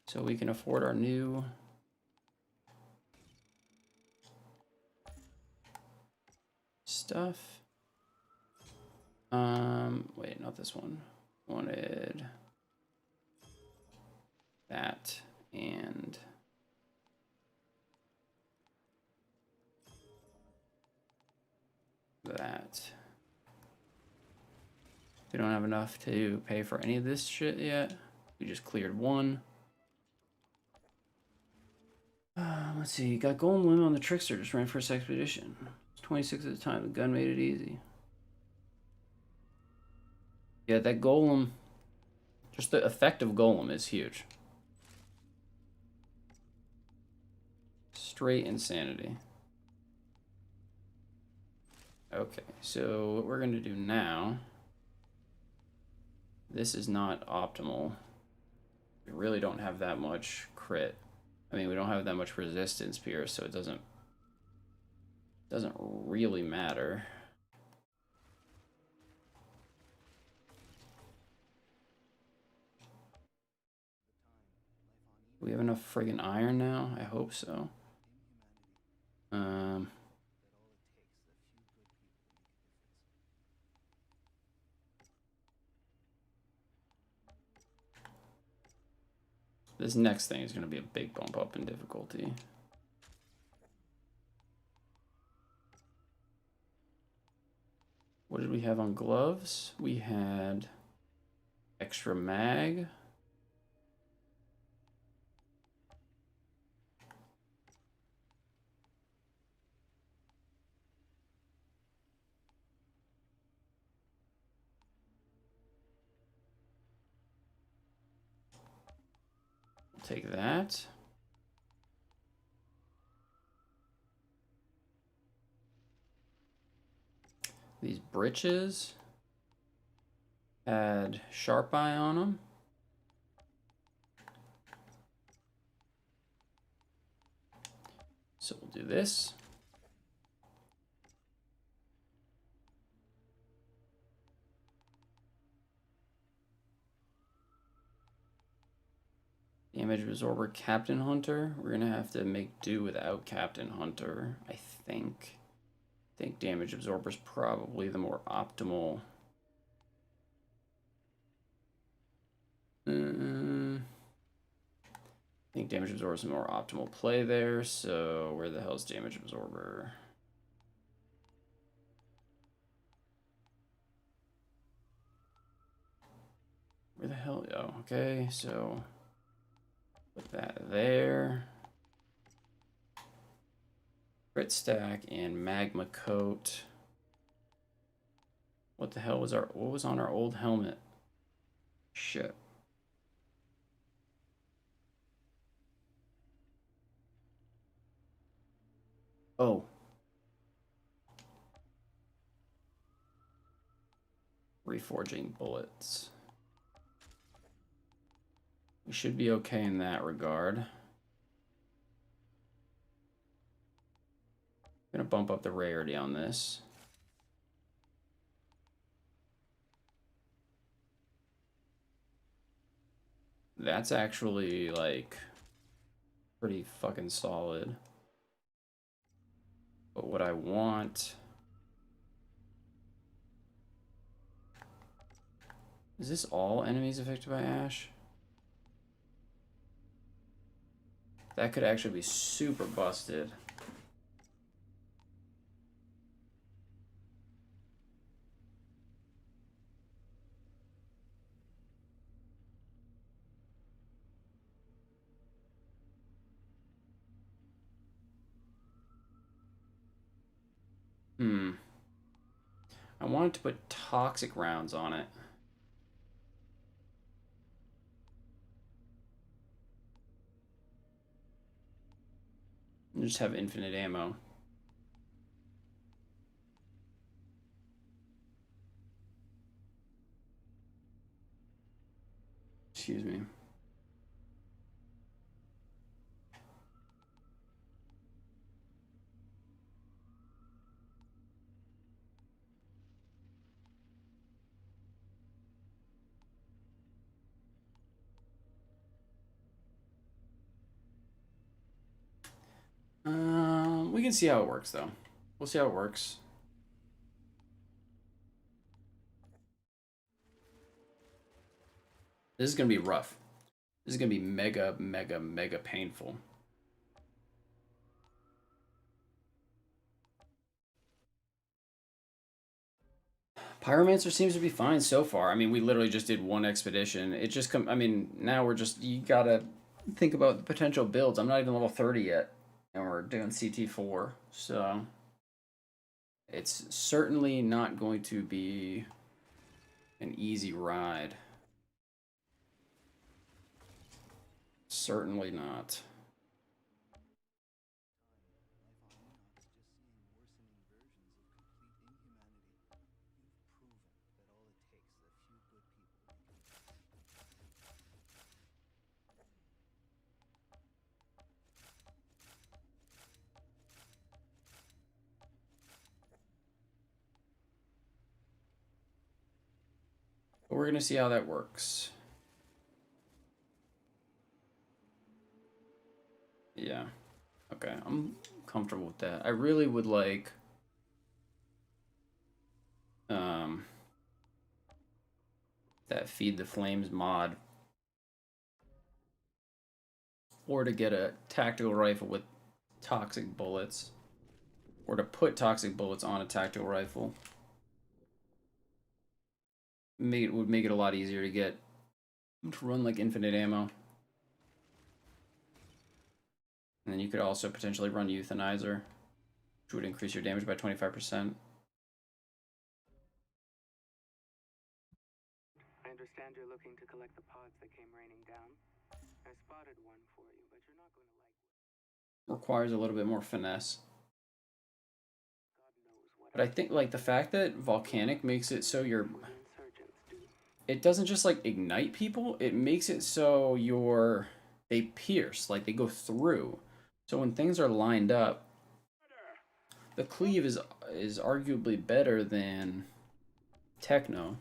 So we can afford our new stuff. Wait, not this one. Wanted that and that. We don't have enough to pay for any of this shit yet. We just cleared one. Let's see. Got golden limit on the trickster. Just ran first expedition. It's 26 at a time. The gun made it easy. Yeah, that golem. Just the effect of golem is huge. Straight insanity. Okay, so what we're going to do now. This is not optimal. We really don't have that much crit. I mean, we don't have that much resistance here, so it doesn't really matter. Do we have enough friggin' iron now? I hope so. This next thing is going to be a big bump up in difficulty. What did we have on gloves? We had extra mag. We'll take that. These breeches had sharp eye on them. So we'll do this. Damage absorber Captain Hunter. We're gonna have to make do without Captain Hunter, I think. I think damage absorber is probably the more optimal. I think damage absorber is the more optimal play there. So where the hell is damage absorber? Where the hell? Oh, okay. So put that there. Crit stack and magma coat. What the hell was what was on our old helmet? Shit. Oh. Reforging bullets. We should be okay in that regard. I'm gonna bump up the rarity on this. That's actually like pretty fucking solid. But what I want is this all enemies affected by ash? That could actually be super busted. I wanted to put toxic rounds on it. And just have infinite ammo. Excuse me. We can see how it works, though. We'll see how it works. This is going to be rough. This is going to be mega, mega, mega painful. Pyromancer seems to be fine so far. I mean, we literally just did one expedition. It just I mean, now we're just, you gotta think about the potential builds. I'm not even level 30 yet, and we're doing CT4, so it's certainly not going to be an easy ride. Certainly not. But we're going to see how that works. Yeah. Okay, I'm comfortable with that. I really would like that Feed the Flames mod, or to get a tactical rifle with toxic bullets, or to put toxic bullets on a tactical rifle. Would make it a lot easier to run like infinite ammo. And then you could also potentially run Euthanizer, which would increase your damage by 25%. I understand you're looking to collect the pods that came raining down. I spotted one for you, but you're not going to like it. Requires a little bit more finesse. But I think like the fact that Volcanic makes it so it doesn't just like ignite people, it makes it so they pierce, like they go through. So when things are lined up, the cleave is arguably better than techno.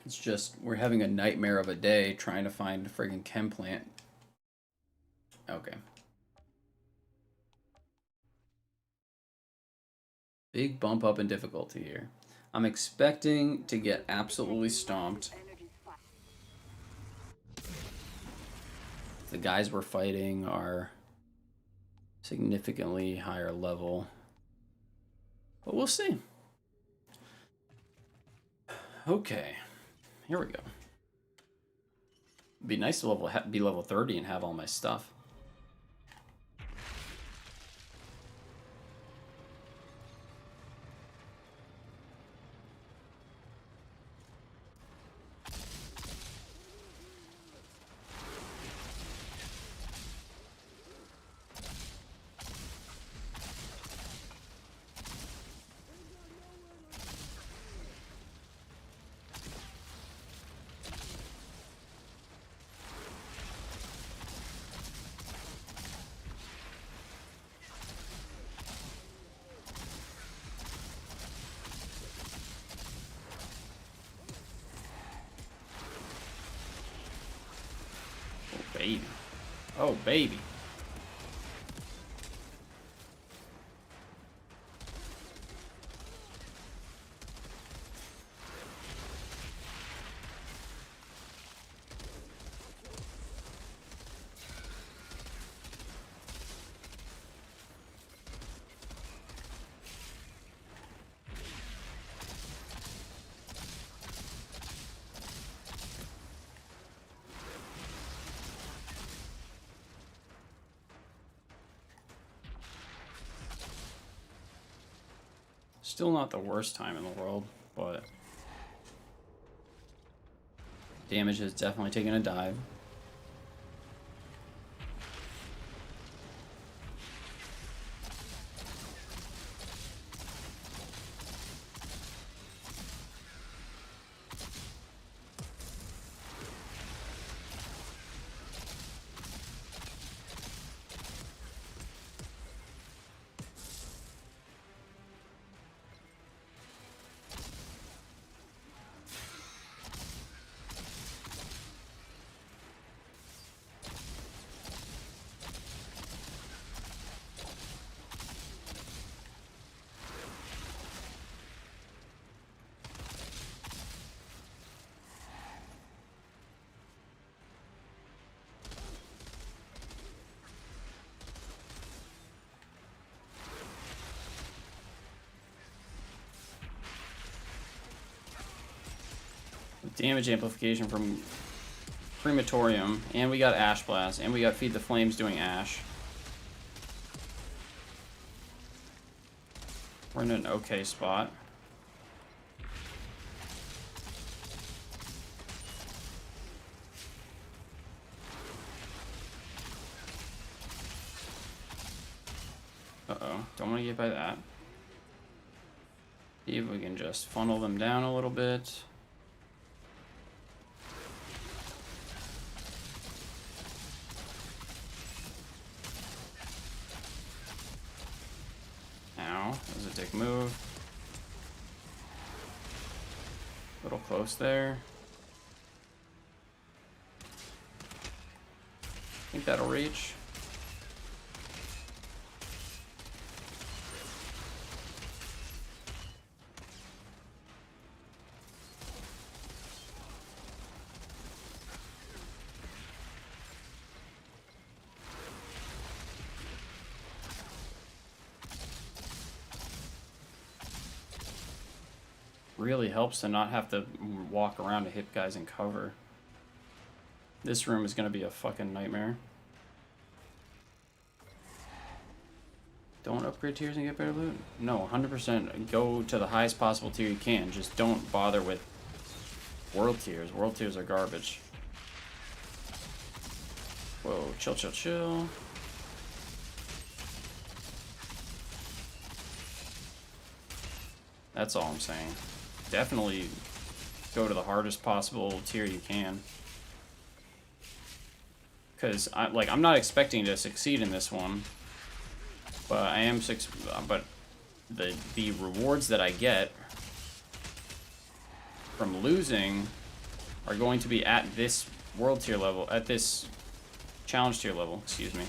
It's just we're having a nightmare of a day trying to find a friggin' chem plant. Okay. Big bump up in difficulty here. I'm expecting to get absolutely stomped. The guys we're fighting are significantly higher level. But we'll see. Okay. Here we go. It'd be nice to be level 30 and have all my stuff. Baby. Oh, baby. Still not the worst time in the world, but damage has definitely taken a dive. Damage amplification from Crematorium, and we got Ash Blast, and we got Feed the Flames doing Ash. We're in an okay spot. Uh-oh, don't want to get by that. See if we can just funnel them down a little bit. Dick move. A little close there. I think that'll reach. Really helps to not have to walk around to hit guys in cover. This room is gonna be a fucking nightmare. Don't upgrade tiers and get better loot? No, 100% go to the highest possible tier you can. Just don't bother with world tiers. World tiers are garbage. Whoa, chill, chill, chill. That's all I'm saying. Definitely go to the hardest possible tier you can. Because I'm not expecting to succeed in this one, but I am but the rewards that I get from losing are going to be at this world tier level, at this challenge tier level, excuse me.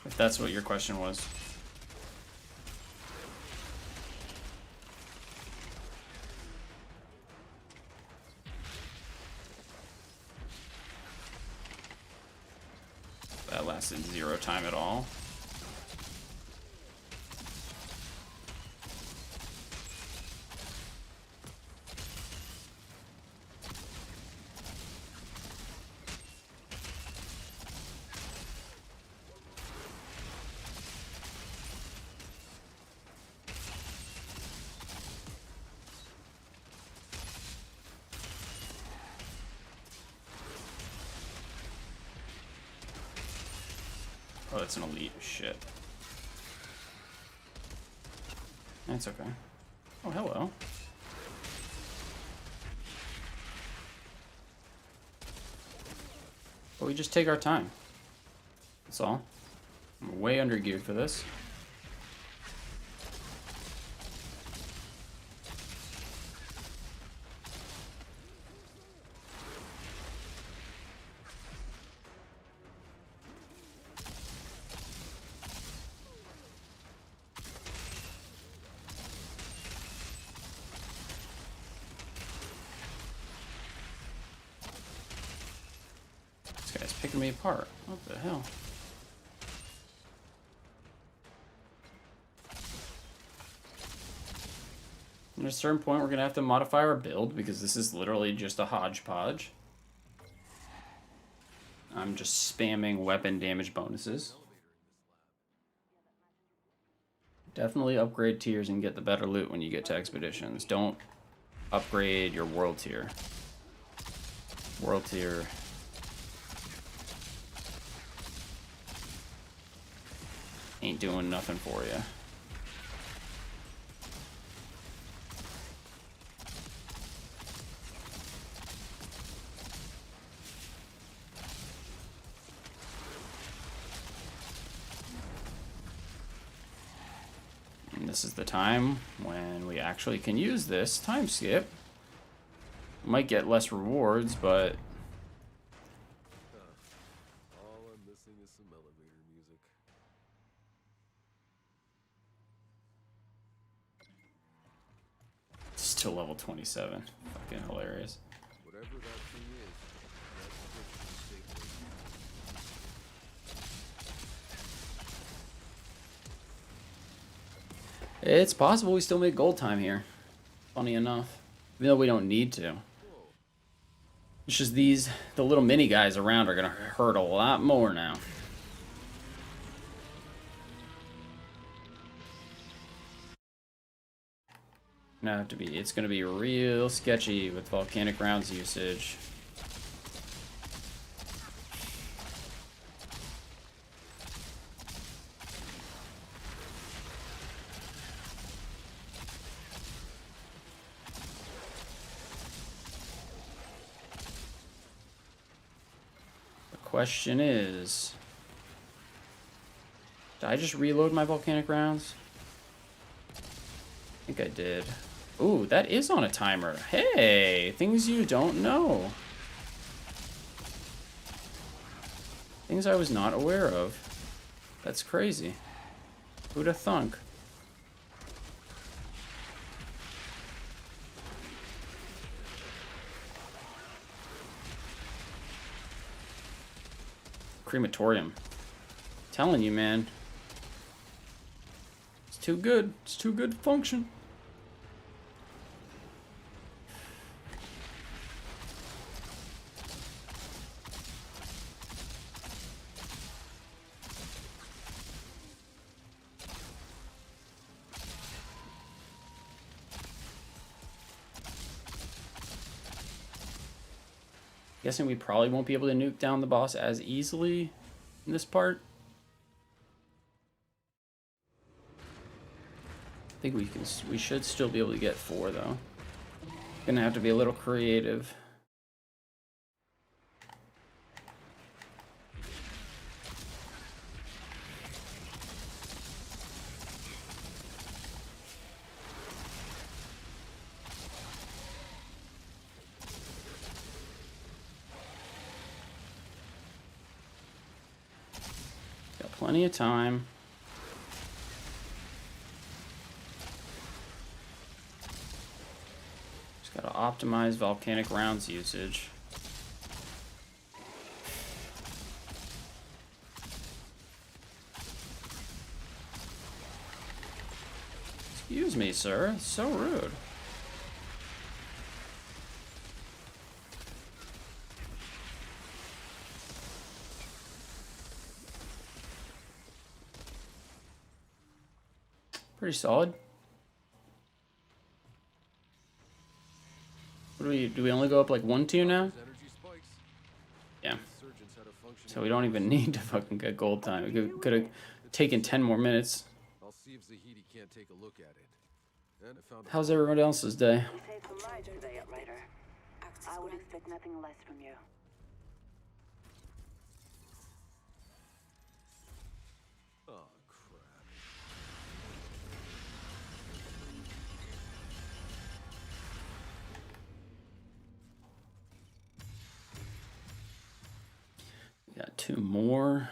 If that's what your question was. That lasted 0 time at all. Oh, that's an elite. Shit. That's okay. Oh, hello. But we just take our time. That's all. I'm way under geared for this. Picking me apart. What the hell? At a certain point, we're gonna have to modify our build because this is literally just a hodgepodge. I'm just spamming weapon damage bonuses. Definitely upgrade tiers and get the better loot when you get to expeditions. Don't upgrade your world tier. World tier. Ain't doing nothing for you. And this is the time when we actually can use this time skip. Might get less rewards, but all I'm missing is some elevator music. still level 27. Fucking hilarious. Whatever that thing is, It's possible we still make gold time here. Funny enough. Even though we don't need to. It's just the little mini guys around are gonna hurt a lot more now. It's gonna be real sketchy with volcanic rounds usage. question is, did I just reload my volcanic rounds? I think I did. Ooh, that is on a timer. Hey, things you don't know. Things I was not aware of. That's crazy. Who'da thunk? Crematorium. Telling you, man. It's too good. It's too good to function. Guessing we probably won't be able to nuke down the boss as easily in this part. I think we should still be able to get 4 though. Gonna have to be a little creative. Plenty of time. Just gotta optimize volcanic rounds usage. Excuse me, sir. It's so rude. Pretty solid. What do we only go up like 1 tier now? Yeah. So we don't even need to fucking get gold time. We could have taken 10 more minutes. I'll see if Zahidi can't take a look at it. And I found How's everyone else's day? You saved some lives today, Outrider. I would expect nothing less from you. Oh, crap. Got 2 more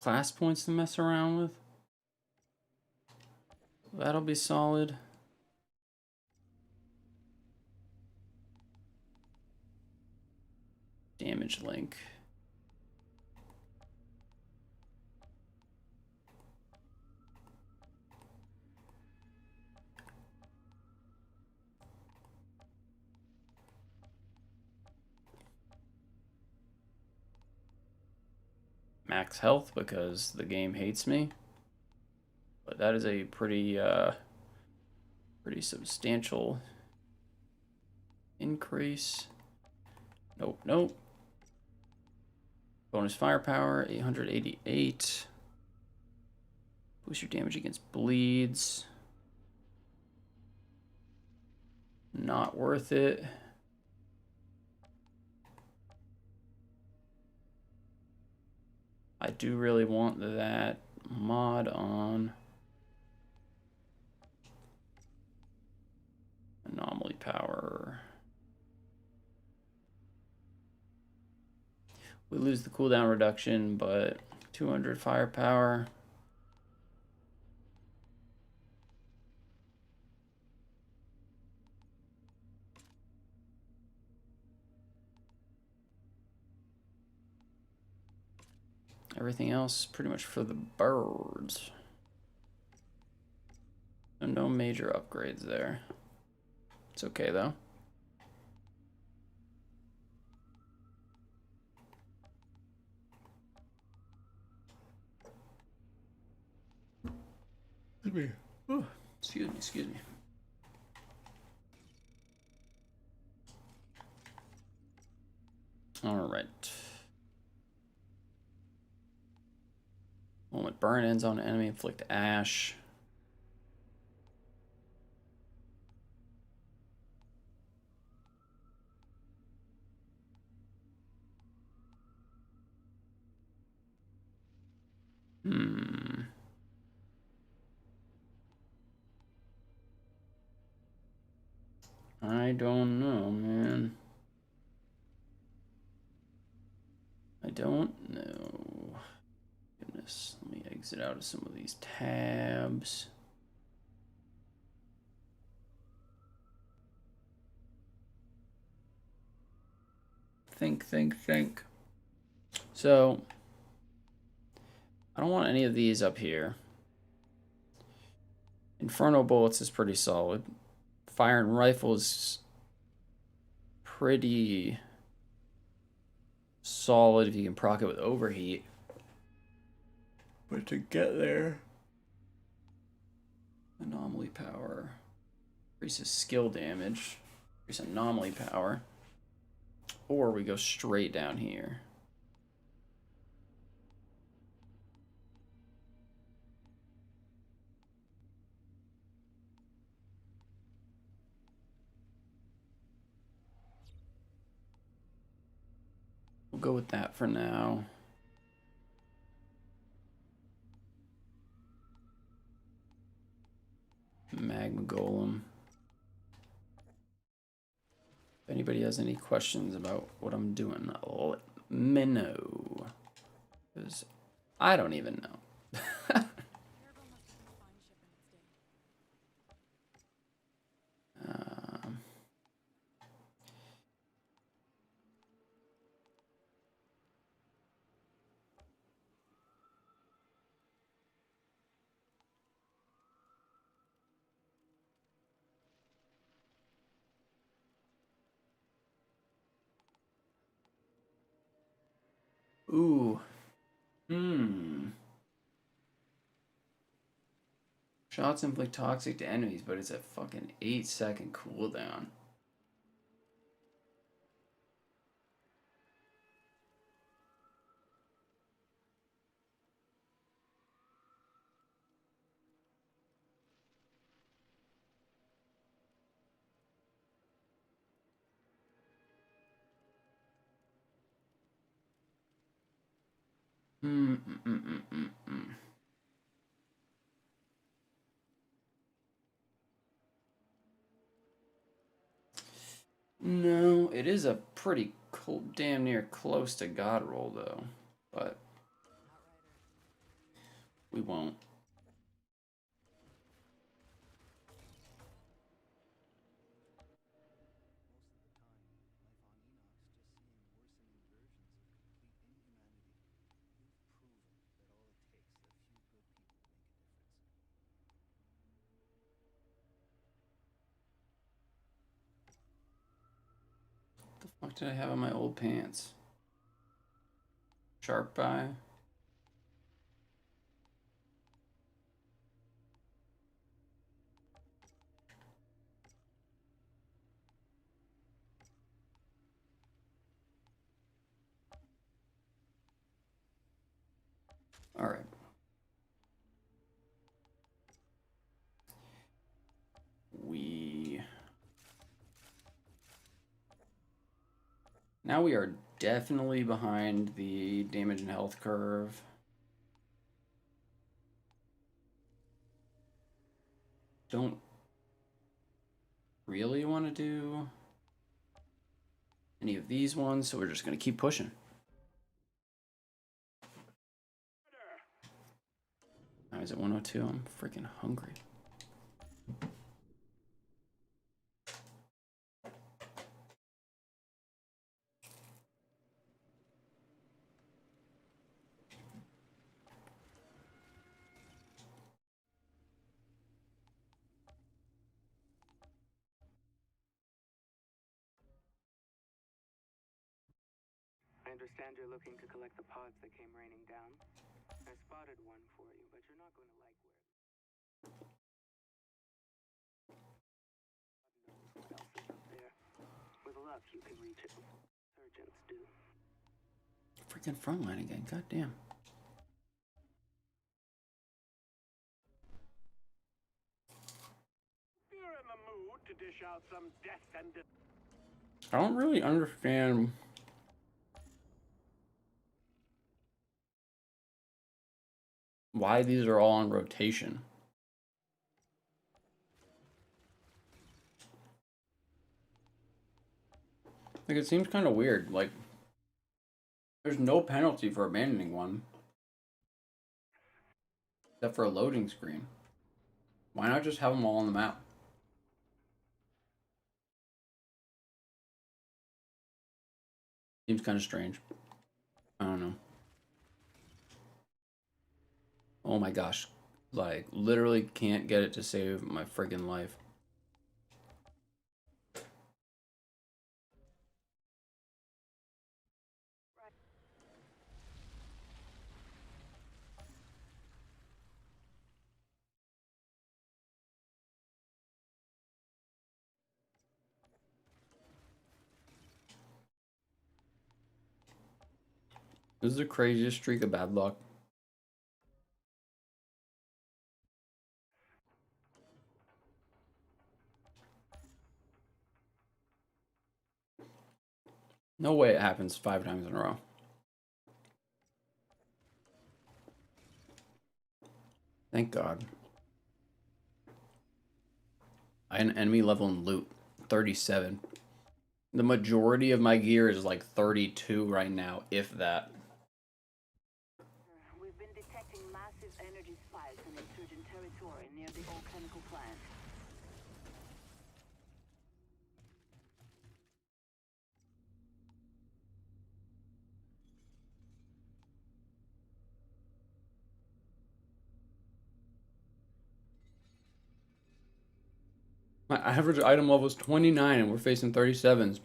class points to mess around with. That'll be solid. Damage link. Max health because the game hates me. But that is a pretty substantial increase. Nope, nope. Bonus firepower, 888. Boost your damage against bleeds. Not worth it. I do really want that mod on. Anomaly power. We lose the cooldown reduction, but 200 firepower. Everything else pretty much for the birds. And no major upgrades there. It's okay though. Excuse me. Oh, excuse me. All right. Moment burn ends on enemy, inflict ash. I don't know, man. I don't know. Goodness, let me exit out of some of these tabs. Think. So, I don't want any of these up here. Inferno bullets is pretty solid. Fire and rifle is pretty solid if you can proc it with overheat. But to get there, anomaly power increases skill damage, increase anomaly power, or we go straight down here. We'll go with that for now. Magma Golem. If anybody has any questions about what I'm doing, let me know. Because I don't even know. Ooh. Shots inflict toxic to enemies, but it's a fucking 8-second cooldown. No, it is a pretty damn near close to God roll though, but we won't. What did I have on my old pants? Sharp eye. All right. Now we are definitely behind the damage and health curve. Don't really want to do any of these ones, so we're just going to keep pushing. Now is it 102? I'm freaking hungry. I understand you're looking to collect the pods that came raining down. I spotted one for you, but you're not going to like where God knows what else is up there. With luck, you can reach it. Surgeons do. Freaking frontline again, goddamn. You're in the mood to dish out some death and I don't really understand why these are all on rotation. Like, it seems kind of weird. Like, there's no penalty for abandoning one. Except for a loading screen. Why not just have them all on the map? Seems kind of strange. I don't know. Oh my gosh. Like, literally can't get it to save my friggin' life. This is the craziest streak of bad luck. No way it happens 5 times in a row. Thank God. I had an enemy level in loot. 37. The majority of my gear is like 32 right now, if that. We've been detecting massive energy spikes in insurgent territory near the Volcanic plant. My average item level is 29 and we're facing 37s.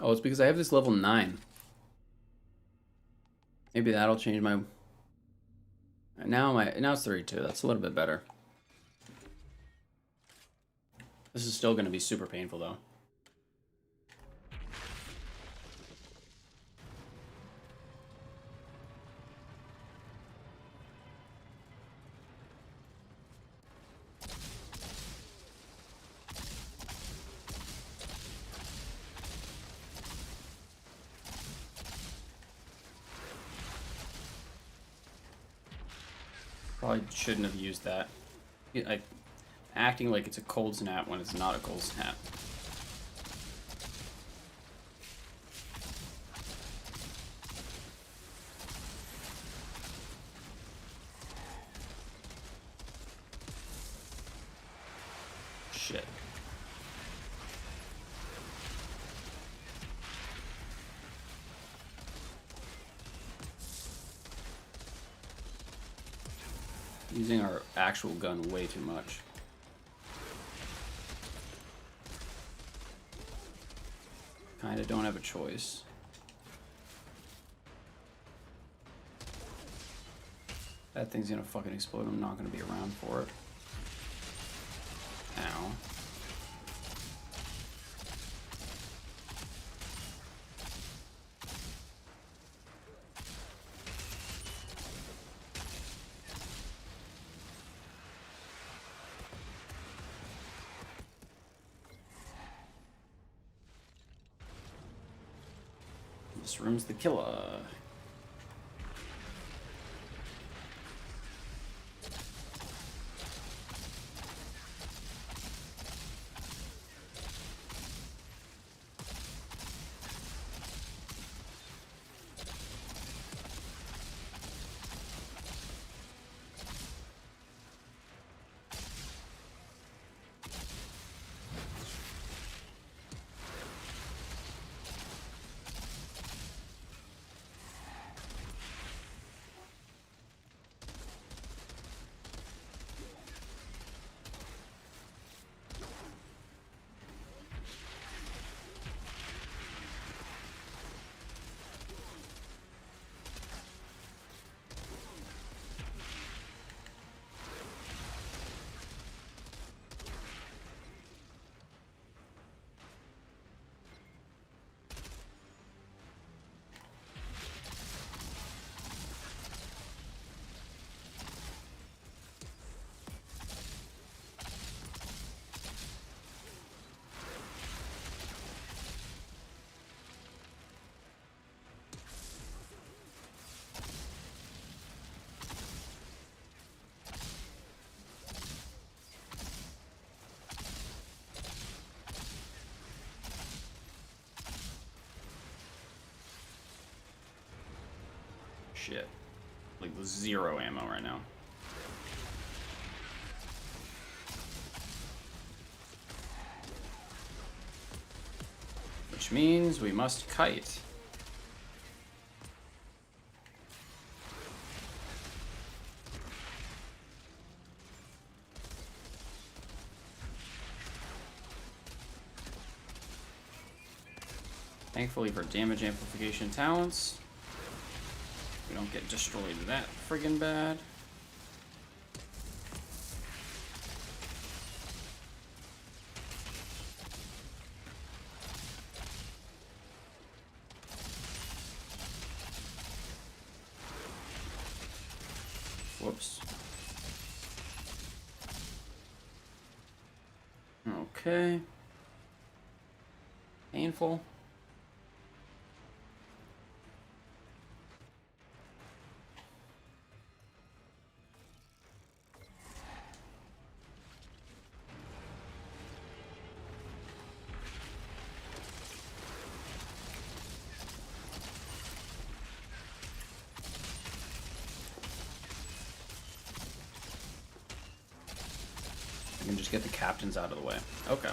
Oh, it's because I have this level 9. Maybe that'll change my... Now it's 32. That's a little bit better. This is still going to be super painful, though. Probably shouldn't have used that. Acting like it's a cold snap when it's not a cold snap. Shit. Using our actual gun way too much. Kinda don't have a choice. That thing's gonna fucking explode. I'm not gonna be around for it. Ow. This room's the killer. shit. Like, 0 ammo right now. Which means we must kite. Thankfully for damage amplification talents, we don't get destroyed that friggin' bad. Whoops. Okay. Painful. I can just get the captains out of the way. Okay.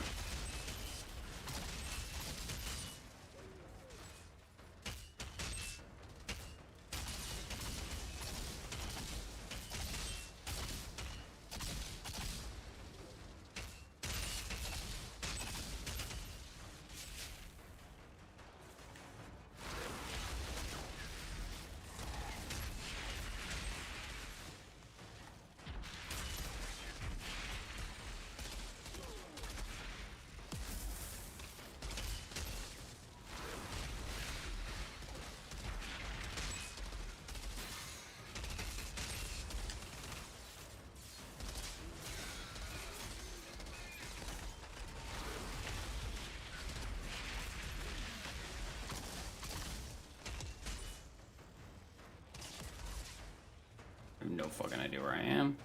I have no fucking idea where I am.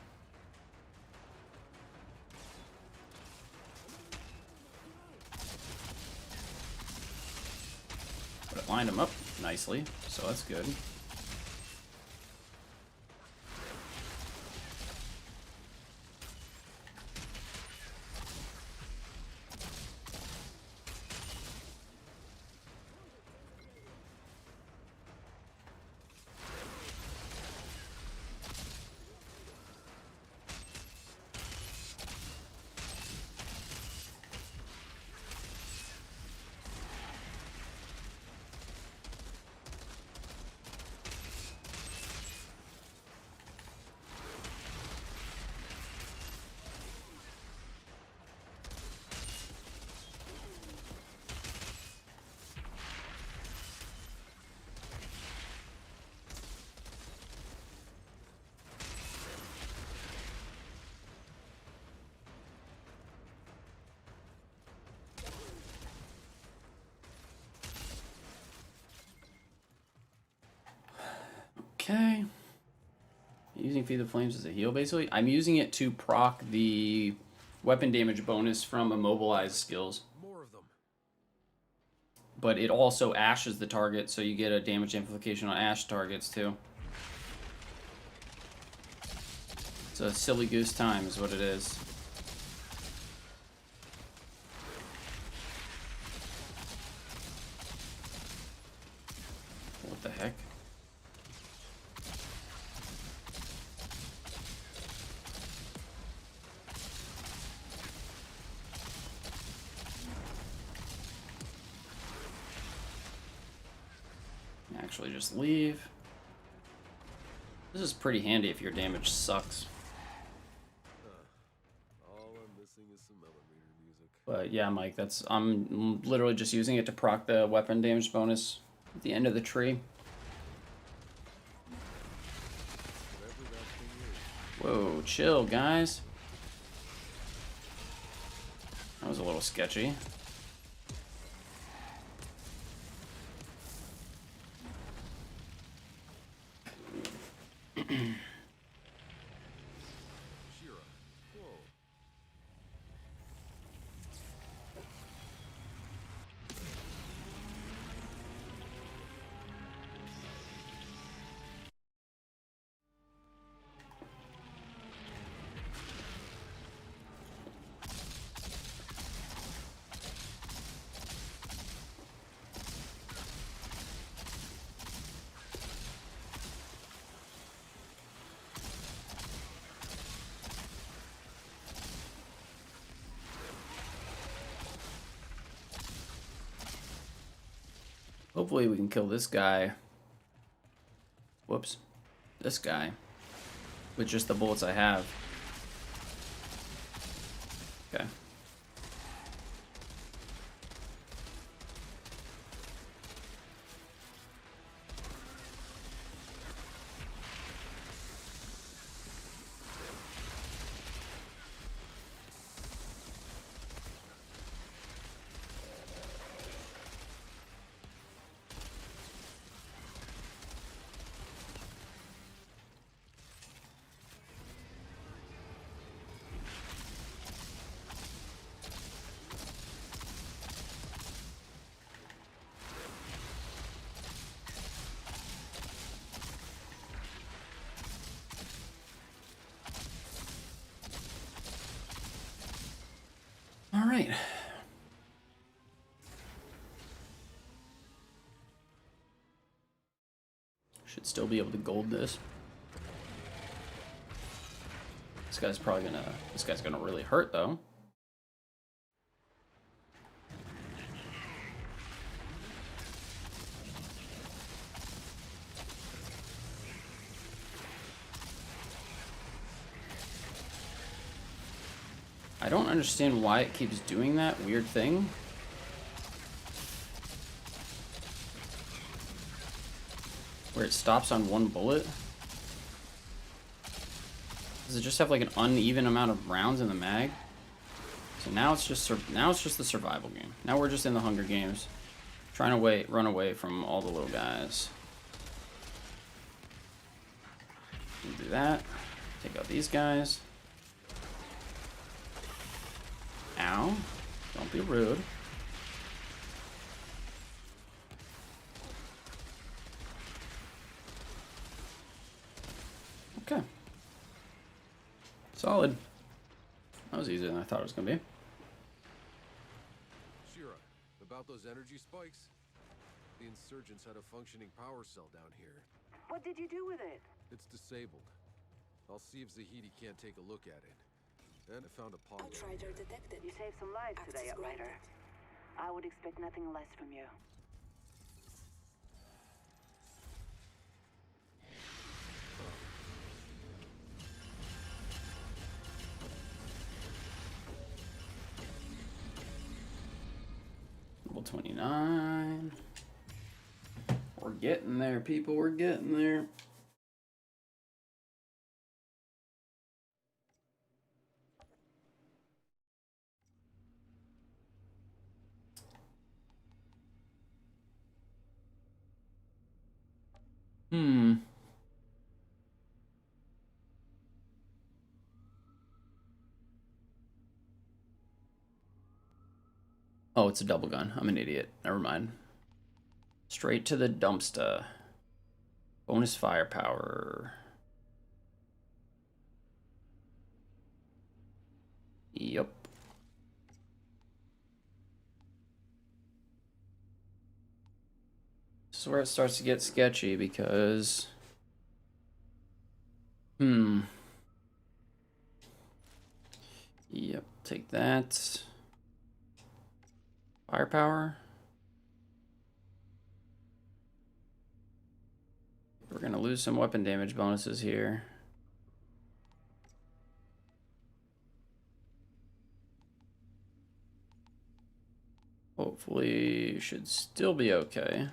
But it lined them up nicely, so that's good. Okay. Using Feed the Flames as a heal, basically. I'm using it to proc the weapon damage bonus from immobilized skills. More of them. But it also ashes the target, so you get a damage amplification on ash targets too. It's a silly goose time is what it is. What the heck? Actually just leave. This is pretty handy if your damage sucks. All I'm missing is some millimeter music. But yeah, Mike, I'm literally just using it to proc the weapon damage bonus at the end of the tree. Whoa, chill, guys. That was a little sketchy. Hopefully we can kill this guy. Whoops. This guy. With just the bullets I have. Okay. All right. Should still be able to gold this. This guy's gonna really hurt though. I don't understand why it keeps doing that weird thing. Where it stops on one bullet. Does it just have like an uneven amount of rounds in the mag? So now it's just the survival game. Now we're just in the Hunger Games, trying to run away from all the little guys. We'll do that. Take out these guys. Ow. Don't be rude. Okay. Solid. That was easier than I thought it was going to be. Shira, about those energy spikes? The insurgents had a functioning power cell down here. What did you do with it? It's disabled. I'll see if Zahidi can't take a look at it. And I found a pod. Outrider detected. You saved some lives today, Outrider. I would expect nothing less from you. Level 29. We're getting there, people. We're getting there. Oh, it's a double gun. I'm an idiot. Never mind. Straight to the dumpster. Bonus firepower. Yep. This is where it starts to get sketchy because... Yep, take that. Firepower. We're gonna lose some weapon damage bonuses here. Hopefully, should still be okay.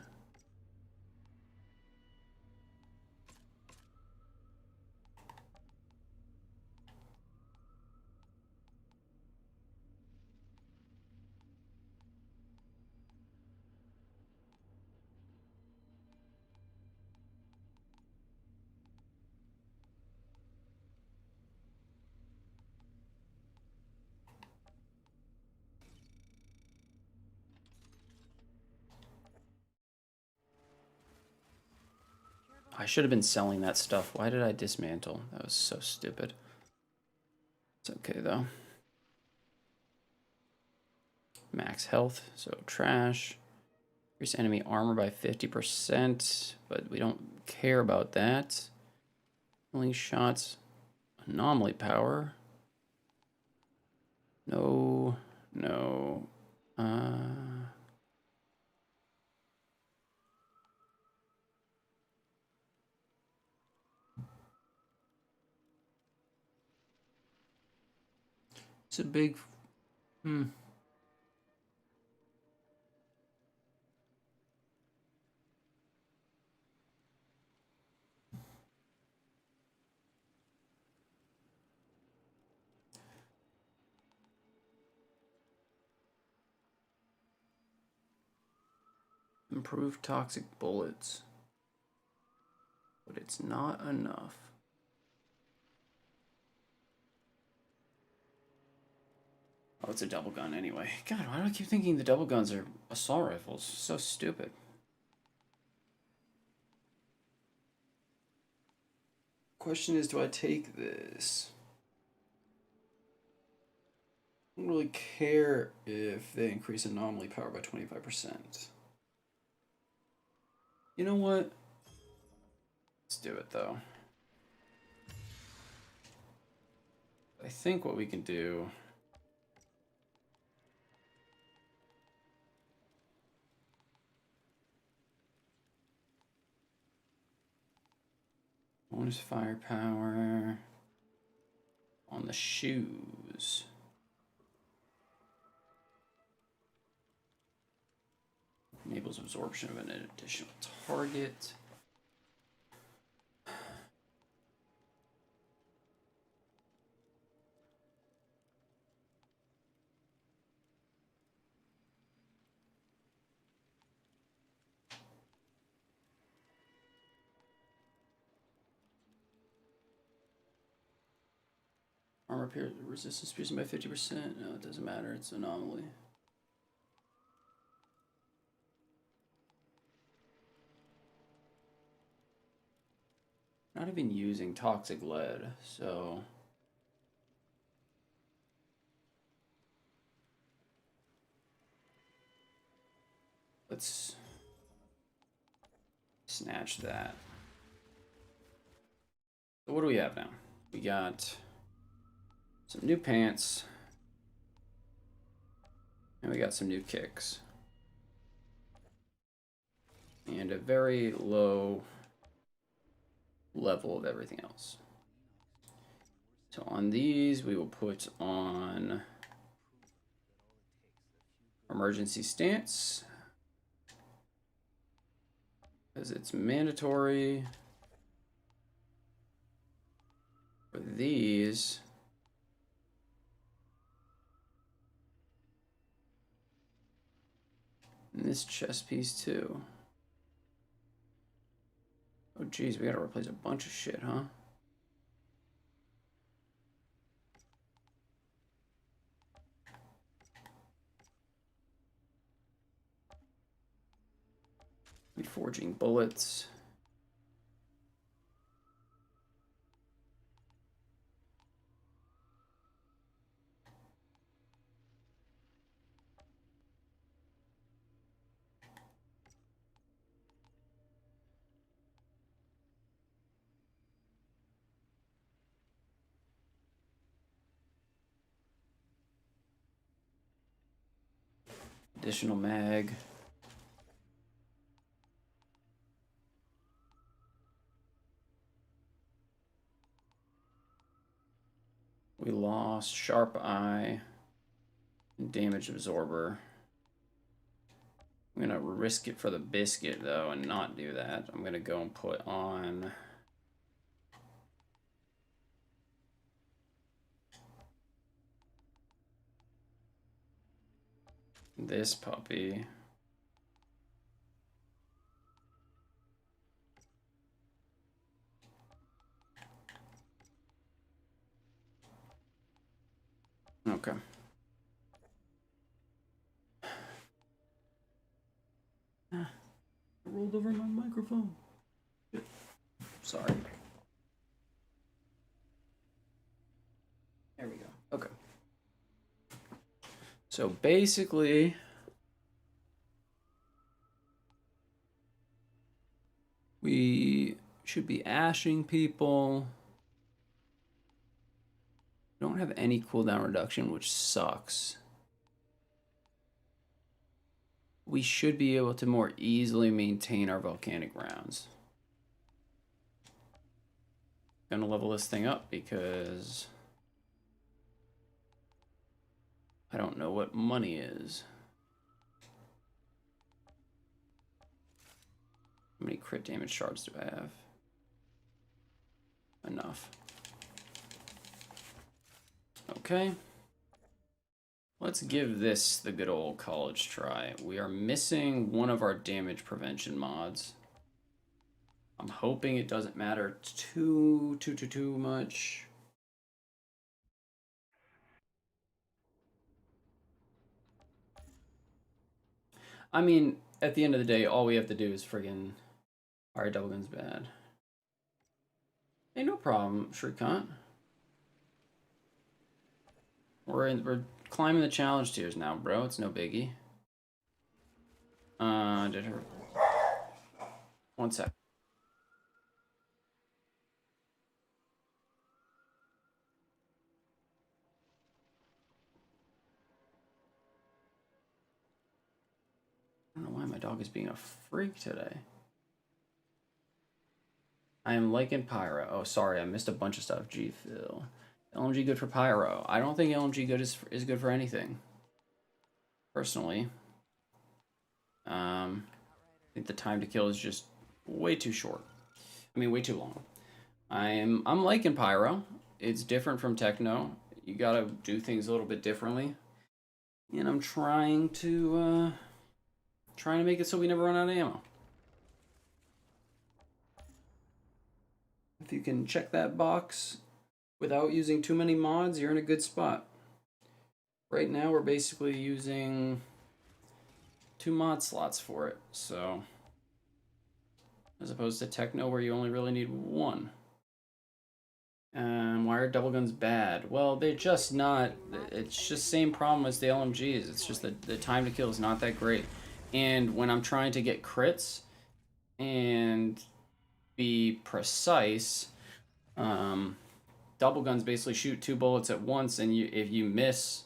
I should have been selling that stuff. Why did I dismantle? That was so stupid. It's okay, though. Max health, so trash. Increase enemy armor by 50%, but we don't care about that. Only shots. Anomaly power. No. It's a big... Improved toxic bullets. But it's not enough. Oh, it's a double gun anyway. God, why do I keep thinking the double guns are assault rifles? So stupid. Question is, do I take this? I don't really care if they increase anomaly power by 25%. You know what? Let's do it though. I think what we can do... Bonus firepower on the shoes. Enables absorption of an additional target. Armor resistance piercing by 50%. No, it doesn't matter. It's an anomaly. Not even using toxic lead, so... Let's snatch that. So what do we have now? We got some new pants. And we got some new kicks. And a very low level of everything else. So on these, we will put on emergency stance, because it's mandatory. For these, and this chest piece too. Oh geez, we gotta replace a bunch of shit, huh? Reforging bullets. Additional mag. We lost sharp eye and damage absorber. I'm gonna risk it for the biscuit though and not do that. I'm gonna go and put on this puppy. Okay. I rolled over my microphone. Sorry. There we go. Okay. So basically, we should be ashing people. Don't have any cooldown reduction, which sucks. We should be able to more easily maintain our volcanic rounds. Gonna level this thing up because I don't know what money is. How many crit damage shards do I have? Enough. Okay. Let's give this the good old college try. We are missing one of our damage prevention mods. I'm hoping it doesn't matter too much. I mean, at the end of the day, all we have to do is friggin' Alright, double gun's bad. Hey, no problem, Shrikant. We're climbing the challenge tiers now, bro. It's no biggie. Did her... One sec. I don't know why my dog is being a freak today. I am liking Pyro. Oh, sorry, I missed a bunch of stuff. G Phil. LMG good for Pyro. I don't think LMG good is good for anything. Personally. I think the time to kill is just way too short. I mean, way too long. I'm liking Pyro. It's different from techno. You gotta do things a little bit differently. And I'm trying to make it so we never run out of ammo. If you can check that box without using too many mods, you're in a good spot. Right now, we're basically using 2 mod slots for it, so as opposed to techno where you only really need 1. Why are double guns bad? Well, they're just not. It's just same problem as the LMGs. It's just the time to kill is not that great. And when I'm trying to get crits and be precise, double guns basically shoot 2 bullets at once, and if you miss,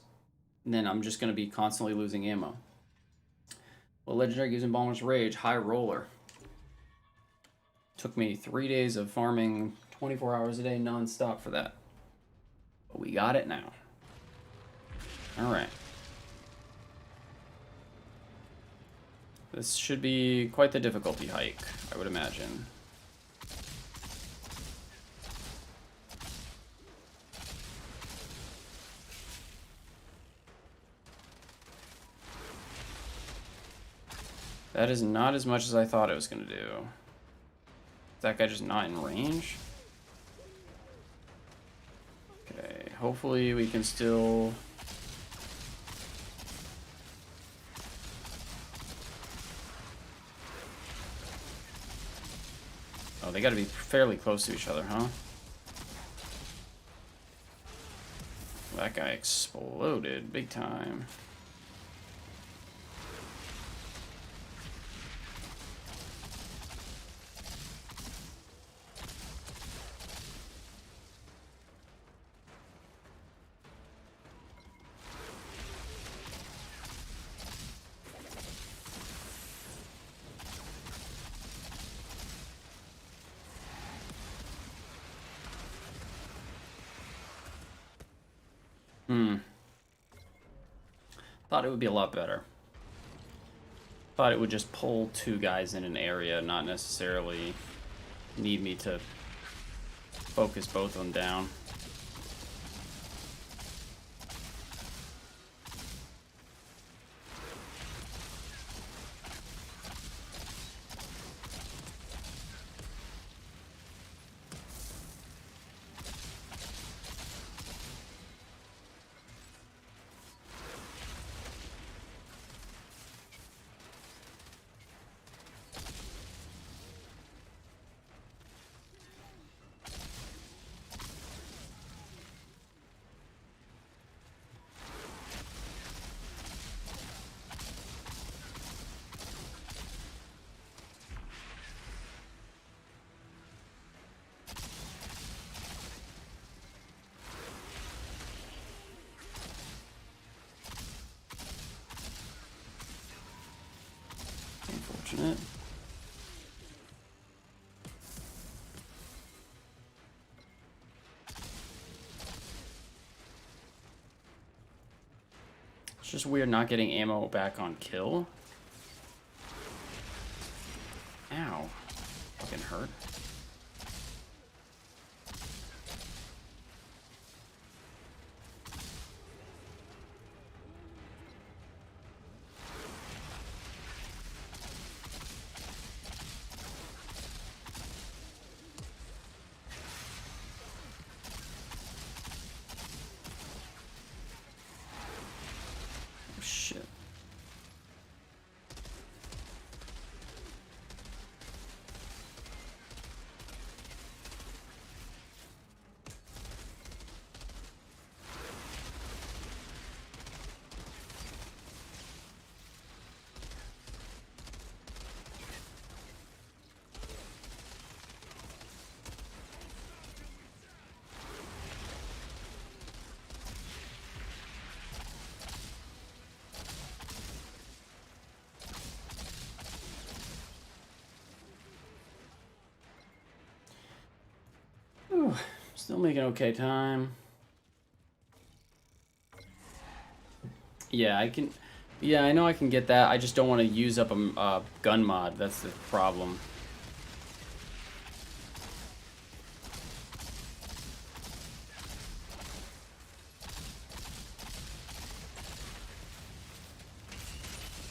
then I'm just going to be constantly losing ammo. Well, legendary using Bomber's Rage, high roller. Took me 3 days of farming 24 hours a day non-stop for that. But we got it now. Alright. This should be quite the difficulty hike, I would imagine. That is not as much as I thought it was going to do. Is that guy just not in range? Okay, hopefully we can still... Oh, they gotta be fairly close to each other, huh? That guy exploded big time. Thought it would be a lot better. Thought it would just pull 2 guys in an area, not necessarily need me to focus both of them down. Unfortunate. just weird not getting ammo back on kill. Ow. Fucking hurt. Shit. Ooh, still making okay time. Yeah, I can. Yeah, I know I can get that. I just don't want to use up a gun mod. That's the problem.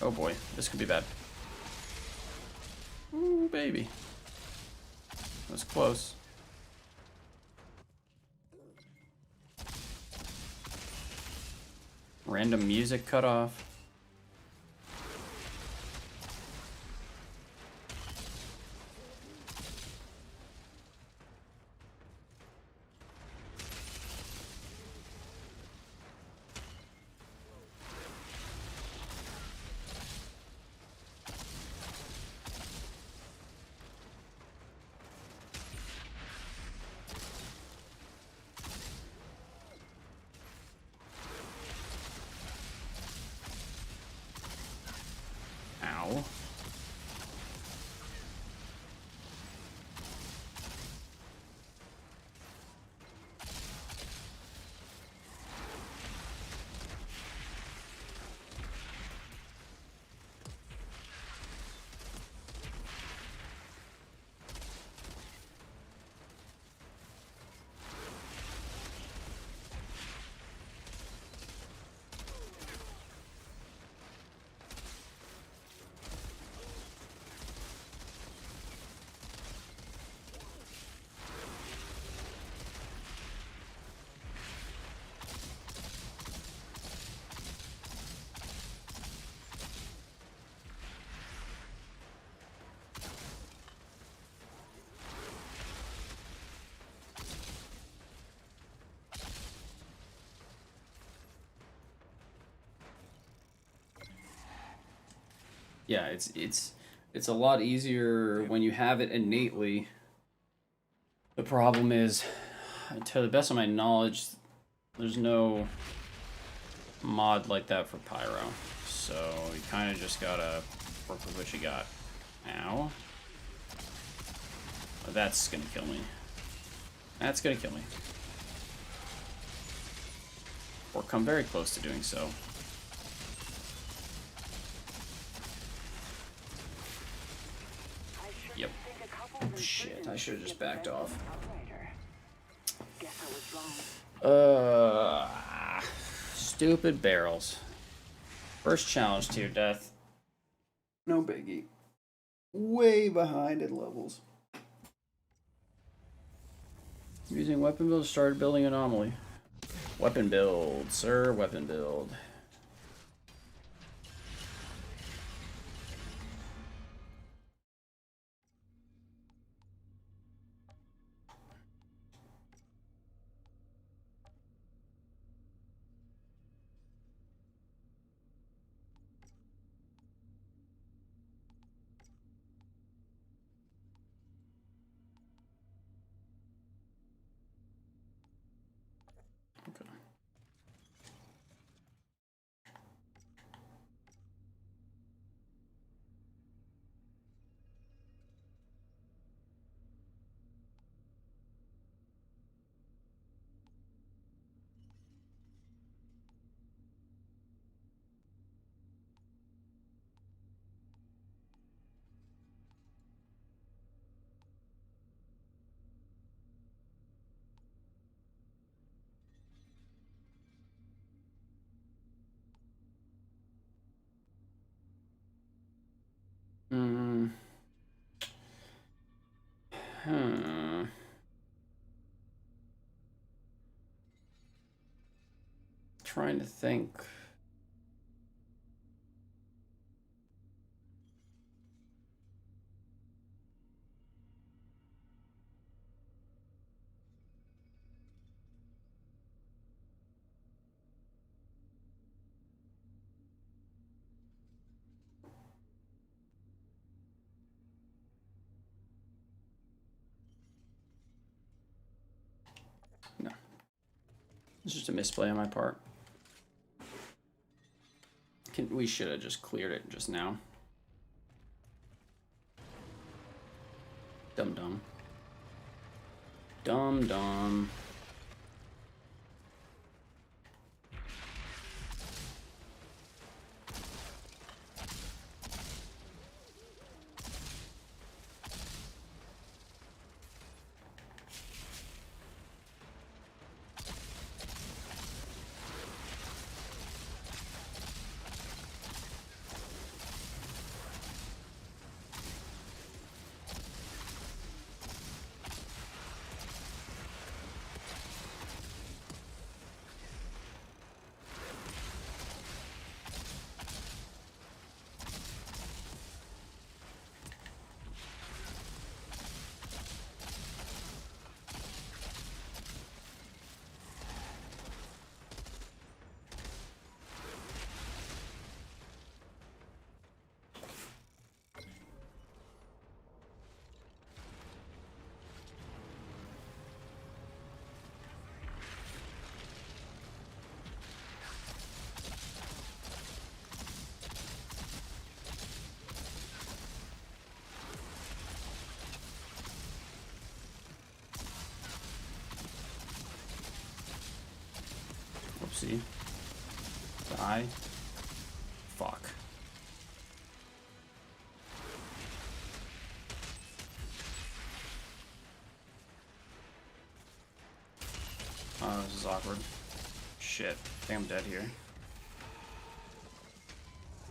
Oh boy, this could be bad. Ooh, baby. That was close. Random music cut off. Ow. Yeah, it's a lot easier when you have it innately. The problem is, to the best of my knowledge, there's no mod like that for Pyro. So you kind of just gotta work with what you got. Ow. Oh, that's gonna kill me. That's gonna kill me. Or come very close to doing so. Yep. Oh, shit, I should have just backed off. Stupid barrels. First challenge to your death. No biggie. Way behind in levels. Using weapon build, started building anomaly. Weapon build, sir, weapon build. Trying to think. No. It's just a misplay on my part. We should have just cleared it just now. Dum dum. Dum dum. Whoopsie. Die. Fuck. Oh, this is awkward. Shit. I think I'm dead here.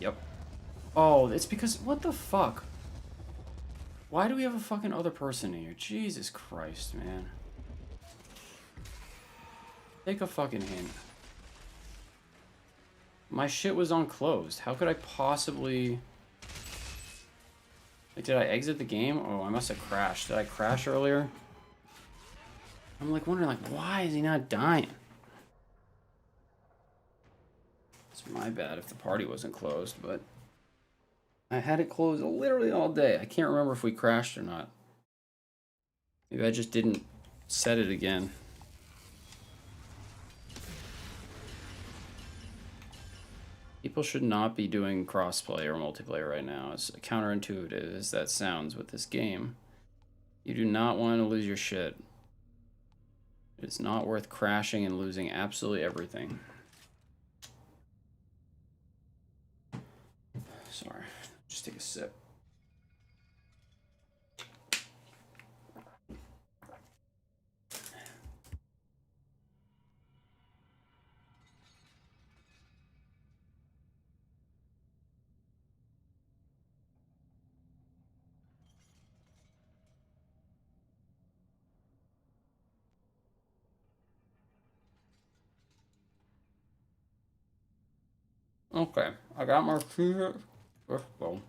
Yep. Oh, it's because... What the fuck? Why do we have a fucking other person here? Jesus Christ, man. Take a fucking hint. My shit was unclosed. How could I possibly... Like, did I exit the game? Oh, I must have crashed. Did I crash earlier? I'm like wondering, like, why is he not dying? It's my bad if the party wasn't closed, but... I had it closed literally all day. I can't remember if we crashed or not. Maybe I just didn't set it again. People should not be doing crossplay or multiplayer right now. As counterintuitive as that sounds with this game, you do not want to lose your shit. It's not worth crashing and losing absolutely everything. Sorry, just take a sip. Okay, I got my favorite. Let's go.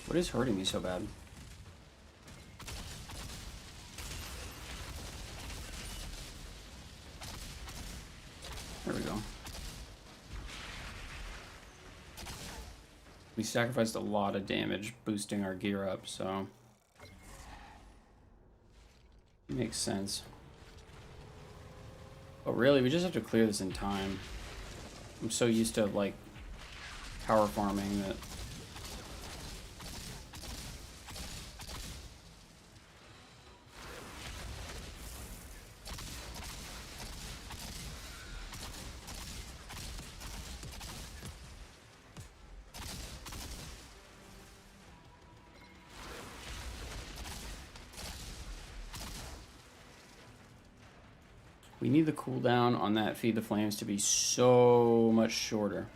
What is hurting me so bad? There we go. We sacrificed a lot of damage boosting our gear up, so makes sense. But really, we just have to clear this in time. I'm so used to, like, power farming that... We need the cooldown on that Feed the Flames to be so much shorter.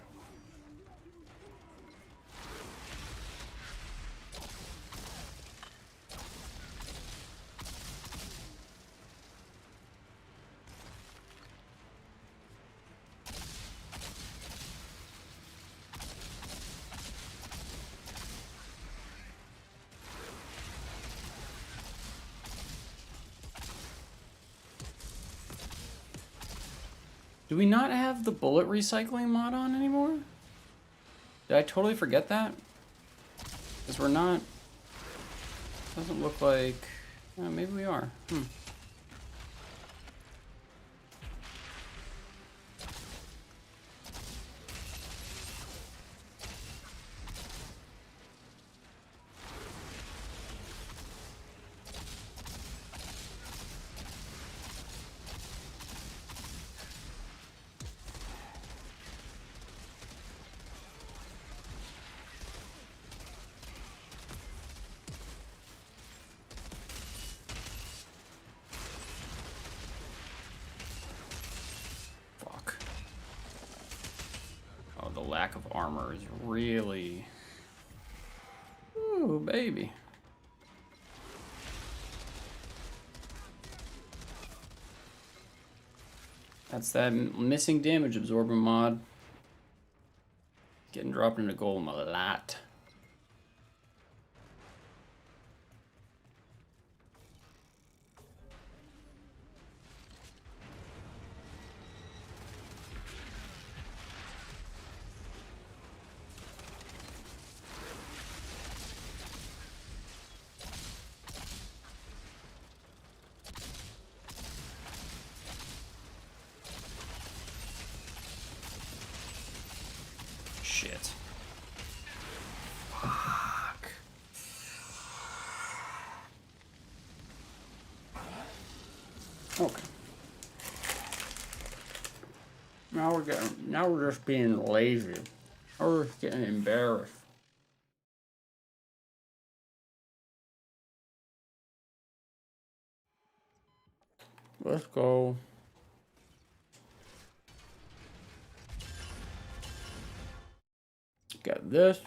Do we not have the bullet recycling mod on anymore? Did I totally forget that? Because we're not... Doesn't look like... maybe we are. Lack of armor is really... Ooh, baby. That's that missing damage absorber mod. Getting dropped into golem a lot. Shit. Fuck. Okay. Now we're just being lazy. Now we're just getting embarrassed. Let's go. Got this.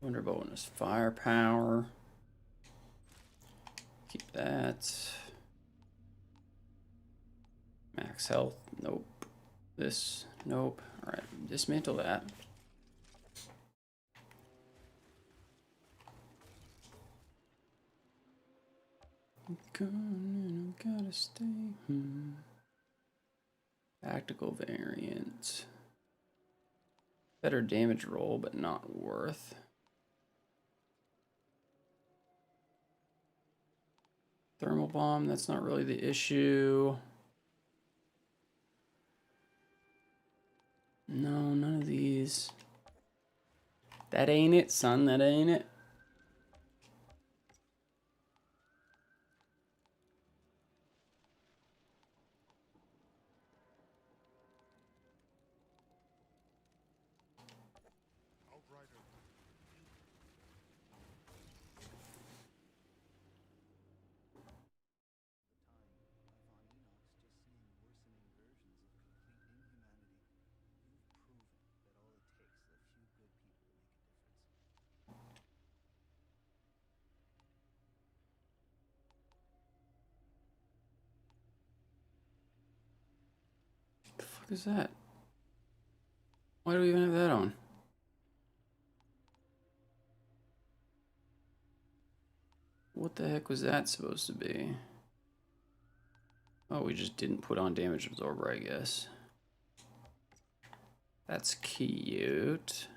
Wonder bonus firepower. Keep that. Max health. Nope. This. Nope. Alright. Dismantle that. I'm gone and I gotta stay. Tactical variant. Better damage roll, but not worth. Thermal bomb, that's not really the issue. No, none of these. That ain't it, son, that ain't it. fuck is that? Why do we even have that on? What the heck was that supposed to be? Oh, we just didn't put on damage absorber, I guess. That's cute.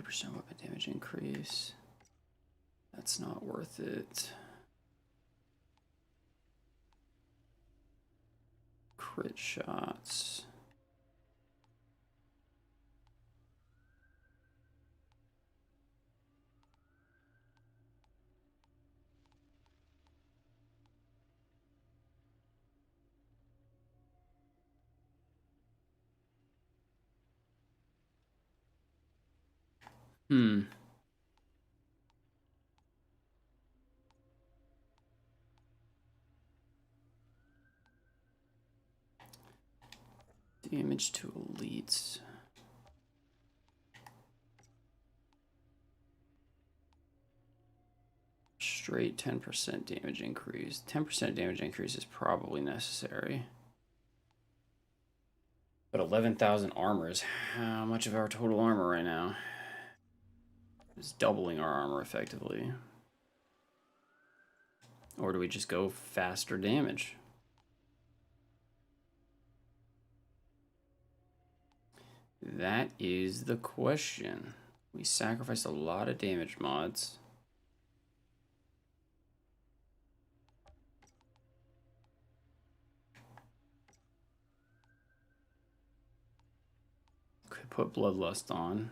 %, weapon damage increase. That's not worth it. Crit shots. Damage to elites. Straight 10% damage increase. 10% damage increase is probably necessary. But 11,000 armor is how much of our total armor right now? It's doubling our armor effectively. Or do we just go faster damage? That is the question. We sacrificed a lot of damage mods. Could put Bloodlust on.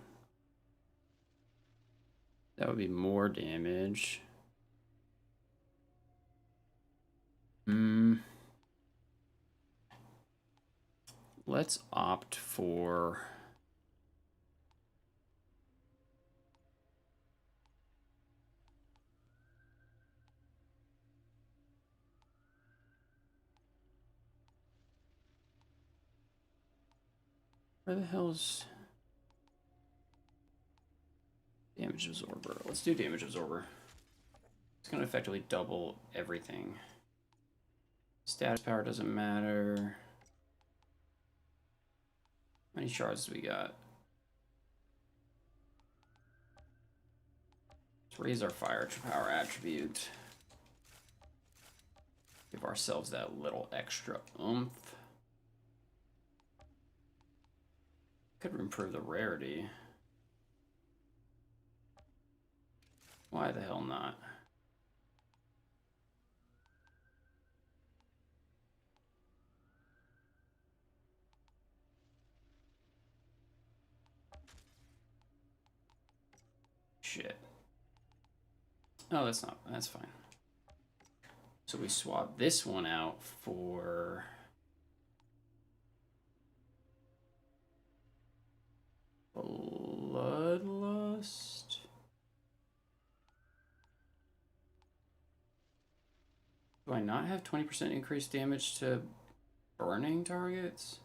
That would be more damage. Let's opt for... Where the hell's... Damage absorber. Let's do damage absorber. It's going to effectively double everything. Status power doesn't matter. How many shards do we got? Let's raise our fire power attribute. Give ourselves that little extra oomph. Could improve the rarity. Why the hell not? Shit. Oh, that's fine. So we swap this one out for... Bloodlust. Do I not have 20% increased damage to burning targets?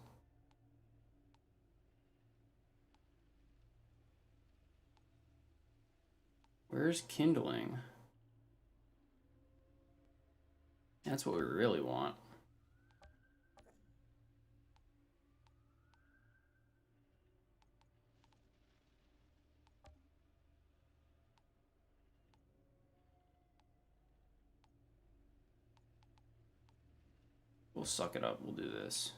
Where's kindling? That's what we really want. We'll suck it up. We'll do this.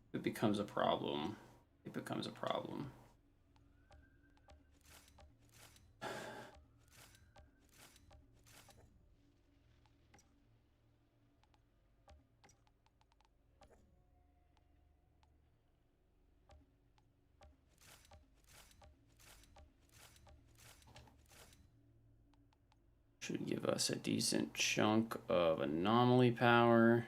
If it becomes a problem, it becomes a problem. Should give us a decent chunk of anomaly power.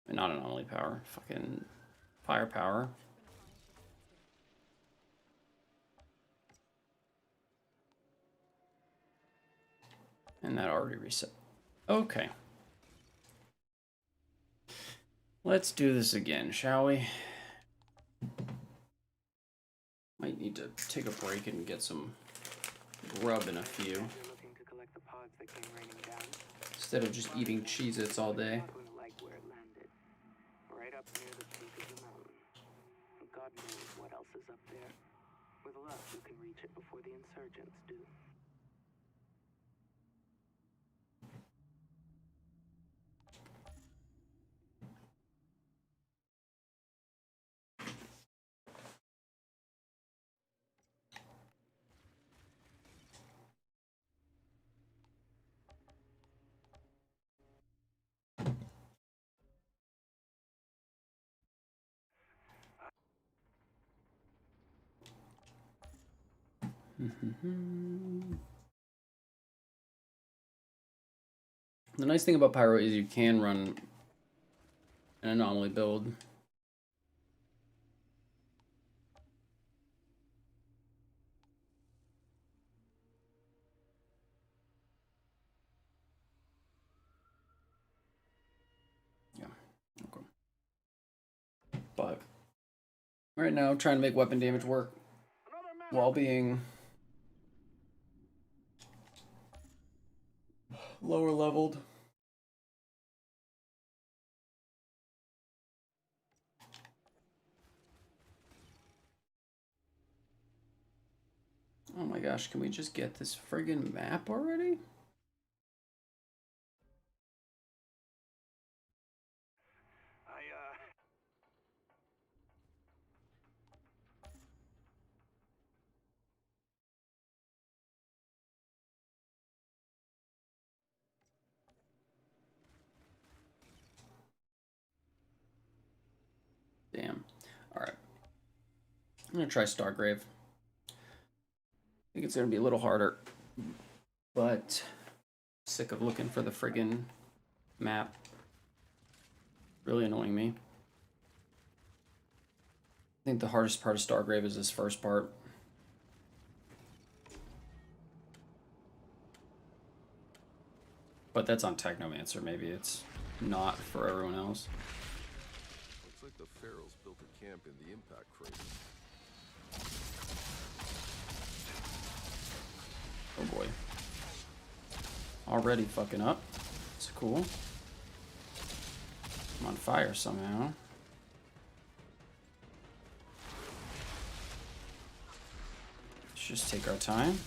Not anomaly power, fucking firepower. And that already reset. Okay. Let's do this again, shall we? Might need to take a break and get some grub in a few. Instead of just eating Cheez-Its all day. Right up near the peak of the mountain. God knows what else is up there. With luck, you can reach it before the insurgents do. The nice thing about Pyro is you can run an anomaly build. Yeah, okay. But right now, trying to make weapon damage work while being lower leveled. Oh my gosh, can we just get this friggin' map already? Damn. Alright. I'm gonna try Stargrave. I think it's gonna be a little harder. But sick of looking for the friggin' map. Really annoying me. I think the hardest part of Stargrave is this first part. But that's on Technomancer, maybe it's not for everyone else. Looks like the Pharaohs built a camp in the impact crater. Oh boy. Already fucking up. It's cool. I'm on fire somehow. Let's just take our time.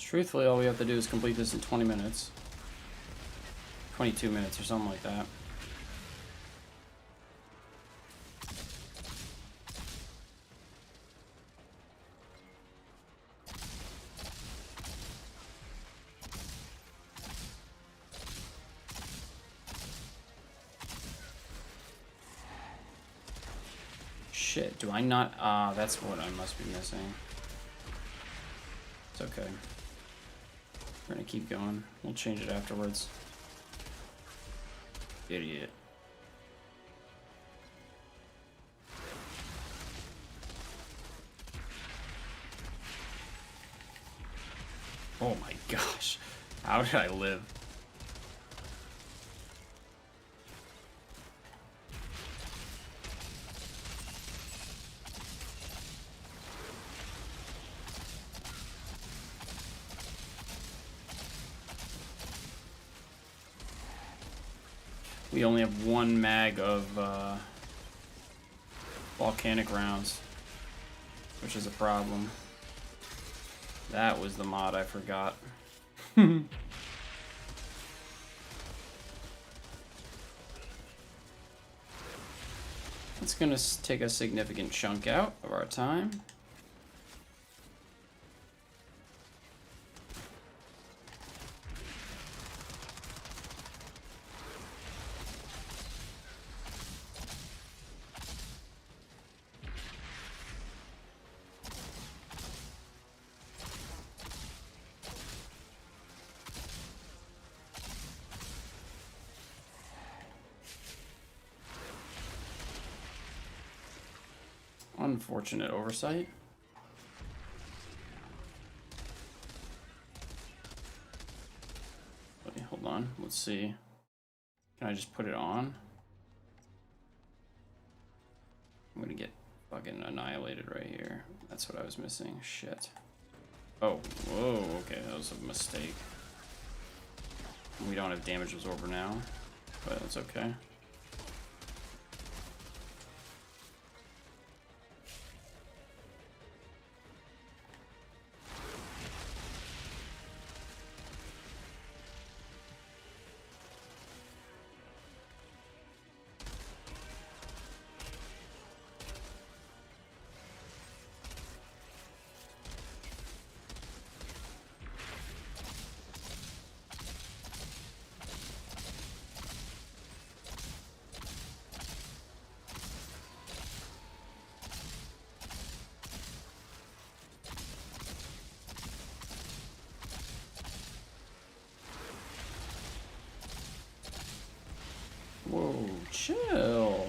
Truthfully, all we have to do is complete this in 20 minutes. 22 minutes or something like that. Shit, do I not? Ah, that's what I must be missing. It's okay. We're gonna keep going. We'll change it afterwards. Idiot. Oh my gosh. How did I live? We only have one mag of volcanic rounds, which is a problem. That was the mod I forgot. It's gonna take a significant chunk out of our time. Unfortunate oversight. Wait, hold on. Let's see. Can I just put it on? I'm gonna get fucking annihilated right here. That's what I was missing. Shit. Oh, whoa, okay, that was a mistake. We don't have damage absorber now, but it's okay. Whoa, chill.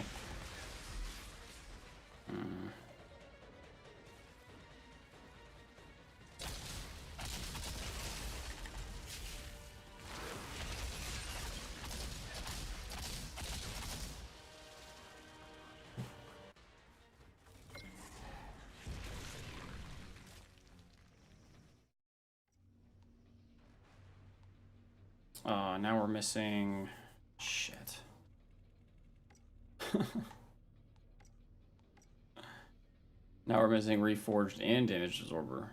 Now we're missing... Shit. Now we're missing Reforged and Damage Absorber.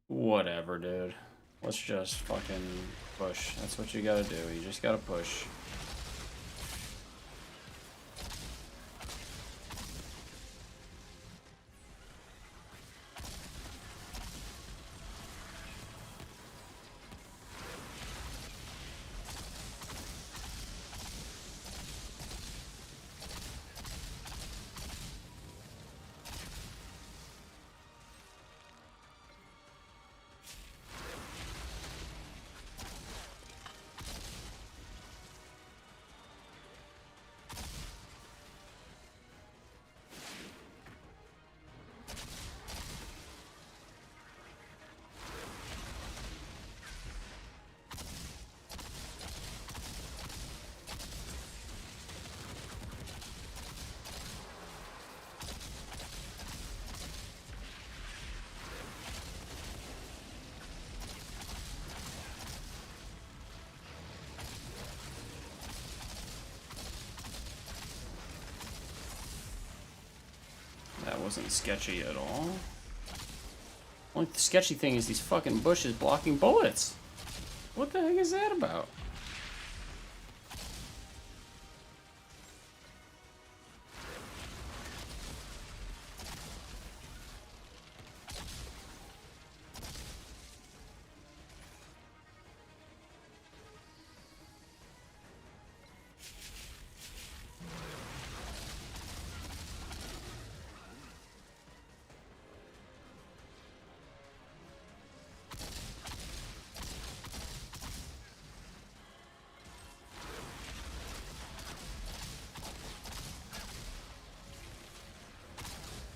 Whatever, dude. Let's just fucking push. That's what you gotta do. You just gotta push. That wasn't sketchy at all. Only the sketchy thing is these fucking bushes blocking bullets. What the heck is that about?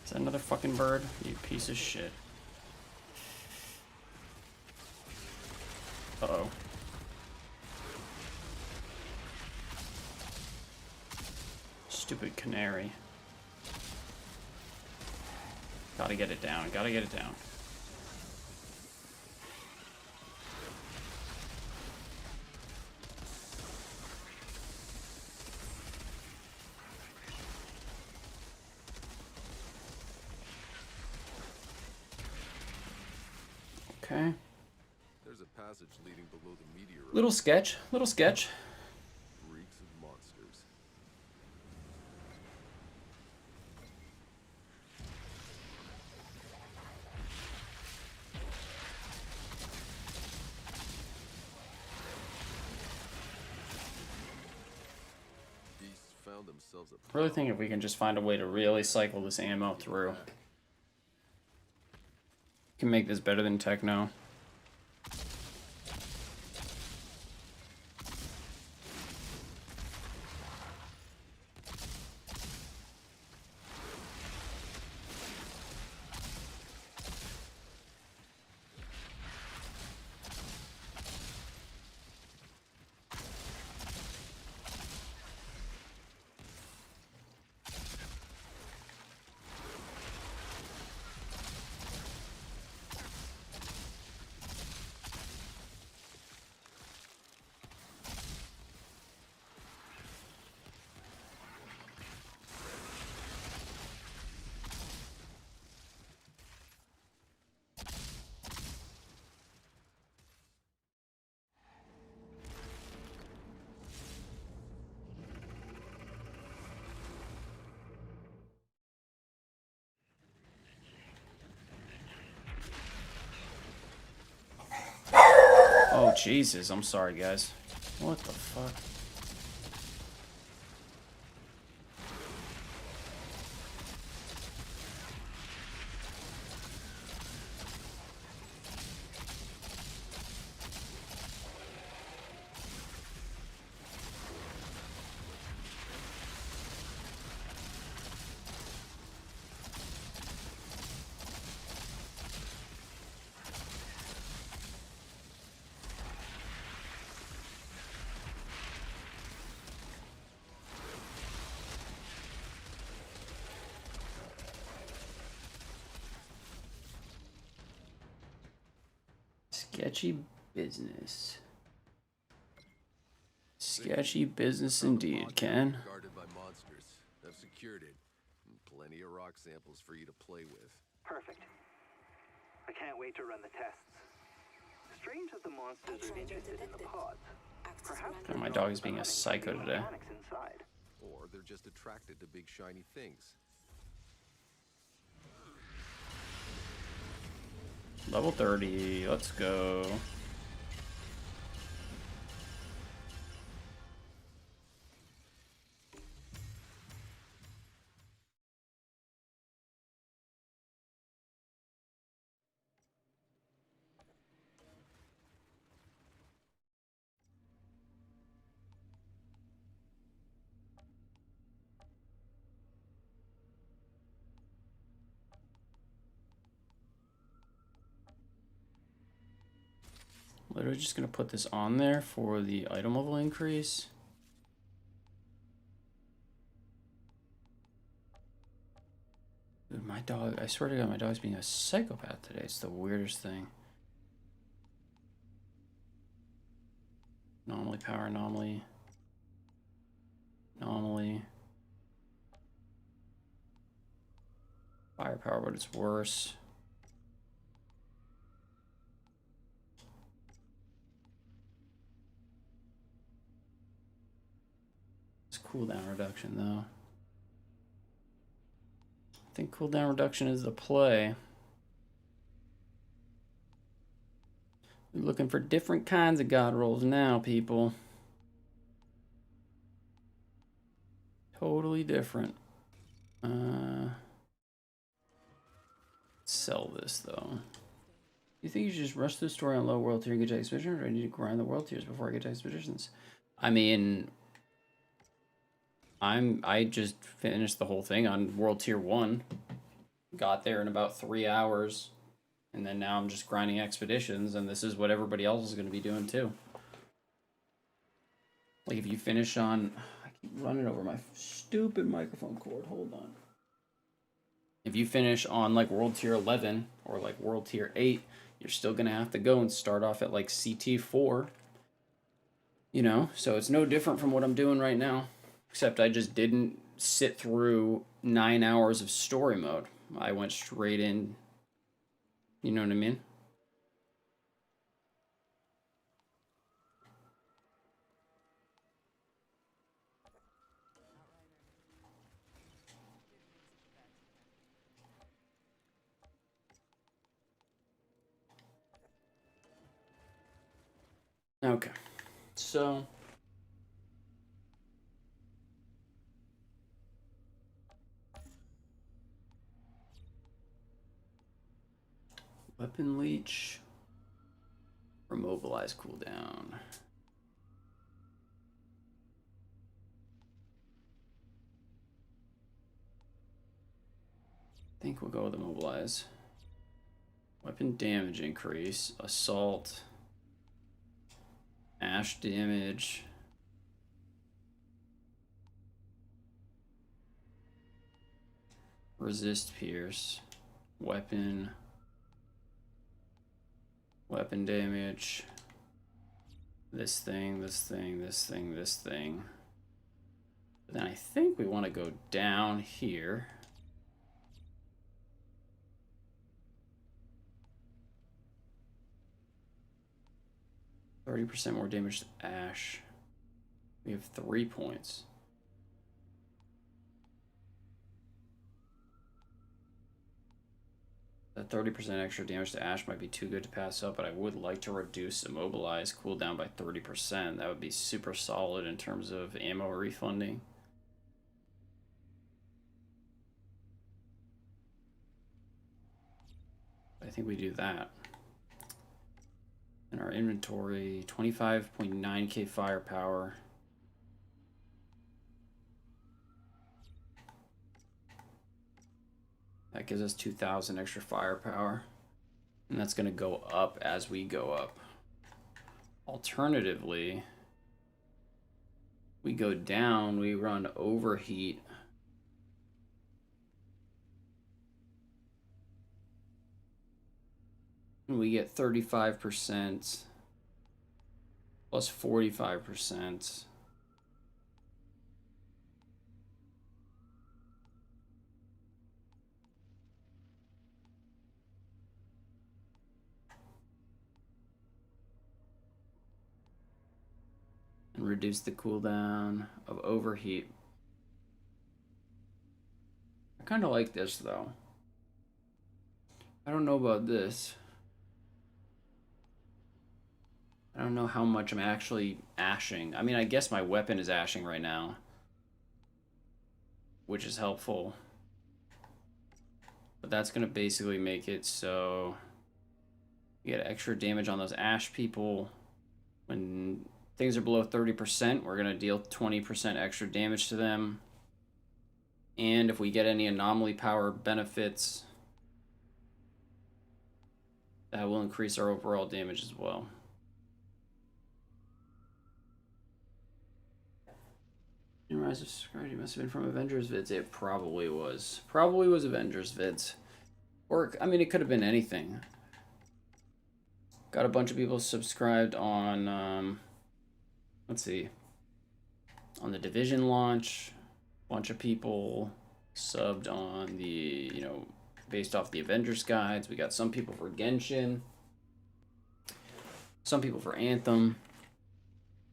Is that another fucking bird? You piece of shit. Uh-oh. Stupid canary. Gotta get it down, gotta get it down. Okay. There's a passage leading below the meteorite. Little sketch, little sketch. Reeks of monsters. Beasts found themselves a Really think if we can just find a way to really cycle this ammo through, can make this better than techno. Jesus, I'm sorry, guys. What the fuck? Sketchy business. Sketchy business indeed, Ken. Guarded by monsters. I've secured it. And plenty of rock samples for you to play with. Perfect. I can't wait to run the tests. Strange that the monsters are interested in the pods. Perhaps Oh, my dog is being a psycho today. inside. Or they're just attracted to big shiny things. Level 30, let's go. Literally just gonna put this on there for the item level increase. Dude, my dog, I swear to God, my dog's being a psychopath today. It's the weirdest thing. Anomaly, power, anomaly. Anomaly. Firepower, but it's worse. It's cooldown reduction, though. I think cooldown reduction is the play. We're looking for different kinds of god rolls now, people. Totally different. Sell this, though. You think you should just rush through the story on low world tier and get to expeditions, or do I need to grind the world tiers before I get to expeditions? I mean, I just finished the whole thing on world tier 1. Got there in about 3 hours. And then now I'm just grinding expeditions, and this is what everybody else is going to be doing too. Like if you finish on... I keep running over my stupid microphone cord. Hold on. If you finish on like world tier 11 or like world tier 8, you're still going to have to go and start off at like CT4. You know, so it's no different from what I'm doing right now. Except I just didn't sit through 9 hours of story mode. I went straight in. You know what I mean? Okay. So... Weapon leech. Or mobilize cooldown. I think we'll go with the mobilize. Weapon damage increase. Assault. Ash damage. Resist pierce. Weapon. Weapon damage. This thing, this thing, this thing, this thing. But then I think we want to go down here. %30 more damage to Ash. We have 3 points. That 30% extra damage to Ash might be too good to pass up, but I would like to reduce Immobilize cooldown by 30%. That would be super solid in terms of ammo refunding. I think we do that. In our inventory, 25.9k firepower. That gives us 2,000 extra firepower. And that's going to go up as we go up. Alternatively, we go down, we run overheat. And we get 35% plus 45%. And reduce the cooldown of overheat. I kind of like this though. I don't know about this. I don't know how much I'm actually ashing. I mean, I guess my weapon is ashing right now, which is helpful. But that's going to basically make it so you get extra damage on those ash people. When things are below 30%, we're going to deal 20% extra damage to them. And if we get any anomaly power benefits, that will increase our overall damage as well. Rise of Security must have been from Avengers vids. It probably was. Probably was Avengers vids. Or, I mean, it could have been anything. Got a bunch of people subscribed on, let's see, on the Division launch. Bunch of people subbed on the, you know, based off the Avengers guides. We got some people for Genshin. Some people for Anthem.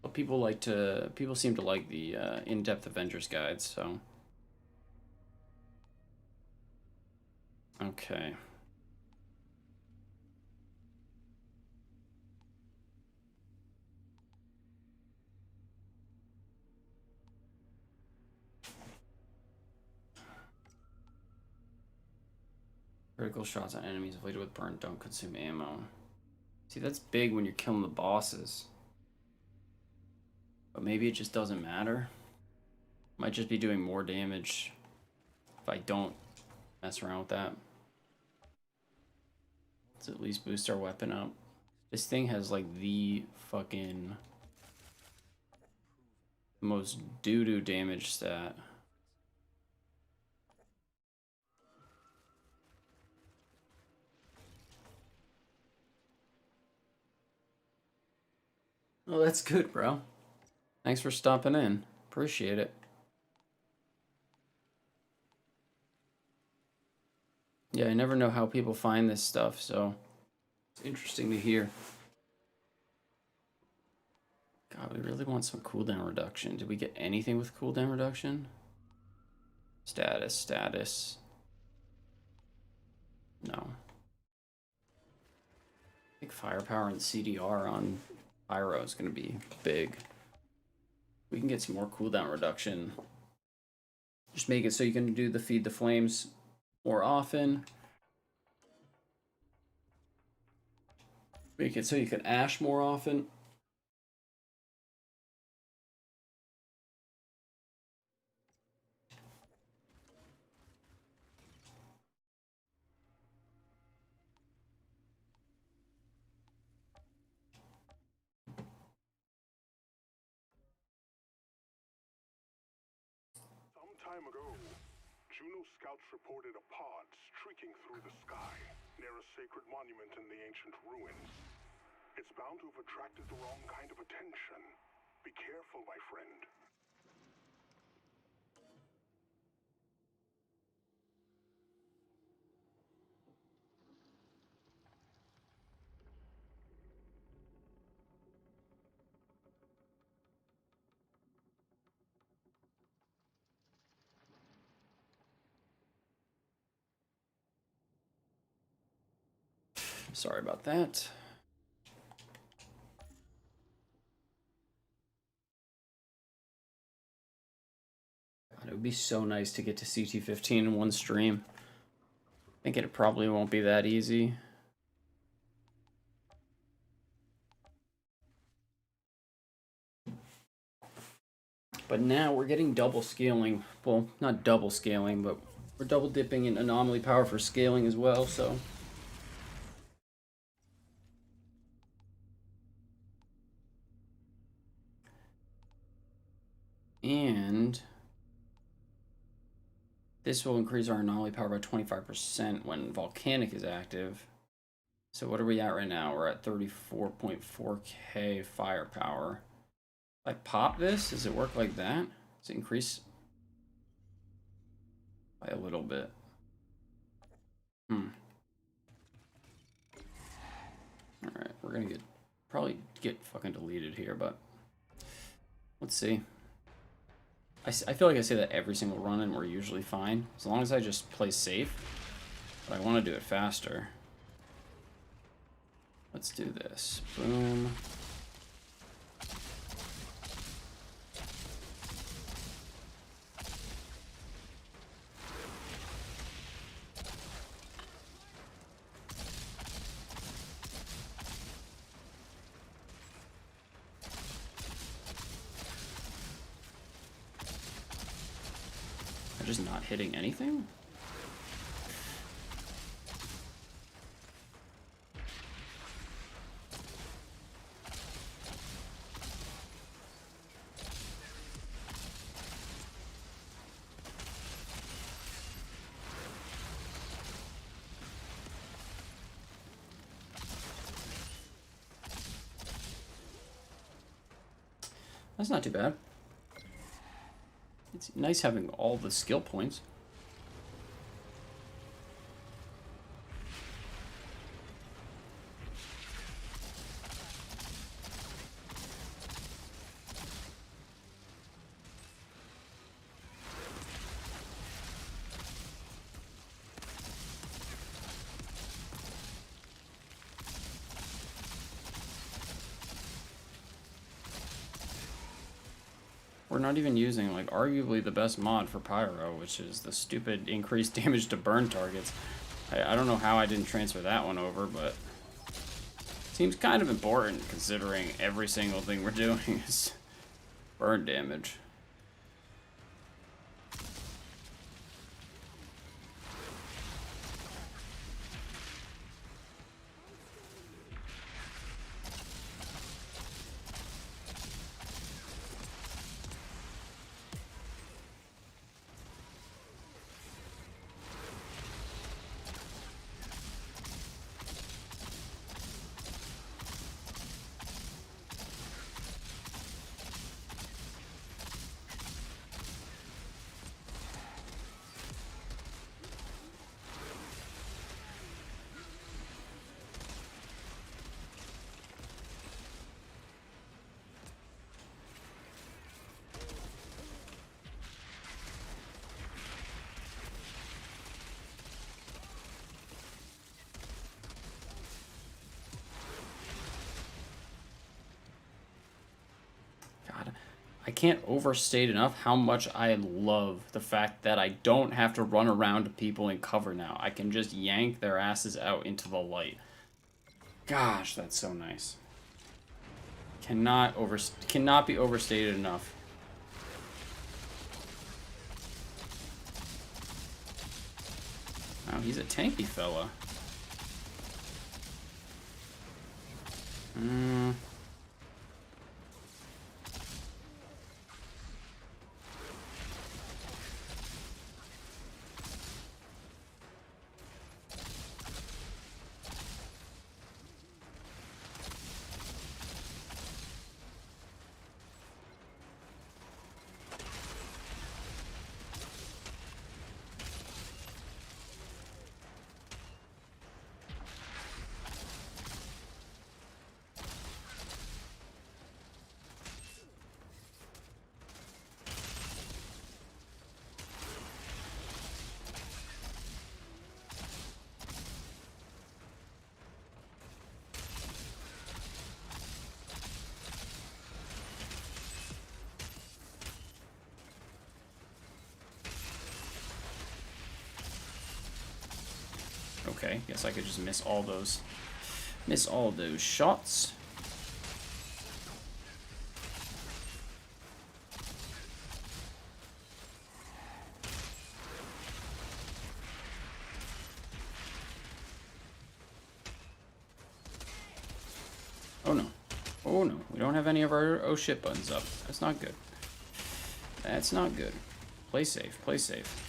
But people seem to like the in-depth Avengers guides, so. Okay. Critical shots on enemies inflicted with burn don't consume ammo. See, that's big when you're killing the bosses. But maybe it just doesn't matter. Might just be doing more damage if I don't mess around with that. Let's at least boost our weapon up. This thing has like the fucking most doo-doo damage stat. Oh, that's good, bro. Thanks for stopping in. Appreciate it. Yeah, I never know how people find this stuff, so it's interesting to hear. God, we really want some cooldown reduction. Did we get anything with cooldown reduction? Status. No. I think firepower and CDR on Pyro is going to be big. We can get some more cooldown reduction. Just make it so you can do the Feed the Flames more often. Make it so you can ash more often. Some time ago, Juno scouts reported a pod streaking through the sky near a sacred monument in the ancient ruins. It's bound to have attracted the wrong kind of attention. Be careful, my friend. Sorry about that. It would be so nice to get to CT15 in one stream. I think it probably won't be that easy. But now we're getting double scaling. Well, not double scaling, but we're double dipping in anomaly power for scaling as well, so. And this will increase our anomaly power by 25% when Volcanic is active. So what are we at right now? We're at 34.4k firepower. If I pop this, does it work like that? Does it increase by a little bit? Alright, we're gonna probably get fucking deleted here, but let's see. I feel like I say that every single run and we're usually fine. As long as I just play safe. But I want to do it faster. Let's do this. Boom. I'm just not hitting anything? That's not too bad. It's nice having all the skill points. We're not even using, like, arguably the best mod for Pyro, which is the stupid increased damage to burn targets. I don't know how I didn't transfer that one over, but seems kind of important considering every single thing we're doing is burn damage. I can't overstate enough how much I love the fact that I don't have to run around people in cover now. I can just yank their asses out into the light. Gosh, that's so nice. Cannot be overstated enough. Oh, he's a tanky fella. Okay, guess I could just miss all those shots. Oh no. Oh no. We don't have any of our oh shit buttons up. That's not good. That's not good. Play safe. Play safe.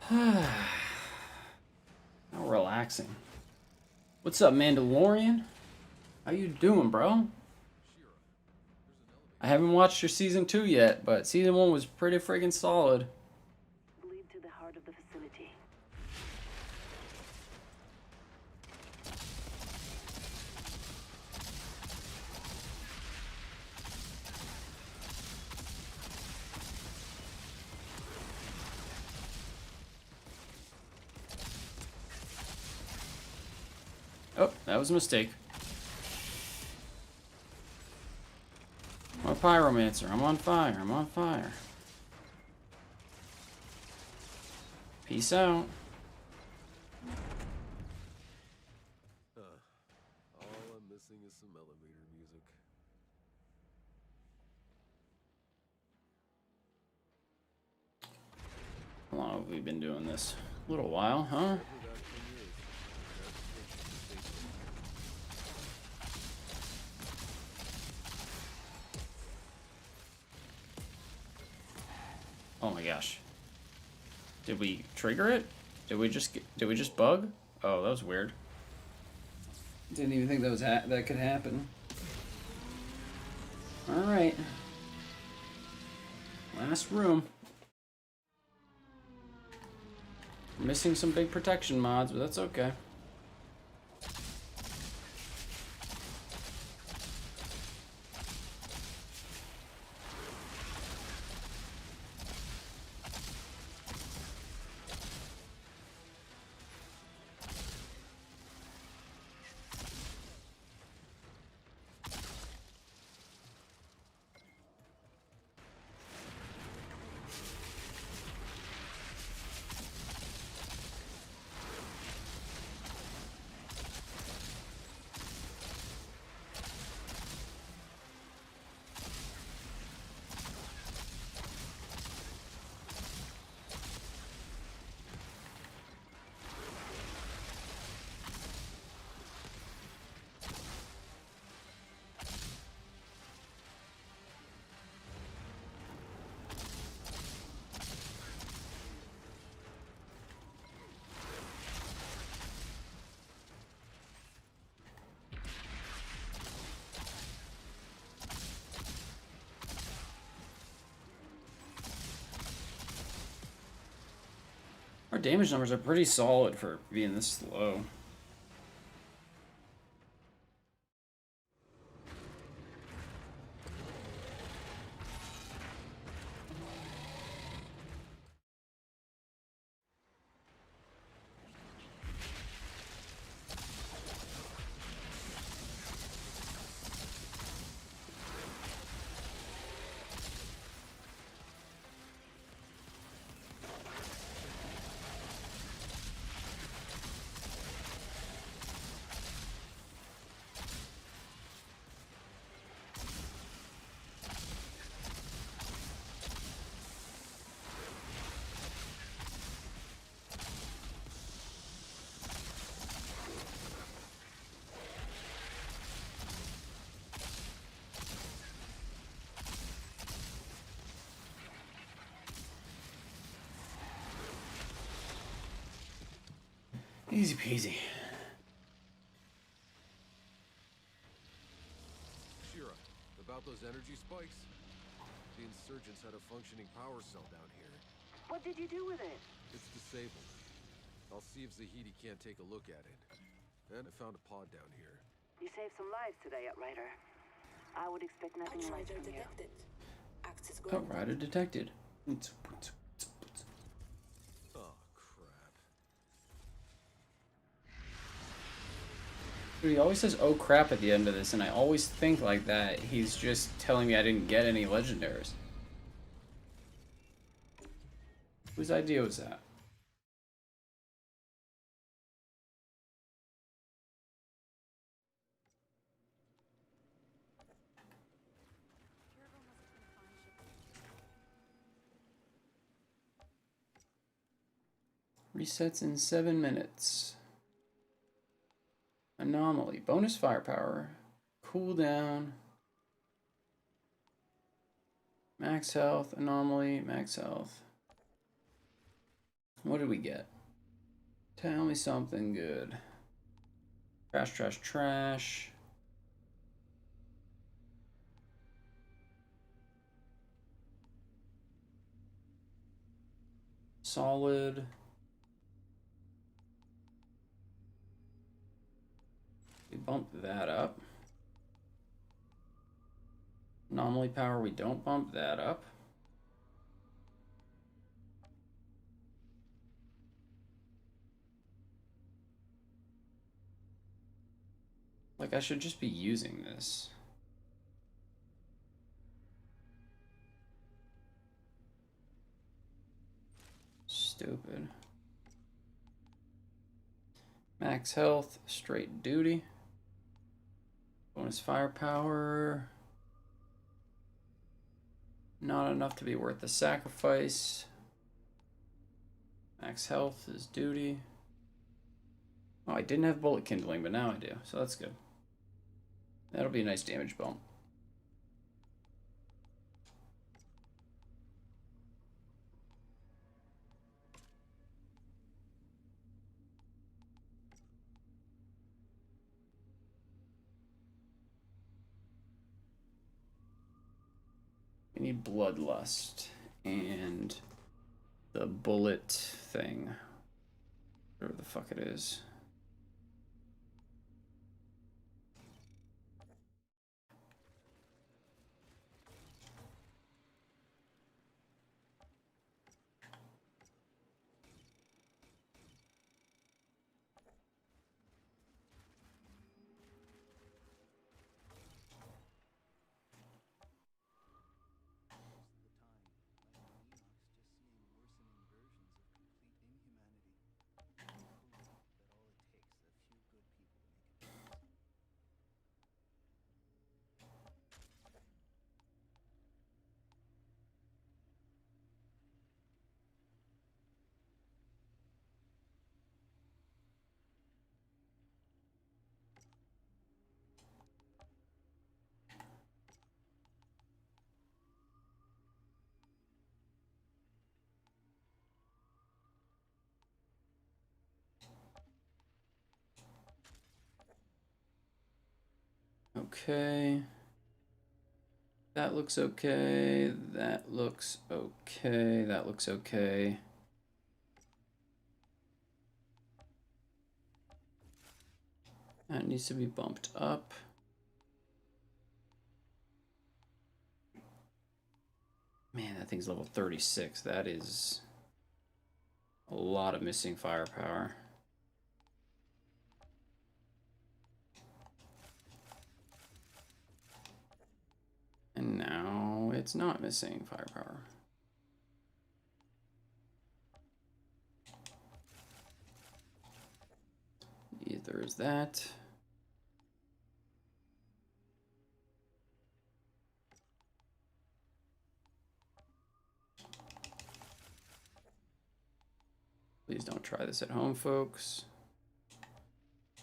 How relaxing. What's up, Mandalorian? How you doing, bro? I haven't watched your season 2 yet, but season 1 was pretty friggin' solid. Lead to the heart of the facility. Oh, that was a mistake. I'm a pyromancer. I'm on fire. I'm on fire. Peace out. All I'm missing is some elevator music. How long have we been doing this? A little while, huh? Oh my gosh. Did we trigger it? Did we just bug? Oh, that was weird. Didn't even think that was that could happen. All right. Last room. We're missing some big protection mods, but that's okay. Our damage numbers are pretty solid for being this slow. Easy peasy. Shira, About those energy spikes? The insurgents had a functioning power cell down here. What did you do with it? It's disabled. I'll see if Zahidi can't take a look at it. And I found a pod down here. You saved some lives today, Outrider. I would expect nothing less from you. Access granted. Outrider detected. Oh, crap. Dude, he always says "oh crap" at the end of this, and I always think like that he's just telling me I didn't get any legendaries. Whose idea was that? Resets in 7 minutes. Anomaly. Bonus firepower. Cooldown. Max health. Anomaly. Max health. What did we get? Tell me something good. Trash, trash, trash. Solid. We bump that up. Anomaly power, we don't bump that up. Like, I should just be using this. Stupid. Max health, straight duty. Bonus firepower. Not enough to be worth the sacrifice. Max health is duty. Oh, I didn't have bullet kindling, but now I do, so that's good. That'll be a nice damage bump. We need bloodlust and the bullet thing. Whatever the fuck it is. Okay. That looks okay. That looks okay. That looks okay. That needs to be bumped up. Man, that thing's level 36. That is a lot of missing firepower. And now it's not missing firepower. Either is that. Please don't try this at home, folks,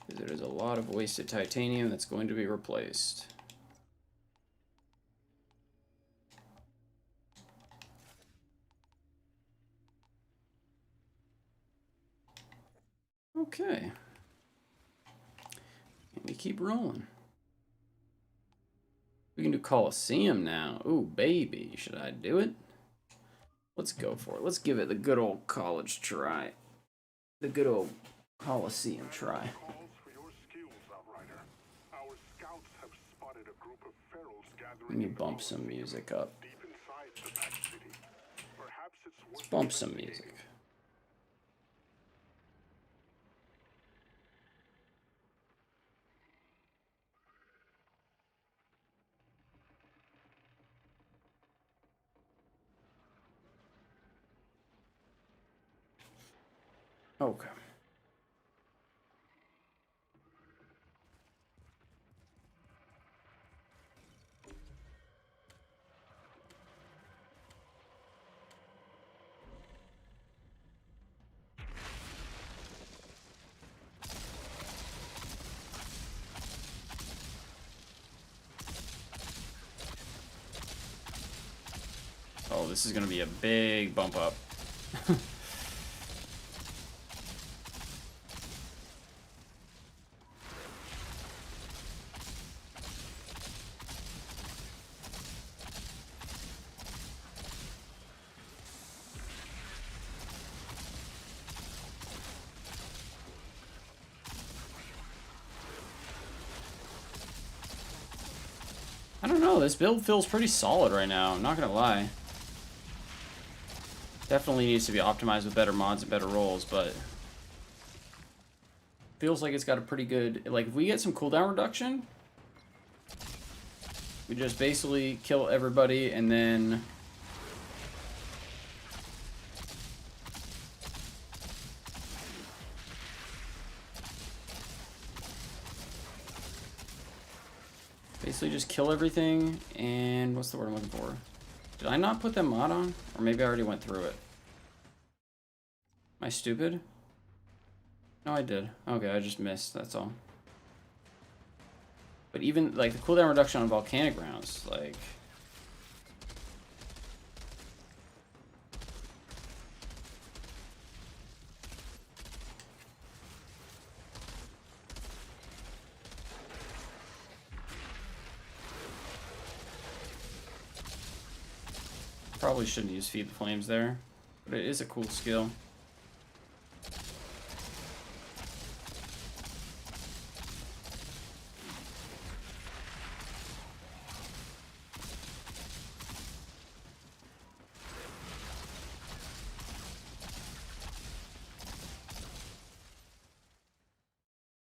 because there is a lot of wasted titanium that's going to be replaced. Okay. And we keep rolling. We can do Coliseum now. Ooh, baby. Should I do it? Let's go for it. Let's give it the good old college try. The good old Coliseum try. Let me bump some music up. Let's bump some music. Okay. Oh, this is going to be a big bump up. I don't know, this build feels pretty solid right now, I'm not gonna lie. Definitely needs to be optimized with better mods and better rolls, but feels like it's got a pretty good, like if we get some cooldown reduction, we just basically kill everybody and then basically just kill everything, and what's the word I'm looking for? Did I not put that mod on? Or maybe I already went through it. Am I stupid? No, I did. Okay, I just missed, that's all. But even, like, the cooldown reduction on volcanic rounds, like... Probably shouldn't use Feed the Flames there, but it is a cool skill.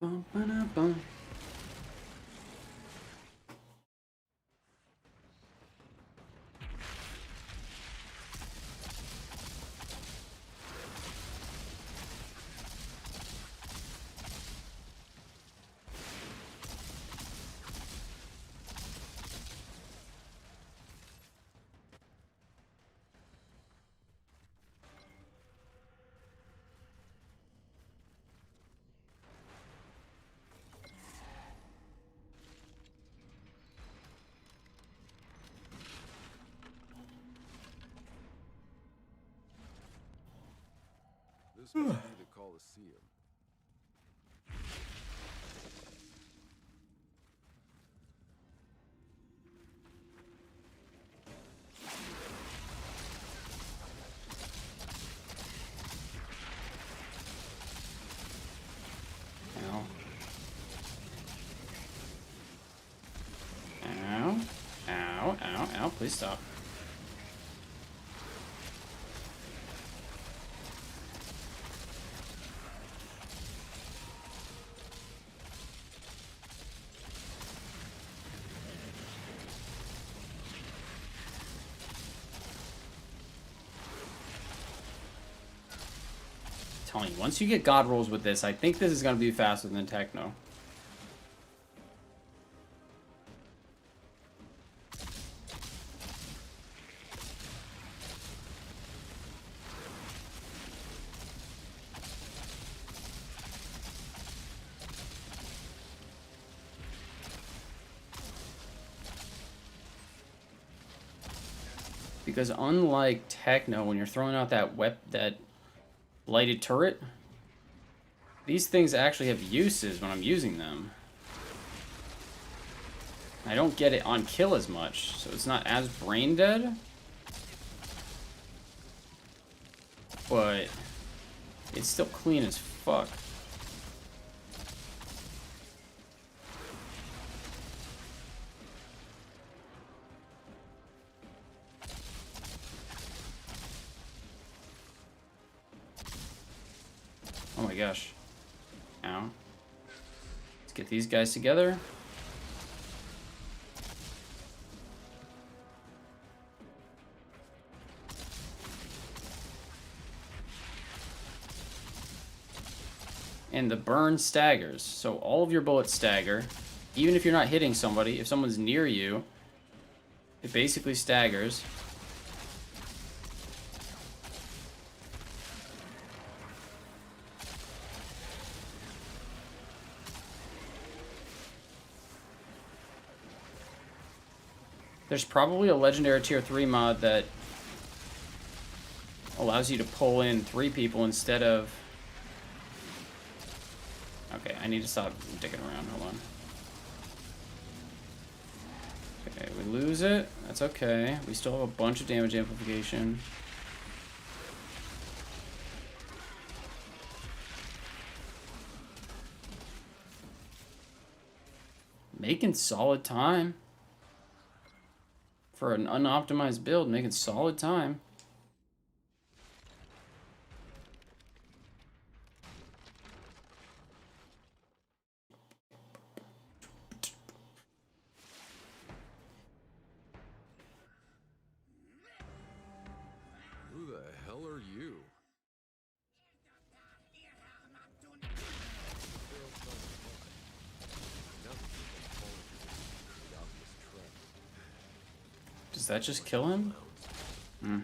Bum, ba-da, bum. This must be the Coliseum. Ow. Ow. Ow, ow, ow, please stop. Telling you, once you get God rolls with this, I think this is going to be faster than Techno. Because unlike Techno, when you're throwing out that lighted turret, these things actually have uses when I'm using them. I don't get it on kill as much, so it's not as brain dead. But it's still clean as fuck. Oh my gosh. Ow. Let's get these guys together. And the burn staggers. So all of your bullets stagger. Even if you're not hitting somebody, if someone's near you, it basically staggers. There's probably a legendary tier 3 mod that allows you to pull in 3 people instead of... Okay, I need to stop dicking around. Hold on. Okay, we lose it. That's okay. We still have a bunch of damage amplification. Making solid time. For an unoptimized build, making solid time. Who the hell are you? Does that just kill him? Hmm.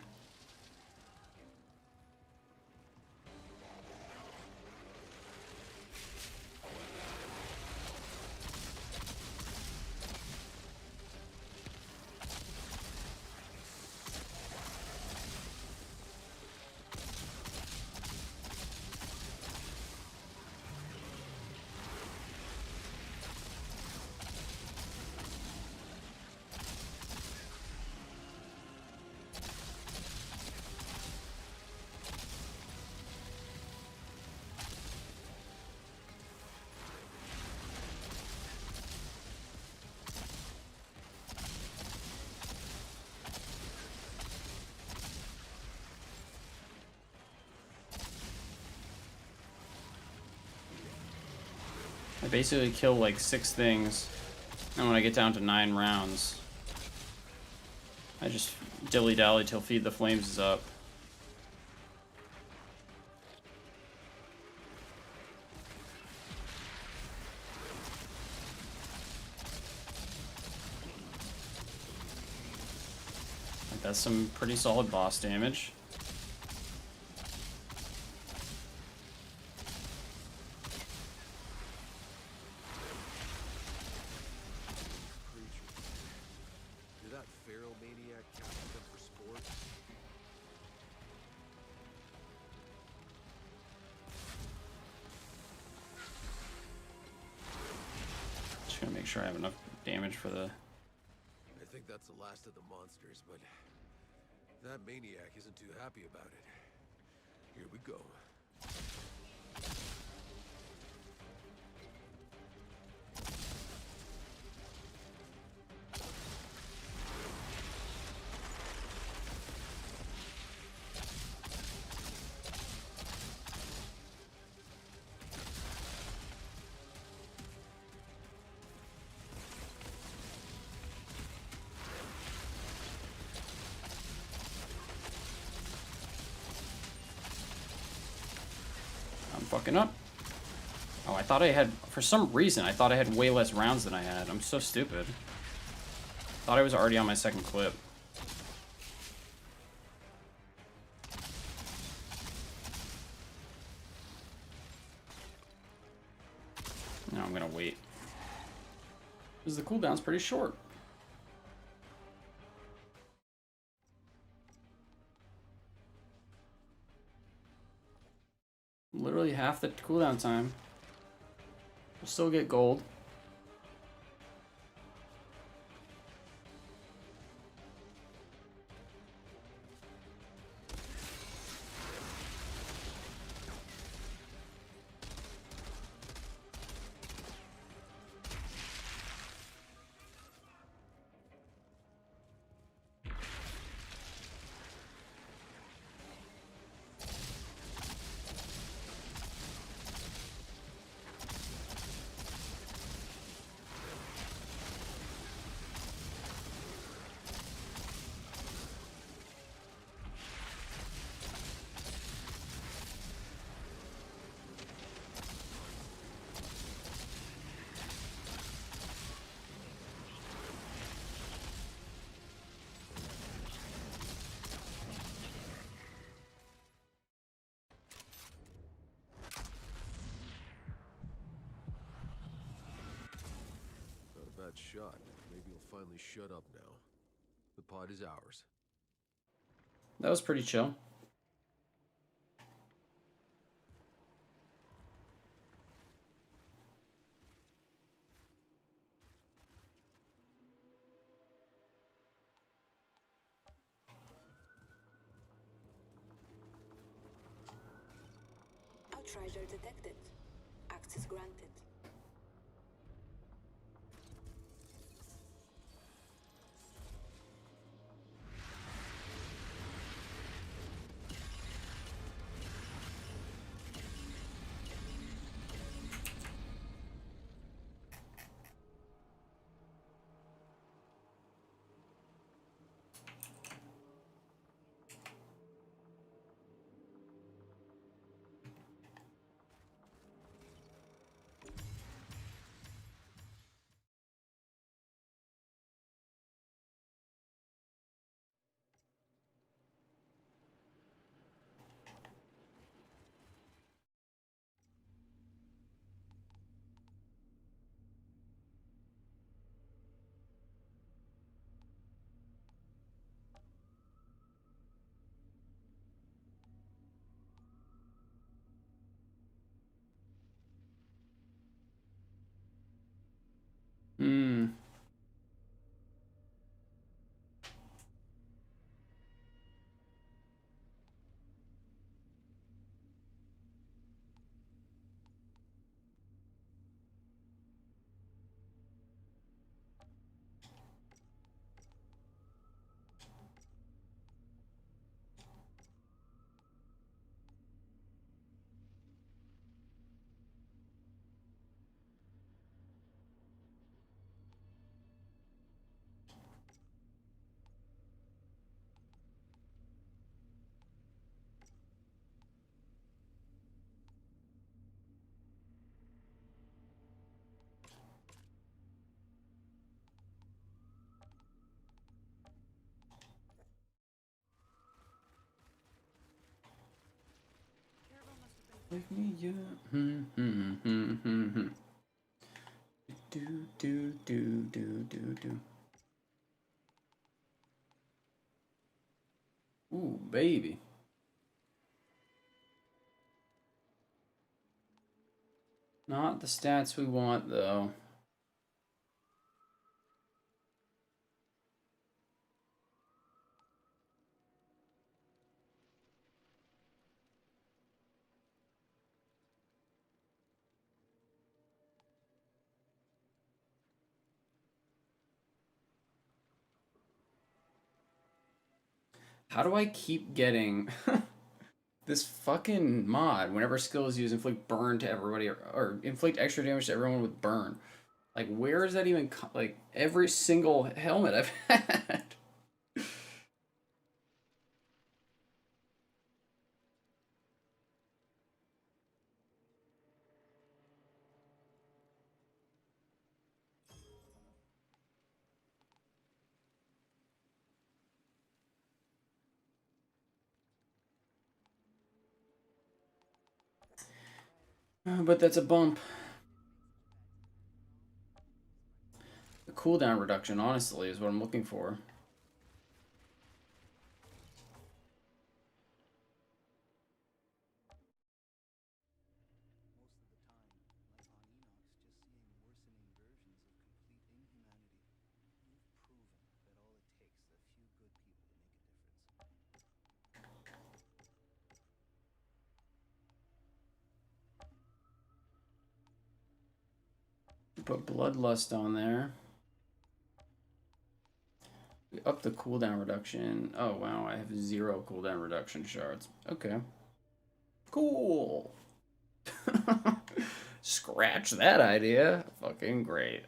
I basically kill like 6 things, and when I get down to 9 rounds, I just dilly-dally till Feed the Flames is up. Like, that's some pretty solid boss damage. Just gonna make sure I have enough damage for the... I think that's the last of the monsters, but that maniac isn't too happy about it. Here we go. Fucking up. Oh, I thought I had, for some reason, I thought I had way less rounds than I had. I'm so stupid. Thought I was already on my second clip. No, I'm gonna wait. Because the cooldown's pretty short. Literally half the cooldown time. We'll still get gold. gut shot. Maybe you'll finally shut up now. The pod is ours. That was pretty chill. Outrider detected. Access granted. Hmm. Wake me up. Do. Ooh, baby. Not the stats we want, though. How do I keep getting this fucking mod whenever skill is used, inflict burn to everybody, or inflict extra damage to everyone with burn? Like, where is that even, like, every single helmet I've had? But that's a bump. The cooldown reduction, honestly, is what I'm looking for. Put Bloodlust on there. We up the cooldown reduction. Oh, wow, I have 0 cooldown reduction shards. Okay. Cool. Scratch that idea. Fucking great.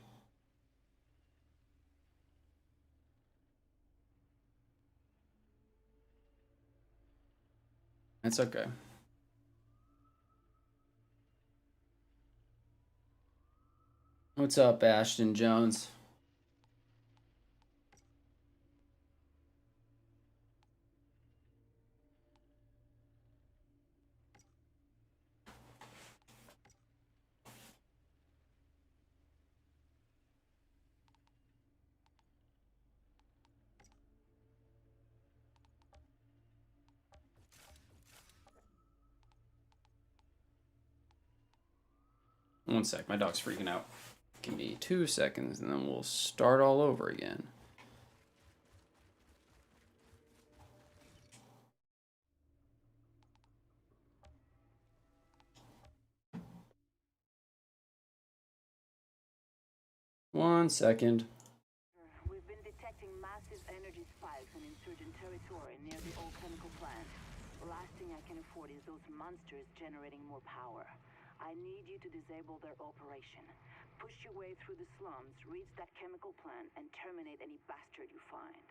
It's okay. What's up, Ashton Jones? 1 sec, my dog's freaking out. Give me 2 seconds and then we'll start all over again. One second. We've been detecting massive energy spikes in insurgent territory near the old chemical plant. The last thing I can afford is those monsters generating more power. I need you to disable their operation. Push your way through the slums, reach that chemical plant, and terminate any bastard you find.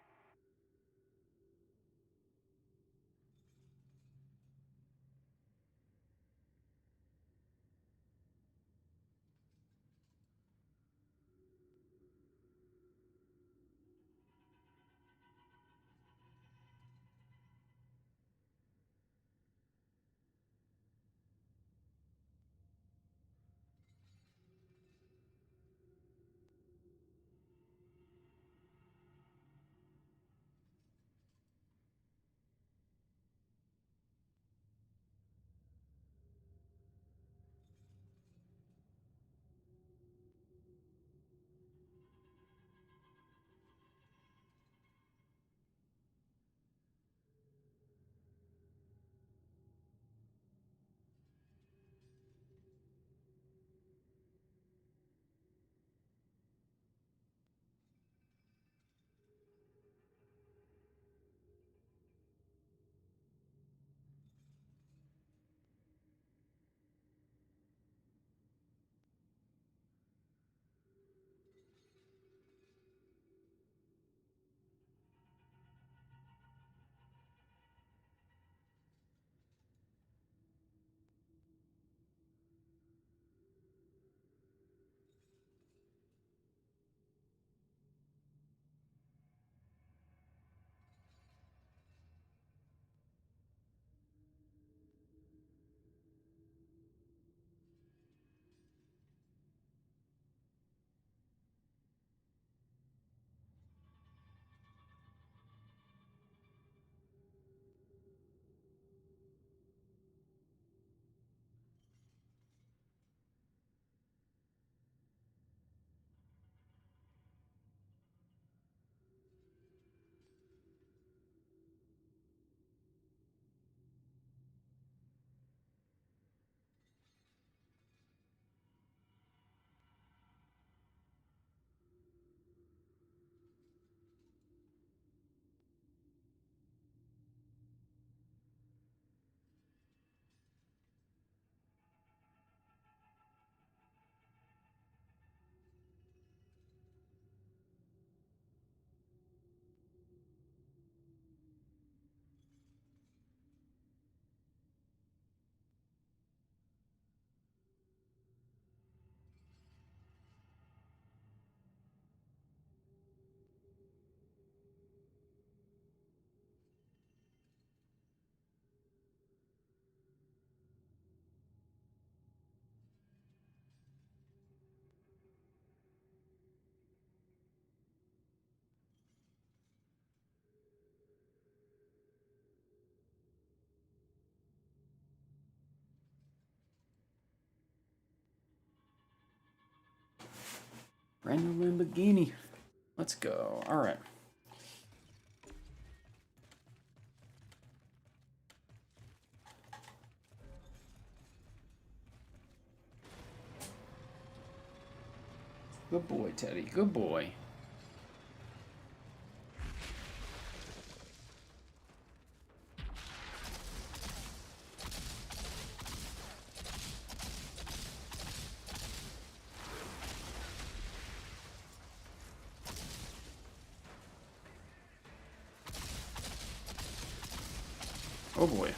Brand new Lamborghini. Let's go. All right. Good boy, Teddy. Good boy. Oh boy.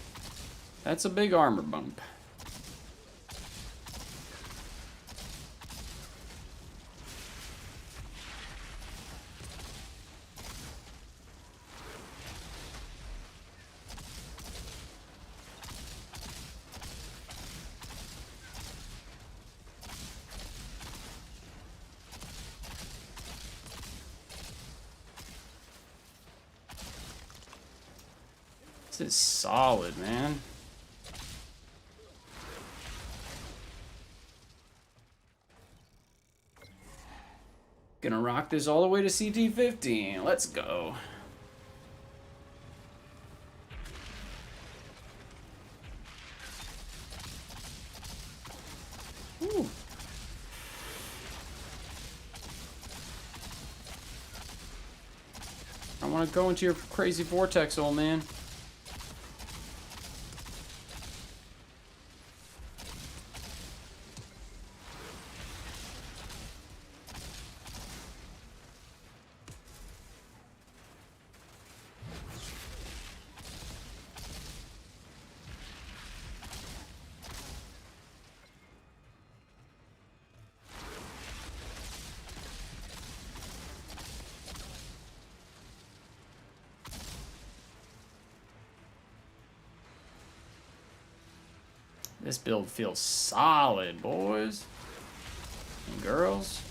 That's a big armor bump. This is solid, man. Gonna rock this all the way to CT15. Let's go. Ooh. I want to go into your crazy vortex, old man. This build feels solid, boys and girls.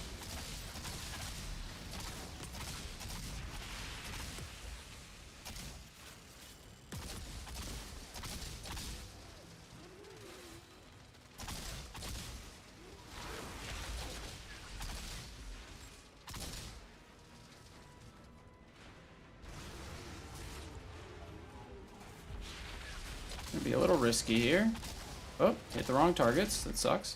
Gonna be a little risky here. Oh, hit the wrong targets. That sucks.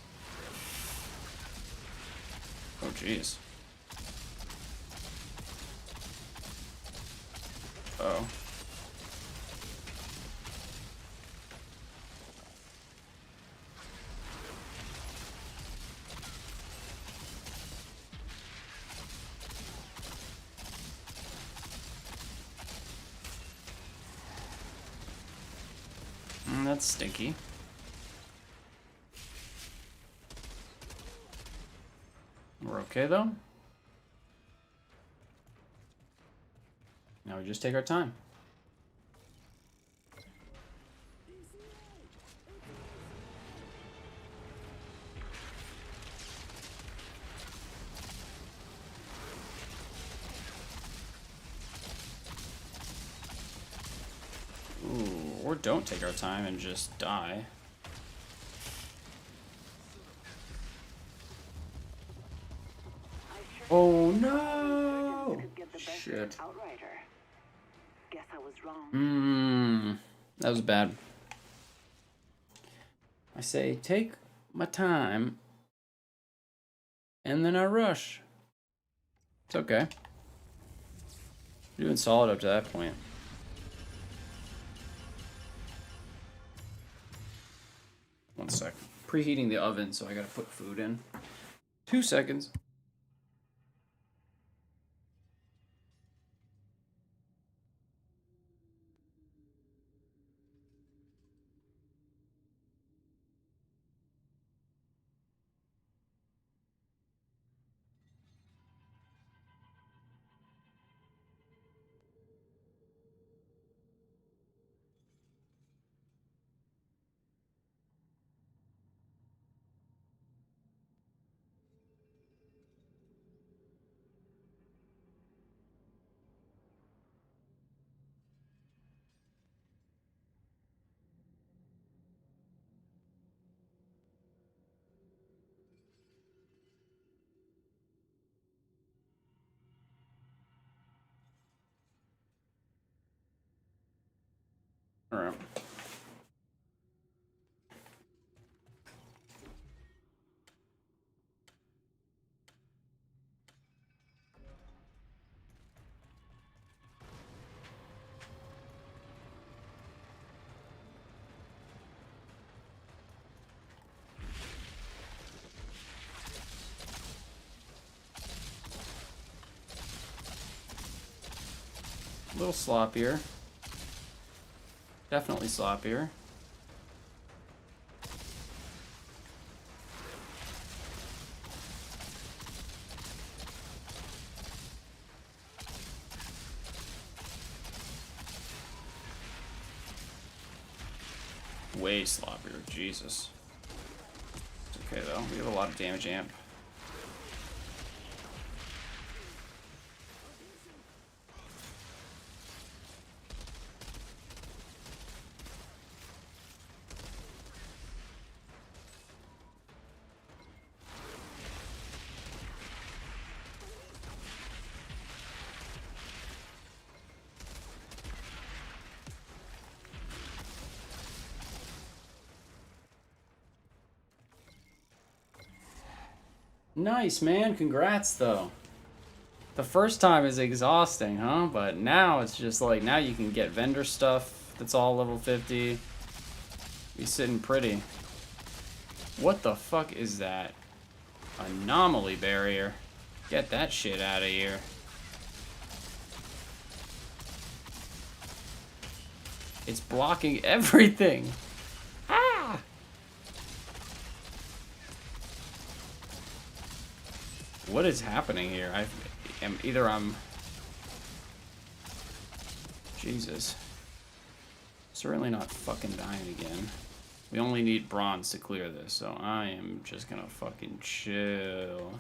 Oh, jeez. Uh-oh. That's stinky. We're okay, though. Now we just take our time. Ooh, or don't take our time and just die. Oh no! Shit. Outrider. Guess I was wrong. That was bad. I say, take my time, and then I rush. It's okay. You're doing solid up to that point. One sec. Preheating the oven, so I gotta put food in. 2 seconds. All right. A little sloppier. Definitely sloppier. Way sloppier, Jesus. It's okay though, we have a lot of damage amp. Nice, man. Congrats, though. The first time is exhausting, huh? But now it's just like, now you can get vendor stuff that's all level 50. Be sitting pretty. What the fuck is that? Anomaly barrier. Get that shit out of here. It's blocking everything. Ah! What is happening here? I'm Jesus. Certainly not fucking dying again. We only need bronze to clear this, so I am just gonna fucking chill.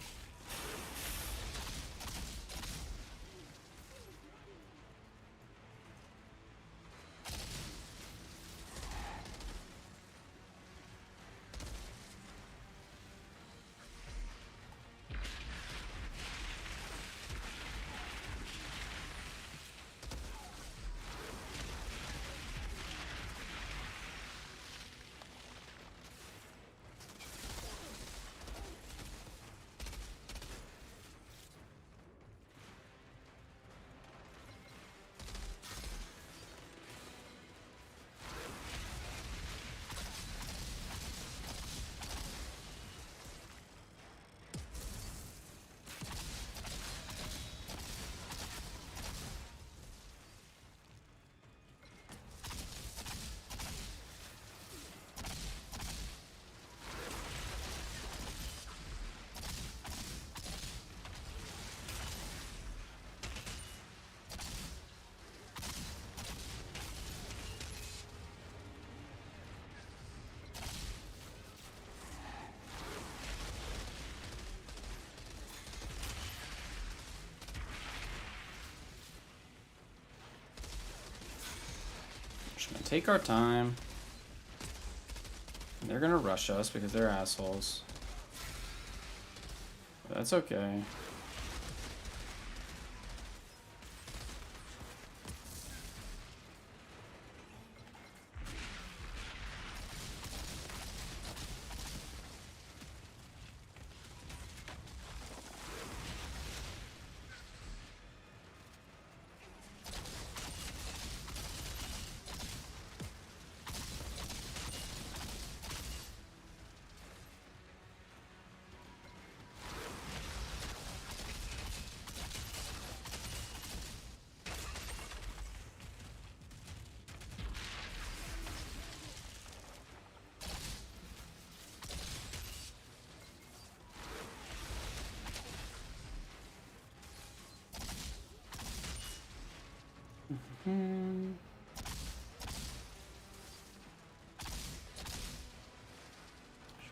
Just gonna take our time. They're gonna rush us because they're assholes. But that's okay.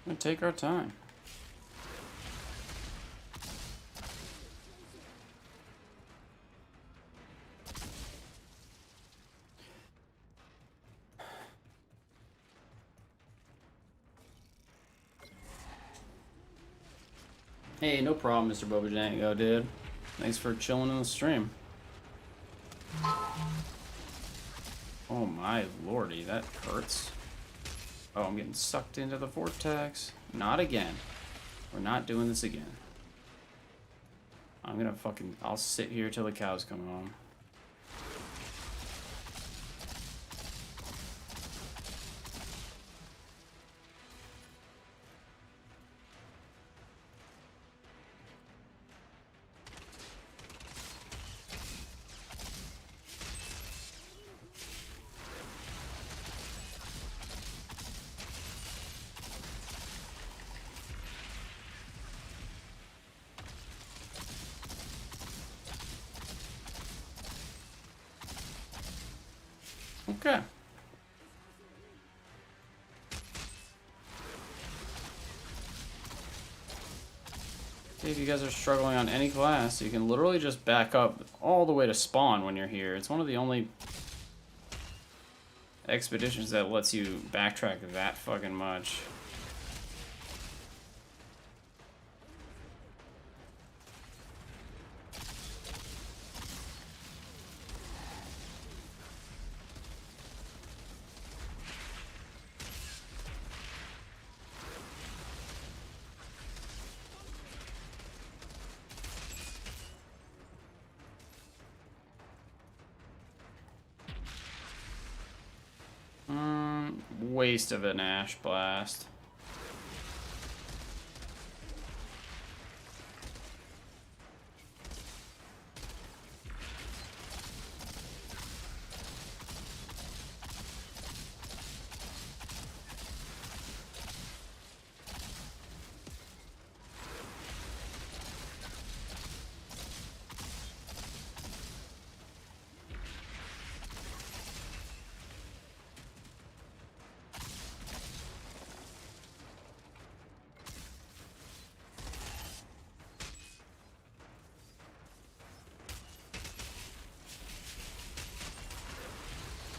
Just gonna take our time. Hey, no problem, Mr. Bobajango, dude. Thanks for chilling in the stream. Oh my lordy, that hurts. Oh, I'm getting sucked into the vortex. Not again. We're not doing this again. I'm gonna fucking... I'll sit here till the cows come home. Okay. If you guys are struggling on any class, you can literally just back up all the way to spawn when you're here. It's one of the only expeditions that lets you backtrack that fucking much. waste of an Ash Blast.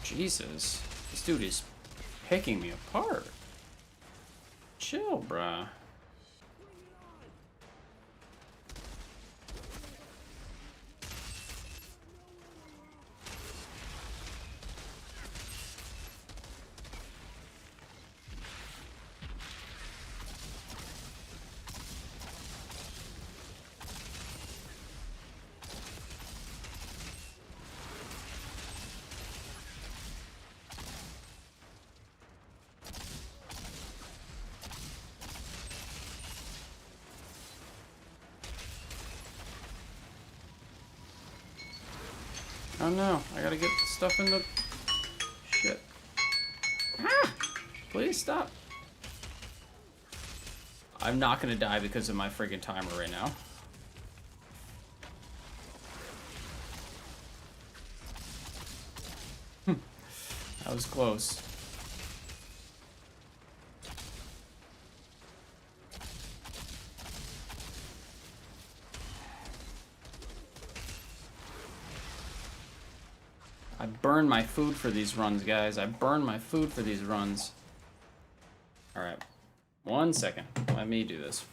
Jesus, this dude is picking me apart. Chill, bruh. Oh no, I gotta get stuff in the shit. Ah! Please stop. I'm not gonna die because of my friggin' timer right now. That was close. I burn my food for these runs, guys. I burn my food for these runs. Alright. 1 second. Let me do this.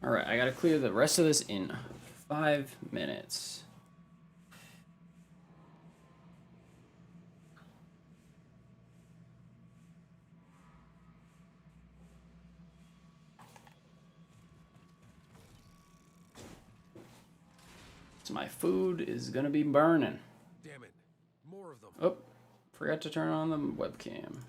Alright, I gotta clear the rest of this in 5 minutes. So my food is gonna be burning. Damn it. More of them. Oh, forgot to turn on the webcam.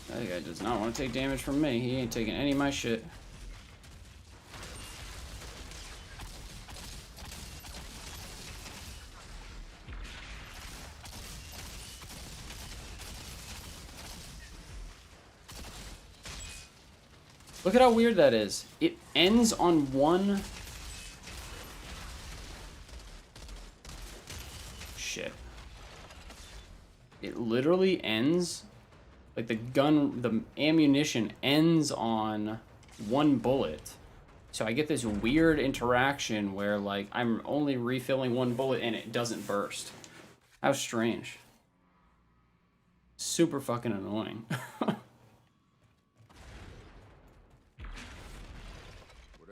That guy does not want to take damage from me. He ain't taking any of my shit. Look at how weird that is. It ends on one... Shit. It literally ends... Like the ammunition ends on one bullet. So I get this weird interaction where like I'm only refilling one bullet and it doesn't burst. How strange. Super fucking annoying. Whatever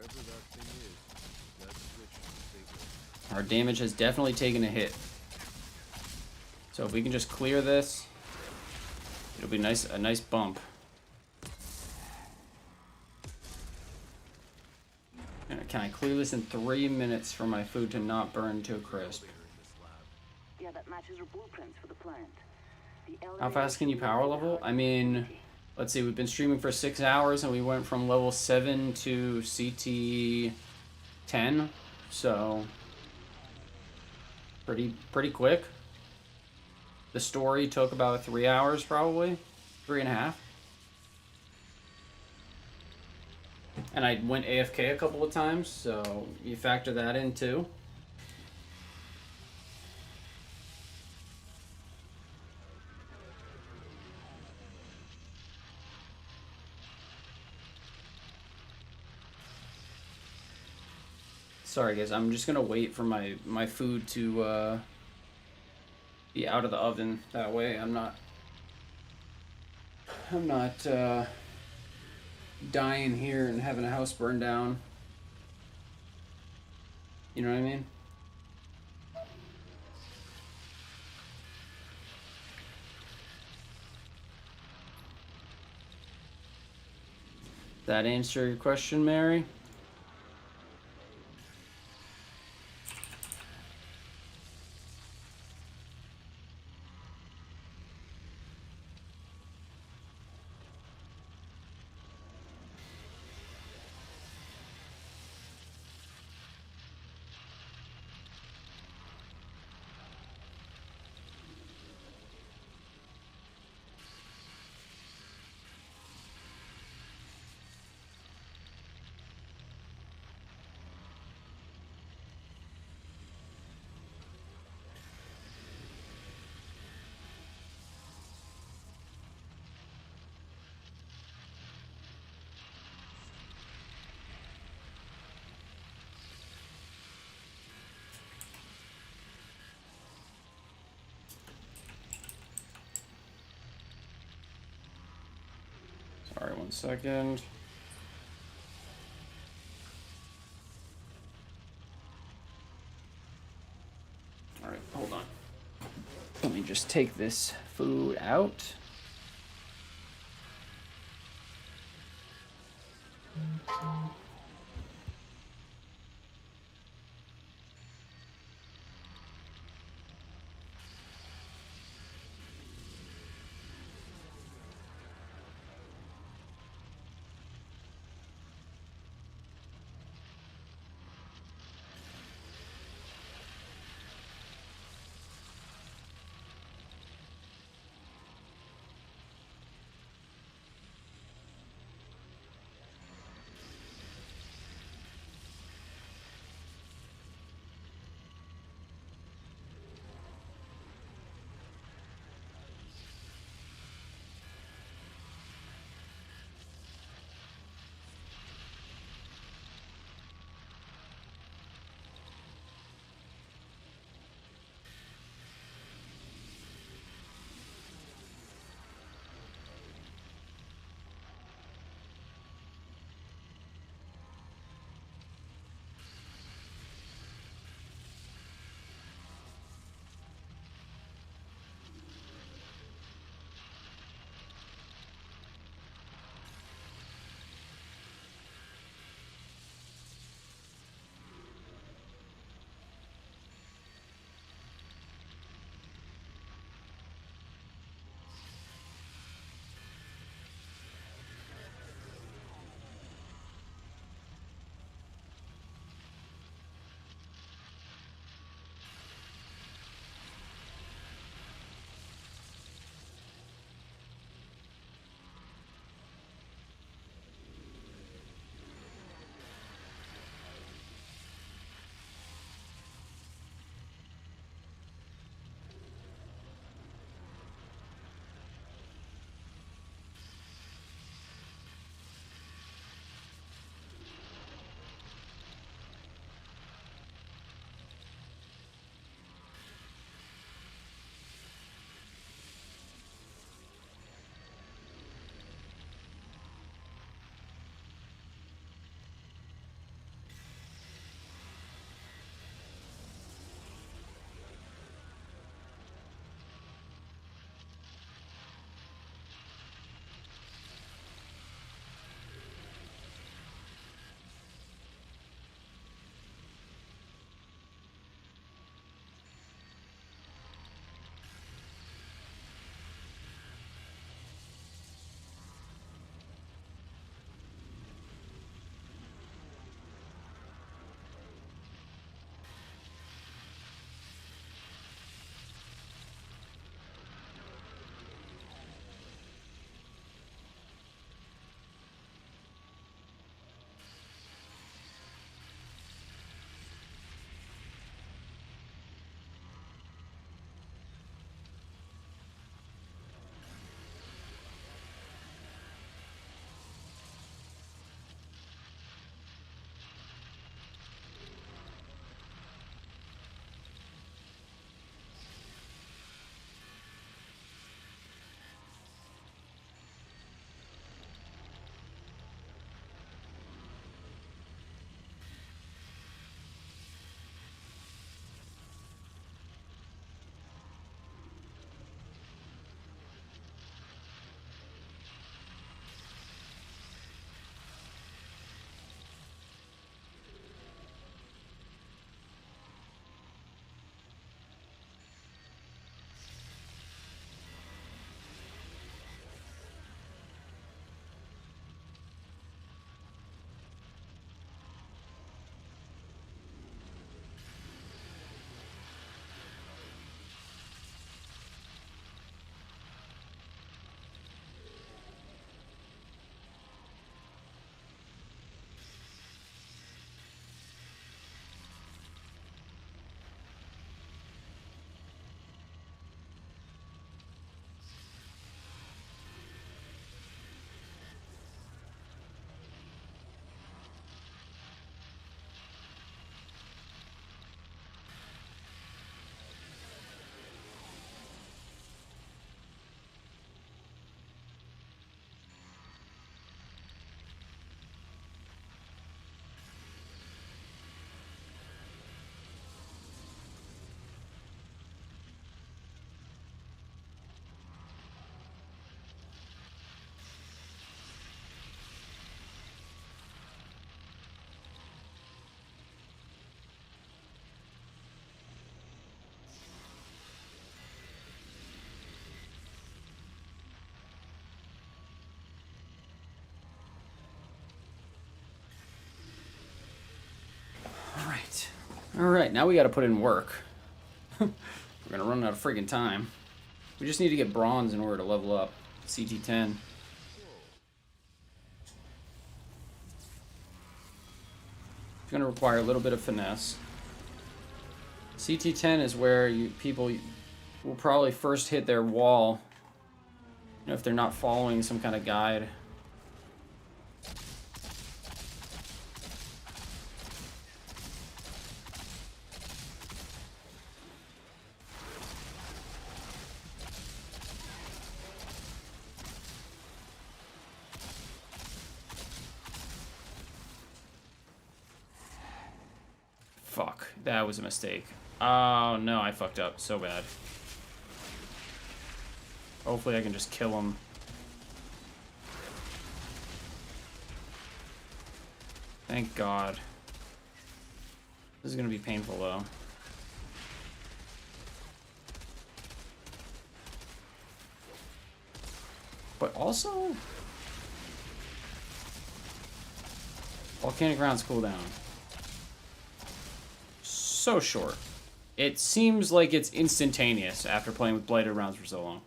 that thing is, that switch should stay. Our damage has definitely taken a hit. So if we can just clear this. It'll be nice, a nice bump. And can I clear this in 3 minutes for my food to not burn to a crisp? Yeah, that matches our blueprints for the plant. How fast can you power level? I mean, let's see, we've been streaming for 6 hours and we went from level 7 to CT10, so pretty quick. The story took about 3 hours, probably 3.5. And I went AFK a couple of times, so you factor that in too. Sorry guys, I'm just gonna wait for my food to be out of the oven. That way I'm not dying here and having a house burn down. You know what I mean? That answer your question, Mary? Sorry, 1 second. Alright, hold on. Let me just take this food out. Alright, now we gotta put in work. We're gonna run out of friggin' time. We just need to get bronze in order to level up CT10. It's gonna require a little bit of finesse. CT10 is where people will probably first hit their wall, you know, if they're not following some kind of guide. Fuck, that was a mistake. Oh no, I fucked up so bad. Hopefully I can just kill him. Thank God. This is gonna be painful though. But also, volcanic rounds cooldown. So short. It seems like it's instantaneous after playing with bladed rounds for so long.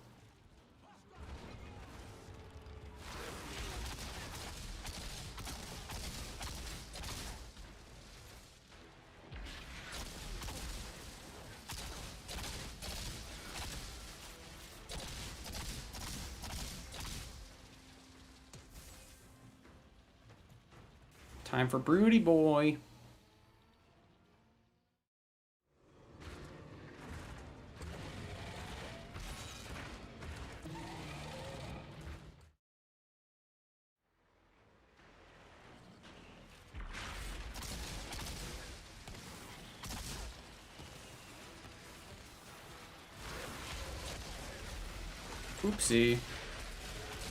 Time for Broody Boy. Oopsie.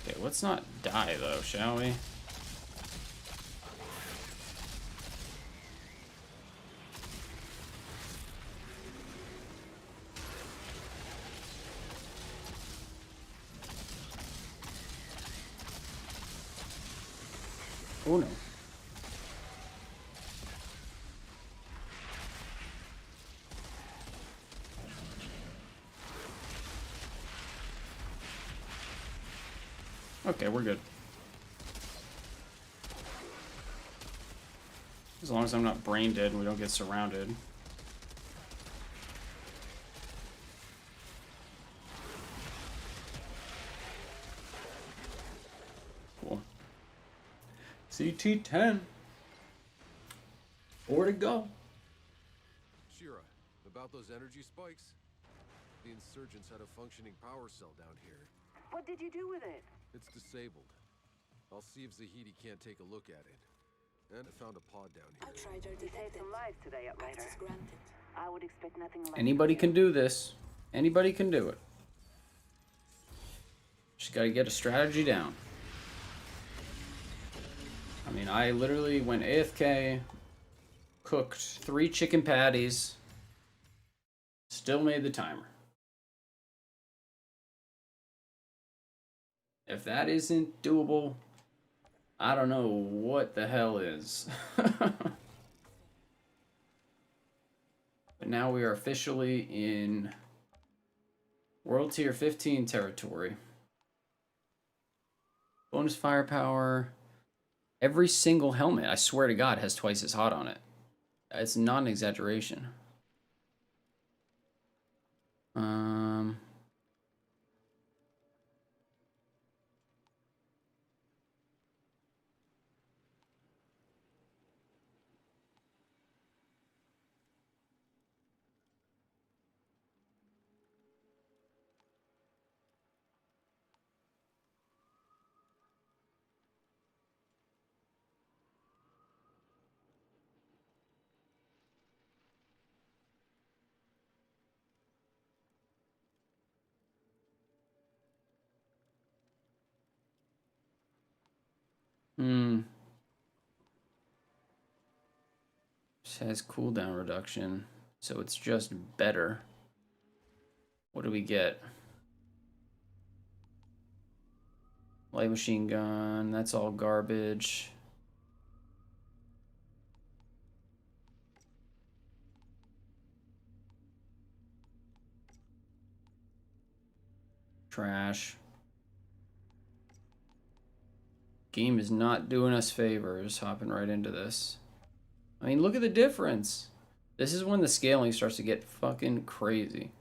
Okay, let's not die though, shall we? Oh no. Okay, we're good. As long as I'm not brain dead and we don't get surrounded. Cool. CT10. 4 to go. Shira, about those energy spikes? The insurgents had a functioning power cell down here. What did you do with it? It's disabled. I'll see if Zahidi can't take a look at it. And I found a pod down here. Outrider You saved detected. some lives today, Outrider. Access granted. I would expect nothing less. Anybody can do this. Anybody can do it. Just gotta get a strategy down. I mean, I literally went AFK, cooked 3 chicken patties, still made the timer. If that isn't doable, I don't know what the hell is. But now we are officially in World Tier 15 territory. Bonus firepower. Every single helmet, I swear to God, has twice as hot on it. It's not an exaggeration. This has cooldown reduction, so it's just better. What do we get? Light machine gun, that's all garbage. Trash. Game is not doing us favors hopping right into this. I mean, look at the difference. This is when the scaling starts to get fucking crazy.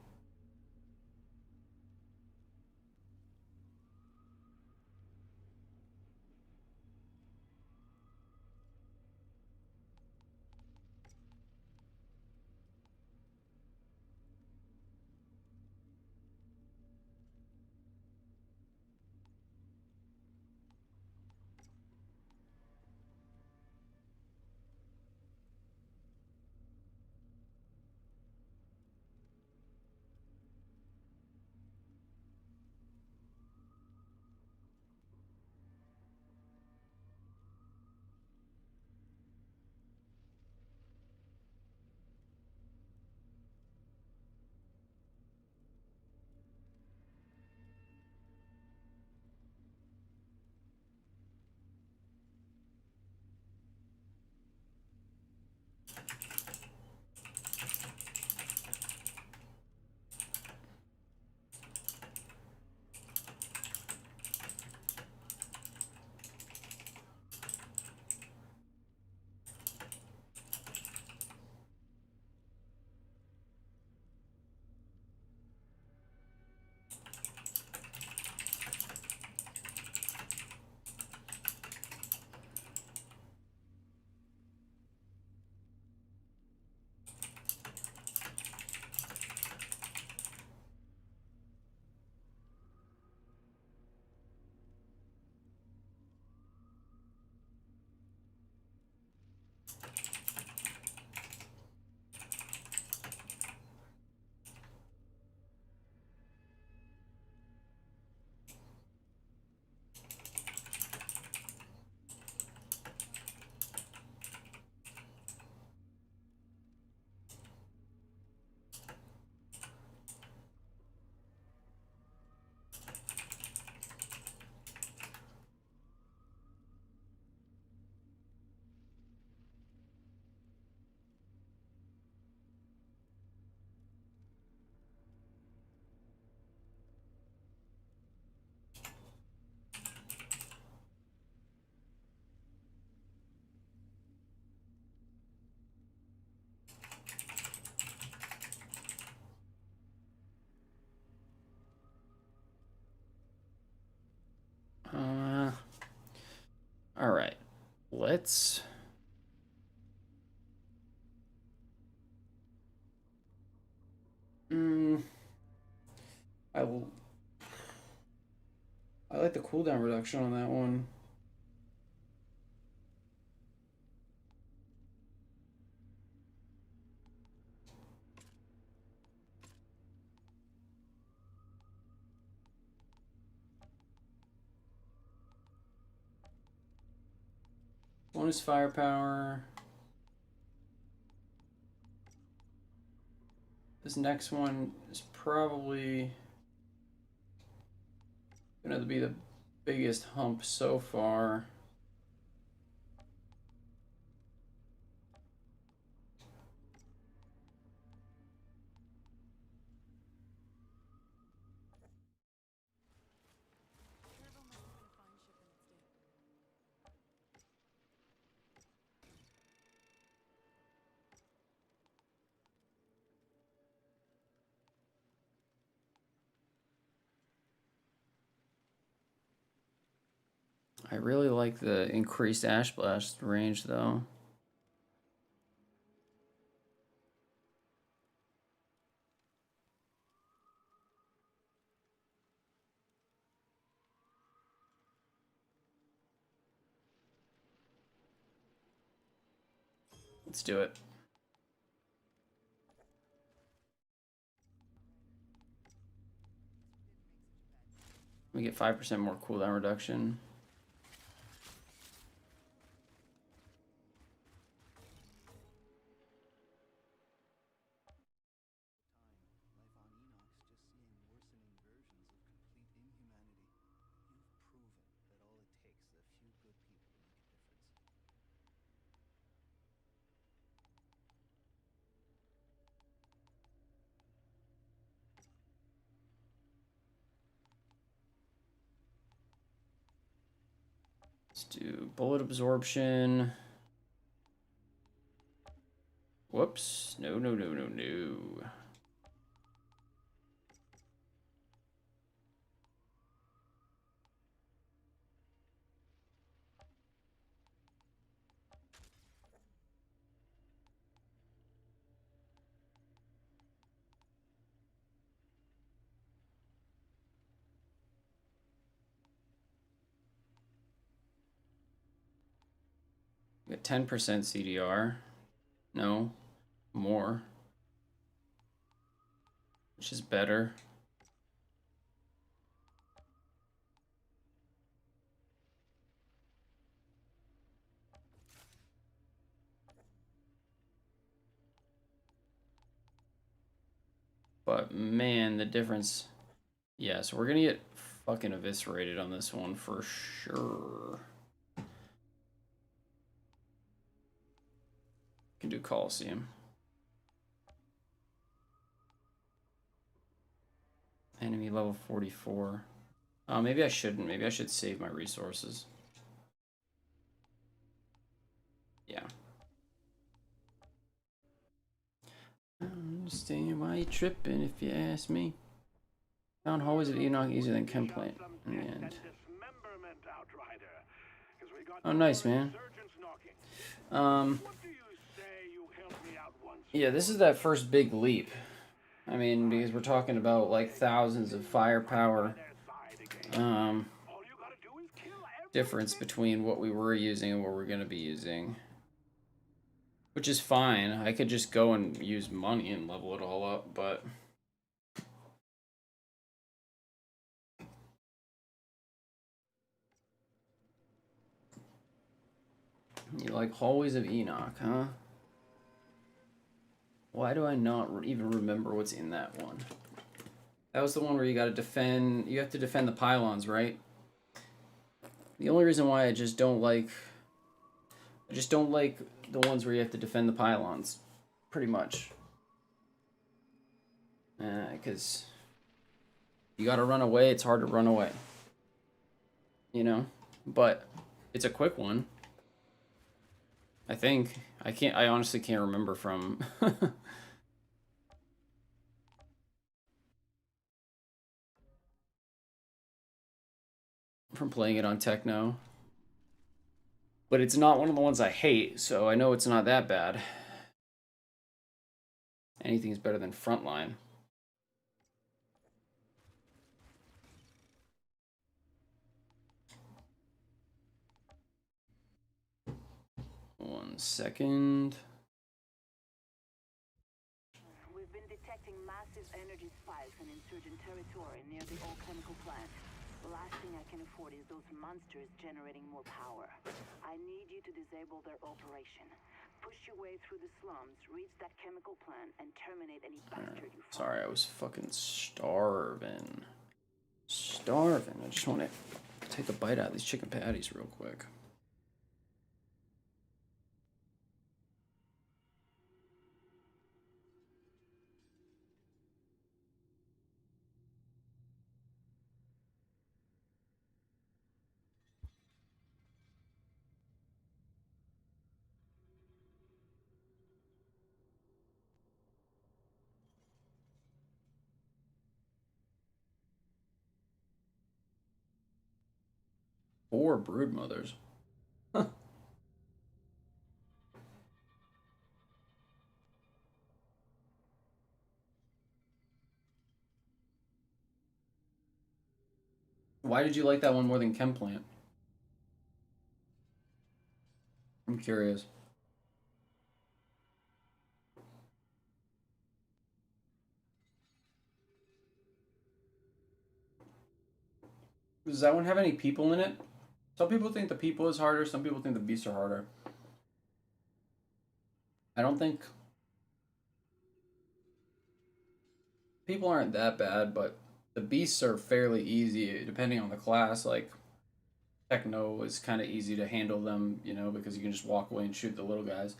All right, let's. I will. I like the cooldown reduction on that one. Bonus firepower. This next one is probably gonna be the biggest hump so far. I really like the increased Ash Blast range, though. Let's do it. We get 5% more cooldown reduction. Let's do bullet absorption. Whoops. No, no, no, no, no. We got 10% CDR. No, more. Which is better. But man, the difference. Yeah, so we're gonna get fucking eviscerated on this one for sure. Can do Coliseum. Enemy level 44. Maybe I shouldn't. Maybe I should save my resources. Yeah. I don't understand why you tripping if you ask me. Found hallways of Enoch easier than chem plant in the end. Oh, nice, man. Yeah, this is that first big leap. I mean, because we're talking about like thousands of firepower difference between what we were using and what we're going to be using. Which is fine. I could just go and use money and level it all up, but... You like Hallways of Enoch, huh? Why do I not even remember what's in that one? That was the one where you gotta defend... You have to defend the pylons, right? The only reason why I just don't like the ones where you have to defend the pylons. Pretty much. Because... You gotta run away, it's hard to run away. You know? But it's a quick one. I think. I honestly can't remember from... from playing it on techno. But it's not one of the ones I hate, so I know it's not that bad. Anything's better than Frontline. One second. We've been detecting massive energy spikes in insurgent territory near the old chemical plant. The last thing I can afford is those monsters generating more power. I need you to disable their operation. Push your way through the slums, reach that chemical plant, and terminate any bastard you find. Sorry, I was fucking starving. Starving. I just want to take a bite out of these chicken patties real quick. Four brood mothers. Huh. Why did you like that one more than Chem Plant? I'm curious. Does that one have any people in it? Some people think the people is harder, some people think the beasts are harder. I don't think... People aren't that bad, but the beasts are fairly easy, depending on the class. Like, techno is kind of easy to handle them, you know, because you can just walk away and shoot the little guys.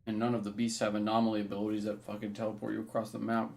And none of the beasts have anomaly abilities that fucking teleport you across the map.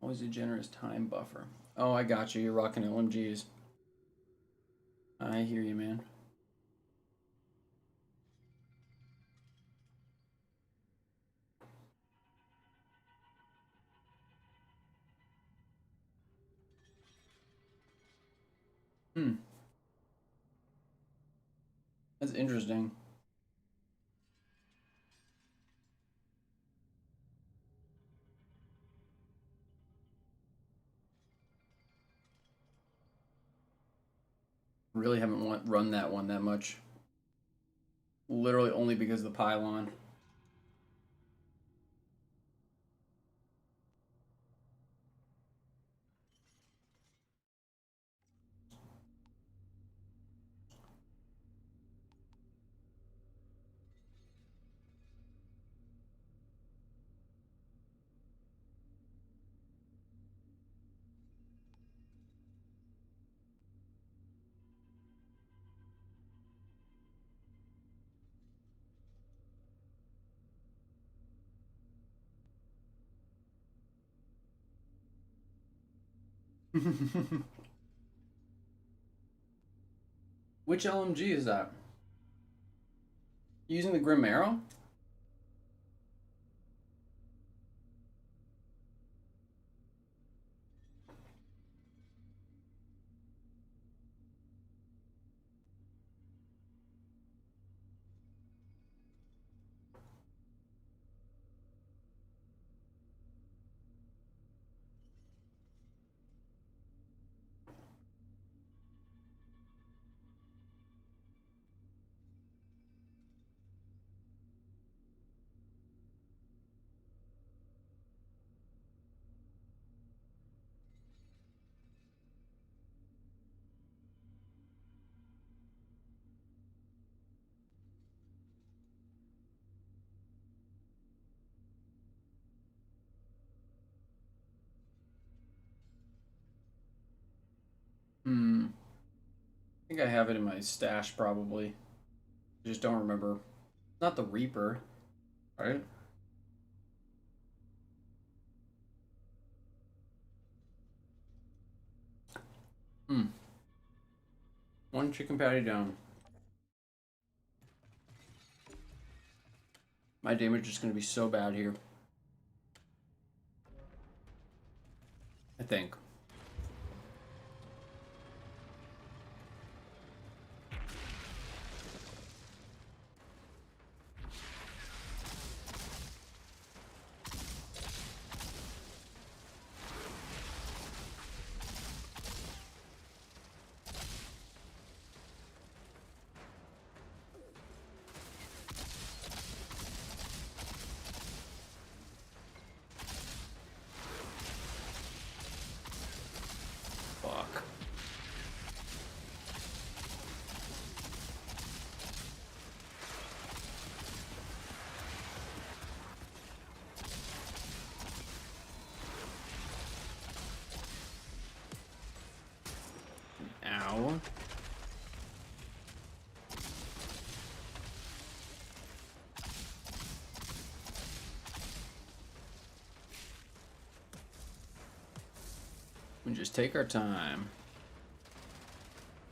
Always a generous time buffer. Oh, I got you. You're rocking LMGs. I hear you, man. That's interesting. Really haven't run that one that much. Literally only because of the pylon. Which LMG is that? Using the Grim Arrow? I think I have it in my stash probably. I just don't remember. Not the Reaper, right? One chicken patty down. My damage is going to be so bad here. I think. Fuck. Ow. We just take our time.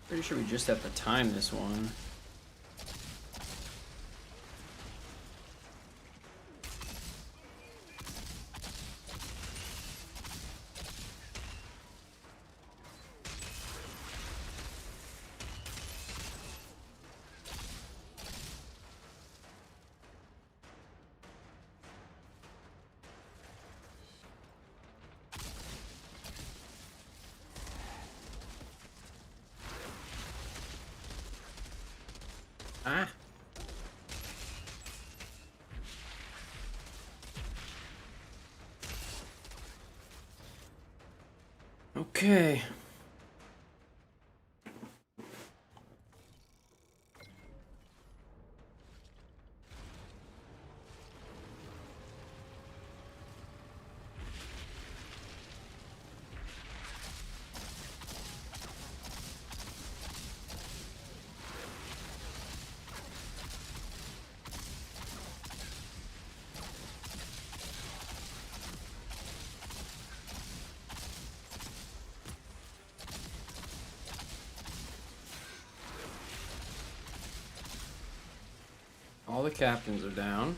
Pretty sure we just have to time this one. Ah. Okay. All the captains are down.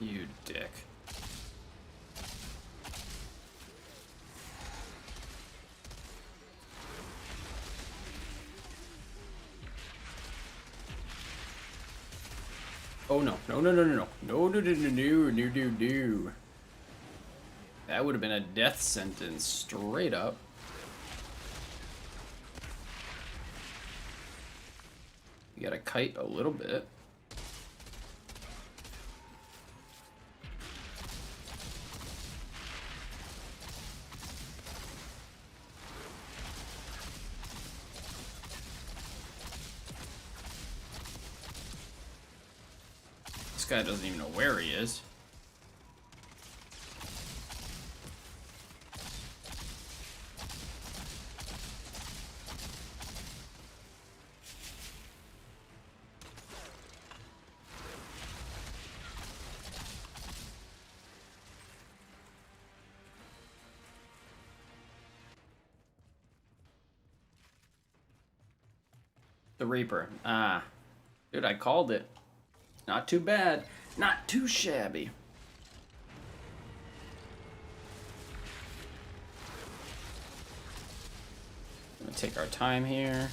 You dick. Oh no. No, no, no, no, no. No, no, no, no, no, no, no, no. That would have been a death sentence straight up. You gotta kite a little bit. This guy doesn't even know where he is. The Reaper. Ah. Dude, I called it. Not too bad. Not too shabby. Gonna take our time here.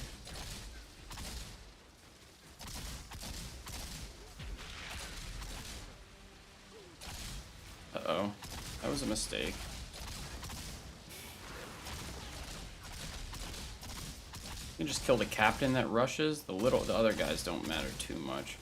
Uh-oh. That was a mistake. You can just kill the captain that rushes. The other guys don't matter too much.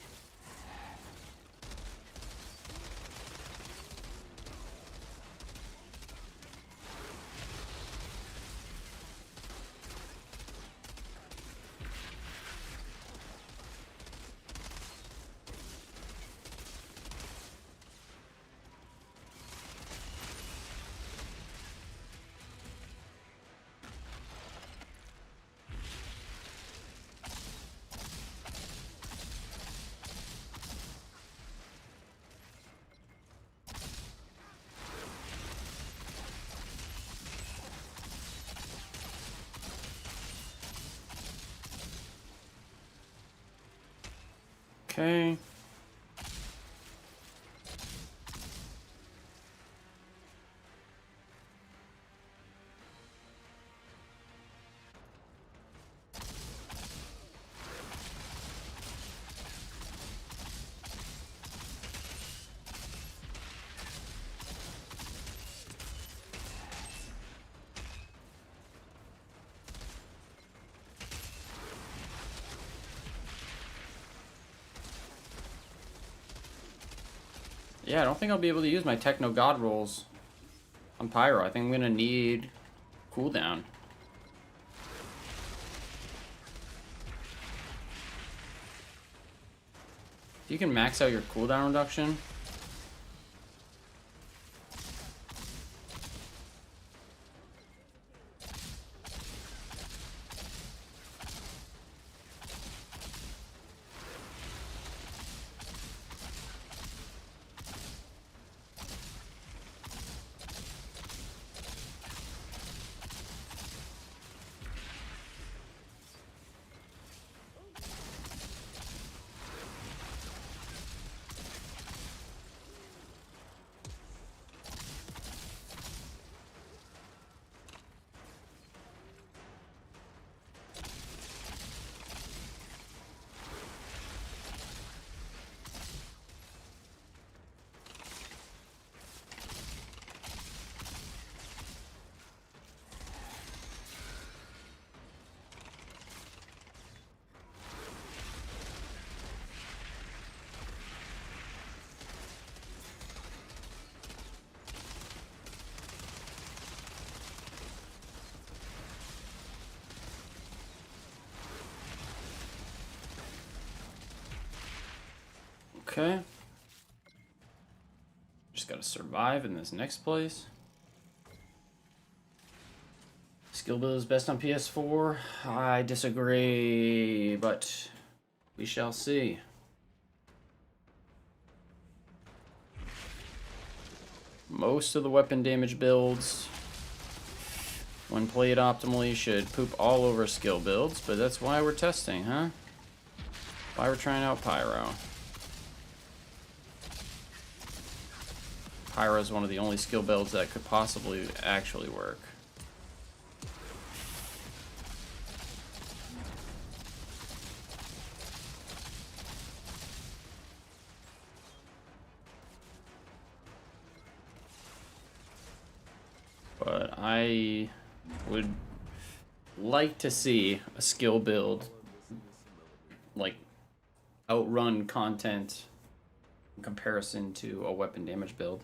Okay. Yeah, I don't think I'll be able to use my techno god rolls on Pyro. I think I'm gonna need cooldown. If you can max out your cooldown reduction. Okay. Just gotta survive in this next place. Skill build is best on PS4. I disagree, but we shall see. Most of the weapon damage builds, when played optimally, should poop all over skill builds, but that's why we're testing, huh? Why we're trying out Pyro. Pyro is one of the only skill builds that could possibly actually work. But I would like to see a skill build like outrun content in comparison to a weapon damage build.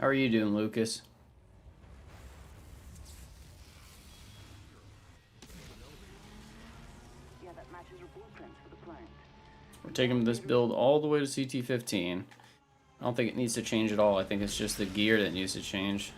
How are you doing, Lucas? Yeah, that matches your blueprints for the plant. We're taking this build all the way to CT15. I don't think it needs to change at all. I think it's just the gear that needs to change.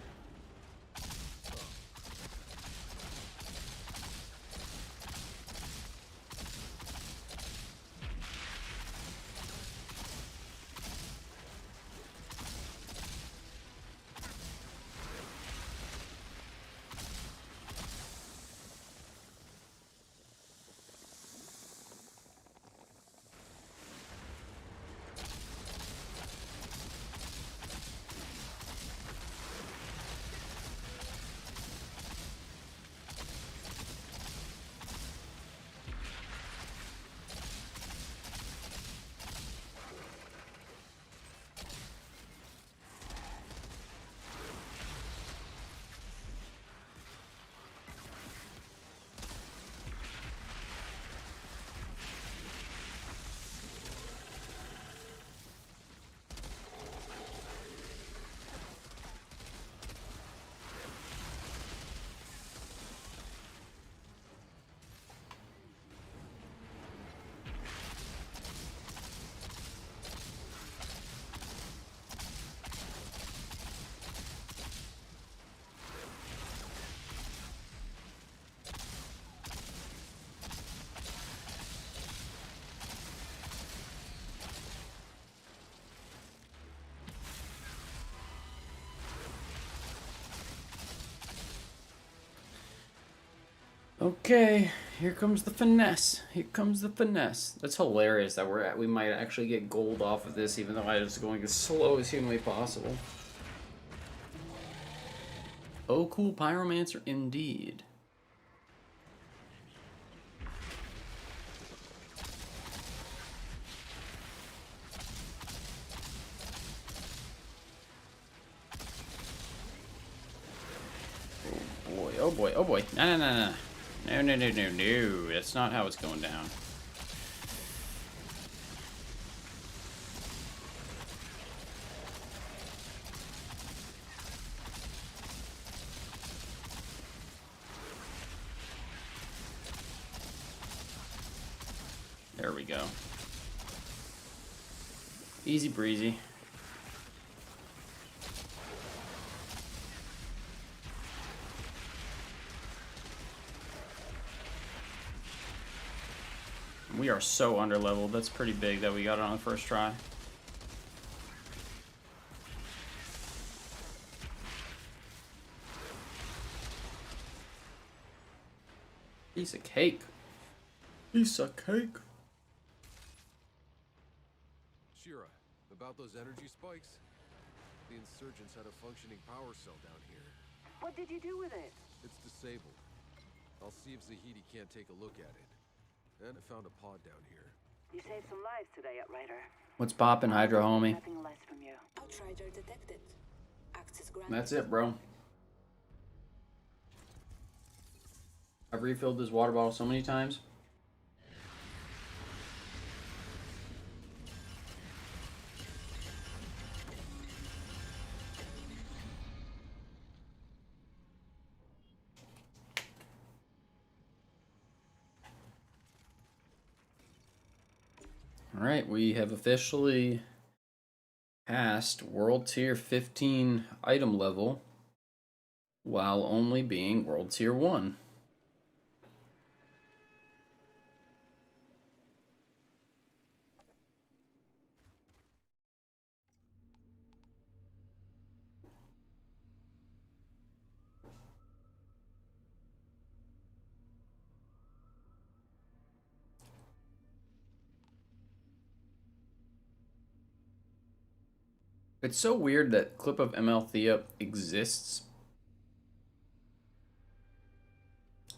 Okay, here comes the finesse. Here comes the finesse. That's hilarious that we might actually get gold off of this, even though I was going as slow as humanly possible. Oh, cool pyromancer indeed. Oh boy, oh boy, oh boy. No, no, no, no. No, no, no, no, no. That's not how it's going down. There we go. Easy breezy. We are so underleveled. That's pretty big that we got it on the first try. Piece of cake. Piece of cake. Shira, about those energy spikes? The insurgents had a functioning power cell down here. What did you do with it? It's disabled. I'll see if Zahidi can't take a look at it. And I found a pod down here. You saved some lives today, Outrider. What's poppin', Hydra homie? Nothing less from you. Outrider detected. Access granted. That's it, bro. I've refilled this water bottle so many times. Alright, we have officially passed World Tier 15 item level while only being World Tier 1. It's so weird that Clip of ML Thea exists.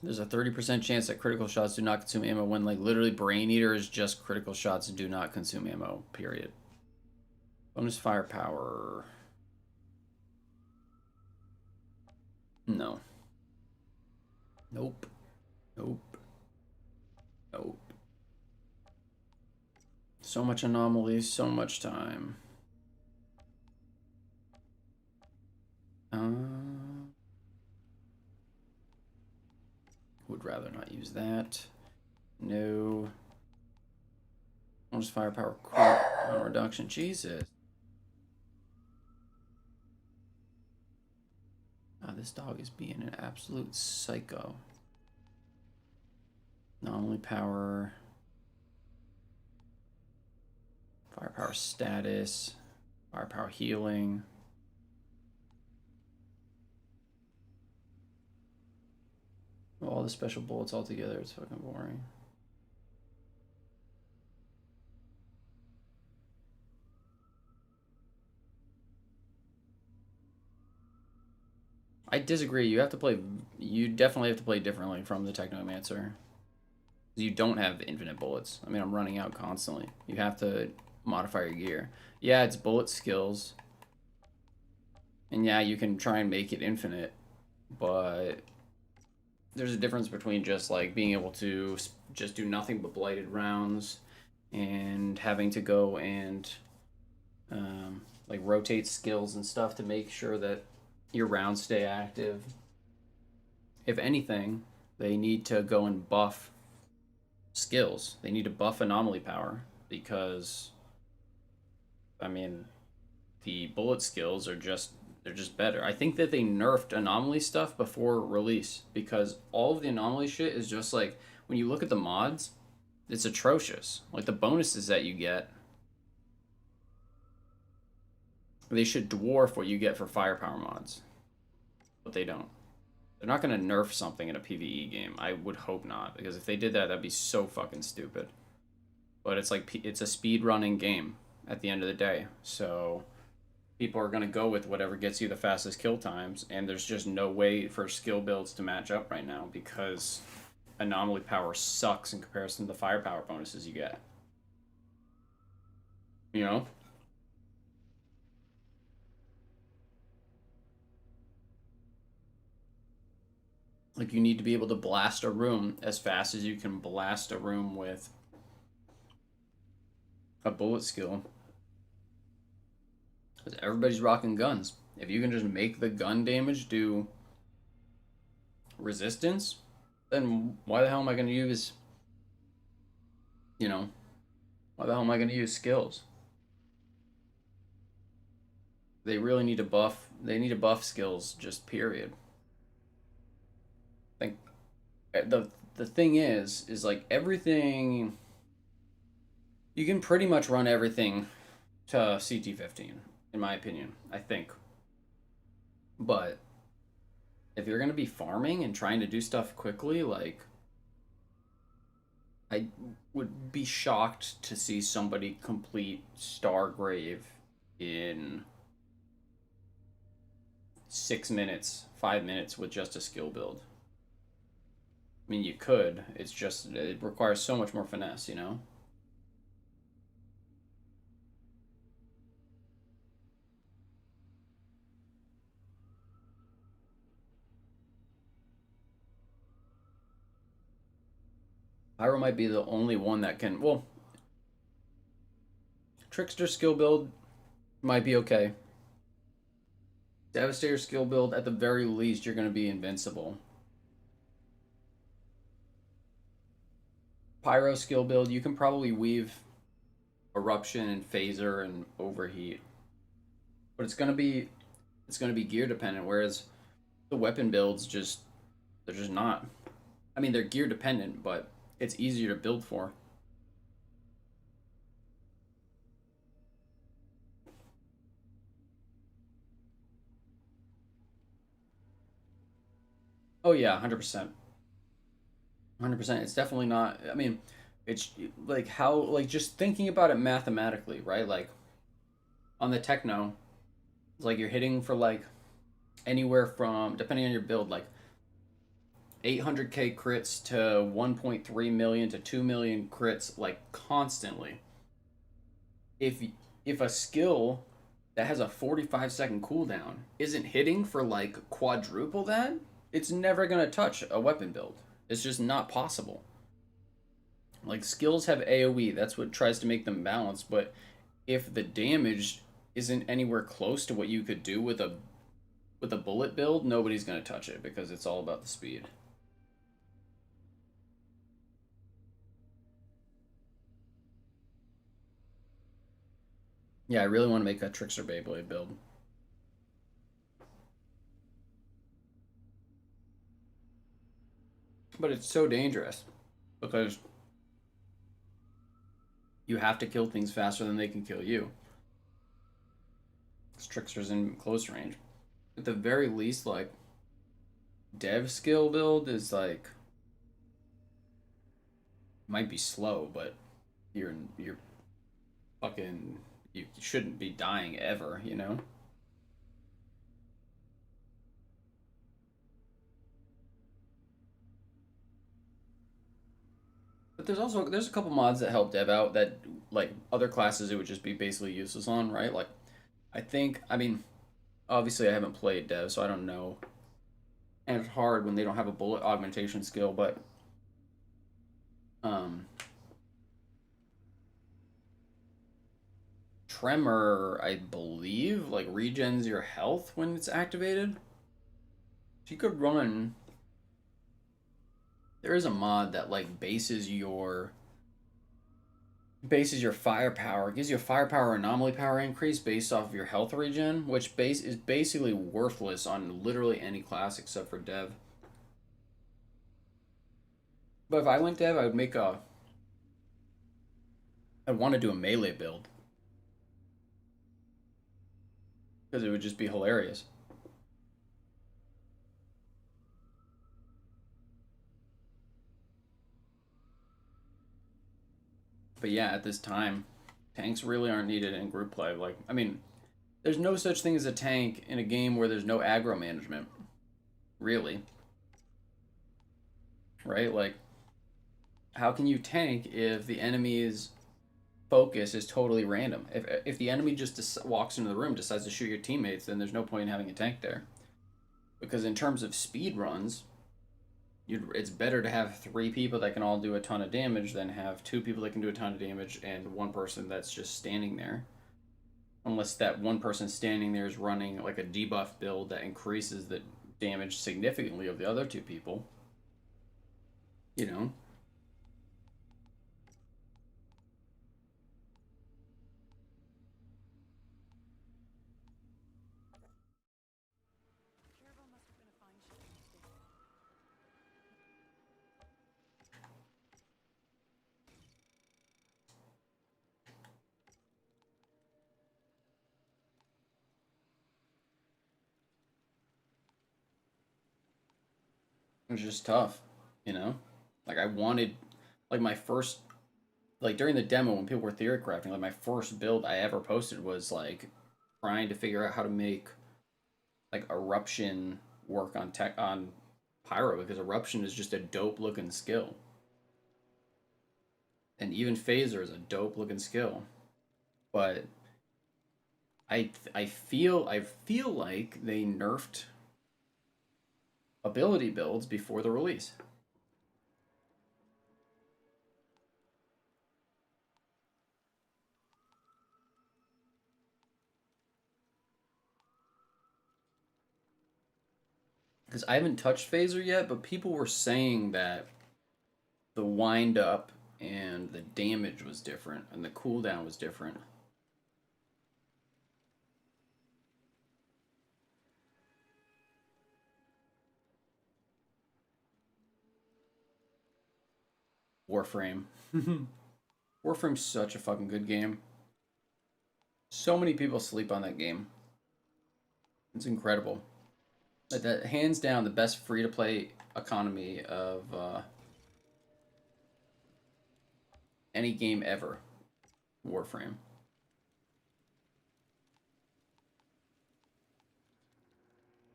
There's a 30% chance that critical shots do not consume ammo when, like, literally Brain Eater is just critical shots do not consume ammo, period. Bonus firepower. No. Nope. Nope. Nope. So much anomalies, so much time. Would rather not use that. No. Bonus firepower crit reduction. Jesus. This dog is being an absolute psycho. Anomaly power. Firepower status. Firepower healing. All the special bullets all together, it's fucking boring. I disagree. You definitely have to play differently from the technomancer. You don't have infinite bullets. I mean, I'm running out constantly. You have to modify your gear. Yeah, it's bullet skills. And yeah, you can try and make it infinite, but there's a difference between just like being able to just do nothing but blighted rounds and having to go and like rotate skills and stuff to make sure that your rounds stay active. If anything, they need to go and buff skills. They need to buff anomaly power because, I mean, the bullet skills are just, they're just better. I think that they nerfed anomaly stuff before release because all of the anomaly shit is just like, when you look at the mods, it's atrocious. Like the bonuses that you get, they should dwarf what you get for firepower mods, but they don't. They're not going to nerf something in a PvE game. I would hope not, because if they did that, that'd be so fucking stupid. But it's like, it's a speed running game at the end of the day, so people are going to go with whatever gets you the fastest kill times, and there's just no way for skill builds to match up right now because anomaly power sucks in comparison to the firepower bonuses you get. You know? Like, you need to be able to blast a room as fast as you can blast a room with a bullet skill. Because everybody's rocking guns. If you can just make the gun damage do resistance, then why the hell am I going to use, you know, why the hell am I going to use skills? They really need to buff, they need to buff skills, just period. Like, the thing is like everything, you can pretty much run everything to CT15, in my opinion, I think. But if you're going to be farming and trying to do stuff quickly, like, I would be shocked to see somebody complete Stargrave in 6 minutes, 5 minutes with just a skill build. I mean, you could. It's just, it requires so much more finesse, you know? Pyro might be the only one that can, well, Trickster skill build might be okay. Devastator skill build, at the very least, you're going to be invincible. Pyro skill build, you can probably weave eruption and phaser and overheat. But it's gonna be gear dependent, whereas the weapon builds they're just not. I mean, they're gear dependent, but it's easier to build for. Oh yeah, 100%. 100%. It's definitely not. I mean, it's like how like just thinking about it mathematically, right? Like on the techno, it's like you're hitting for like anywhere from, depending on your build, like 800k crits to 1.3 million to 2 million crits like constantly. If a skill that has a 45-second cooldown isn't hitting for like quadruple that, it's never going to touch a weapon build. It's just not possible. Like skills have AoE, that's what tries to make them balanced, but if the damage isn't anywhere close to what you could do with a bullet build, nobody's going to touch it because it's all about the speed. Yeah, I really want to make a Trickster Beyblade build. But it's so dangerous because you have to kill things faster than they can kill you. This Trickster's in close range. At the very least, like, dev skill build is like might be slow, but you're fucking you shouldn't be dying ever, you know? But there's a couple mods that help dev out that like other classes it would just be basically useless on, right? Like I mean obviously I haven't played dev, so I don't know. And it's hard when they don't have a bullet augmentation skill, but Tremor, I believe, like regens your health when it's activated. So you could run. There is a mod that like bases your firepower, gives you a firepower anomaly power increase based off of your health regen, which is basically worthless on literally any class except for dev. But if I went dev, I would make a. I'd want to do a melee build because it would just be hilarious. But yeah, at this time, tanks really aren't needed in group play. Like, I mean, there's no such thing as a tank in a game where there's no aggro management. Really. Right? Like, how can you tank if the enemy's focus is totally random? If the enemy just walks into the room, decides to shoot your teammates, then there's no point in having a tank there. Because in terms of speed runs, it's better to have 3 people that can all do a ton of damage than have 2 people that can do a ton of damage and 1 person that's just standing there. Unless that 1 person standing there is running like a debuff build that increases the damage significantly of the other 2 people. You know? It was just tough, you know? Like I wanted like my first like during the demo when people were theory crafting, like my first build I ever posted was like trying to figure out how to make like eruption work on pyro because eruption is just a dope looking skill. And even phaser is a dope looking skill. But I feel like they nerfed ability builds before the release. Because I haven't touched phaser yet, but people were saying that the wind up and the damage was different, and the cooldown was different. Warframe. Warframe's such a fucking good game. So many people sleep on that game. It's incredible. Like that, hands down, the best free-to-play economy of any game ever. Warframe.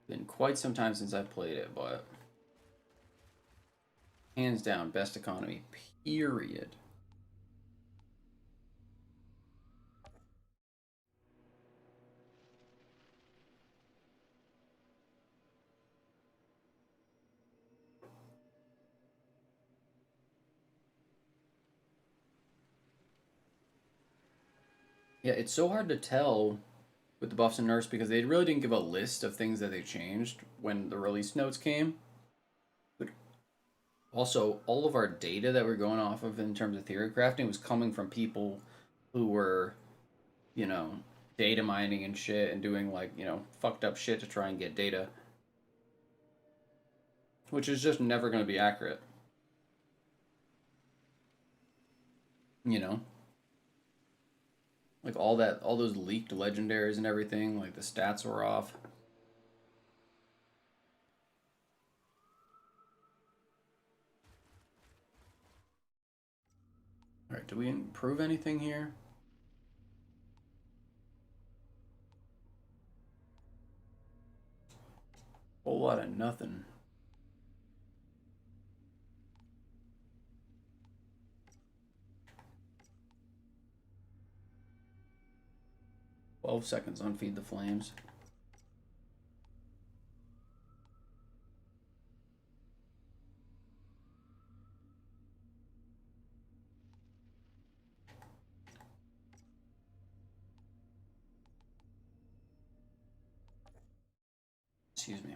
Been quite some time since I've played it, but hands down, best economy, period. Yeah, it's so hard to tell with the buffs and nerfs because they really didn't give a list of things that they changed when the release notes came. But also, all of our data that we're going off of in terms of theory crafting was coming from people who were, you know, data mining and shit and doing like, you know, fucked up shit to try and get data. Which is just never going to be accurate. You know? Like all those leaked legendaries and everything, like the stats were off. Alright, do we improve anything here? Whole lot of nothing. "12 seconds on Feed the Flames." Excuse me.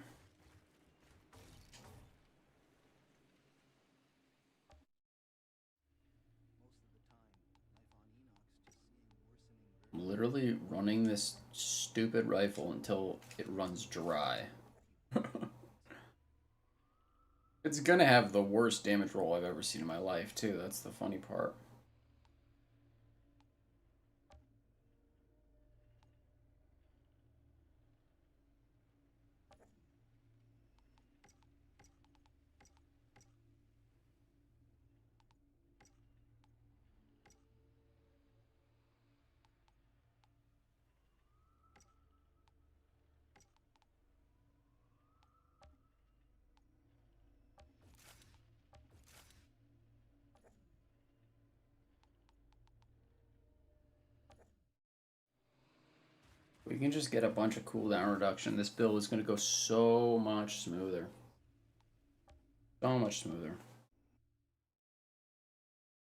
I'm literally running this stupid rifle until it runs dry. It's gonna have the worst damage roll I've ever seen in my life, too. That's the funny part. We can just get a bunch of cooldown reduction. This build is going to go so much smoother. So much smoother.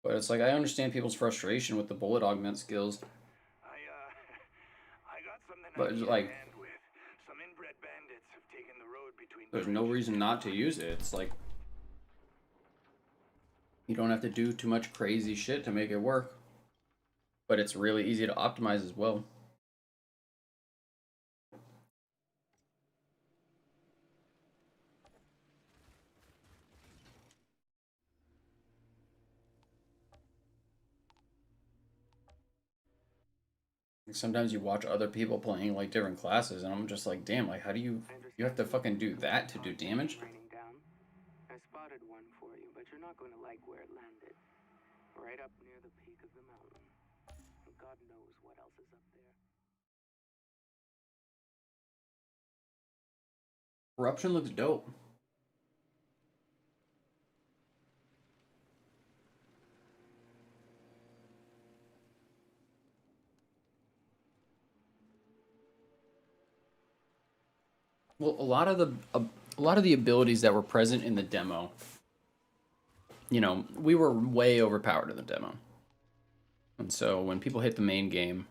But it's like, I understand people's frustration with the bullet augment skills. I got something But it's like, with. Some inbred bandits have taken the road between there's no reason not to use it. It's like, you don't have to do too much crazy shit to make it work. But it's really easy to optimize as well. Sometimes you watch other people playing like different classes, and I'm just like, damn, like how do you have to fucking do that to do damage? I spotted one for you, but you're not going to like where it landed. Right up near the peak of the mountain. God knows what else is up there. Corruption looks dope. Well, a lot of the abilities that were present in the demo, you know, we were way overpowered in the demo. And so when people hit the main game,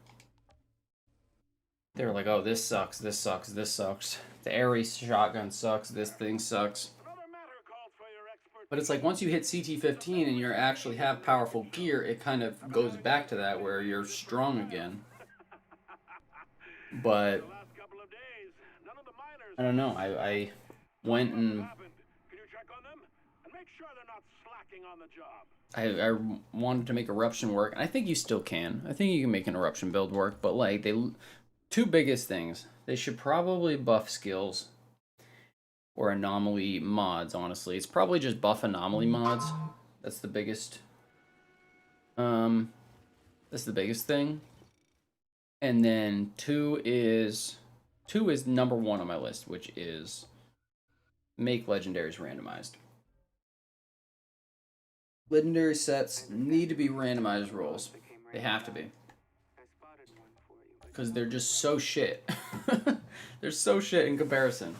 they were like, oh, this sucks, this sucks, this sucks. The Ares shotgun sucks, this thing sucks. But it's like once you hit CT15 and you actually have powerful gear, it kind of goes back to that where you're strong again. But I don't know. I went and I wanted to make eruption work, and I think you still can. I think you can make an eruption build work, but like two biggest things. They should probably buff skills or anomaly mods, honestly. It's probably just buff anomaly mods. That's the biggest thing. And then two is number one on my list, which is make legendaries randomized. Legendary sets need to be randomized rolls. They have to be. Because they're just so shit. They're so shit in comparison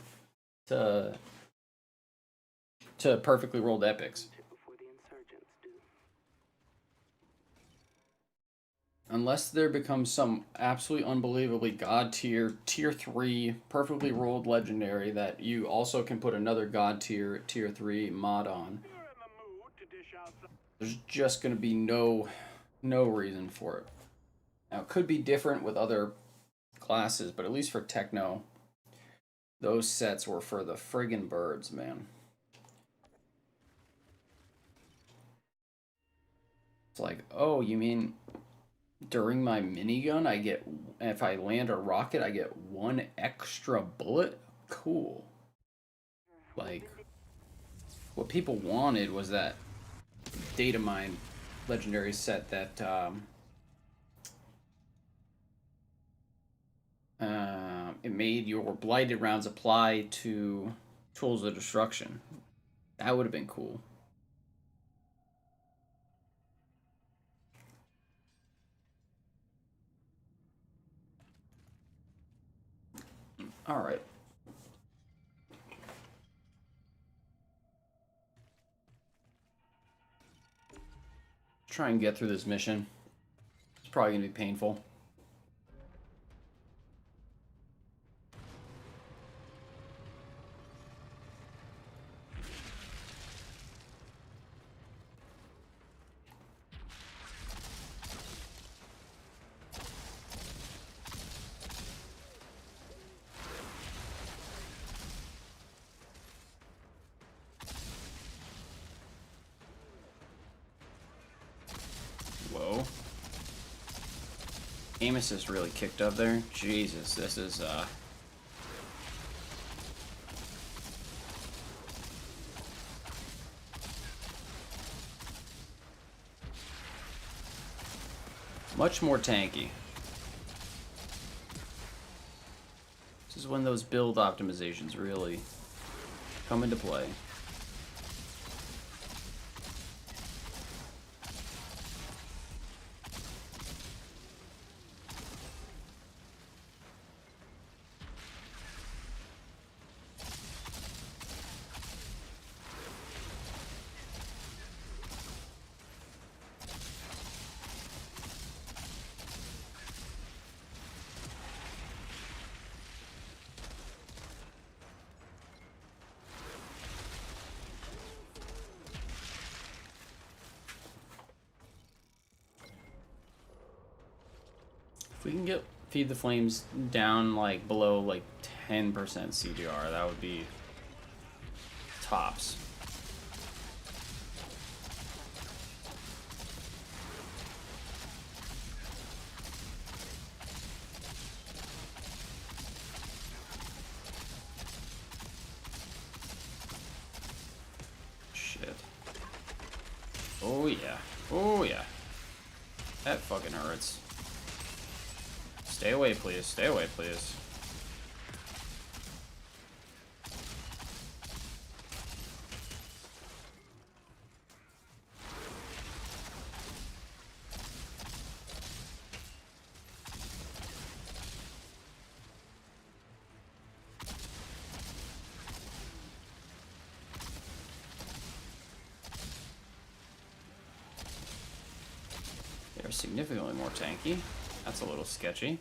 to perfectly rolled epics. Unless there becomes some absolutely unbelievably god tier, tier 3, perfectly rolled legendary that you also can put another god tier, tier 3 mod on. There's just going to be no reason for it. Now, it could be different with other classes, but at least for techno, those sets were for the friggin' birds, man. It's like, oh, you mean during my minigun, I get, if I land a rocket, I get 1 extra bullet? Cool. Like, what people wanted was that data mine legendary set that it made your blighted rounds apply to tools of destruction. That would have been cool. All right. Try and get through this mission. It's probably gonna be painful. Whoa. Aim assist really kicked up there. Jesus, this is much more tanky. This is when those build optimizations really come into play. If we can get Feed the Flames down like below like 10% CDR, that would be tops. Shit. Oh yeah. Oh yeah. That fucking hurts. Stay away, please. Stay away, please. They're significantly more tanky. That's a little sketchy.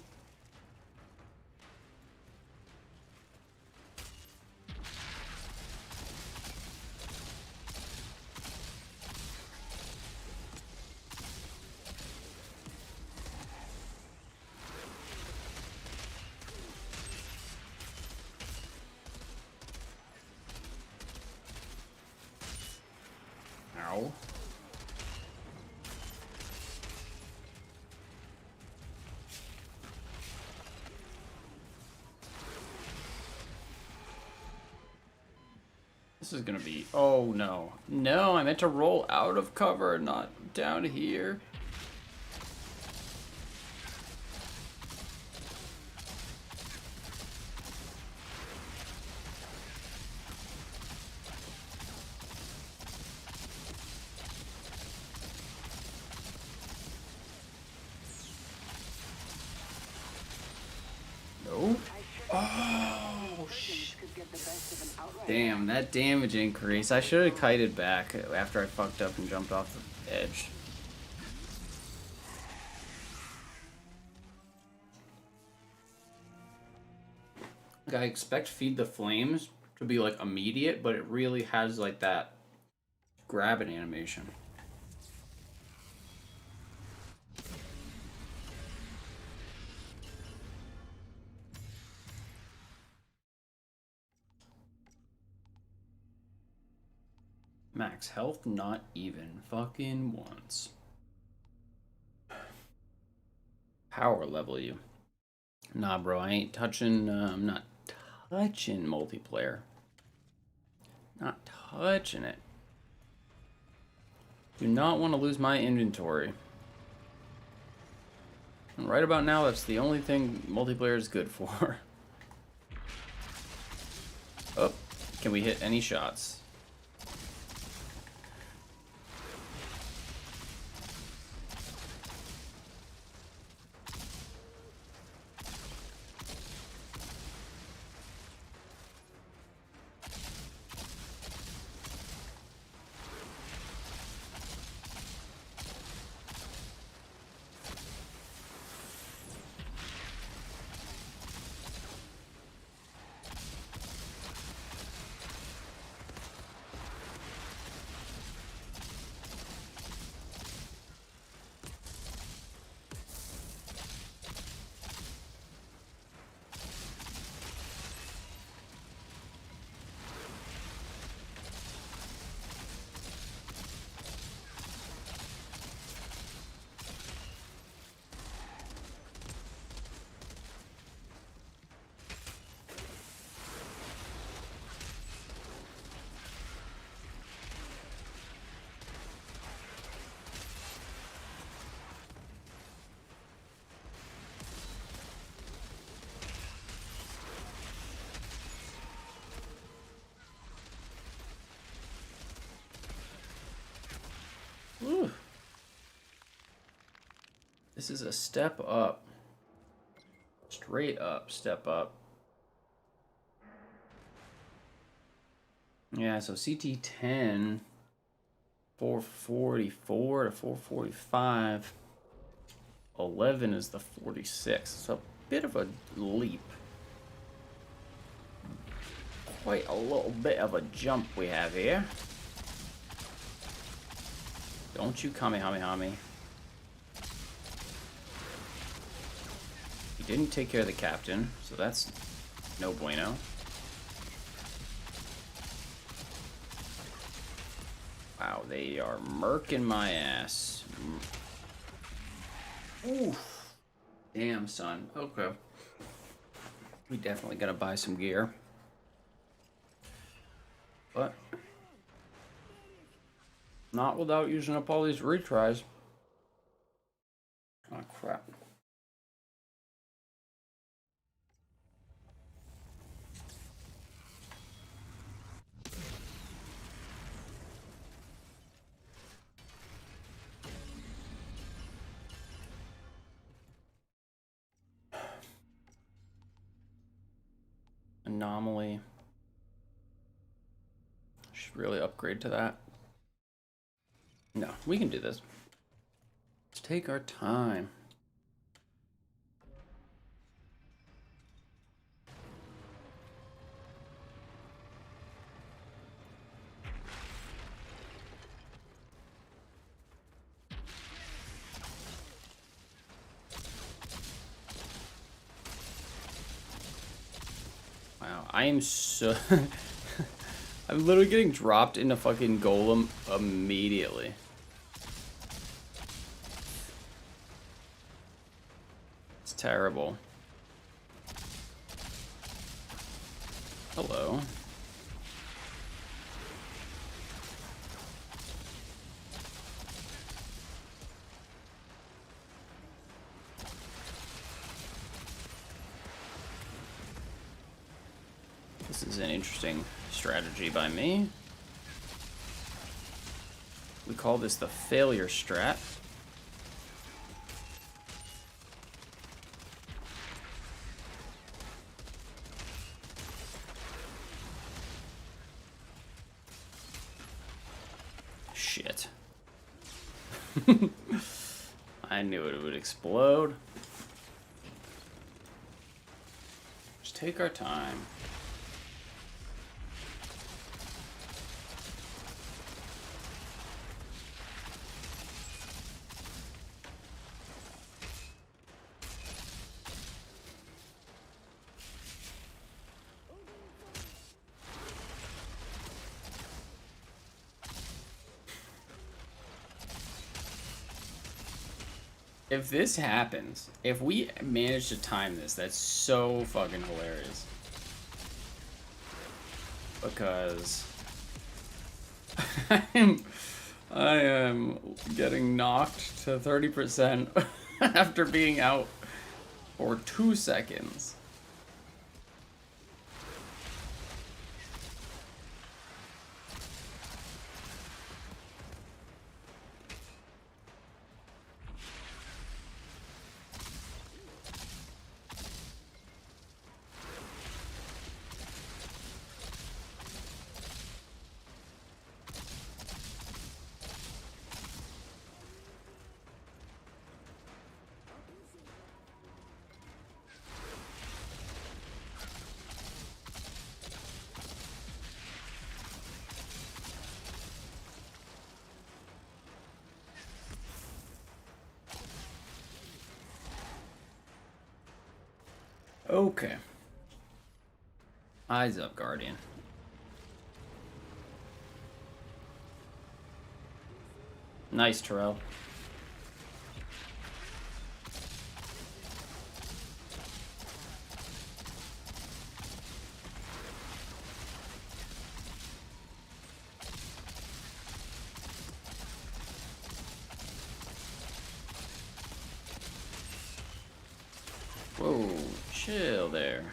Ow. This is gonna be... Oh, no. No, I meant to roll out of cover, not down here. No. Oh, shit. Damn, that damage increase. I should have kited back after I fucked up and jumped off the edge. Like, I expect Feed the Flames to be like immediate, but it really has like that grabbing animation. Max health, not even fucking once. Power level you. Nah, bro, I ain't touching, I'm not touching multiplayer. Not touching it. Do not want to lose my inventory. And right about now, that's the only thing multiplayer is good for. Oh, can we hit any shots? Whew. This is a step up. Straight up, step up. Yeah, so CT10, 444 to 445. 11 is the 46. It's a bit of a leap. Quite a little bit of a jump we have here. Don't you Kamehameha me. He didn't take care of the captain, so that's no bueno. Wow, they are murking my ass. Oof. Damn, son. Okay. We definitely gotta buy some gear. But not without using up all these retries. Oh, crap. Anomaly. Should really upgrade to that. No, we can do this. Let's take our time. Wow, I am so... I'm literally getting dropped into fucking golem immediately. It's terrible. Hello. This is an interesting strategy by me. We call this the failure strat. Shit. I knew it would explode. Just take our time. If this happens, if we manage to time this, that's so fucking hilarious. Because I am getting knocked to 30% after being out for 2 seconds. Okay. Eyes up, Guardian. Nice, Terrell. Whoa, chill there.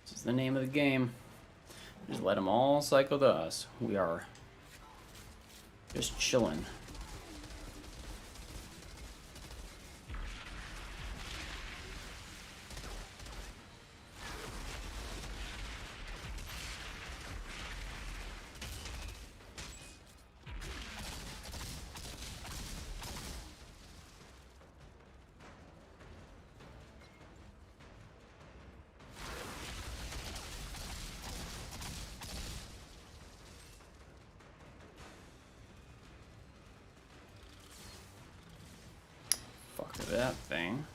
This is the name of the game. Just let them all cycle to us. We are just chilling. That thing.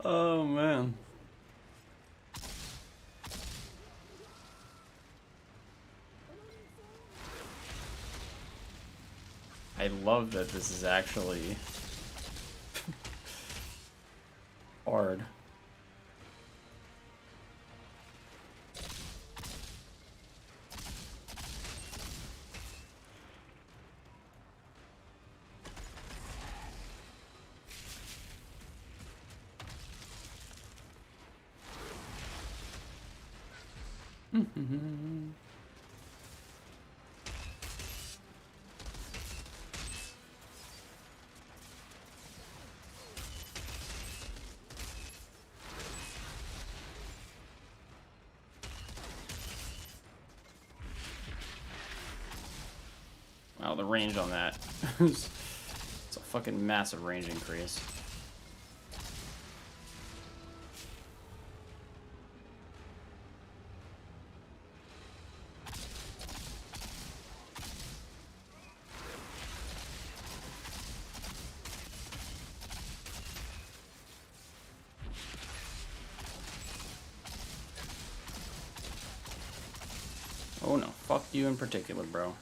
Oh man. I love that this is actually hard. the range on that. It's a fucking massive range increase. Oh no, fuck you in particular, bro.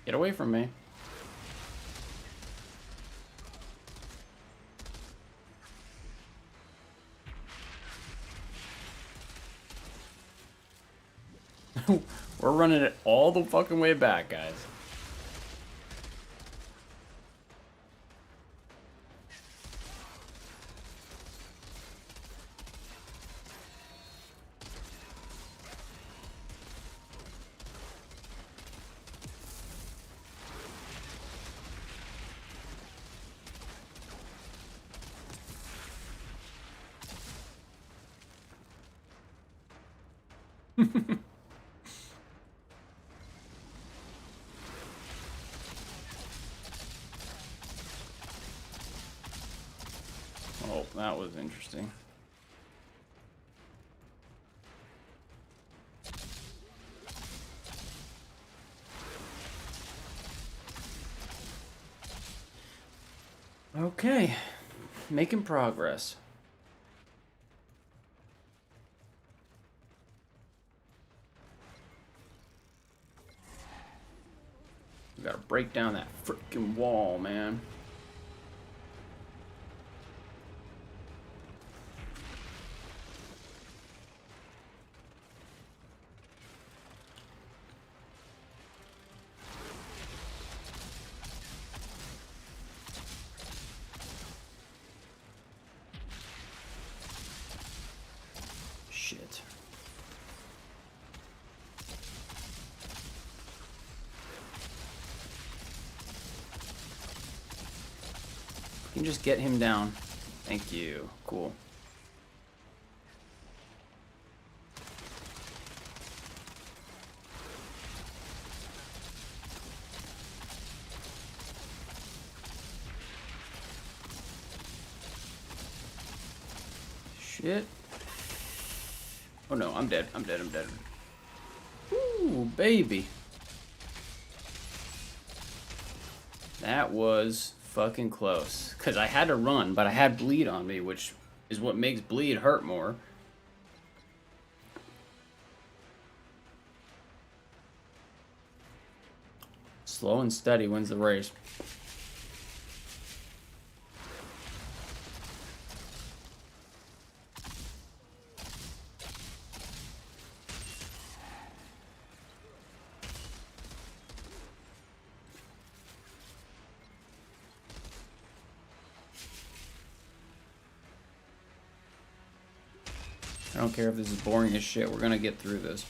Get away from me. We're running it all the fucking way back, guys. Oh, that was interesting. Okay, making progress. We gotta break down that freaking wall, man. Shit. You can just get him down. Thank you. Cool. Shit. Oh no, I'm dead. I'm dead. I'm dead. Ooh, baby. That was fucking close. Because I had to run, but I had bleed on me, which is what makes bleed hurt more. Slow and steady wins the race. I don't care if this is boring as shit, we're gonna get through this.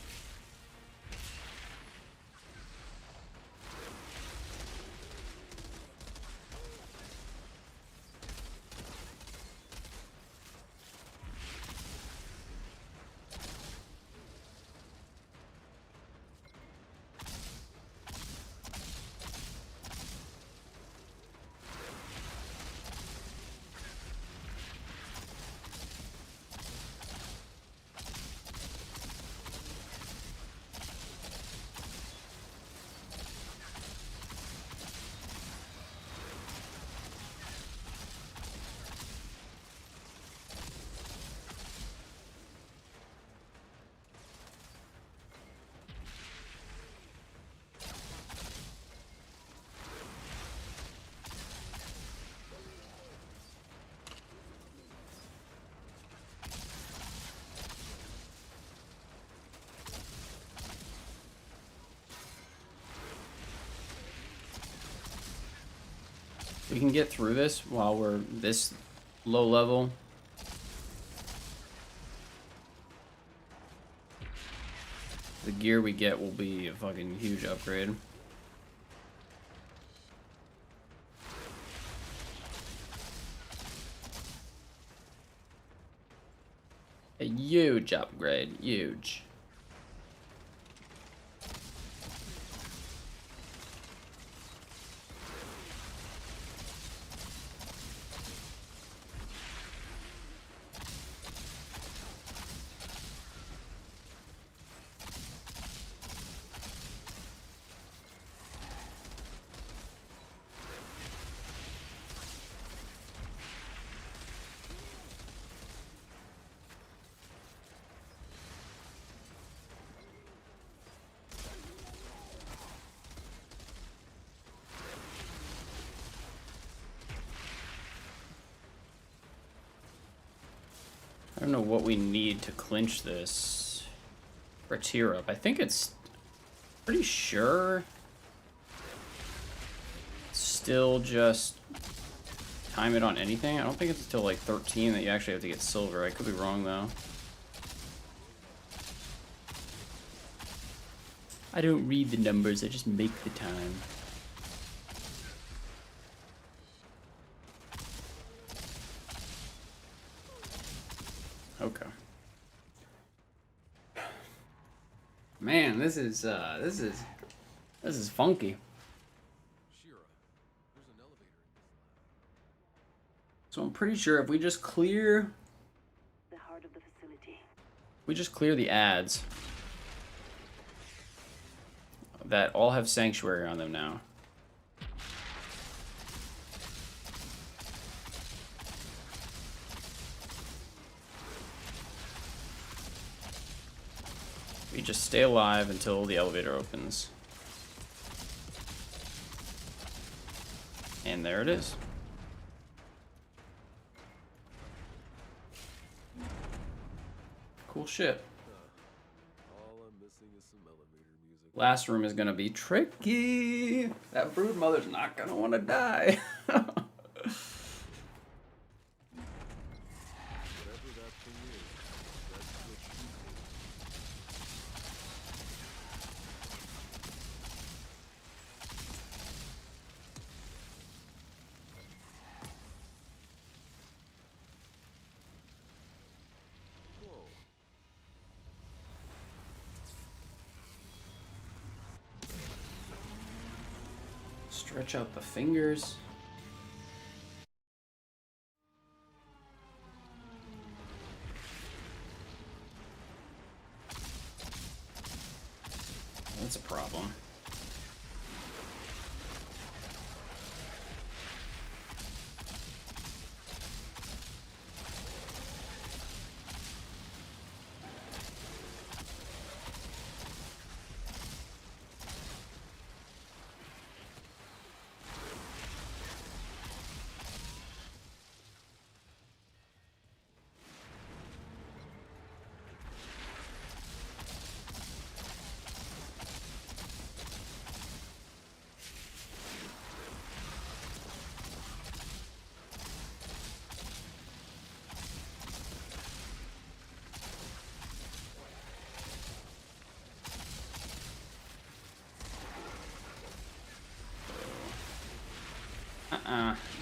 We can get through this while we're this low level. The gear we get will be a fucking huge upgrade. A huge upgrade. Huge. I don't know what we need to clinch this or tier up. I think it's pretty sure still just time it on anything. I don't think it's until like 13 that you actually have to get silver. I could be wrong though. I don't read the numbers, I just make the time. Okay. Man, this is funky. So I'm pretty sure if we just clear The heart of the facility. we just clear the ads that all have sanctuary on them now. We just stay alive until the elevator opens. And there it is. Cool shit. All I'm missing is some elevator music. Last room is gonna be tricky. That brood mother's not gonna want to die. Whatever that thing is, that's what she Whoa. Stretch out the fingers. That's a problem.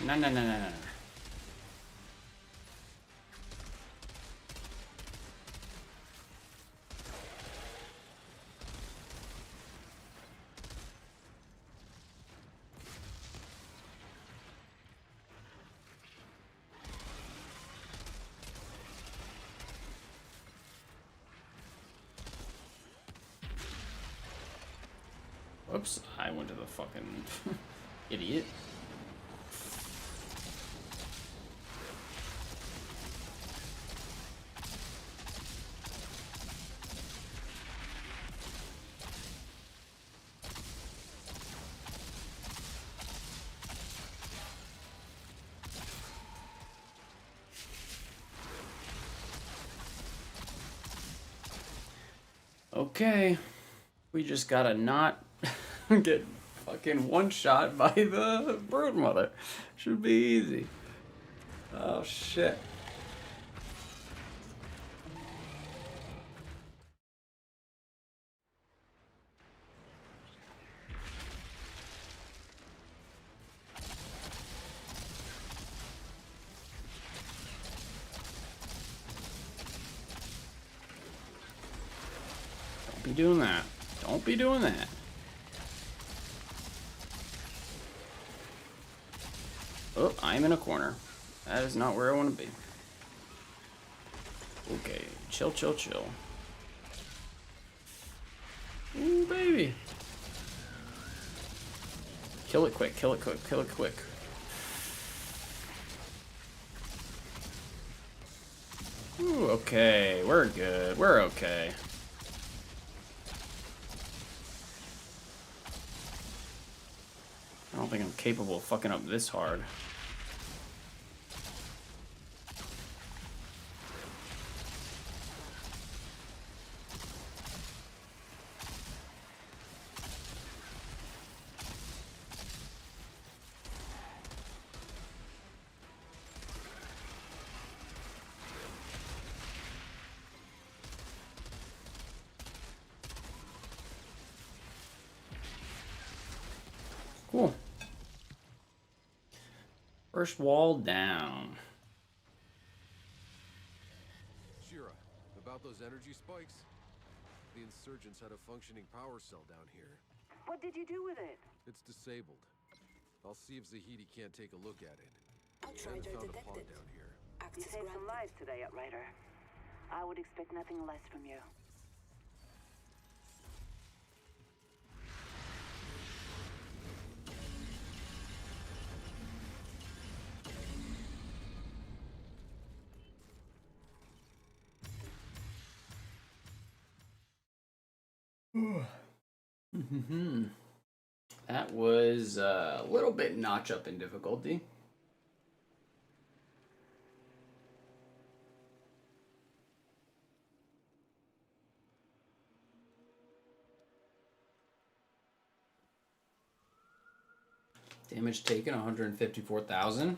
No, no, no, no, no. Whoops, I went to the fucking idiot. Okay, we just gotta not get fucking one shot by the brood mother. Should be easy. Oh shit. doing that. Don't be doing that. Oh, I'm in a corner. That is not where I want to be. Okay, chill, chill, chill. Ooh, baby. Kill it quick, kill it quick, kill it quick. Ooh, okay, we're good. We're okay. I don't think I'm capable of fucking up this hard. Cool. First wall down. Shira, about those energy spikes? The insurgents had a functioning power cell down here. What did you do with it? It's disabled. I'll see if Zahidi can't take a look at it. Outrider Found a pod detected. down here. You Access saved some granted. lives today, Outrider. I would expect nothing less from you. That was a little bit notch up in difficulty. Damage taken 154,000.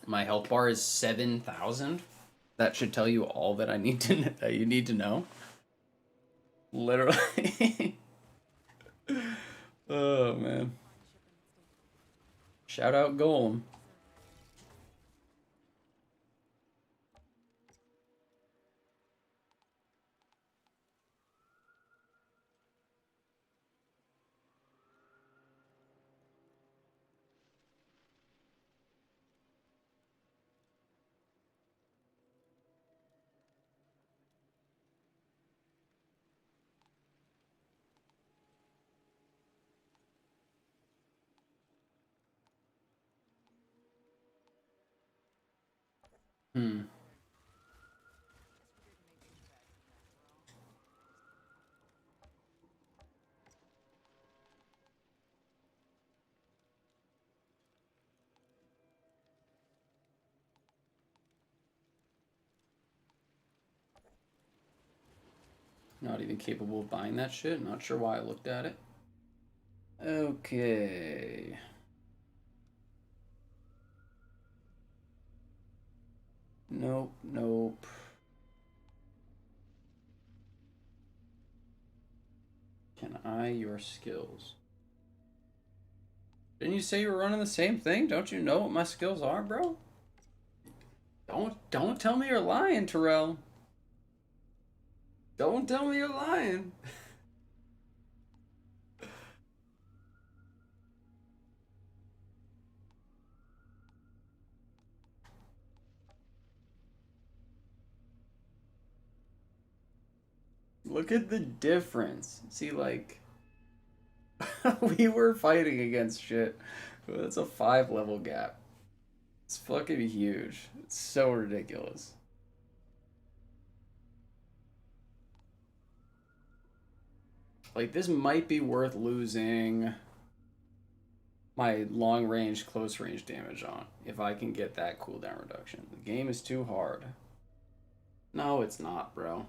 My health bar is 7,000. That should tell you all that I need to that you need to know. Literally. Oh man. Shout out Golem. Not even capable of buying that shit. Not sure why I looked at it. Okay. Nope, nope. Can I your skills? Didn't you say you were running the same thing? Don't you know what my skills are, bro? Don't tell me you're lying, Terrell. Don't tell me you're lying. Look at the difference. See, like, we were fighting against shit. That's a 5-level gap. It's fucking huge. It's so ridiculous. Like, this might be worth losing my long range, close range damage on if I can get that cooldown reduction. The game is too hard. No, it's not, bro.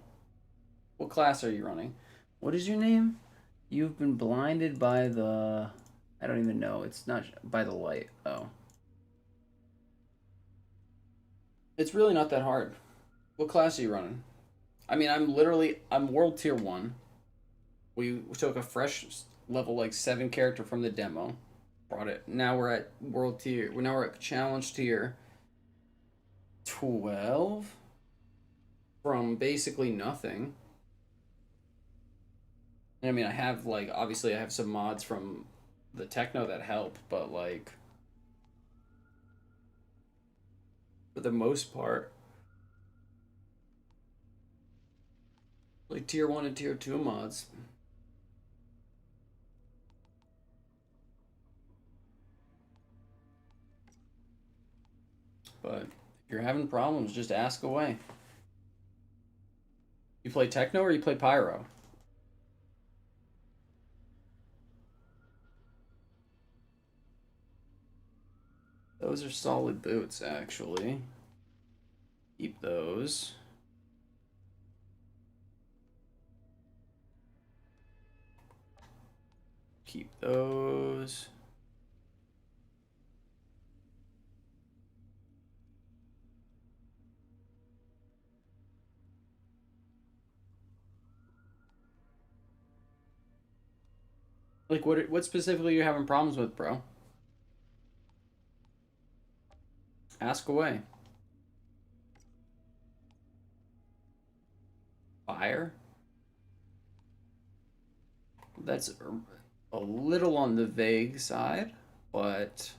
What class are you running? What is your name? You've been blinded by the... I don't even know. It's not by the light. Oh. It's really not that hard. What class are you running? I mean, I'm world tier 1. We took a fresh level like 7 character from the demo. Brought it. Now we're at world tier. Now we're at challenge tier 12. From basically nothing. And I mean, I have like obviously I have some mods from the techno that help, but like for the most part, like tier 1 and tier 2 mods. But if you're having problems, just ask away. You play techno or you play pyro? Those are solid boots, actually. Keep those. Keep those. Like, what specifically are you having problems with, bro? Ask away. Fire? That's a little on the vague side, but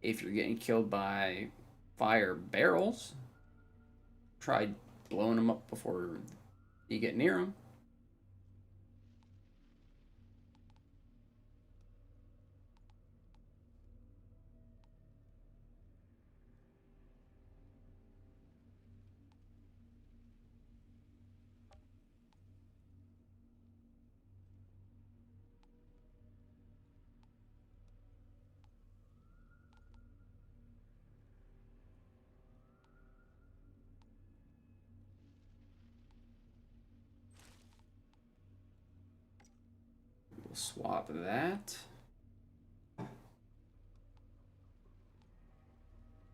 if you're getting killed by fire barrels, try blowing them up before you get near them. We'll swap that.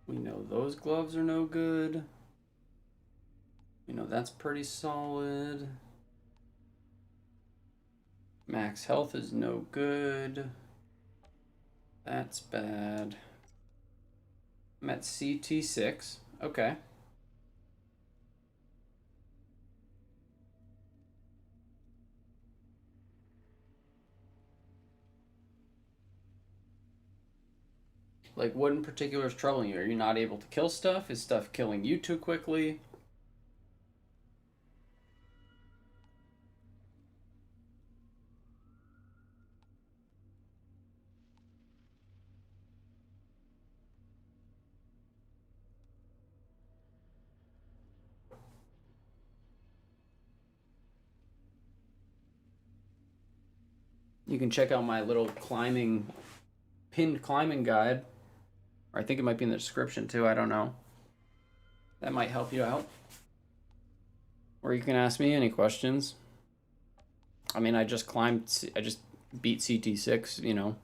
We know those gloves are no good. We know that's pretty solid. Max health is no good. That's bad. I'm at CT6. Okay. Like, what in particular is troubling you? Are you not able to kill stuff? Is stuff killing you too quickly? You can check out my little pinned climbing guide. Or I think it might be in the description too, I don't know. That might help you out. Or you can ask me any questions. I mean, I just beat CT6, you know,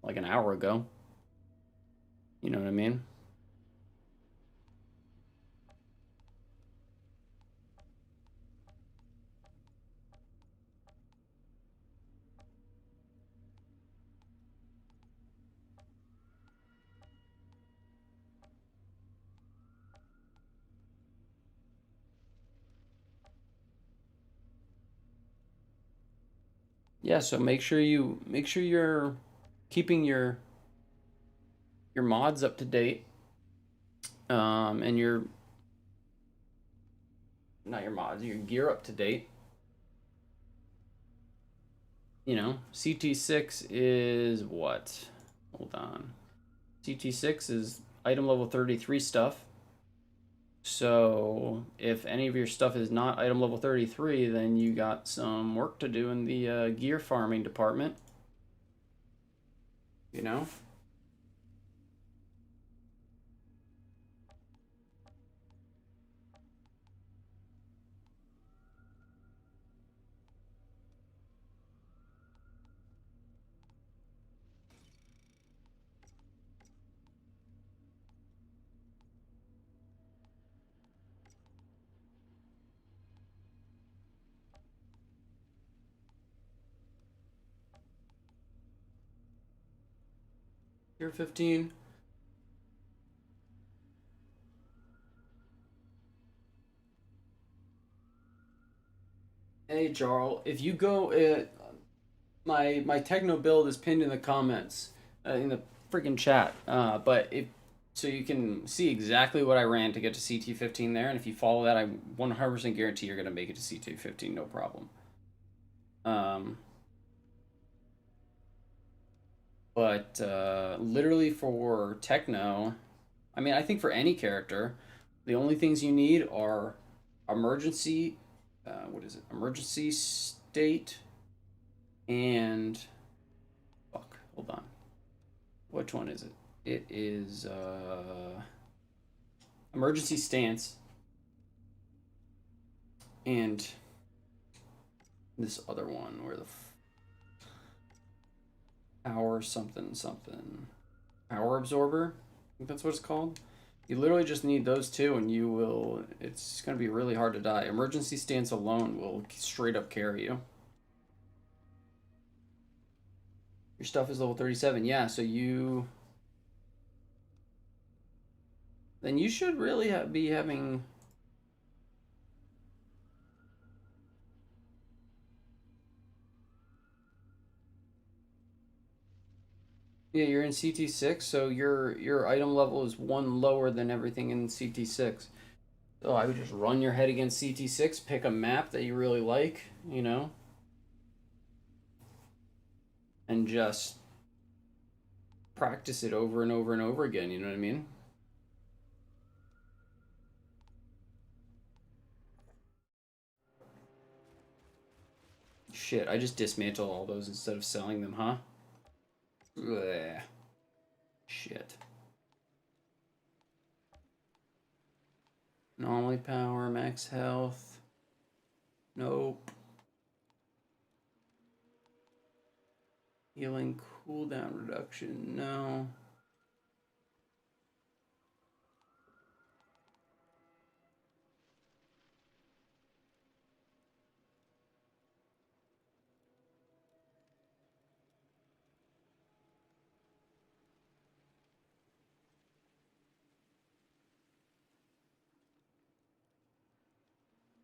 like an hour ago. You know what I mean? Yeah, so make sure you're keeping your mods up to date. And your not your mods, your gear up to date. You know, CT6 is what? Hold on. CT6 is item level 33 stuff. So if any of your stuff is not item level 33, then you got some work to do in the gear farming department. You know? Tier 15. Hey Jarl, if you go, my techno build is pinned in the comments, in the freaking chat. But if so, you can see exactly what I ran to get to CT15 there, and if you follow that, I 100% guarantee you're gonna make it to CT15, no problem. Um, but literally for techno, I mean, I think for any character, the only things you need are emergency, what is it? Emergency state and fuck. Hold on. Which one is it? It is emergency stance and this other one where the power something something power absorber. I think that's what it's called. You literally just need those two, and you will. It's gonna be really hard to die. Emergency stance alone will straight up carry you. Your stuff is level 37. Yeah, so you. Then you should really be having. Yeah, you're in CT6, so your item level is one lower than everything in CT6. So I would just run your head against CT6, pick a map that you really like, you know, and just practice it over and over and over again, you know what I mean? Shit, I just dismantle all those instead of selling them, huh? Blech. Shit. Anomaly power, max health. Nope. Healing cooldown reduction, no.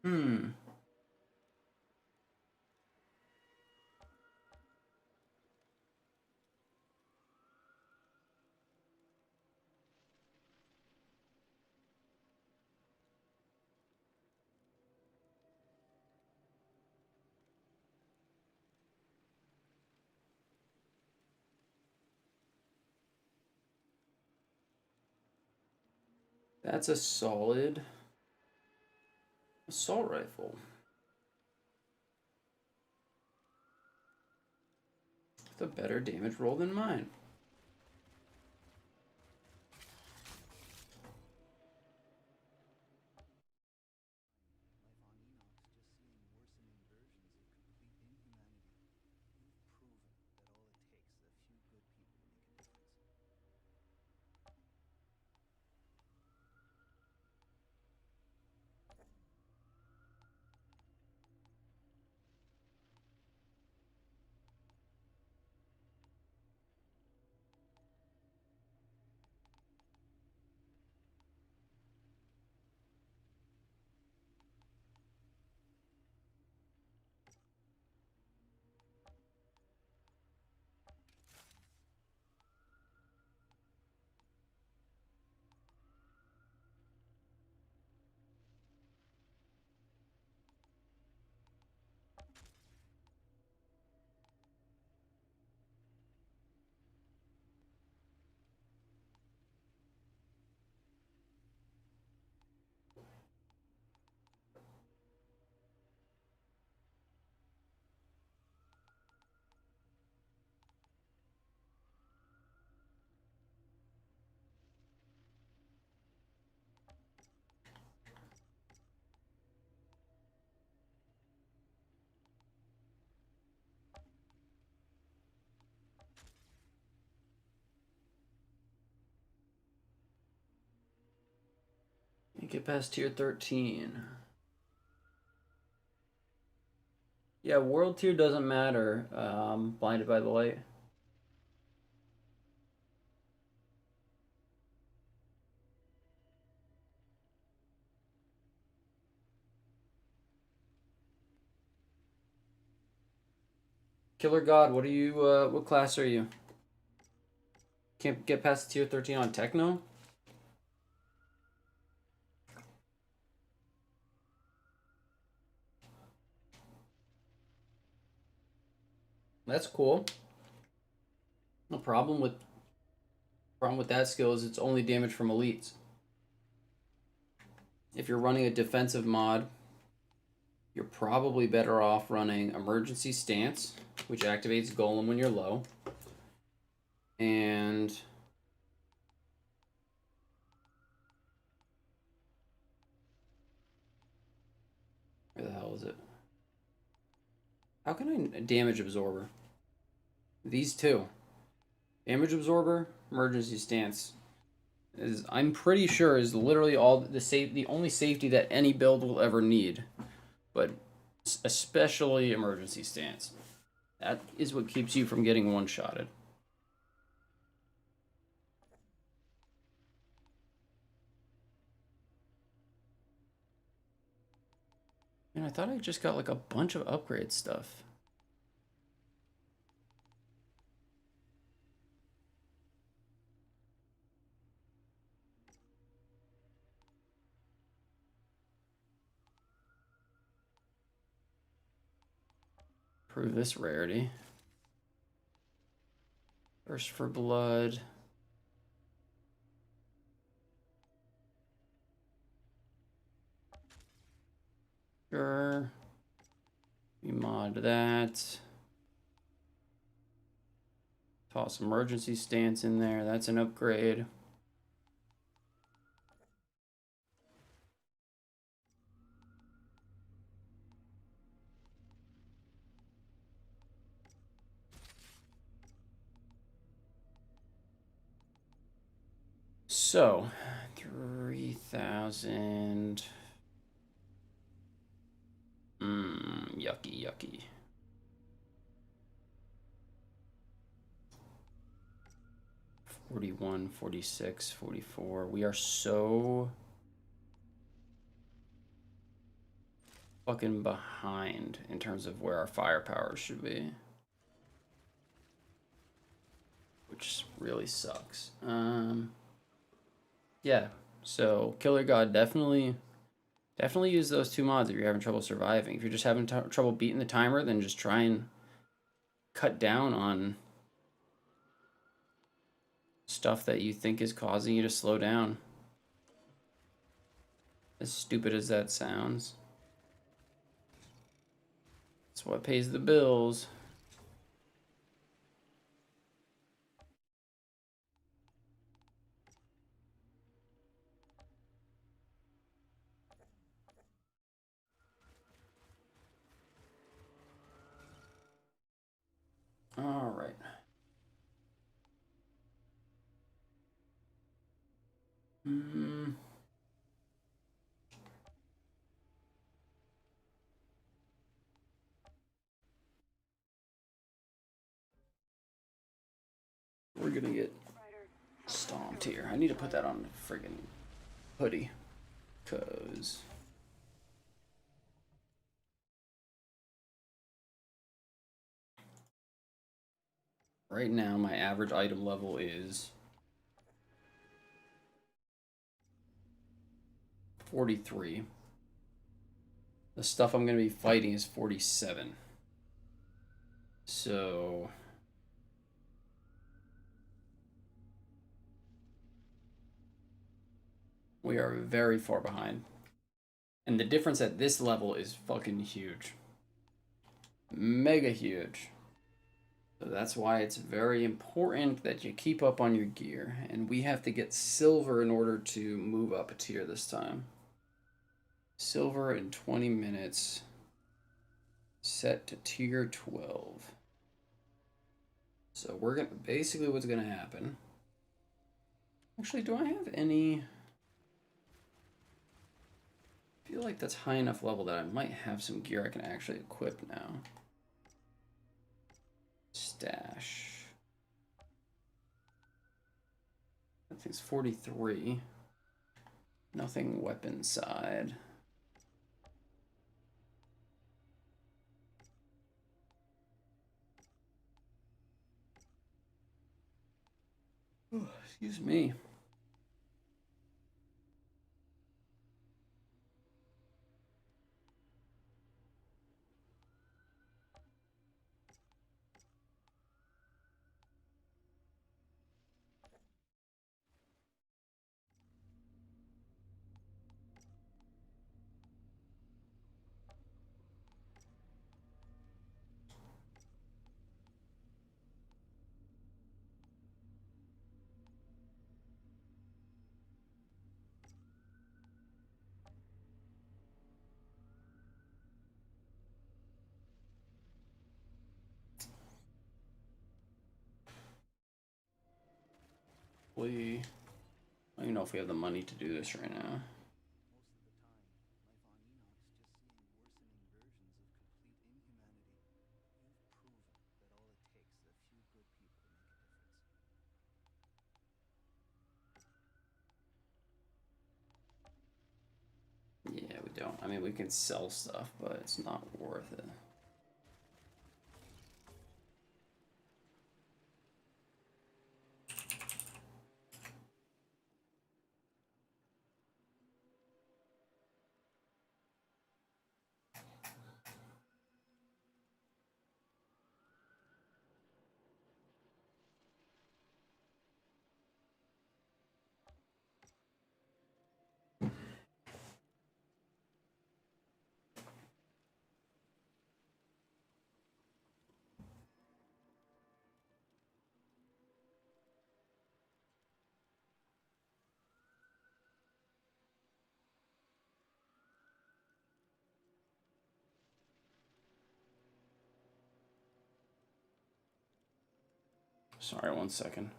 Hmm. That's a solid assault rifle. With a better damage roll than mine. You get past tier 13. Yeah, world tier doesn't matter. Blinded by the light. Killer God, what are you, what class are you? Can't get past tier 13 on techno? That's cool. The problem with that skill is it's only damage from elites. If you're running a defensive mod, you're probably better off running Emergency Stance, which activates Golem when you're low. And where the hell is it? How can I damage absorber? These two. Damage absorber, emergency stance. Is, I'm pretty sure, is literally all the only safety that any build will ever need. But especially emergency stance. That is what keeps you from getting one-shotted. And I thought I just got like a bunch of upgrade stuff. Prove this rarity. Thirst for blood. Sure. We mod that. Toss emergency stance in there. That's an upgrade. So, 3,000. Yucky, yucky. $41, $46, $44. We are so fucking behind in terms of where our firepower should be. Which really sucks. Yeah, so Killer God, definitely use those two mods if you're having trouble surviving. If you're just having trouble beating the timer, then just try and cut down on stuff that you think is causing you to slow down. As stupid as that sounds. It's what pays the bills. All right. We're gonna get stomped here. I need to put that on the friggin' hoodie. Cause right now my average item level is 43. The stuff I'm gonna be fighting is 47. So we are very far behind. And the difference at this level is fucking huge. Mega huge. So that's why it's very important that you keep up on your gear. And we have to get silver in order to move up a tier this time. Silver in 20 minutes. Set to tier 12. So we're gonna, basically what's gonna happen. Actually, do I have any? I feel like that's high enough level that I might have some gear I can actually equip now. Stash. That thing's 43. Nothing weapon side. Excuse me. I don't even know if we have the money to do this right now. Yeah, we don't. I mean, we can sell stuff, but it's not worth it. Sorry, 1 second.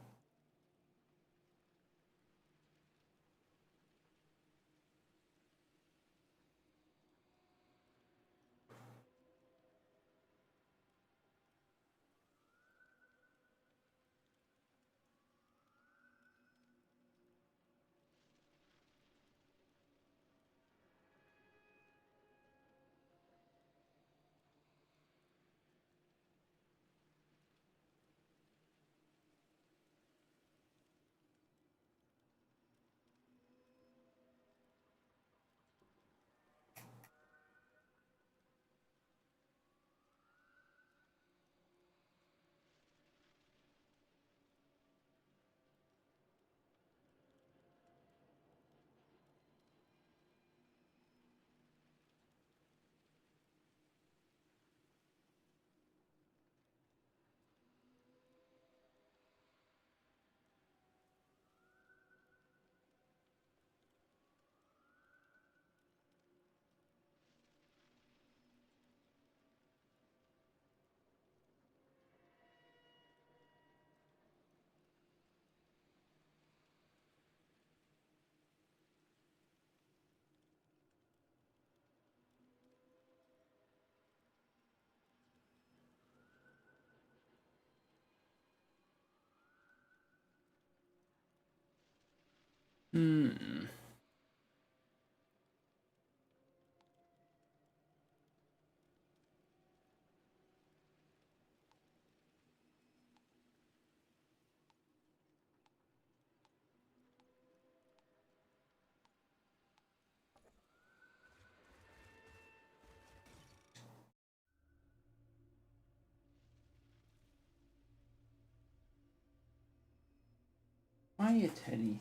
Quiet, Teddy.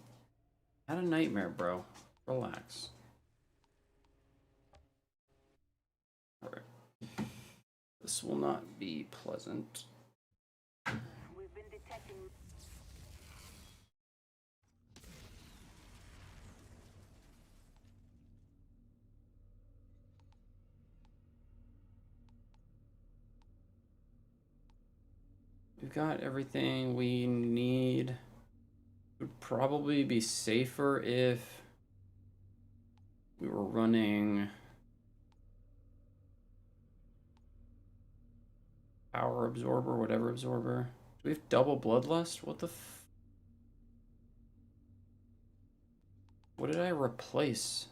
Had a nightmare, bro. Relax. Alright. This will not be pleasant. We've been detecting... We've got everything we need. It would probably be safer if we were running power absorber, whatever absorber. Do we have double bloodlust? What the what did I replace?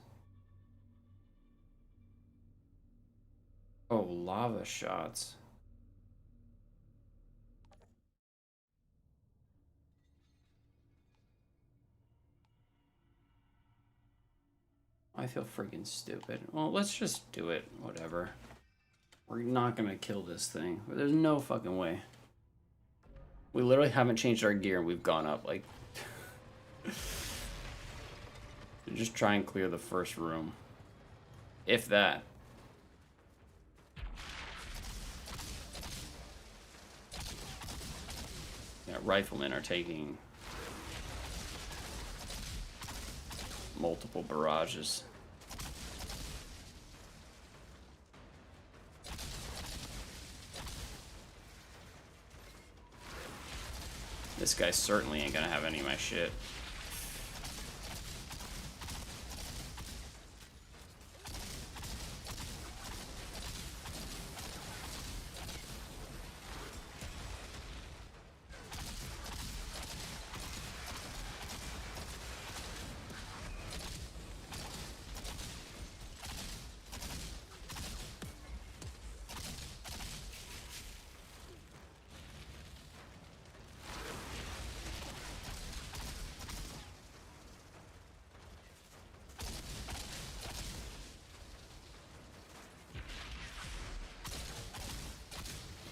Oh, lava shots. I feel freaking stupid. Well, let's just do it. Whatever. We're not gonna kill this thing. There's no fucking way. We literally haven't changed our gear and we've gone up, like... Just try and clear the first room. If that. Yeah, riflemen are taking multiple barrages. This guy certainly ain't gonna have any of my shit.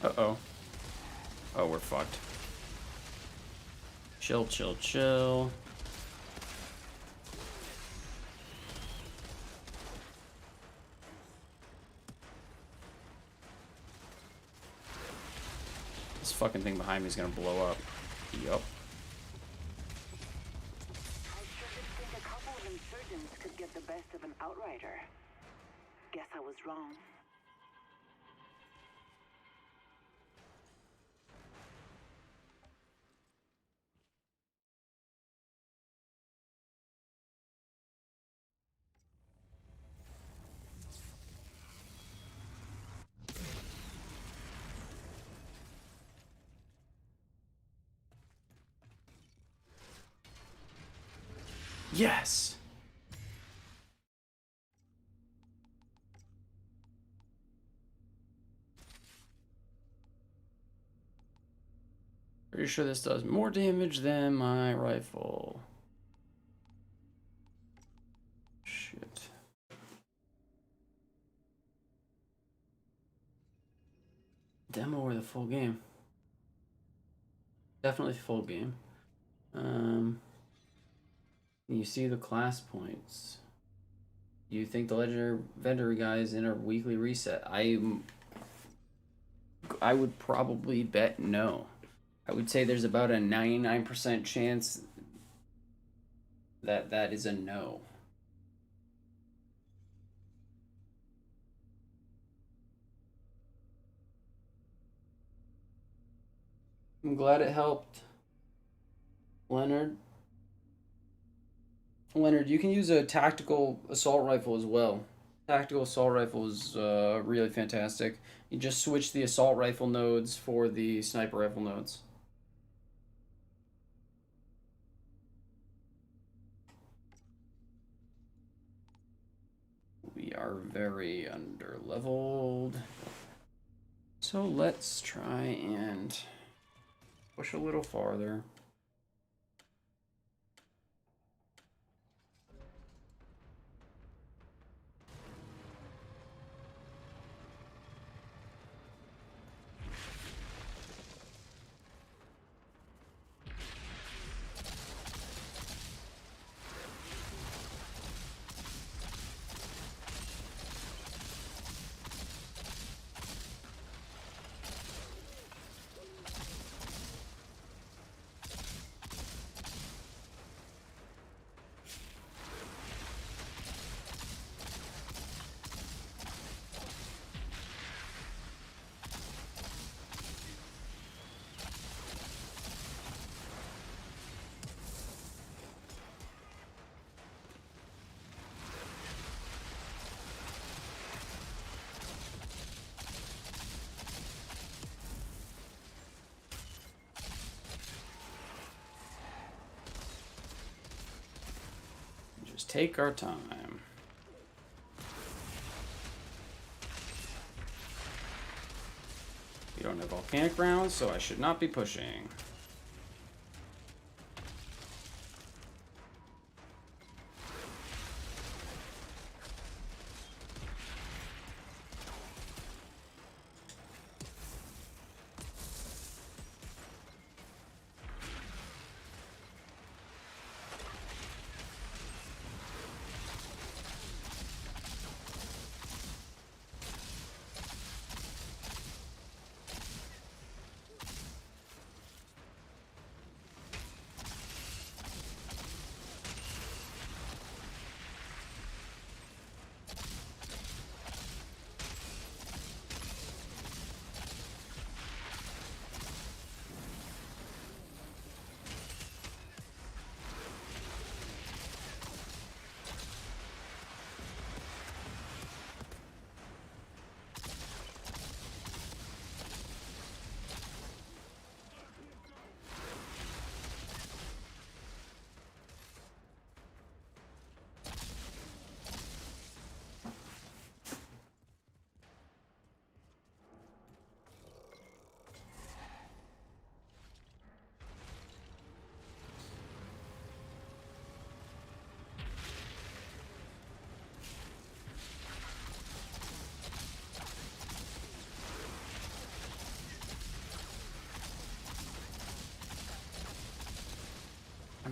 Uh-oh. Oh, we're fucked. Chill, chill, chill. This fucking thing behind me is gonna blow up. Yup. I sure did think a couple of insurgents could get the best of an Outrider. Guess I was wrong. Yes! Pretty sure this does more damage than my rifle. Shit. Demo or the full game? Definitely full game. You see the class points. You think the legendary vendor guy is in a weekly reset? I would probably bet no. I would say there's about a 99% chance that that is a no. I'm glad it helped. Leonard, you can use a tactical assault rifle as well. Tactical assault rifle is really fantastic. You just switch the assault rifle nodes for the sniper rifle nodes. We are very under-leveled. So let's try and push a little farther. Just take our time. We don't have volcanic rounds, so I should not be pushing.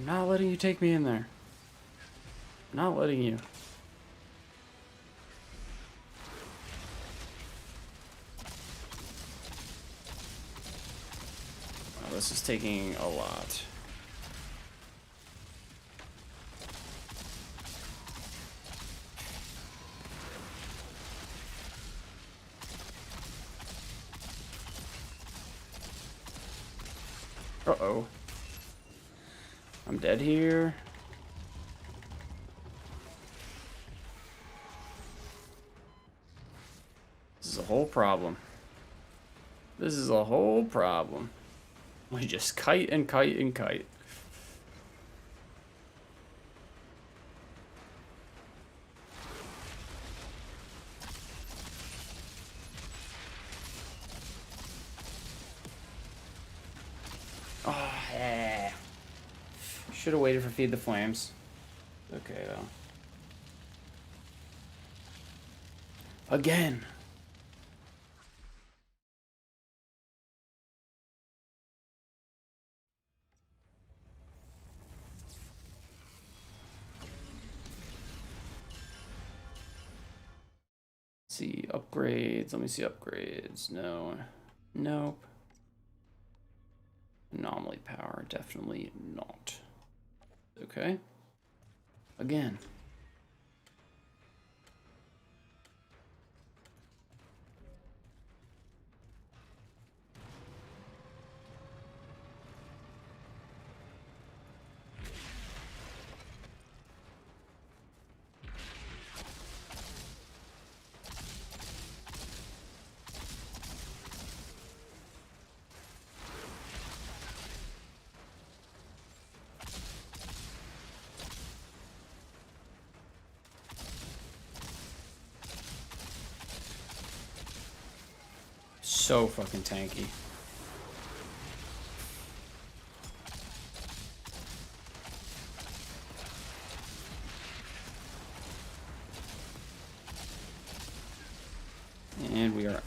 not letting you take me in there. I'm not letting you. Wow, this is taking a lot. Uh-oh. I'm dead here. This is a whole problem. This is a whole problem. We just kite and kite and kite. Oh, yeah. Should have waited for Feed the Flames. Okay, though. Again. See upgrades. Let me see upgrades. No. Nope. Anomaly power. Definitely not. Okay. Again. So fucking tanky. And we are...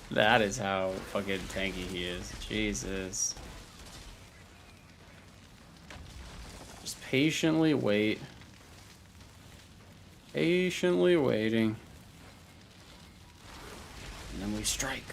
That is how fucking tanky he is. Jesus. Just patiently wait. Patiently waiting. And then we strike.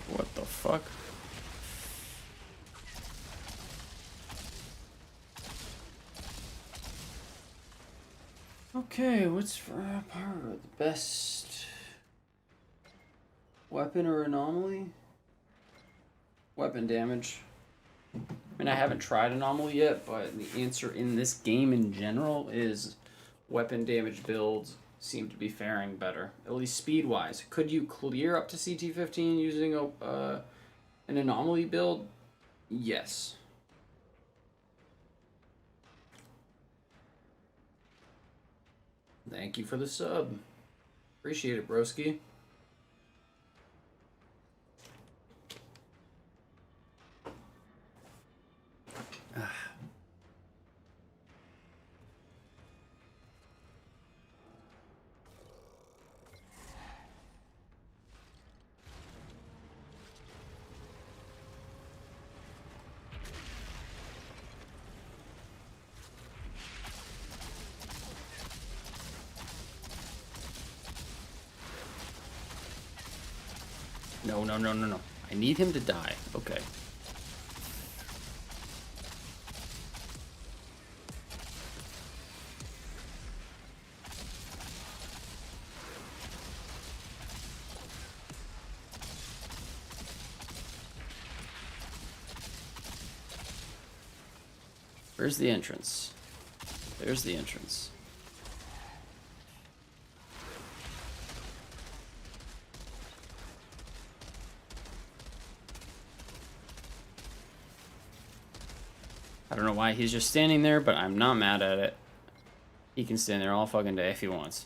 What the fuck? Okay, what's for Pyro? The best weapon or anomaly? Weapon damage. I mean, I haven't tried anomaly yet, but the answer in this game in general is weapon damage builds seem to be faring better, at least speed-wise. Could you clear up to CT15 using an anomaly build? Yes. Thank you for the sub. Appreciate it, broski. No, no, no, no, no. I need him to die. Okay. Where's the entrance? There's the entrance. I don't know why he's just standing there, but I'm not mad at it. He can stand there all fucking day if he wants.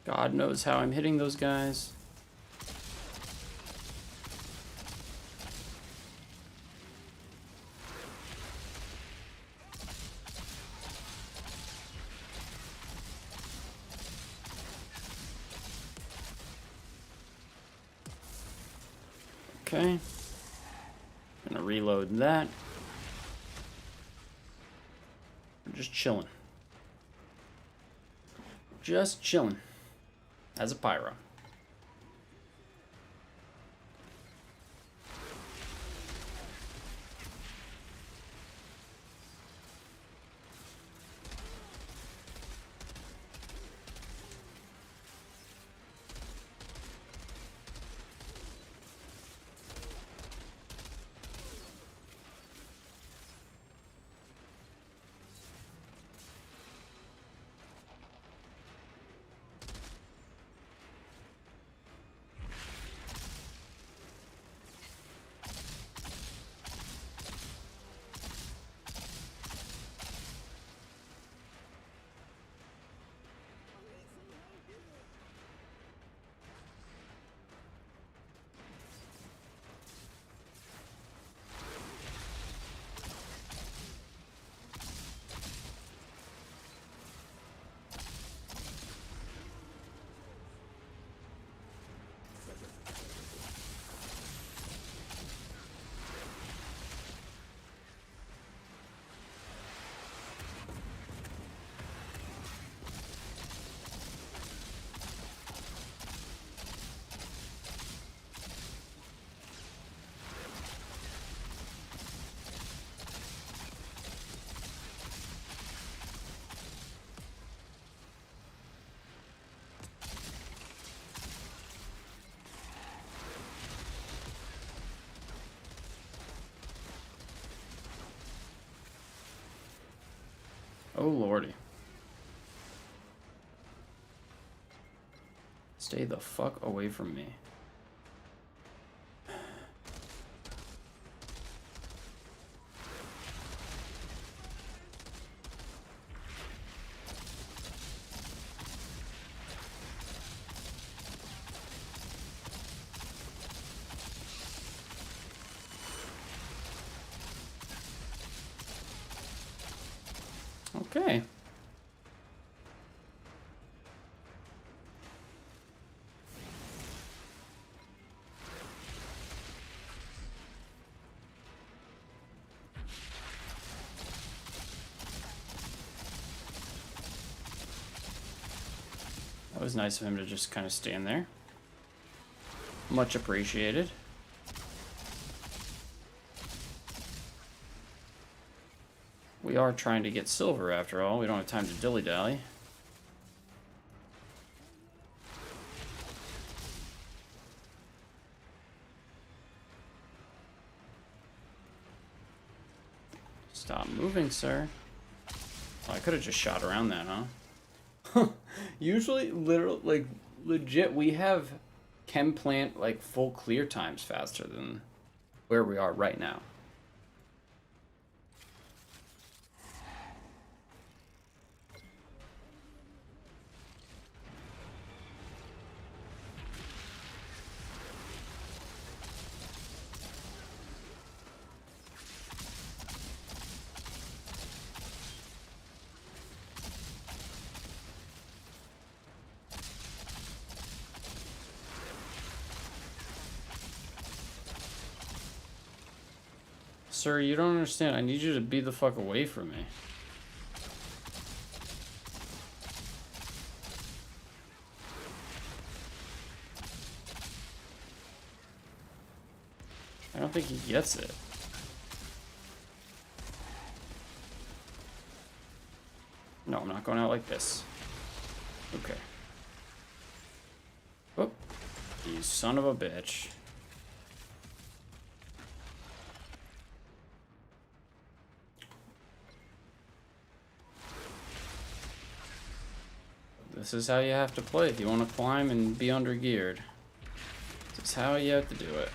God knows how I'm hitting those guys. Okay. Gonna reload that. We're just chilling. Just chilling. As a pyro. Oh lordy. Stay the fuck away from me. Okay. That was nice of him to just kind of stand there. Much appreciated. We are trying to get silver after all. We don't have time to dilly-dally. Stop moving, sir. Oh, I could have just shot around that, huh? Usually, literally, like, legit, we have chem plant, like, full clear times faster than where we are right now. Sir, you don't understand. I need you to be the fuck away from me. I don't think he gets it. No, I'm not going out like this. Okay. Oh, you son of a bitch. This is how you have to play if you want to climb and be under geared. This is how you have to do it.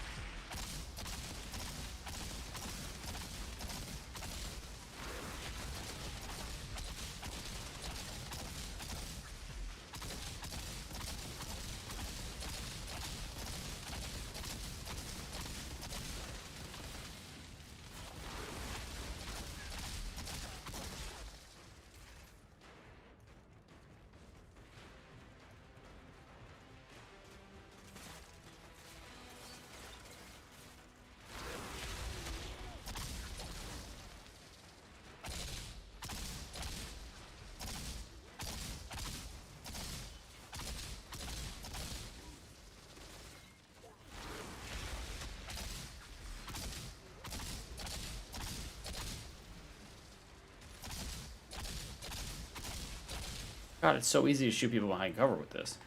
God, it's so easy to shoot people behind cover with this.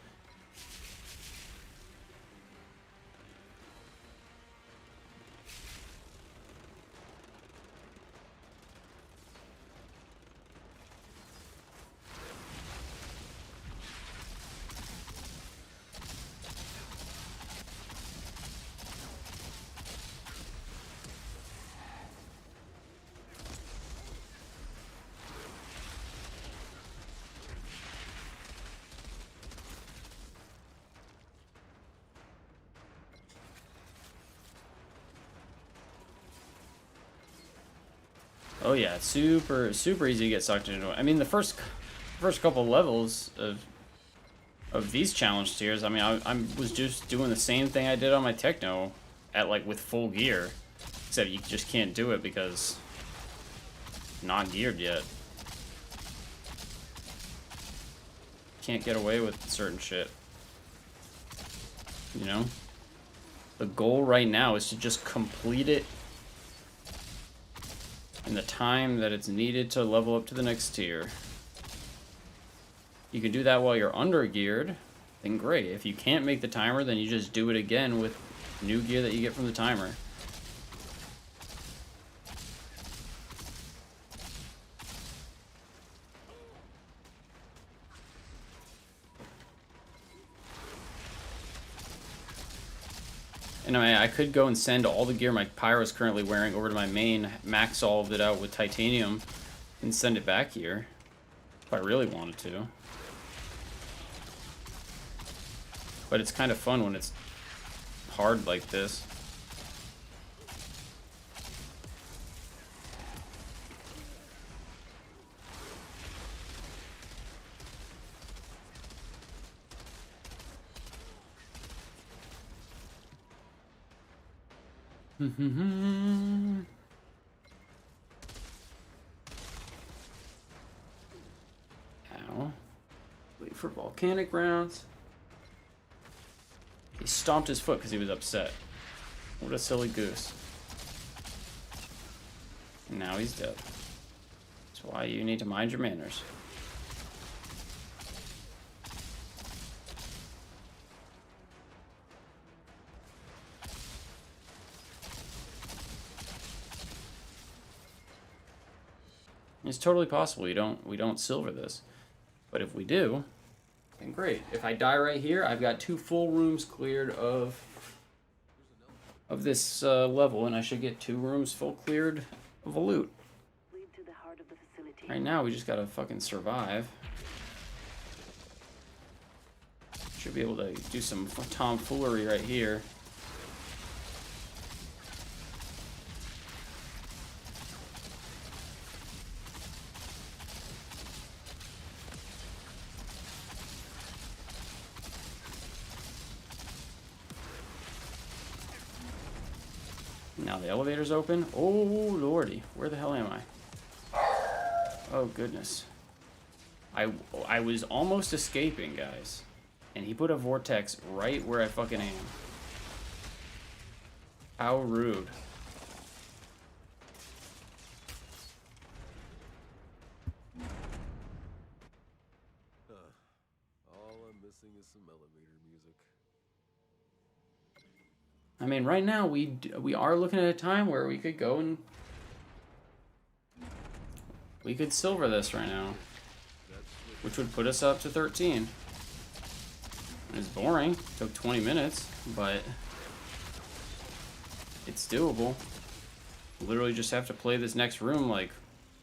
Oh yeah, it's super easy to get sucked into it. I mean, the first couple levels of these challenge tiers, I mean, I was just doing the same thing I did on my techno at like with full gear, except you just can't do it because not geared yet. Can't get away with certain shit. You know? The goal right now is to just complete it in the time that it's needed to level up to the next tier. You can do that while you're under geared, then great. If you can't make the timer, then you just do it again with new gear that you get from the timer. And I could go and send all the gear my Pyro is currently wearing over to my main, max all of it out with titanium, and send it back here, if I really wanted to. But it's kind of fun when it's hard like this. Ow. Wait for volcanic rounds. He stomped his foot because he was upset. What a silly goose. And now he's dead. That's why you need to mind your manners. It's totally possible we don't silver this. But if we do, then great. If I die right here, I've got 2 full rooms cleared of this level, and I should get 2 rooms full cleared of a loot. Right now, we just gotta fucking survive. Should be able to do some tomfoolery right here. Now the elevator's open. Oh, lordy. Where the hell am I? Oh, goodness. I was almost escaping, guys. And he put a vortex right where I fucking am. How rude. All I'm missing is some elevator music. I mean, right now we are looking at a time where we could go and we could silver this right now, which would put us up to 13. It's boring. Took 20 minutes, but it's doable. Literally just have to play this next room like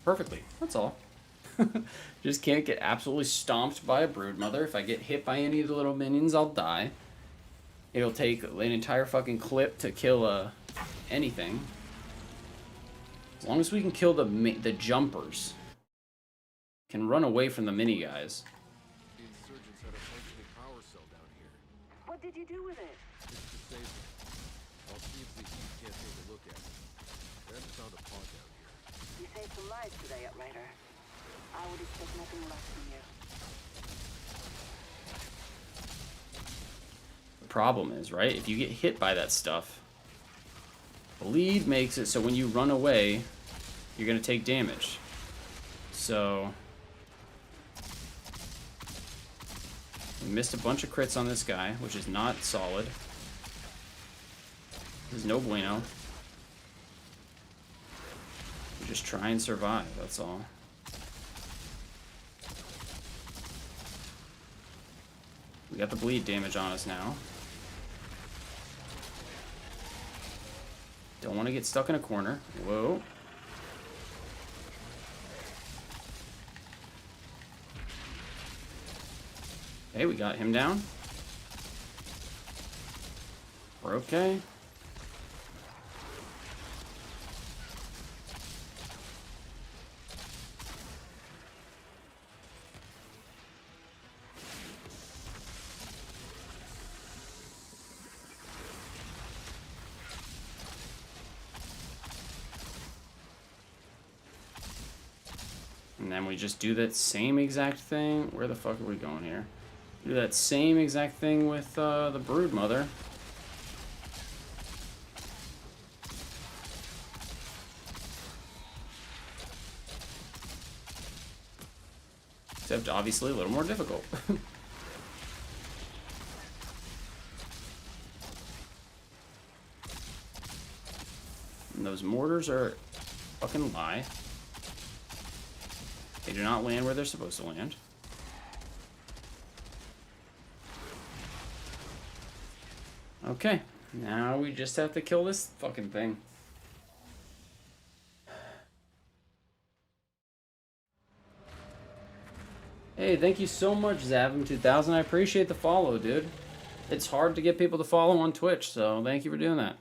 perfectly. That's all. Just can't get absolutely stomped by a broodmother. If I get hit by any of the little minions, I'll die. It'll take an entire fucking clip to kill anything. As long as we can kill the jumpers. Can run away from the mini guys. The insurgents had a functioning power cell down here. What did you do with it? It's disabled. I'll see if the heat can't take a look at it. I haven't found a pod down here. You saved some lives today, Outrider. I would expect nothing less from you. The problem is, right, if you get hit by that stuff, bleed makes it so when you run away, you're going to take damage. So we missed a bunch of crits on this guy, which is not solid. This is no bueno. We just try and survive, that's all. We got the bleed damage on us now. Don't want to get stuck in a corner. Whoa. Okay, we got him down. We're okay. And then we just do that same exact thing. Where the fuck are we going here? Do that same exact thing with the broodmother. Except obviously a little more difficult. And those mortars are fucking lie. They do not land where they're supposed to land. Okay, now we just have to kill this fucking thing. Hey, thank you so much, Zavim2000. I appreciate the follow, dude. It's hard to get people to follow on Twitch, so thank you for doing that.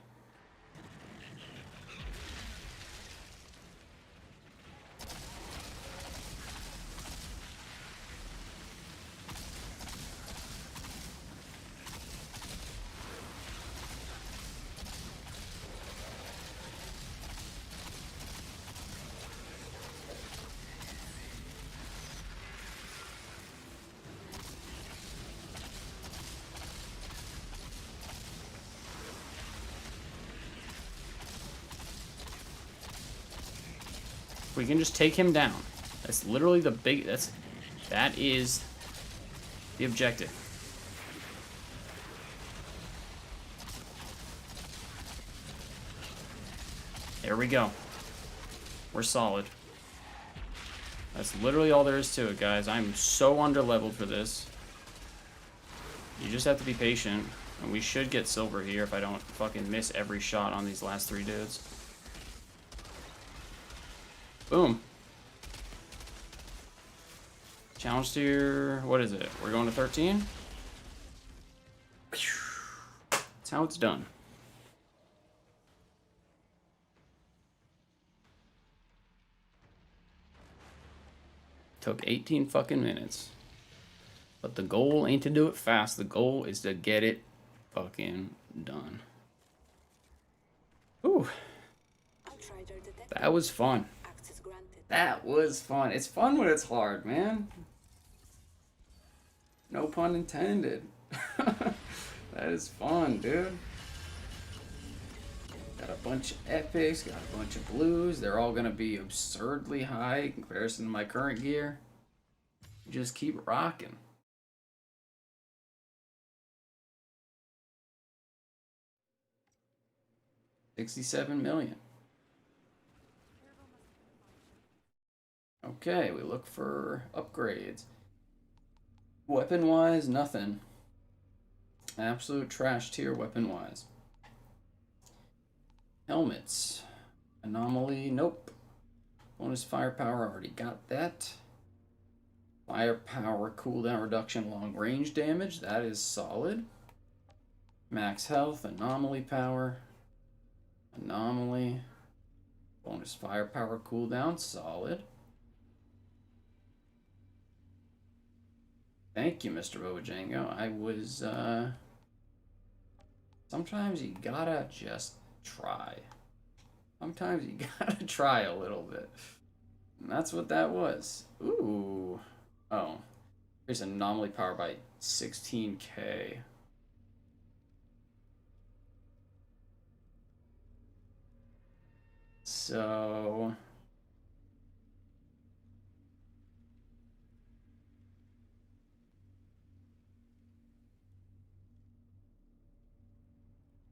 We can just take him down. That's literally the that is the objective. There we go. We're solid. That's literally all there is to it, guys. I'm so underleveled for this. You just have to be patient, and we should get silver here if I don't fucking miss every shot on these last 3 dudes. Boom. Challenge tier, what is it? We're going to 13? That's how it's done. Took 18 fucking minutes. But the goal ain't to do it fast. The goal is to get it fucking done. Ooh, That was fun. Access granted. That was fun. It's fun when it's hard, man. No pun intended. That is fun, dude. Got a bunch of epics, got a bunch of blues. They're all gonna be absurdly high in comparison to my current gear. Just keep rocking. $67 million. Okay, we look for upgrades. Weapon-wise, nothing. Absolute trash tier weapon-wise. Helmets. Anomaly, nope. Bonus firepower, already got that. Firepower cooldown reduction, long range damage, that is solid. Max health, anomaly power. Anomaly. Bonus firepower cooldown, solid. Thank you, Mr. Bojango. I was, sometimes you gotta just try. Sometimes you gotta try a little bit. And that's what that was. Ooh. Oh. Here's anomaly power by 16k. So...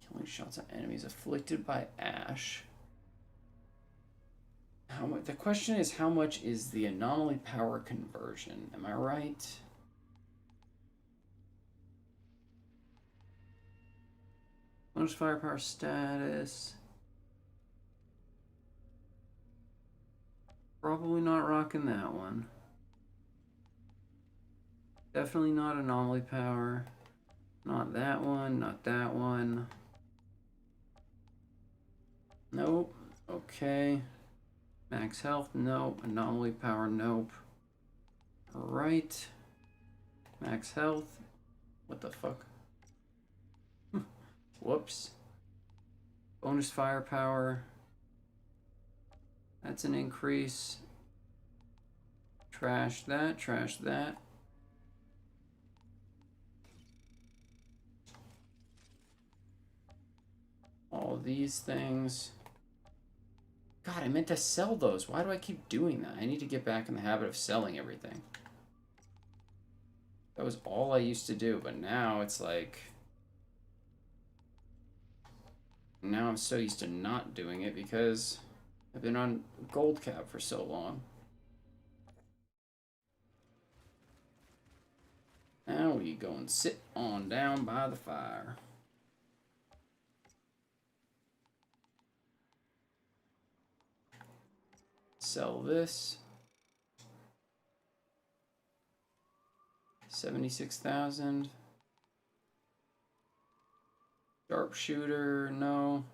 killing shots on enemies afflicted by ash. How much? The question is, how much is the anomaly power conversion? Am I right? Bonus firepower status. Probably not rocking that one. Definitely not anomaly power. Not that one, not that one. Nope. Okay. Max health, nope. Anomaly power, nope. Alright. Max health. What the fuck? Whoops. Bonus firepower. That's an increase. Trash that, trash that. All these things. God, I meant to sell those. Why do I keep doing that? I need to get back in the habit of selling everything. That was all I used to do, but now it's like... now I'm so used to not doing it because I've been on gold cap for so long. Now we go and sit on down by the fire. Sell this. 76,000. Sharpshooter, no.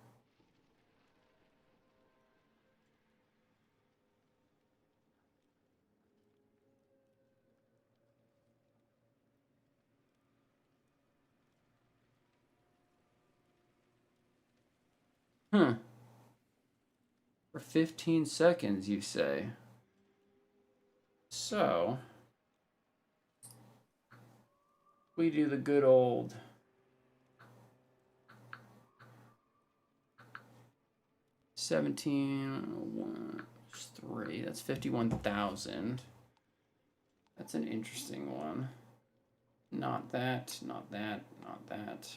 For 15 seconds, you say. So, we do the good old 17, 3, that's 51,000. That's an interesting one. Not that, not that, not that.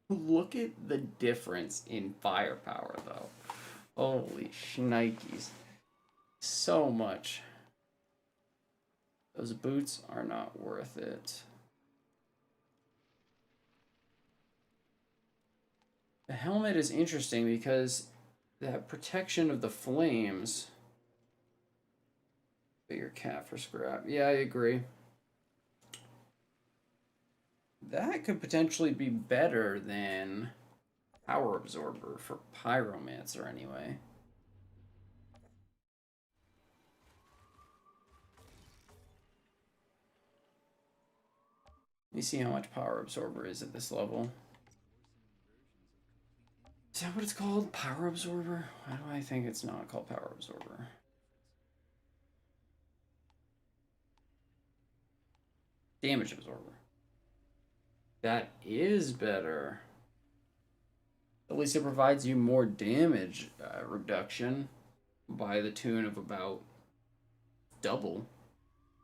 Look at the difference in firepower, though. Holy shnikes. So much. Those boots are not worth it. The helmet is interesting because that protection of the flames. Bigger cat for scrap. Yeah, I agree. That could potentially be better than power absorber for pyromancer anyway. me see how much power absorber is at this level. Is that what it's called? Power absorber? Why do I think it's not called power absorber? Damage absorber. That is better. At least it provides you more damage reduction by the tune of about double.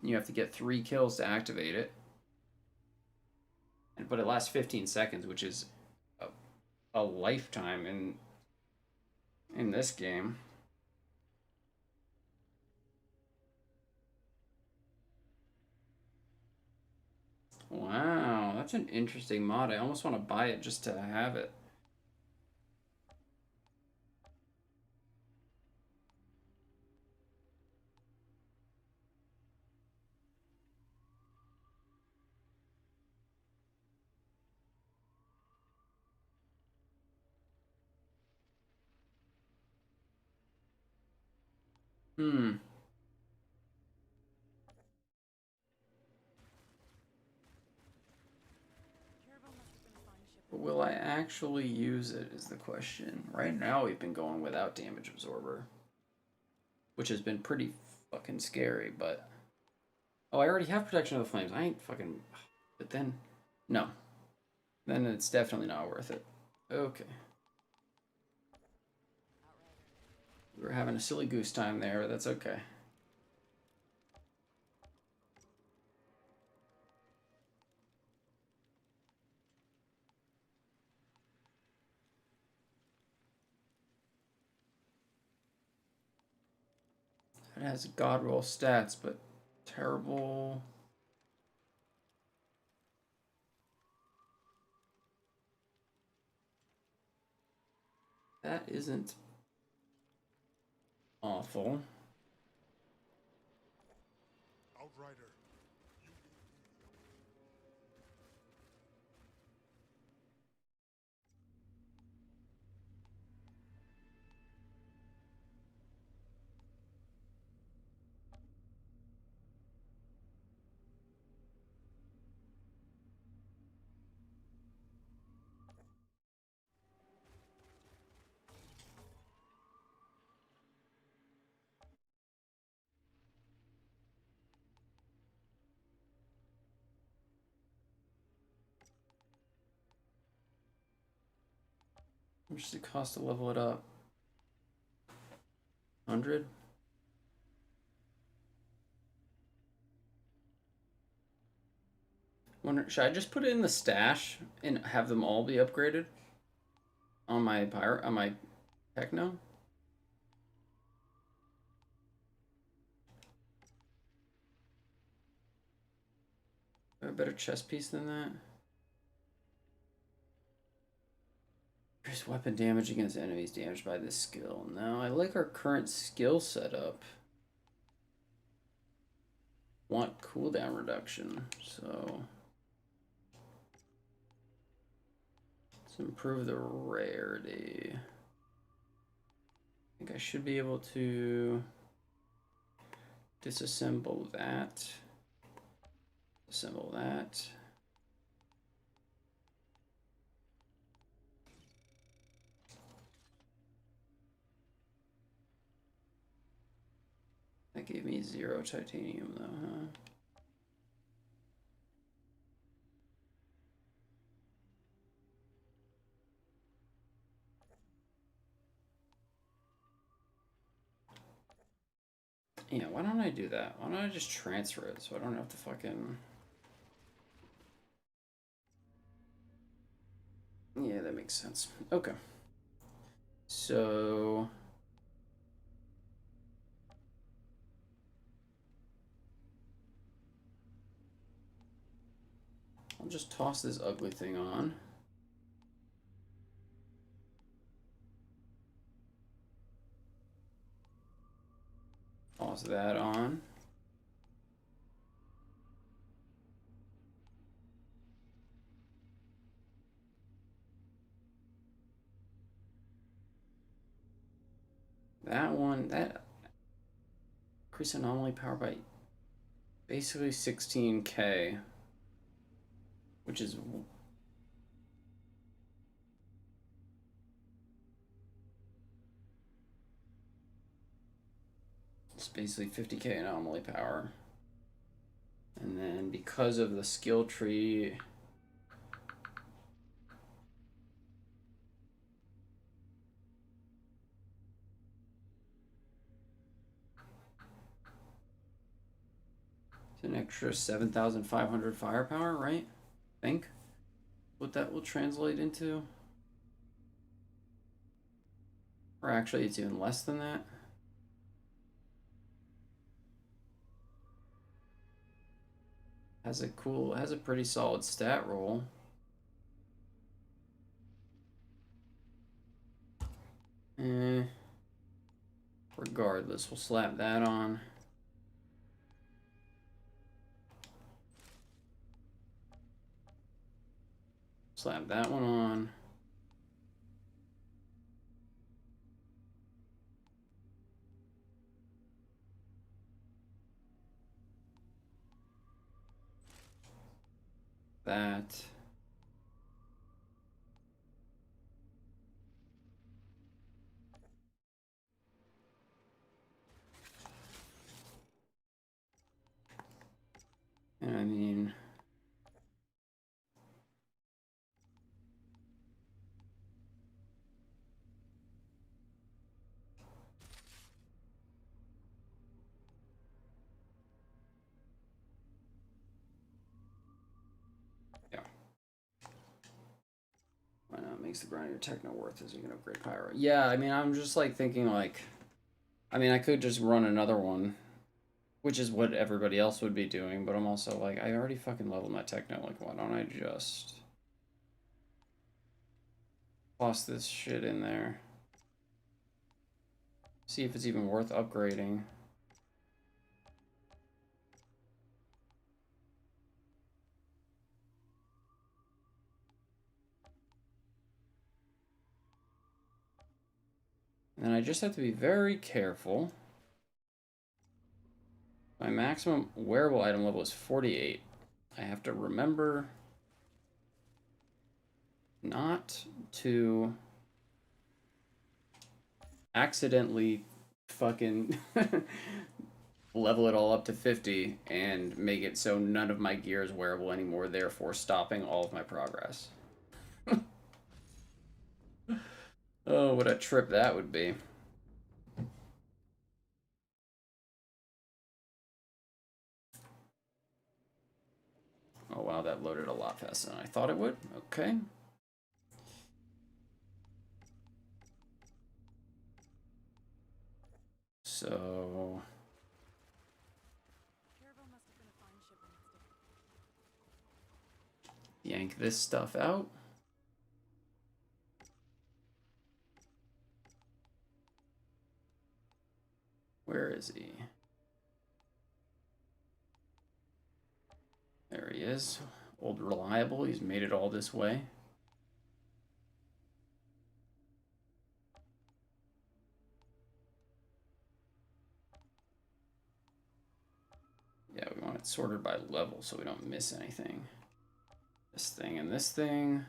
You have to get 3 kills to activate it. But it lasts 15 seconds, which is a lifetime in this game. Wow, that's an interesting mod. I almost want to buy it just to have it. But will I actually use it is the question. Right now we've been going without damage absorber, which has been pretty fucking scary, but... Oh, I already have protection of the flames. I ain't fucking... But then... No. Then it's definitely not worth it. Okay. We were having a silly goose time there, but that's okay. It has god roll stats, but terrible. That isn't awful. Outrider. How much does it cost to level it up? 100? Should I just put it in the stash and have them all be upgraded on my pyro, on my techno? A better chest piece than that? Increase weapon damage against enemies damaged by this skill. No, I like our current skill setup. Want cooldown reduction, so let's improve the rarity. I think I should be able to disassemble that. Assemble that. That gave me 0 titanium though, huh? Yeah, why don't I do that? Why don't I just transfer it so I don't have to fucking... Yeah, that makes sense. Okay. So... I'll just toss this ugly thing on. Toss that on. That one, that increase anomaly power by basically 16k. which is it's basically 50k anomaly power. And then because of the skill tree, it's an extra 7,500 firepower, right? I think what that will translate into. Or actually, it's even less than that. Has a pretty solid stat roll. Regardless, we'll slap that on. Slap that one on. That. And I mean, yeah. Why not? Makes the grind your techno worth as you can upgrade pyro. Yeah, I mean, I'm just like thinking like, I mean, I could just run another one, which is what everybody else would be doing, but I'm also like, I already fucking leveled my techno. Like, why don't I just toss this shit in there? See if it's even worth upgrading. And I just have to be very careful. My maximum wearable item level is 48. I have to remember not to accidentally fucking level it all up to 50 and make it so none of my gear is wearable anymore, therefore stopping all of my progress. Oh, what a trip that would be. Oh wow, that loaded a lot faster than I thought it would. Okay. So yank this stuff out. Where is he? There he is. Old Reliable, he's made it all this way. Yeah, we want it sorted by level so we don't miss anything. This thing and this thing.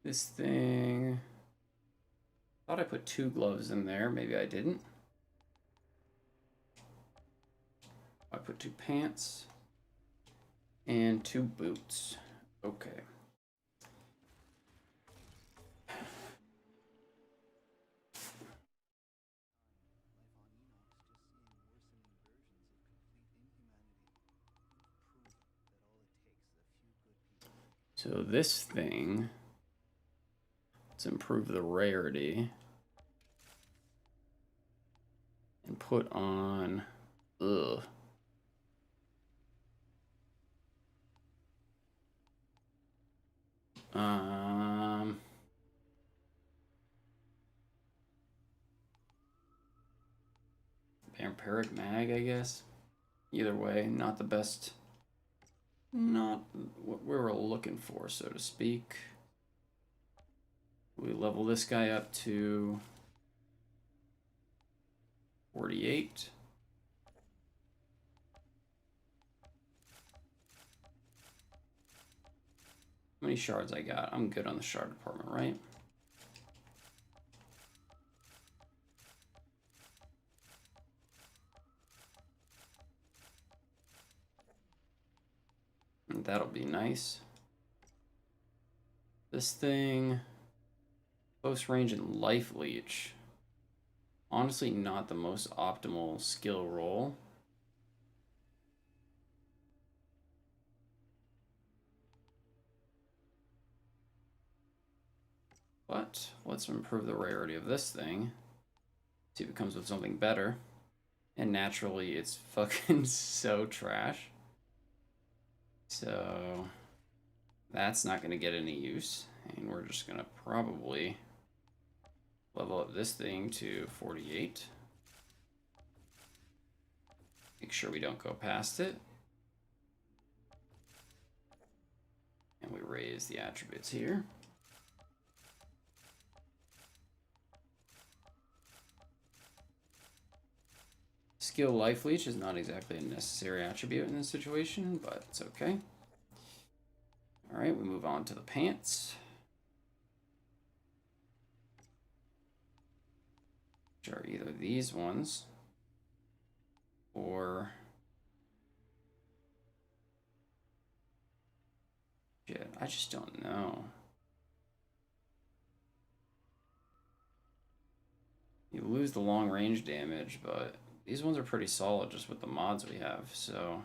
This thing. Thought I put 2 gloves in there. Maybe I didn't. I put 2 pants and 2 boots. Okay. So this thing, let's improve the rarity and put on, Vampiric Mag, I guess. Either way, not the best, not what we were looking for, so to speak. We level this guy up to 48. How many shards I got? I'm good on the shard department, right? And that'll be nice. This thing, close range and life leech. Honestly, not the most optimal skill roll. But let's improve the rarity of this thing. See if it comes with something better. And naturally, it's fucking so trash. So that's not going to get any use. And we're just going to probably level up this thing to 48. Make sure we don't go past it. And we raise the attributes here. Skill Life Leech is not exactly a necessary attribute in this situation, but it's okay. Alright, we move on to the pants. Which are either these ones or shit, I just don't know. You lose the long range damage, but these ones are pretty solid just with the mods we have, so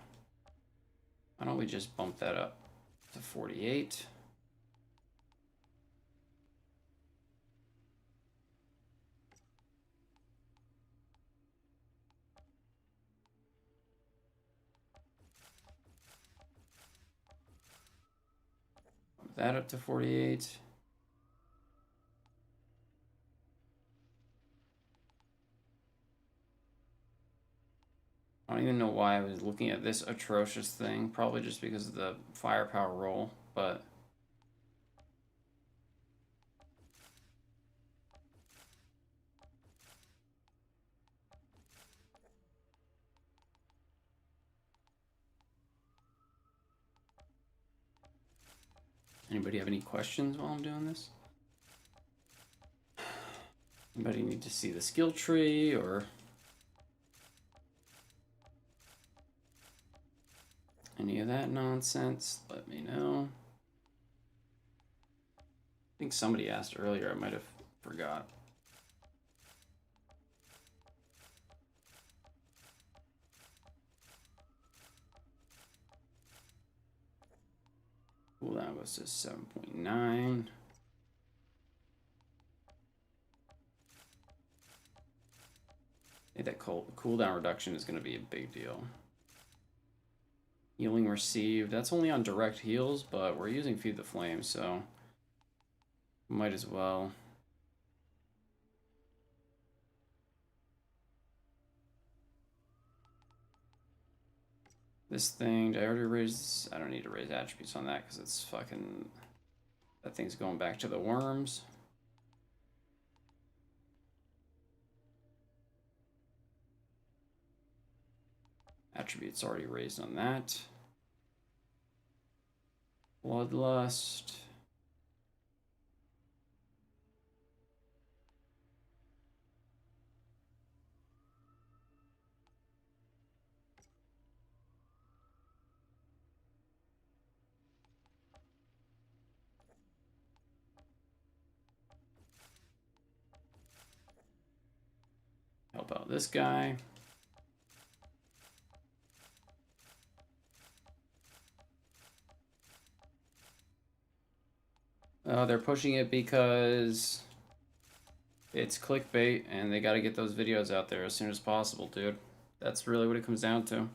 why don't we just bump that up to 48? Bump that up to 48. I don't even know why I was looking at this atrocious thing. Probably just because of the firepower roll, but anybody have any questions while I'm doing this? Anybody need to see the skill tree or any of that nonsense? Let me know. I think somebody asked earlier, I might have forgot. Cooldown goes to 7.9. I think that cooldown reduction is going to be a big deal. Healing received. That's only on direct heals, but we're using Feed the Flame, so might as well. This thing, did I already raise? I don't need to raise attributes on that because it's fucking... That thing's going back to the worms. Attributes already raised on that. Bloodlust. Help out this guy. They're pushing it because it's clickbait and they got to get those videos out there as soon as possible, dude. That's really what it comes down to.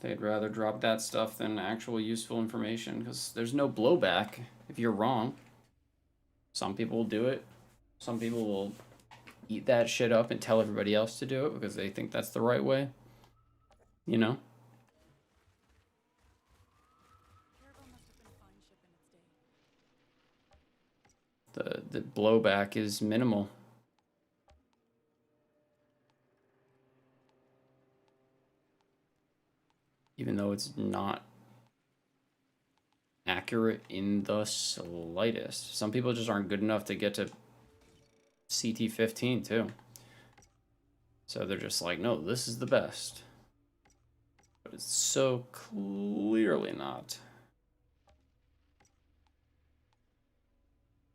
They'd rather drop that stuff than actual useful information because there's no blowback if you're wrong. Some people will do it. Some people will eat that shit up and tell everybody else to do it because they think that's the right way. You know? The blowback is minimal. even though it's not accurate in the slightest. Some people just aren't good enough to get to CT15 too. So they're just like, no, this is the best. But it's so clearly not.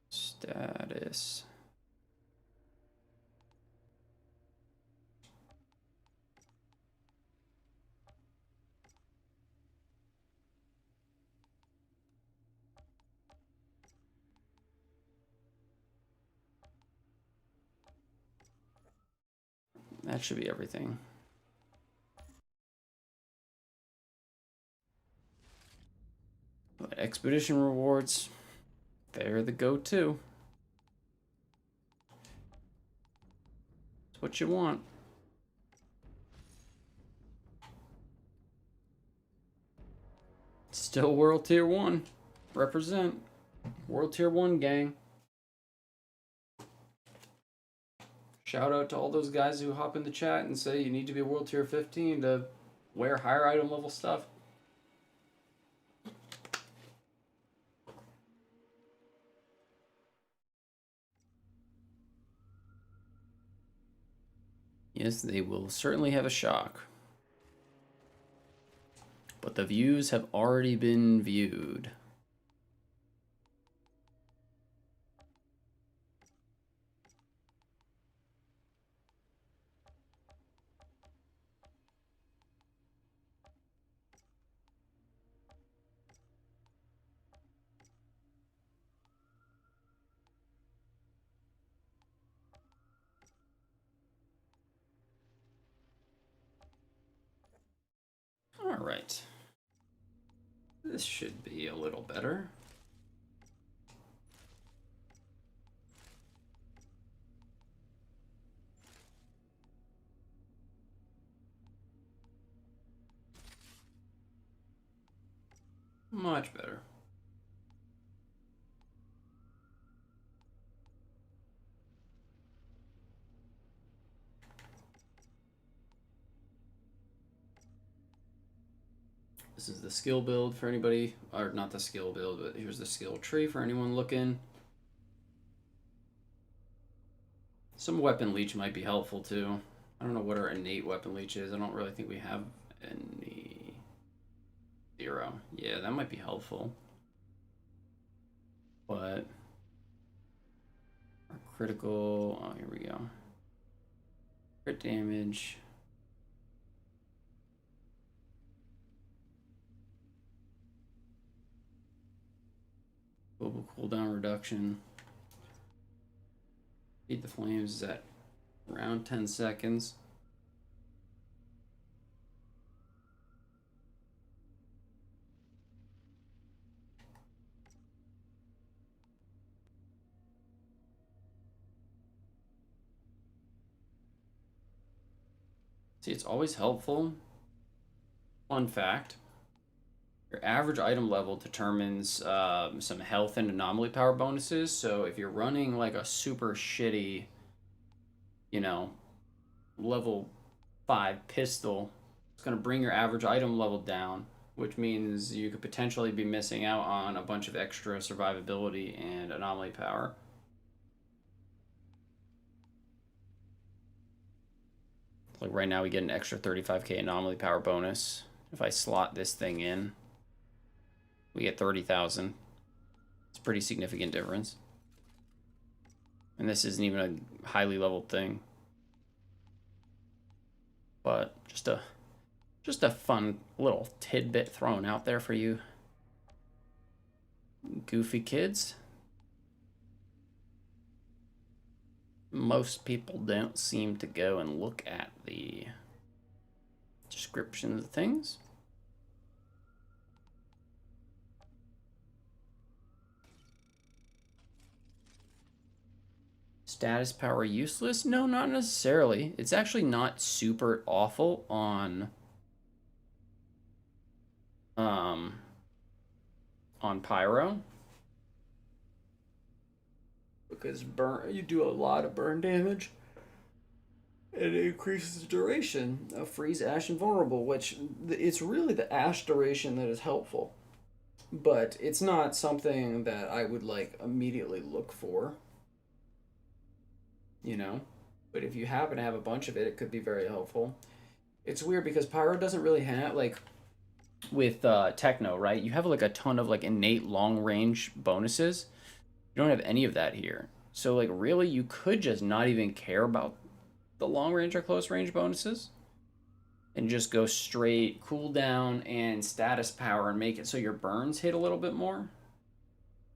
Status. That should be everything. But expedition rewards, they're the go-to. It's what you want. Still World Tier 1. Represent. World Tier 1 gang. Shout out to all those guys who hop in the chat and say you need to be World Tier 15 to wear higher item level stuff. Yes, they will certainly have a shock. But the views have already been viewed. All right. This should be a little better. Much better. This is the skill build for anybody, or not the skill build, but here's the skill tree for anyone looking. Some weapon leech might be helpful too. I don't know what our innate weapon leech is. I don't really think we have any. 0. Yeah, that might be helpful. But our critical, oh, here we go. Crit damage. Global cooldown reduction. Feed the flames is at around 10 seconds. See, it's always helpful. Fun fact. Your average item level determines some health and anomaly power bonuses. So if you're running like a super shitty, you know, level 5 pistol, it's going to bring your average item level down, which means you could potentially be missing out on a bunch of extra survivability and anomaly power. Like right now we get an extra 35k anomaly power bonus. If I slot this thing in, we get 30,000. It's a pretty significant difference. And this isn't even a highly leveled thing. But just a fun little tidbit thrown out there for you goofy kids. Most people don't seem to go and look at the descriptions of things. Status power useless? No, not necessarily. It's actually not super awful on Pyro. Because you do a lot of burn damage. And it increases the duration of freeze, ash, and vulnerable, which it's really the ash duration that is helpful. But it's not something that I would like immediately look for, you know? But if you happen to have a bunch of it, it could be very helpful. It's weird because Pyro doesn't really have, like, with techno, right? You have like a ton of like innate long range bonuses. You don't have any of that here. So like really you could just not even care about the long range or close range bonuses and just go straight cooldown and status power and make it so your burns hit a little bit more.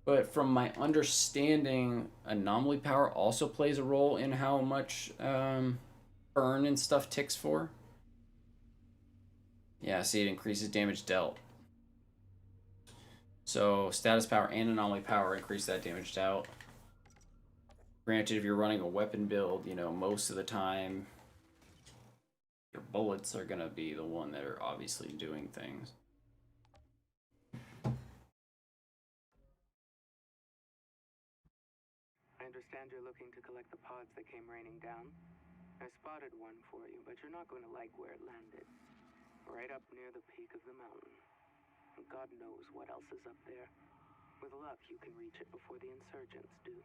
But from my understanding, anomaly power also plays a role in how much burn and stuff ticks for. Yeah, see, it increases damage dealt. So status power and anomaly power increase that damage dealt. Granted, if you're running a weapon build, you know, most of the time, your bullets are going to be the one that are obviously doing things. I understand you're looking to collect the pods that came raining down. I spotted one for you, but you're not going to like where it landed. Right up near the peak of the mountain. God knows what else is up there. With luck, you can reach it before the insurgents do.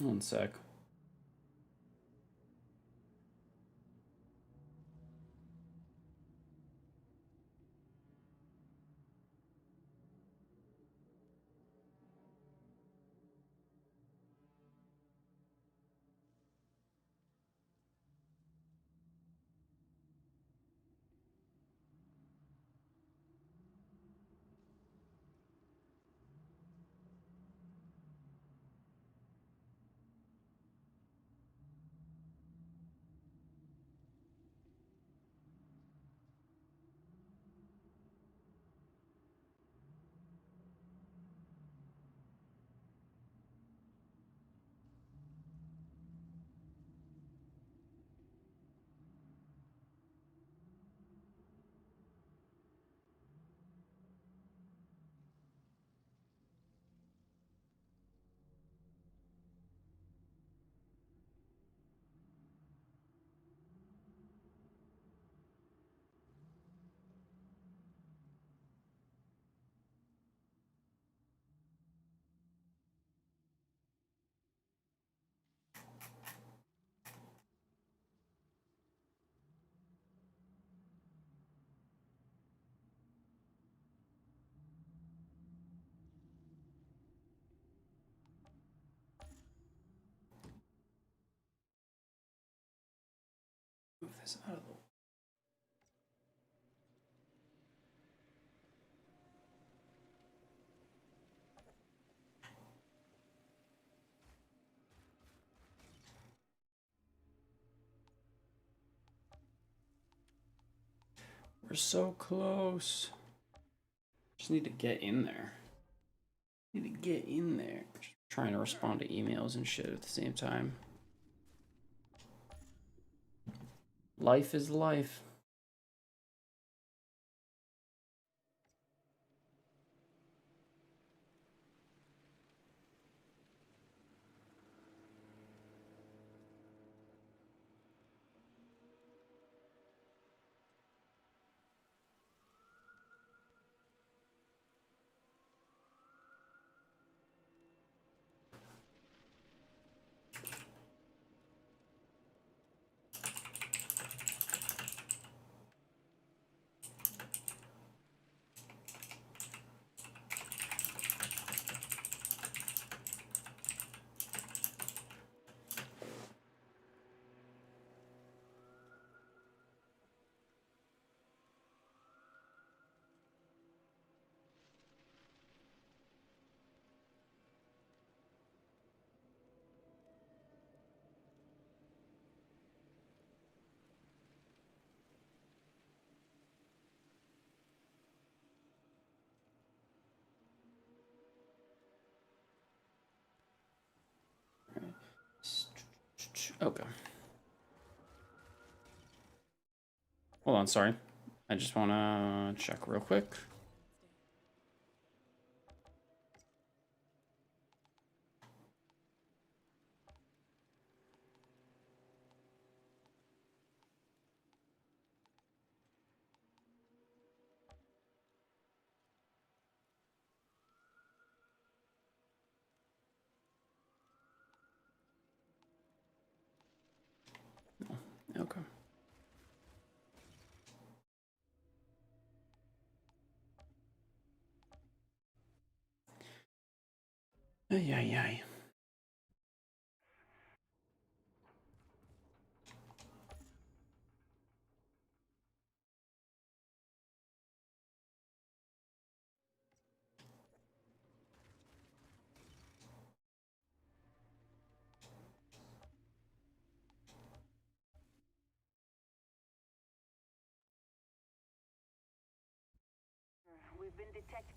One sec. Move this out of the way. We're so close. Just need to get in there. Need to get in there. Just trying to respond to emails and shit at the same time. Life is life. Okay. Hold on, sorry. I just want to check real quick. Okay. Ay, ay, ay. We've been detecting.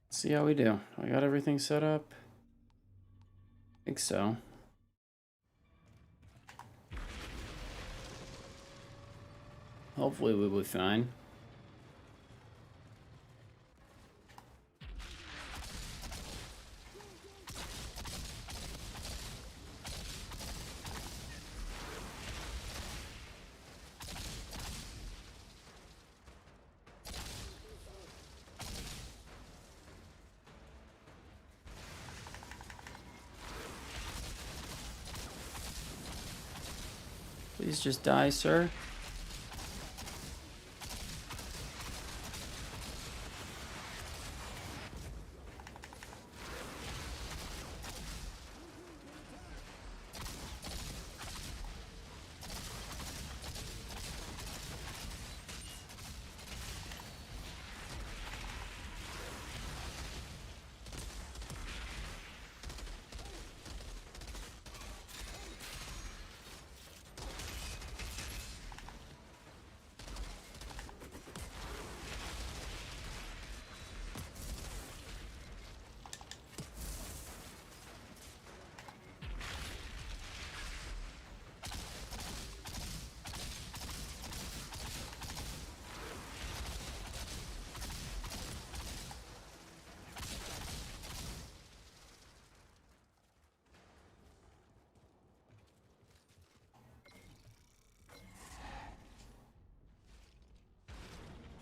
See how we do. I got everything set up. I think so. Hopefully we'll be fine. Please just die, sir.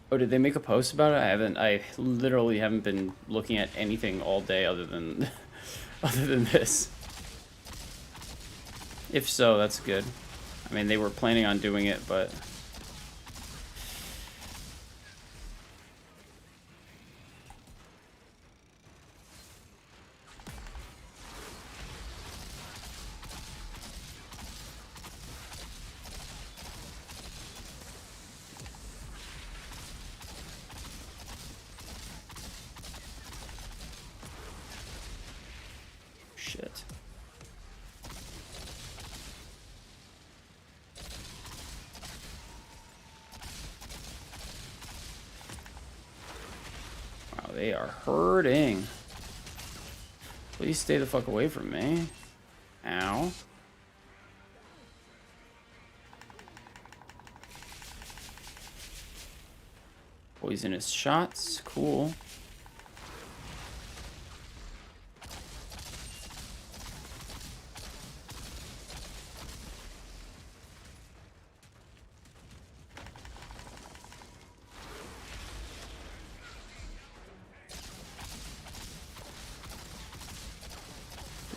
Oh, did they make a post about it? I literally haven't been looking at anything all day other than other than this. If so, that's good. I mean, they were planning on doing it, but shit. Wow, they are hurting. Please stay the fuck away from me. Ow. Poisonous shots. Cool.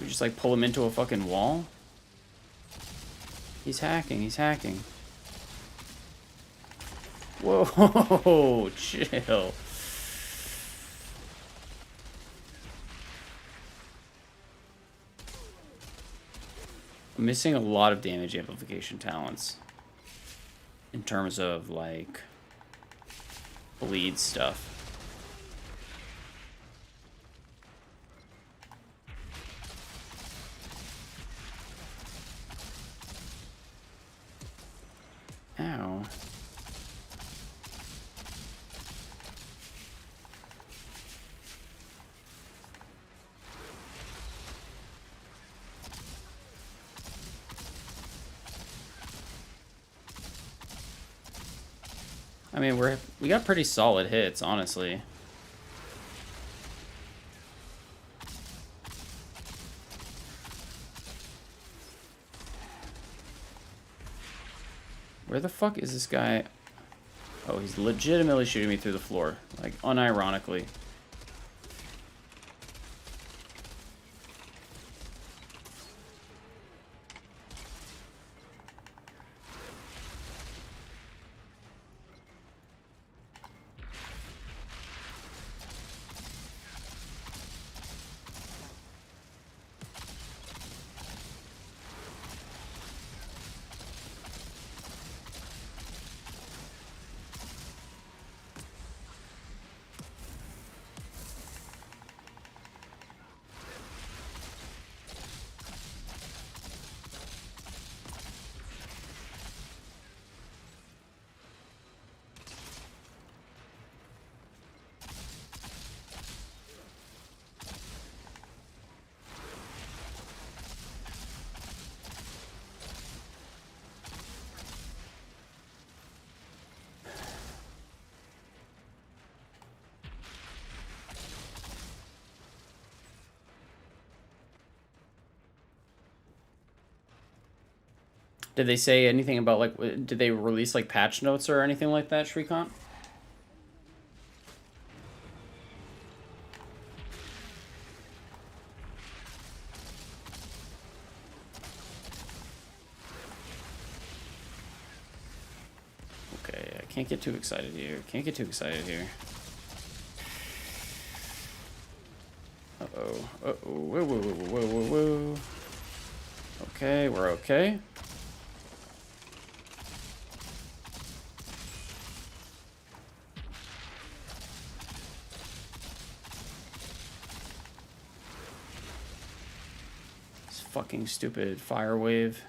We just like pull him into a fucking wall? He's hacking, he's hacking. Whoa, chill. I'm missing a lot of damage amplification talents. In terms of like bleed stuff. I mean, we got pretty solid hits, honestly. Where the fuck is this guy? Oh, he's legitimately shooting me through the floor, like unironically. Did they say anything about, like, did they release, like, patch notes or anything like that, Shrikant? Okay, I can't get too excited here. Can't get too excited here. Uh-oh. Uh-oh. Whoa, whoa, whoa, whoa, whoa, whoa. Okay, we're okay. This fucking stupid fire wave.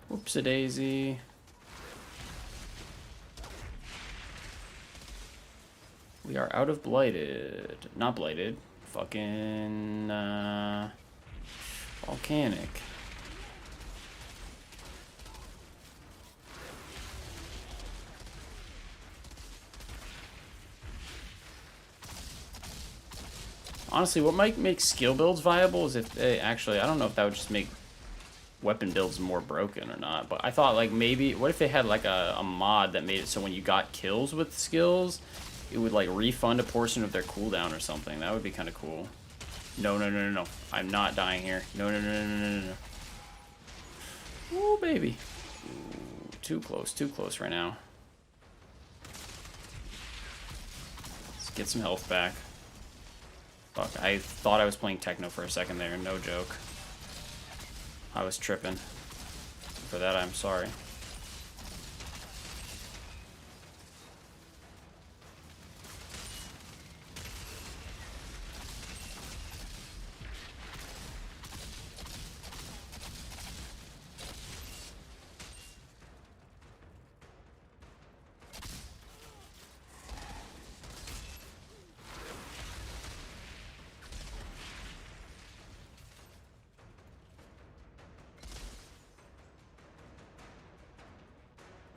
Whoops-a-daisy. We are out of blighted. Not blighted. Fucking, volcanic. Honestly, what might make skill builds viable is if they actually, I don't know if that would just make weapon builds more broken or not, but I thought, like, maybe, what if they had, like, a mod that made it so when you got kills with skills, it would, like, refund a portion of their cooldown or something. That would be kind of cool. No, no, no, no, no. I'm not dying here. No, no, no, no, no, no, no. Ooh, baby. Ooh, too close right now. Let's get some health back. Fuck, I thought I was playing techno for a second there, no joke. I was tripping. For that, I'm sorry.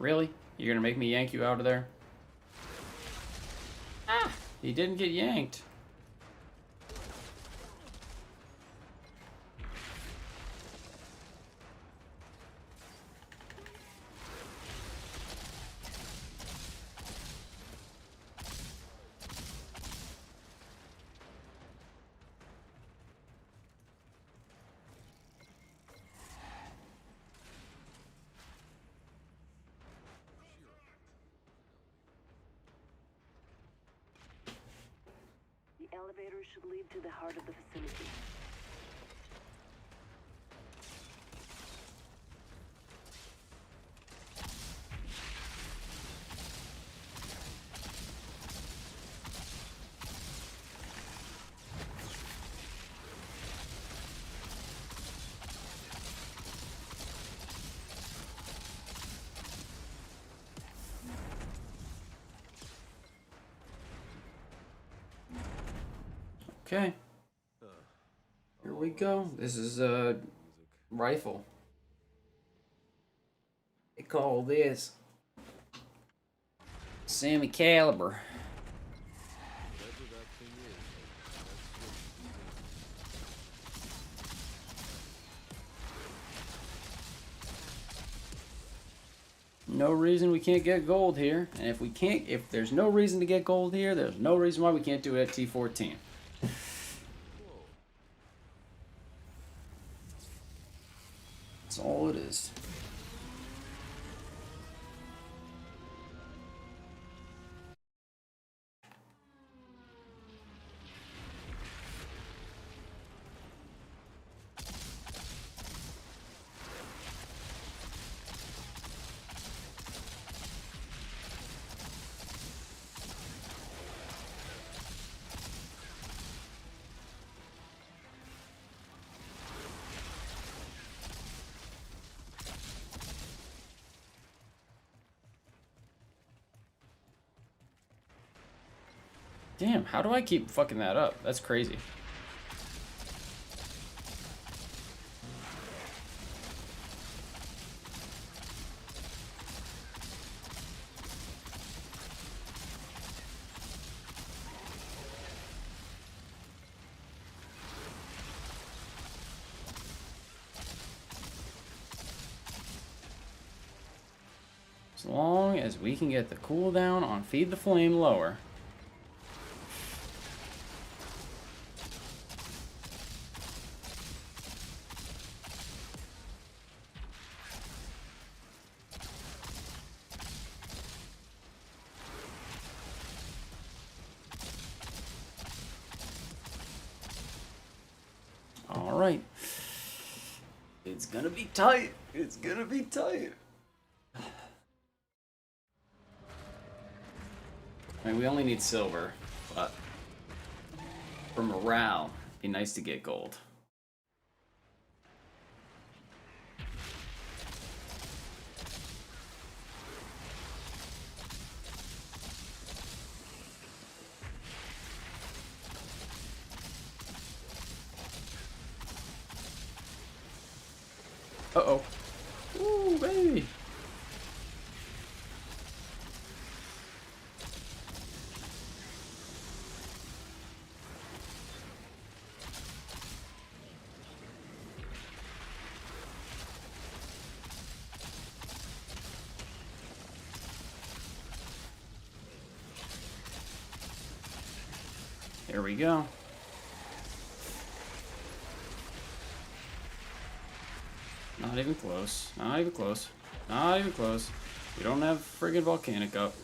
Really? You're gonna make me yank you out of there? Ah! He didn't get yanked. The elevator should lead to the heart of the facility. Okay. Here we go. This is a rifle. They call this Sammy Caliber. No reason we can't get gold here. And if there's no reason to get gold here, there's no reason why we can't do it at T14. That's all it is. Damn, how do I keep fucking that up? That's crazy. As long as we can get the cooldown on Feed the Flame lower. All right. It's gonna be tight. It's gonna be tight. I mean, we only need silver, but for morale, it'd be nice to get gold. Uh-oh. Ooh, baby. Here we go. Not even close. Not even close. Not even close. We don't have friggin' Volcanic up.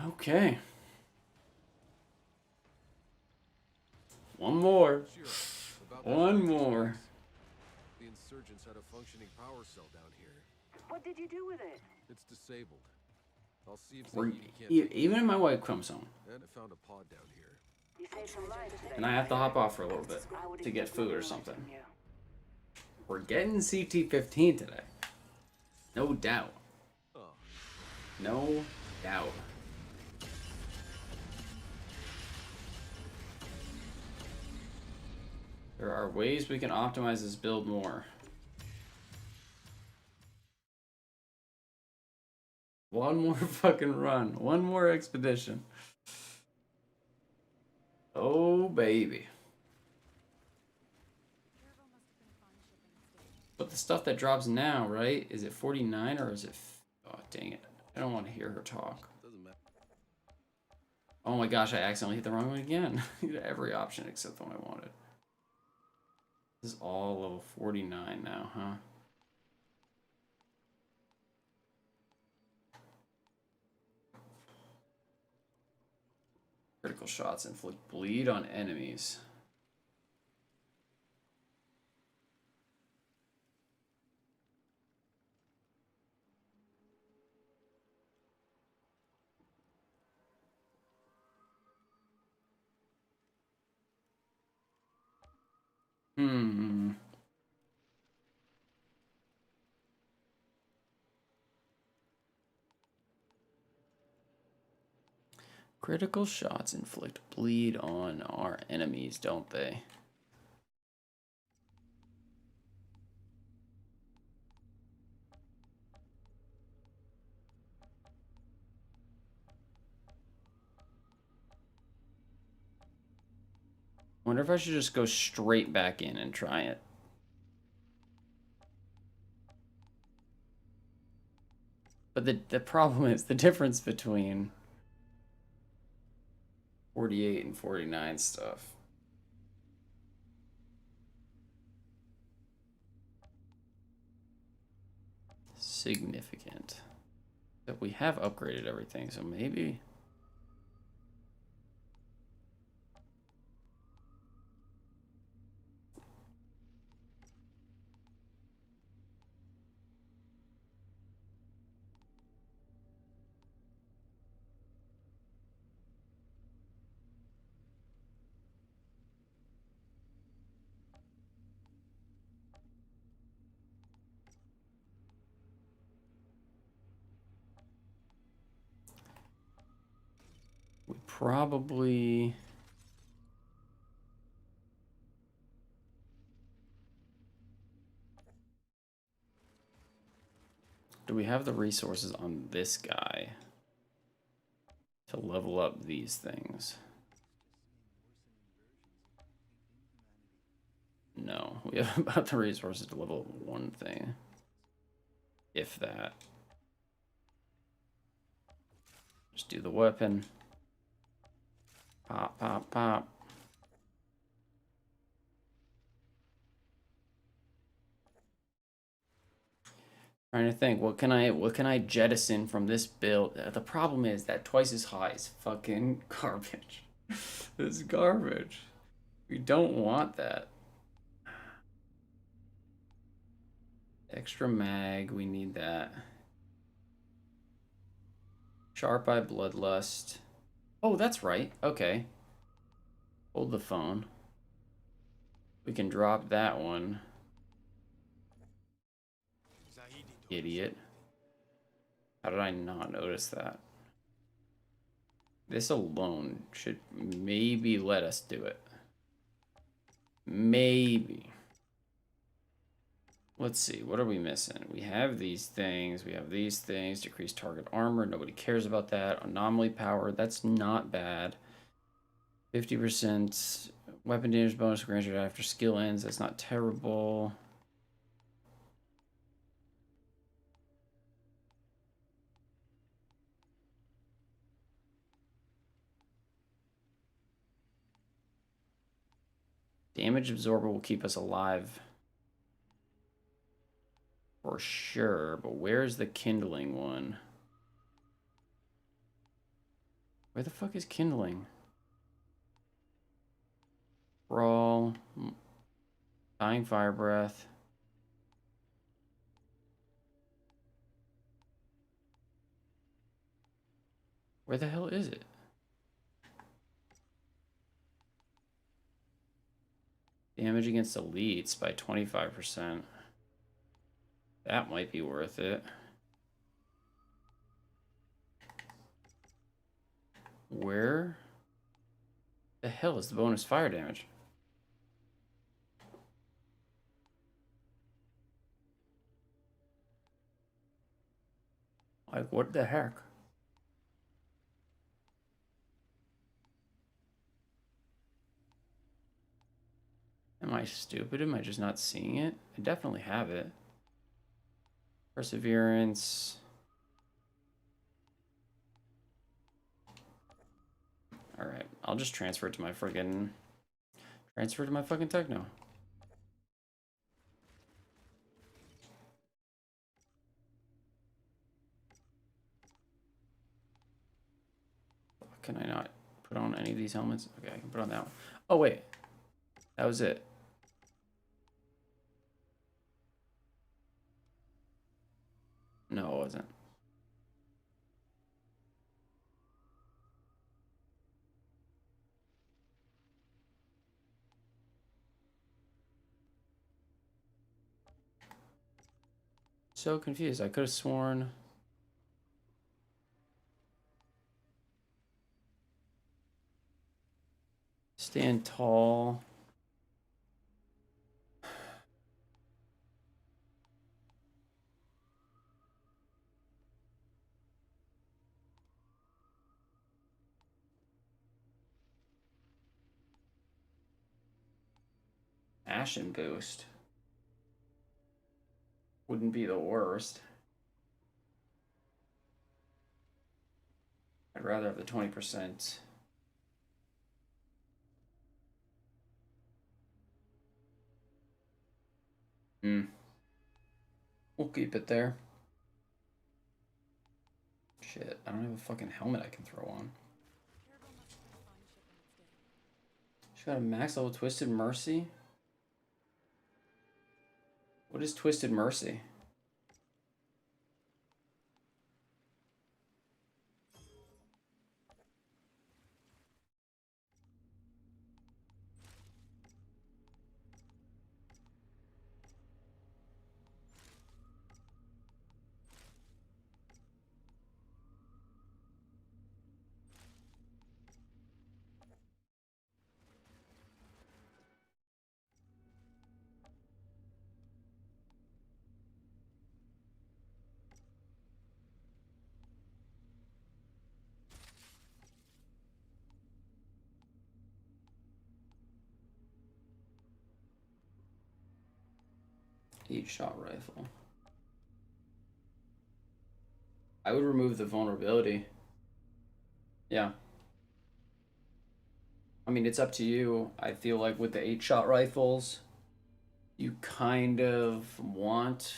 Okay. One more. One more. The insurgents had a functioning power cell down here. What did you do with it? It's disabled. I'll see if We're, the heat can't even in my white chromosome. And I found a pod down here. You saved some lives today. And I have to hop off for a little bit to get food or something. We're getting CT15 today. No doubt. No doubt. There are ways we can optimize this build more. One more fucking run. One more expedition. Oh, baby. But the stuff that drops now, right? Is it 49 or is it... Oh, dang it. I don't want to hear her talk. Oh my gosh, I accidentally hit the wrong one again. Every option except the one I wanted. This is all level 49 now, huh? Critical shots inflict bleed on enemies. Critical shots inflict bleed on our enemies, don't they? Wonder if I should just go straight back in and try it. But the problem is the difference between 48 and 49 stuff. Significant. But we have upgraded everything, so maybe... we probably... Do we have the resources on this guy to level up these things? No, we have about the resources to level up one thing. If that. Just do the weapon. Pop, pop, pop. Trying to think, what can I jettison from this build? The problem is that twice as high is fucking garbage. This is garbage. We don't want that. Extra mag, we need that. Sharp Eye Bloodlust. Oh, that's right. Okay. Hold the phone. We can drop that one. Idiot. How did I not notice that? This alone should maybe let us do it. Maybe. Let's see. What are we missing? We have these things. We have these things. Decrease target armor. Nobody cares about that. Anomaly power. That's not bad. 50% weapon damage bonus granted after skill ends. That's not terrible. Damage absorber will keep us alive. For sure, but where's the kindling one? Where the fuck is kindling? Brawl. Dying fire breath. Where the hell is it? Damage against elites by 25%. That might be worth it. Where the hell is the bonus fire damage? Like, what the heck? Am I stupid? Am I just not seeing it? I definitely have it. Perseverance. Alright, I'll just transfer it to my friggin... Transfer to my fucking techno. Can I not put on any of these helmets? Okay, I can put on that one. Oh, wait. That was it. No, it wasn't. So confused. I could have sworn... Stand tall. Ashen boost. Wouldn't be the worst. I'd rather have the 20%. We'll keep it there. Shit, I don't have a fucking helmet I can throw on. She got a max level Twisted Mercy? What is Twisted Mercy? Eight-shot rifle. I would remove the vulnerability. Yeah. I mean, it's up to you. I feel like with the 8-shot rifles, you kind of want...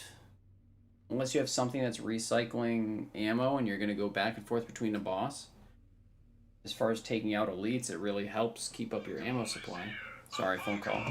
Unless you have something that's recycling ammo and you're going to go back and forth between the boss. As far as taking out elites, it really helps keep up your ammo supply. Sorry, phone call.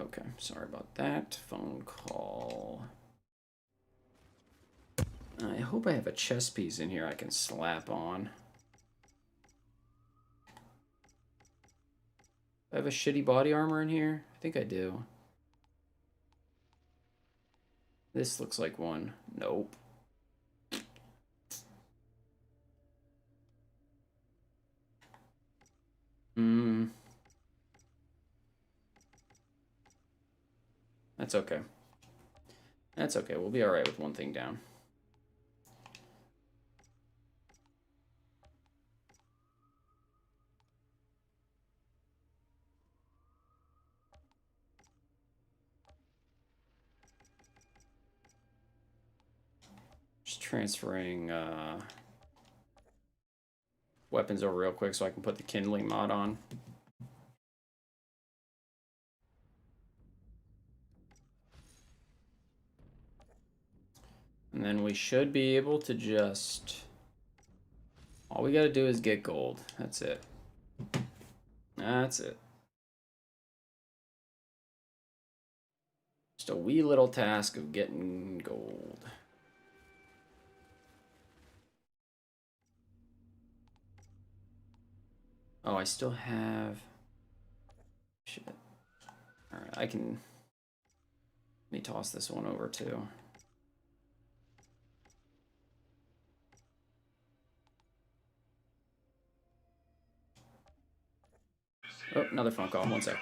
Okay, sorry about that. Phone call. I hope I have a chest piece in here I can slap on. I have a shitty body armor in here? I think I do. This looks like one. Nope. That's okay. That's okay. We'll be alright with one thing down. Just transferring weapons over real quick so I can put the kindling mod on. And then we should be able to just... all we gotta do is get gold. That's it. That's it. Just a wee little task of getting gold. Oh, I still have... shit. Alright, I can... let me toss this one over too. Oh, another phone call. One sec.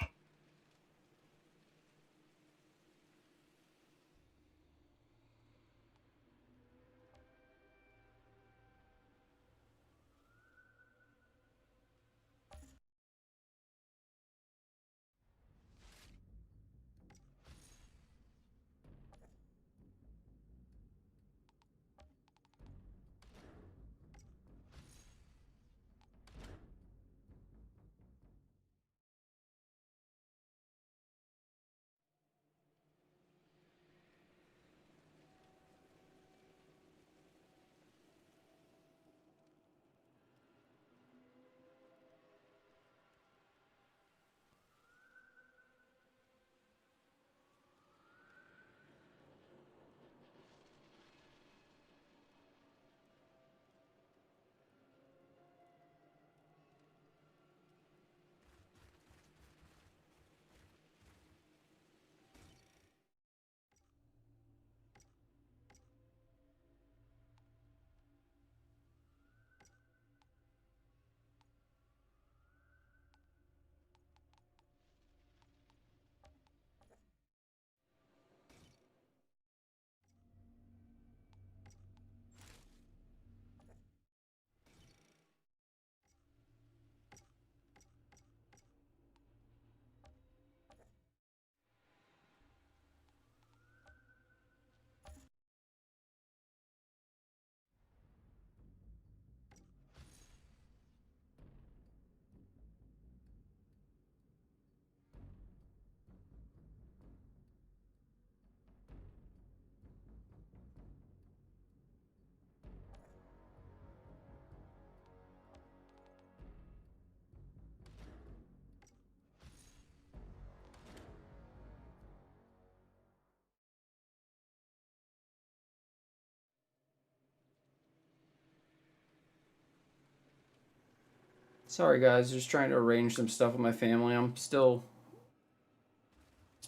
Sorry guys, just trying to arrange some stuff with my family. I'm still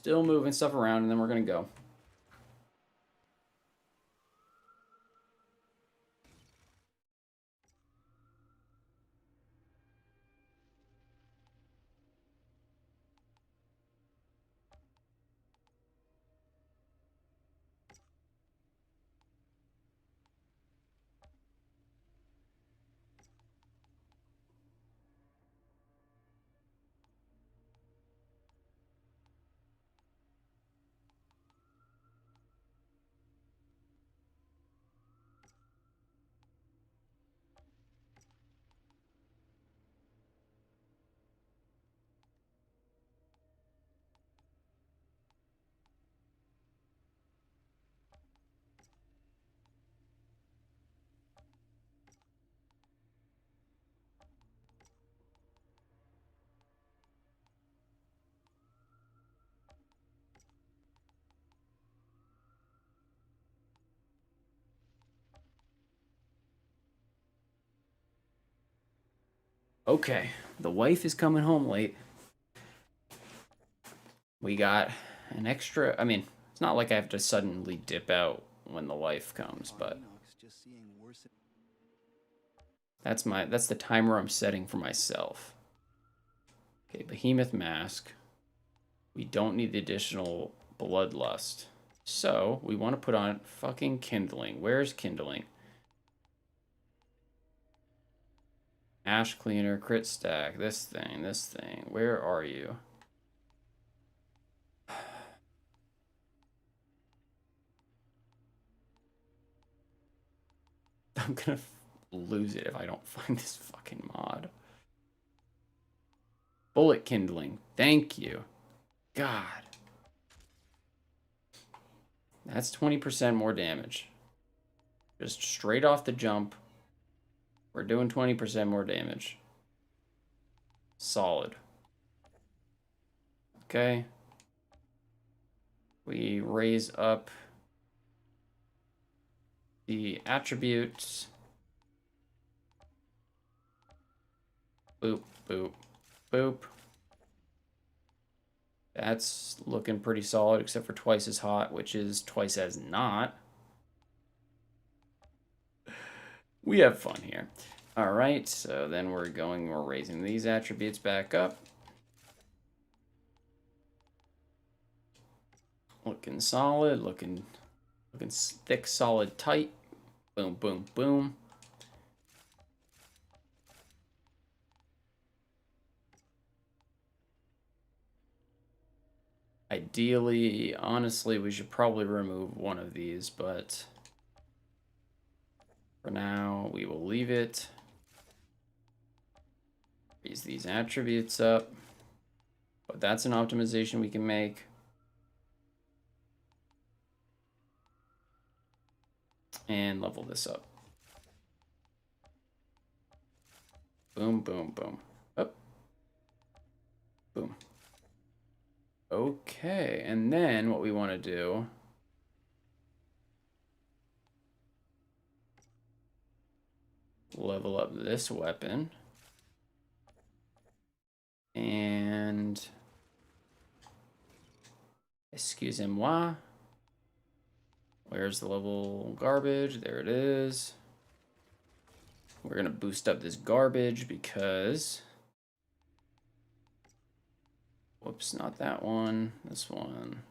moving stuff around and then we're gonna go. Okay, the wife is coming home late. We got an extra... I mean, it's not like I have to suddenly dip out when the wife comes, but... That's the timer I'm setting for myself. Okay, Behemoth Mask. We don't need the additional Bloodlust. So, we want to put on fucking Kindling. Where's Kindling? Ash Cleaner, Crit Stack, this thing, this thing. Where are you? I'm gonna lose it if I don't find this fucking mod. Bullet Kindling. Thank you. God. That's 20% more damage. Just straight off the jump. We're doing 20% more damage. Solid. Okay. We raise up the attributes. Boop, boop, boop. That's looking pretty solid, except for twice as hot, which is twice as not. We have fun here. All right, so then we're raising these attributes back up. Looking solid, looking thick, solid, tight. Boom, boom, boom. Ideally, honestly, we should probably remove one of these, but for now, we will leave it. Raise these attributes up. But that's an optimization we can make. And level this up. Boom, boom, boom. Up. Boom. Okay, and then what we want to do... level up this weapon. And... excusez-moi. Where's the level garbage? There it is. We're going to boost up this garbage because... whoops, not that one. This one.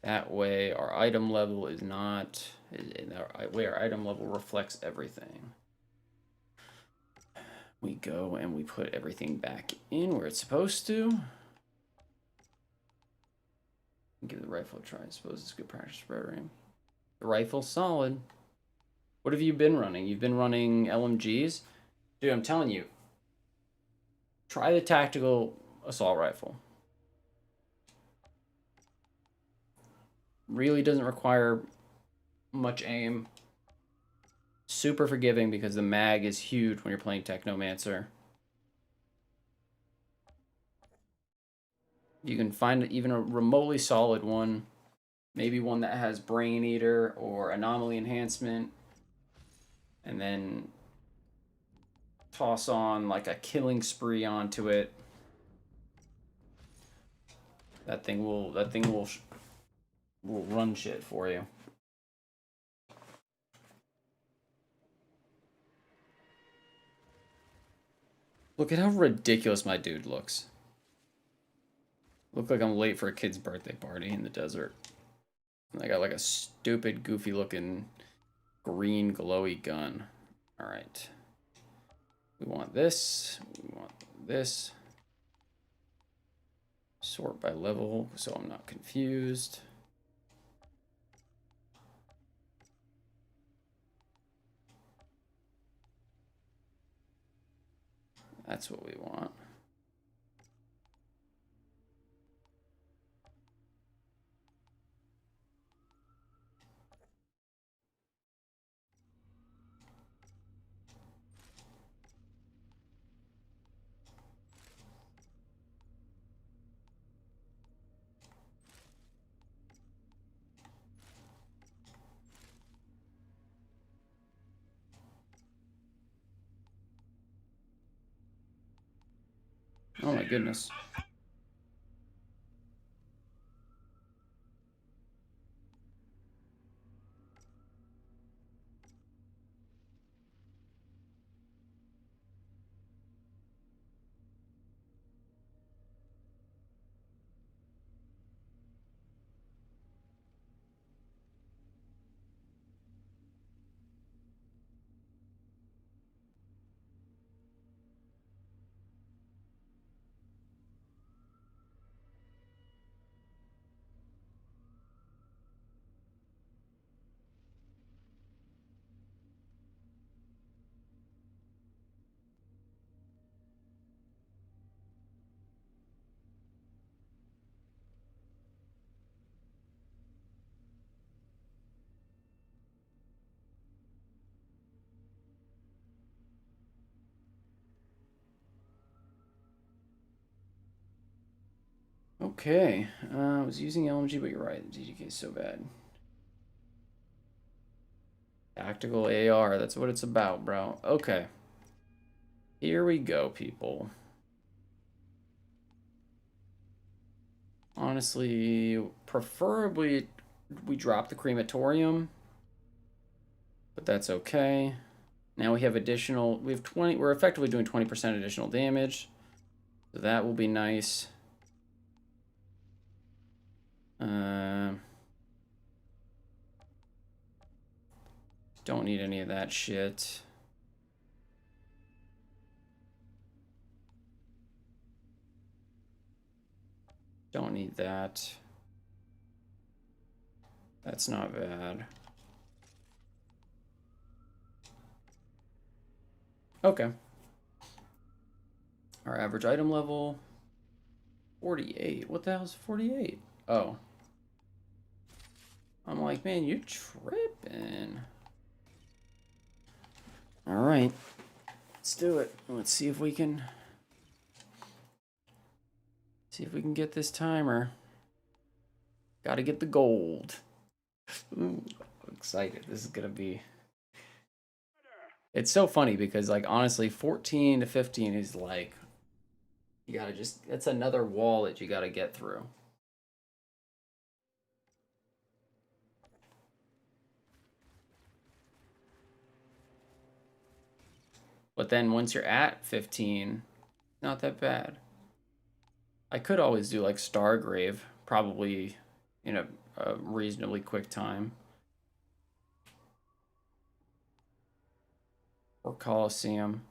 That way our item level is not... that way our item level reflects everything. We go and we put everything back in where it's supposed to. Give the rifle a try. I suppose it's good practice spread aim. The rifle's solid. What have you been running? You've been running LMGs? Dude, I'm telling you. Try the tactical assault rifle. Really doesn't require much aim. Super forgiving because the mag is huge when you're playing Technomancer. You can find even a remotely solid one. Maybe one that has Brain Eater or Anomaly Enhancement. And then toss on like a Killing Spree onto it. That thing will run shit for you. Look at how ridiculous my dude looks. Look like I'm late for a kid's birthday party in the desert. And I got like a stupid, goofy looking green glowy gun. All right. We want this. We want this. Sort by level so I'm not confused. That's what we want. Oh my goodness. Okay, I was using LMG, but you're right. DGK is so bad. Tactical AR, that's what it's about, bro. Okay. Here we go, people. Honestly, preferably we drop the crematorium, but that's okay. Now we have additional, we have 20, we're effectively doing 20% additional damage. So that will be nice. Don't need any of that shit. Don't need that. That's not bad. Okay. Our average item level, 48. What the hell's 48? Oh. I'm like, man, you're tripping. All right. Let's do it. Let's see if we can get this timer. Gotta get the gold. Ooh, I'm excited. This is gonna be... It's so funny because, like, honestly, 14 to 15 is like, you gotta just, it's another wall that you gotta get through. But then once you're at 15, not that bad. I could always do like Stargrave, probably in a reasonably quick time. Or Coliseum.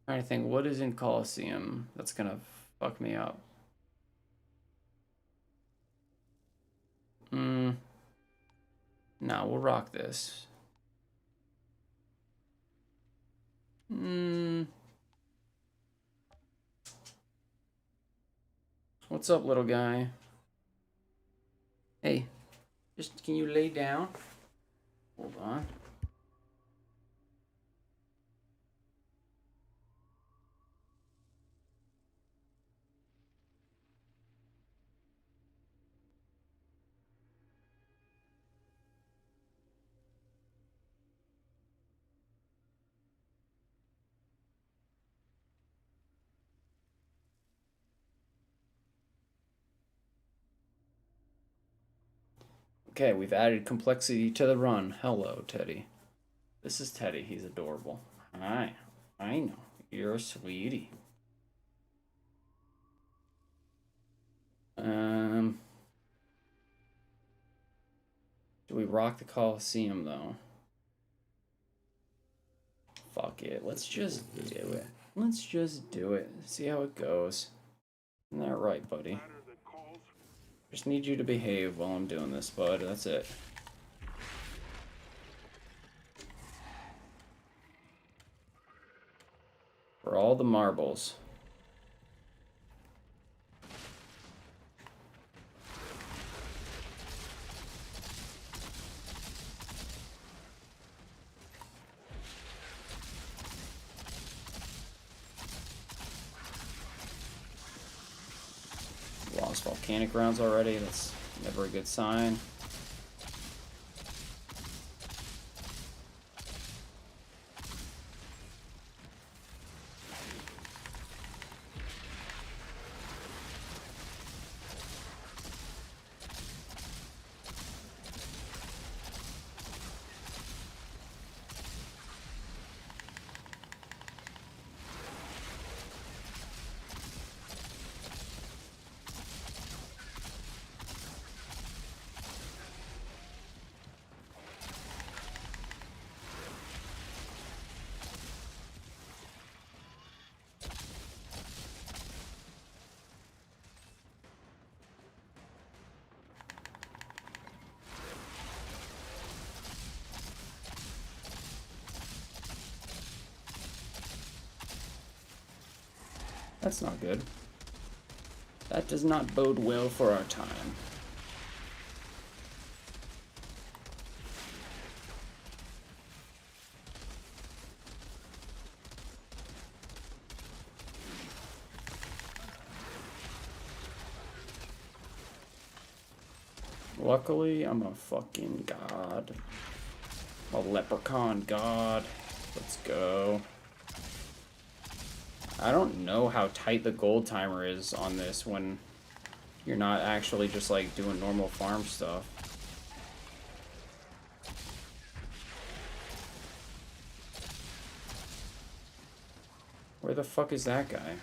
I'm trying to think, what is in Coliseum that's gonna fuck me up? No, we'll rock this. What's up, little guy? Hey, just can you lay down? Hold on. Okay, we've added complexity to the run. Hello, Teddy. This is Teddy. He's adorable. Hi. I know. You're a sweetie. Do we rock the Coliseum, though? Fuck it. Let's just do it. Let's just do it. See how it goes. Isn't that right, buddy? Just need you to behave while I'm doing this, bud. That's it. For all the marbles. Lost volcanic rounds already. That's never a good sign. That's not good. That does not bode well for our time. Luckily, I'm a fucking god. A leprechaun god. Let's go. I don't know how tight the gold timer is on this when you're not actually just like doing normal farm stuff. Where the fuck is that guy?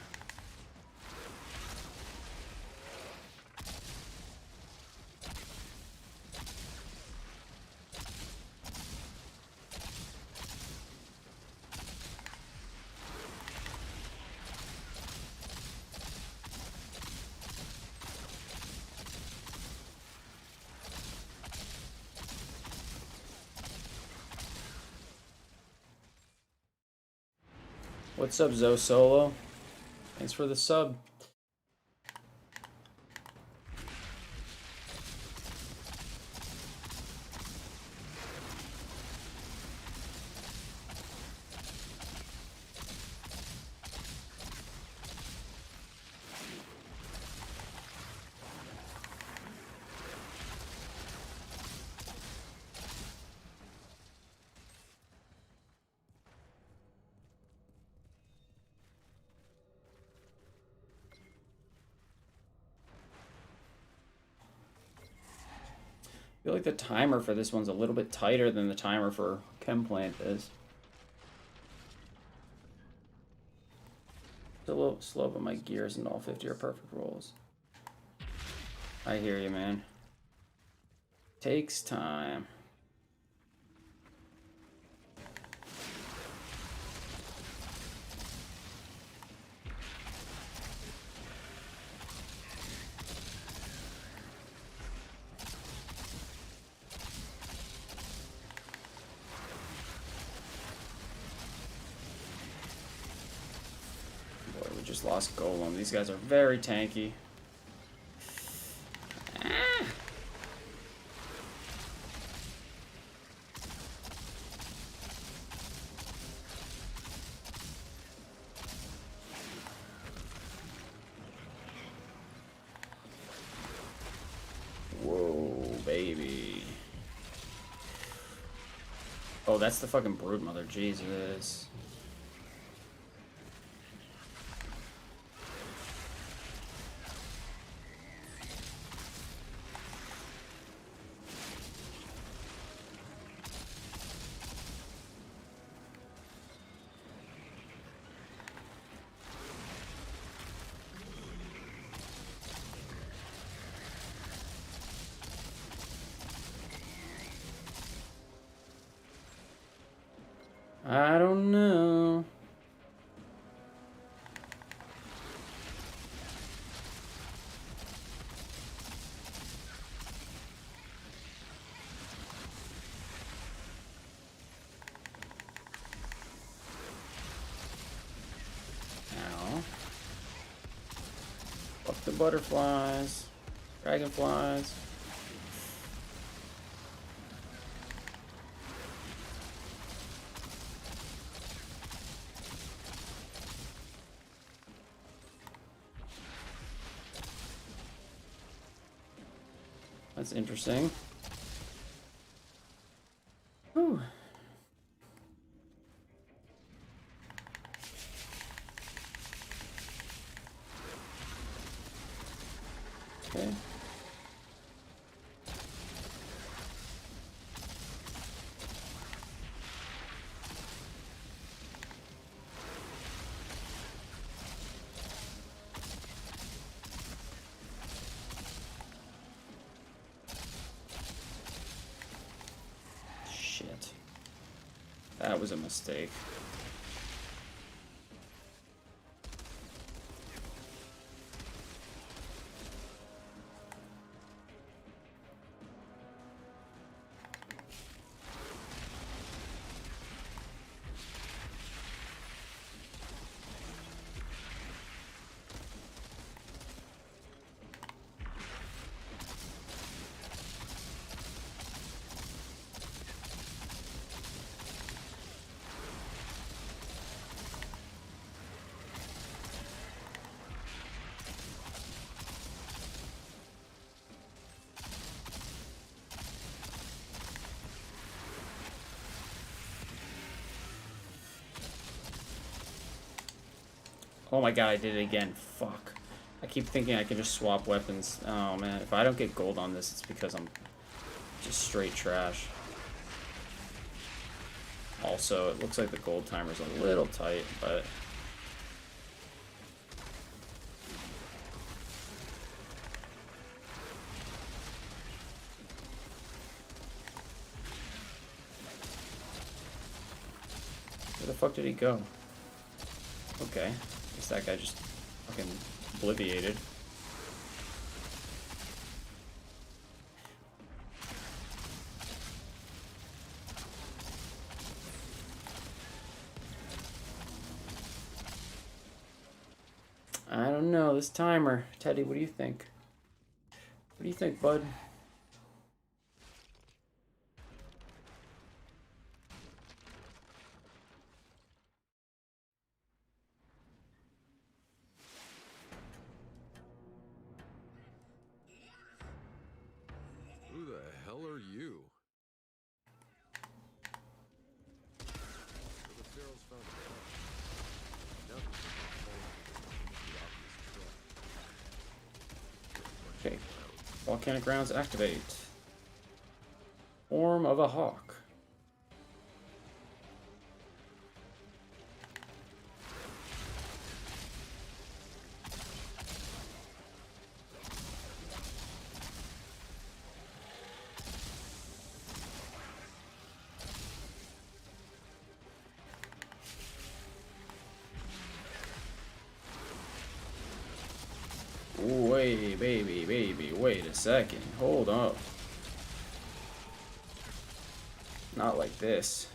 What's up, Zo Solo? Thanks for the sub. I feel like the timer for this one's a little bit tighter than the timer for Chem Plant is. It's a little slow, but my gears and all 50 are perfect rolls. I hear you, man. Takes time. Just lost Golem. These guys are very tanky. Ah. Whoa, baby. Oh, that's the fucking brood mother. Jesus. I don't know. Ow. Fuck the butterflies. Dragonflies. That's interesting. Whew. Okay. That was a mistake. Oh my god, I did it again. Fuck. I keep thinking I can just swap weapons. Oh man, if I don't get gold on this, it's because I'm just straight trash. Also, it looks like the gold timer's a little tight, but... Where the fuck did he go? Okay. Guess that guy just fucking obliviated. I don't know, this timer. Teddy, what do you think? What do you think, bud? Who the hell are you? So the Pharaohs found a car. Now they're the obvious truck. Okay. Volcanic rounds activate. Form of a hawk. Ooh, wait, baby, wait a second. Hold up. Not like this.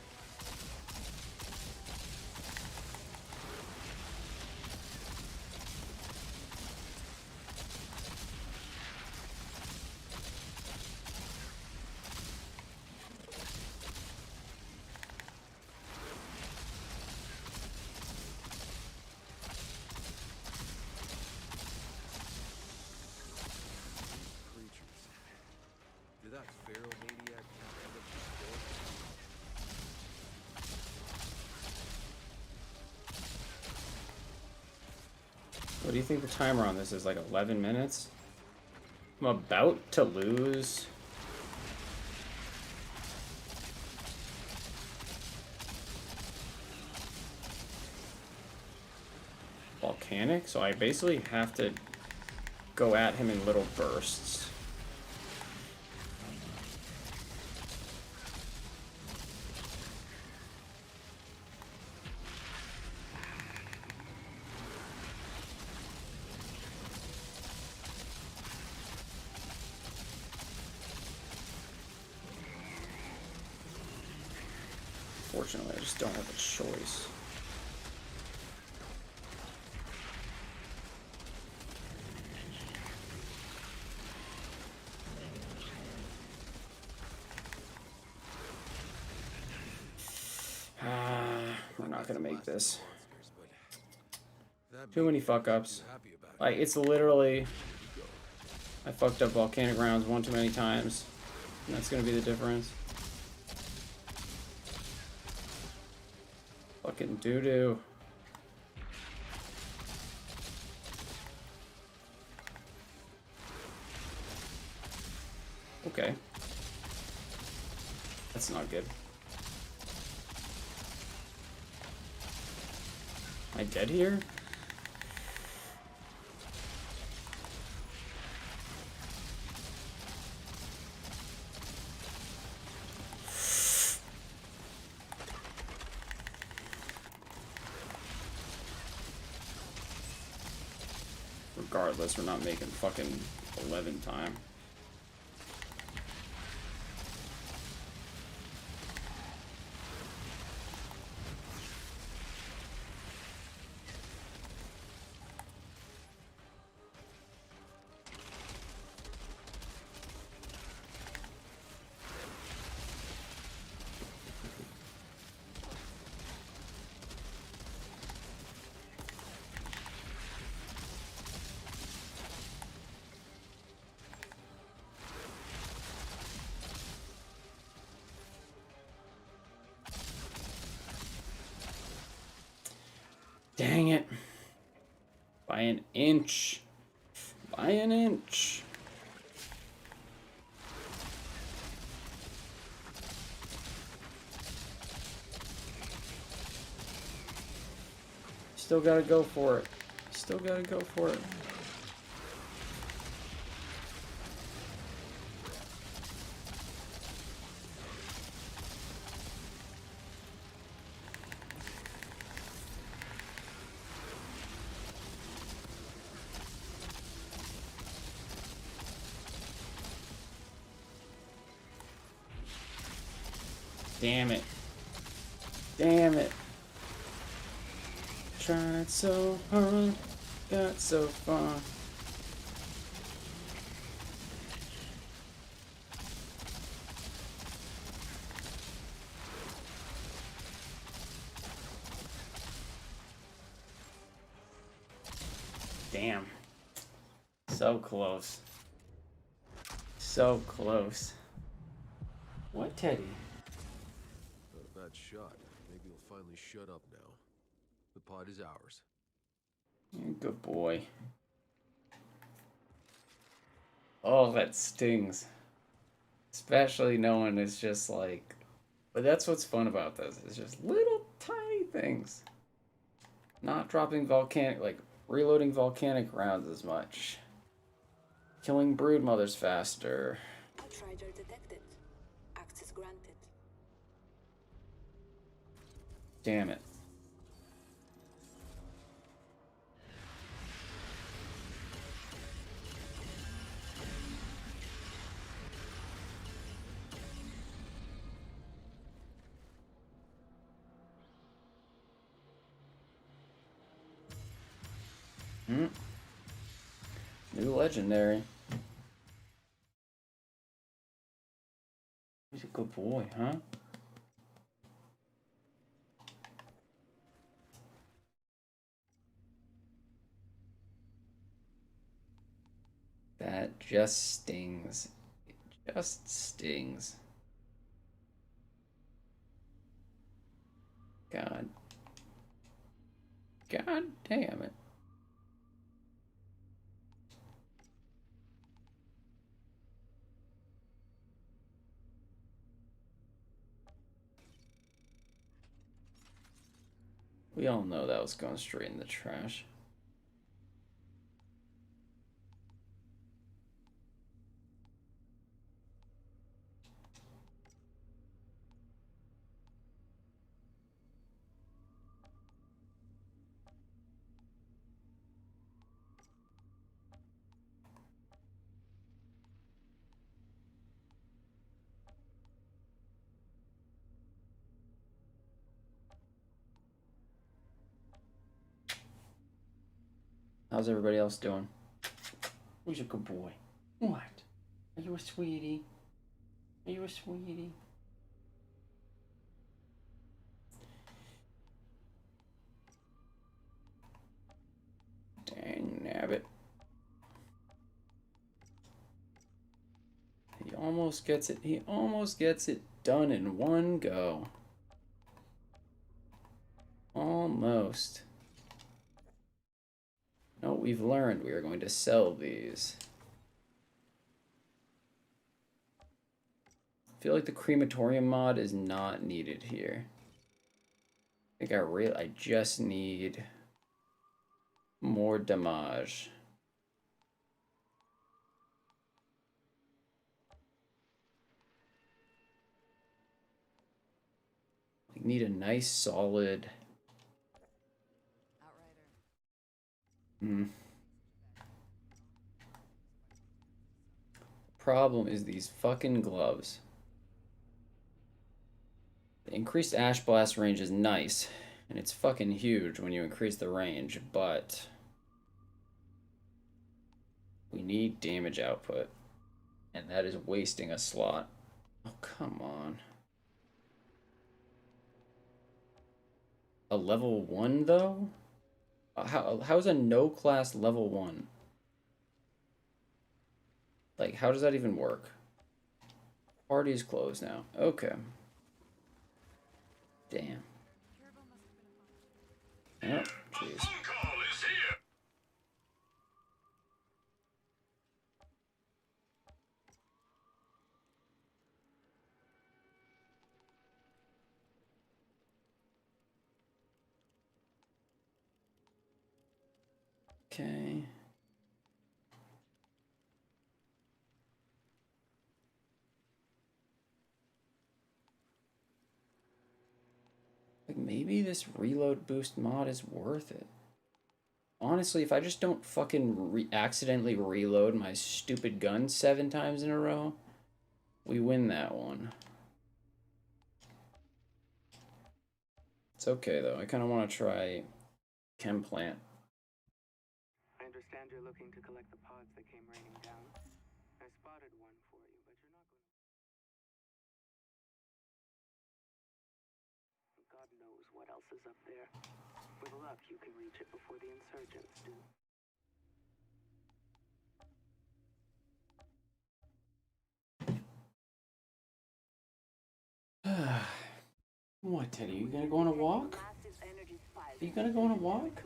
Did that Pharaoh maniac capture them before? What do you think the timer on this is? Like 11 minutes? I'm about to lose. Volcanic, so I basically have to go at him in little bursts. Fortunately, I just don't have a choice. We're not gonna make this. Too many fuck ups. Like, it's literally... I fucked up volcanic rounds one too many times. And that's gonna be the difference. Fucking doo-doo. Okay. That's not good. Am I dead here? Regardless, we're not making fucking 11 time. Dang it. By an inch. By an inch. Still gotta go for it. Still gotta go for it. Damn it. Damn it. Tried so hard, got so far. Damn. So close. So close. What, Teddy? Not a bad shot. Maybe you'll finally shut up now. The pod is ours. Good boy. Oh, that stings. Especially knowing it's just like... But that's what's fun about this. It's just little tiny things. Not dropping volcanic... Like, reloading volcanic rounds as much. Killing brood mothers faster. Outrider detected. Access granted. Damn it. New legendary. He's a good boy, huh? That just stings. It just stings. God. God damn it. We all know that was going straight in the trash. How's everybody else doing? Who's a good boy? What? Are you a sweetie? Are you a sweetie? Dang nabbit. He almost gets it. He almost gets it done in one go. Almost. No, we've learned we are going to sell these. I feel like the crematorium mod is not needed here. I think I just need more damage. I need a nice solid. Problem is these fucking gloves. The increased ash blast range is nice, and it's fucking huge when you increase the range, but we need damage output, and that is wasting a slot. Oh, come on. A level 1 though? How's a no class level 1? Like, how does that even work? Party is closed now. Okay. Damn. Oh, jeez. Okay. Like, maybe this reload boost mod is worth it. Honestly, if I just don't fucking accidentally reload my stupid gun 7 times in a row, we win that one. It's okay, though. I kind of want to try chem plant. I understand you're looking to collect the pods that came raining down. I spotted one for you, but you're not going to... God knows what else is up there. With luck, you can reach it before the insurgents do. What, Teddy? You gonna go on a walk? Are you gonna go on a walk?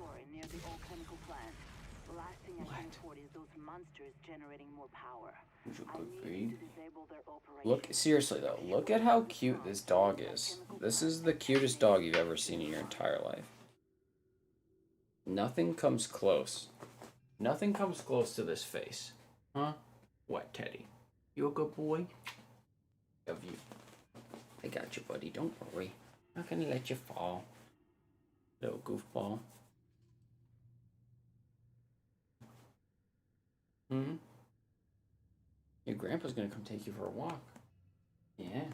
Look, seriously though, look at how cute this dog is. This is the cutest dog you've ever seen in your entire life. Nothing comes close. Nothing comes close to this face. Huh? What, Teddy? You a good boy? Love you. I got you, buddy. Don't worry. I'm not gonna let you fall. Little goofball. Hmm? Your grandpa's gonna come take you for a walk. Yeah.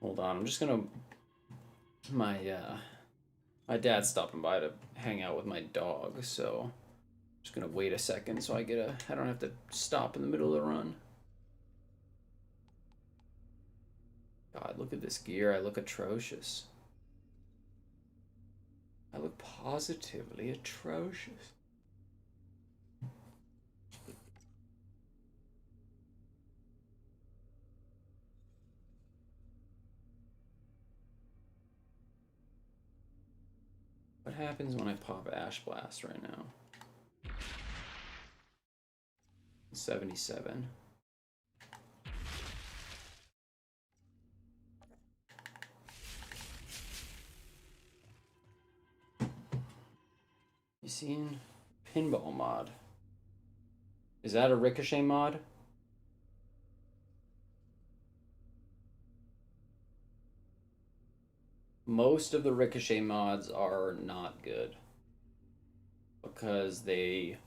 Hold on, I'm just gonna... My dad's stopping by to hang out with my dog, so... I'm just gonna wait a second so I don't have to stop in the middle of the run. God, look at this gear. I look atrocious. I look positively atrocious. What happens when I pop Ash Blast right now? 77. You seen pinball mod? Is that a ricochet mod? Most of the ricochet mods are not good because they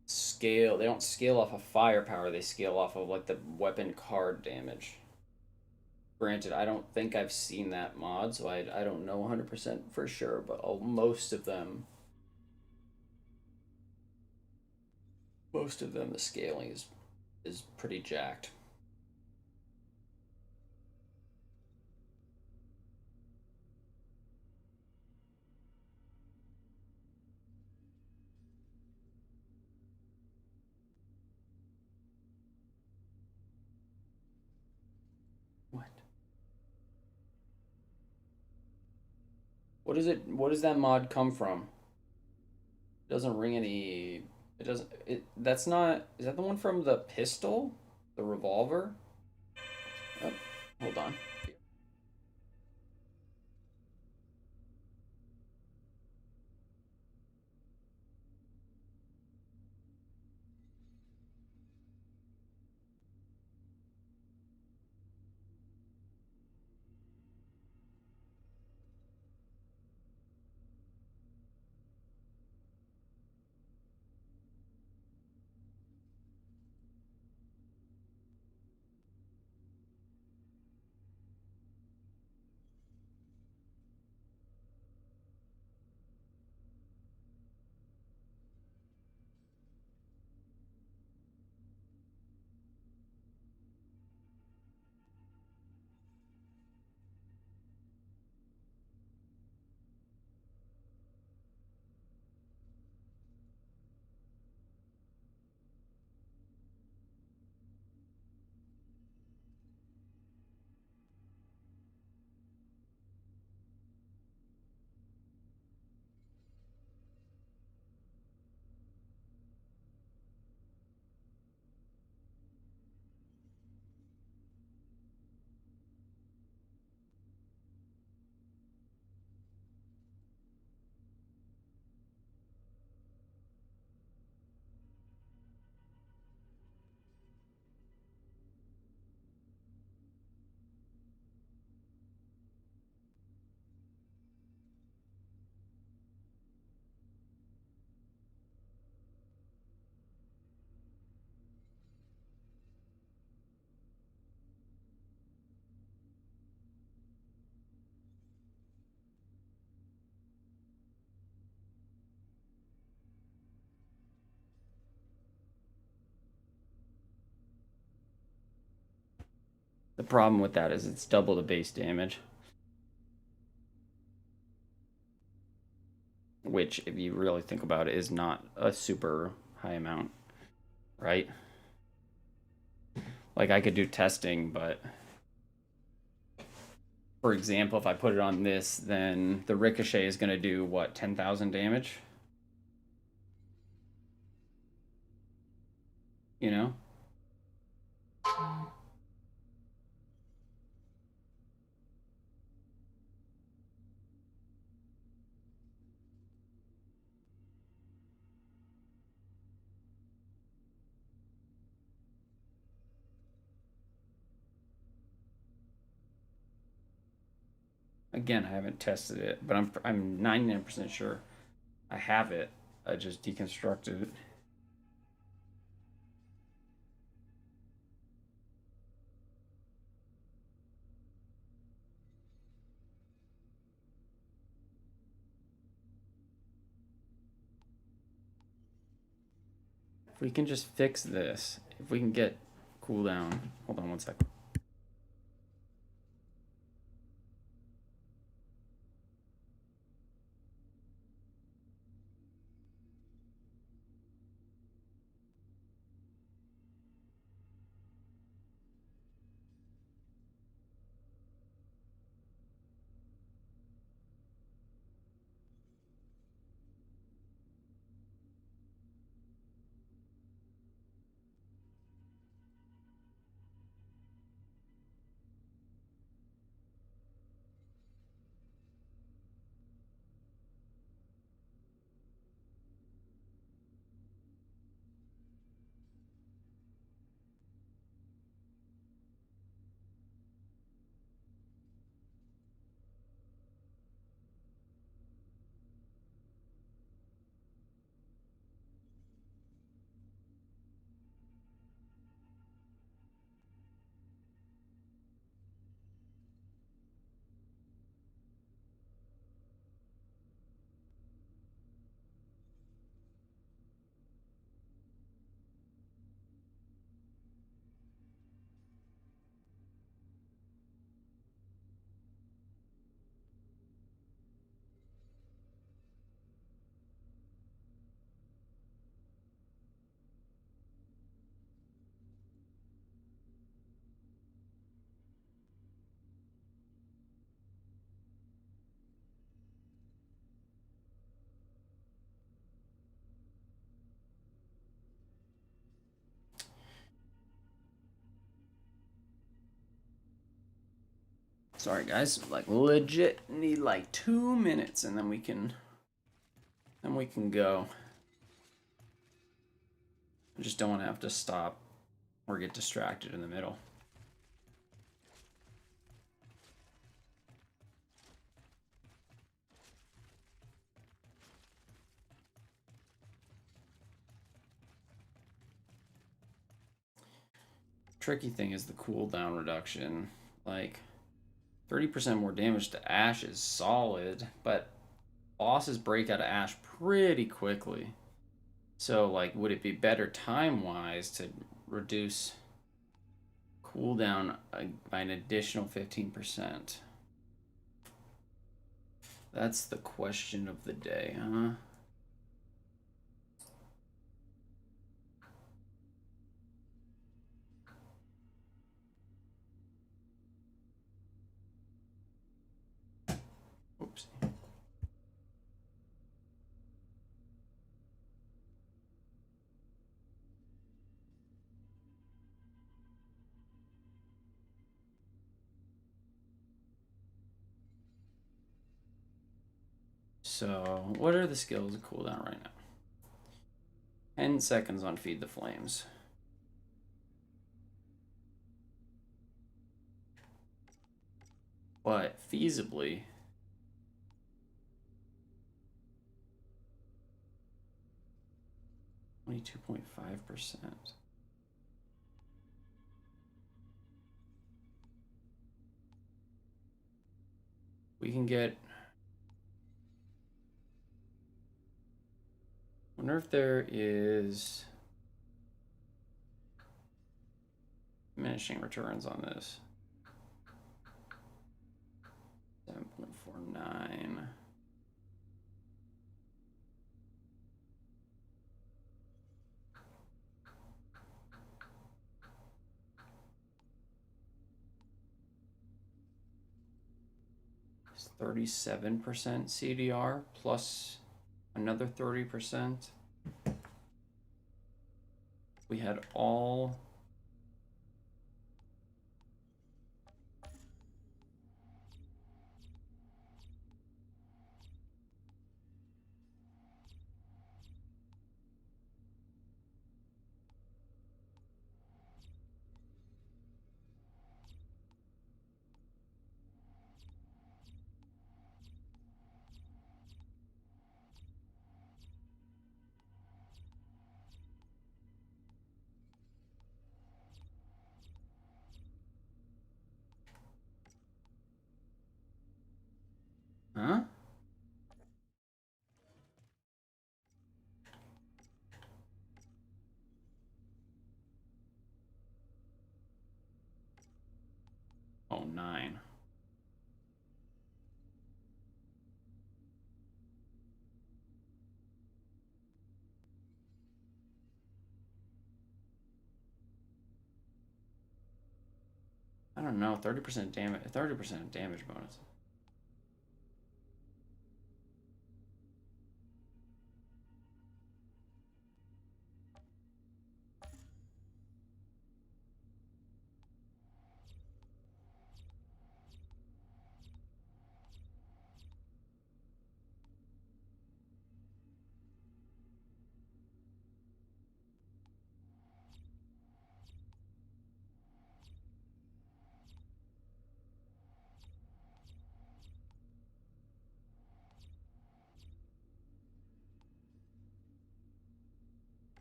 don't scale off of firepower, they scale off of like the weapon card damage. Granted, I don't think I've seen that mod, so I don't know 100% for sure, but most of them, the scaling is pretty jacked. What does that mod come from? It doesn't ring any... That's not... Is that the one from the pistol? The revolver? Oh, hold on. The problem with that is it's double the base damage. Which, if you really think about it, is not a super high amount, right? Like, I could do testing, but... For example, if I put it on this, then the ricochet is going to do, what, 10,000 damage? You know? Again, I haven't tested it, but I'm 99% sure I have it. I just deconstructed it. If we can just fix this, if we can get cooldown. Hold on one second. Sorry guys, like legit need like 2 minutes and then we can go. I just don't want to have to stop or get distracted in the middle. Tricky thing is the cooldown reduction. Like 30% more damage to Ash is solid, but bosses break out of Ash pretty quickly. So, like, would it be better time-wise to reduce cooldown by an additional 15%? That's the question of the day, huh? Oops. So, what are the skills of cooldown right now? 10 seconds on Feed the Flames. But feasibly, 22.5%. We can get... Wonder if there is diminishing returns on this. It's 37% CDR plus another 30%. We had all huh? Oh, 9. I don't know, 30% damage, 30% damage bonus.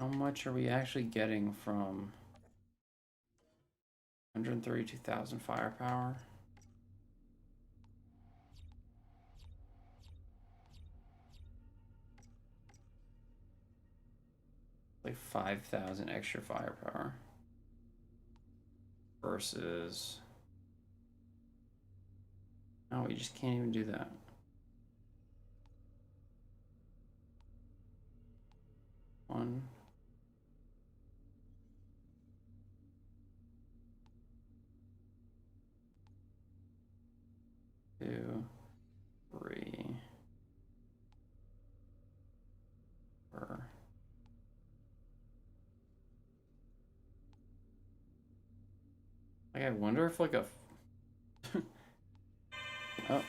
How much are we actually getting from 132,000 firepower? Like 5,000 extra firepower versus, no, we just can't even do that. One, two, three, four. Like, I wonder if like a oh.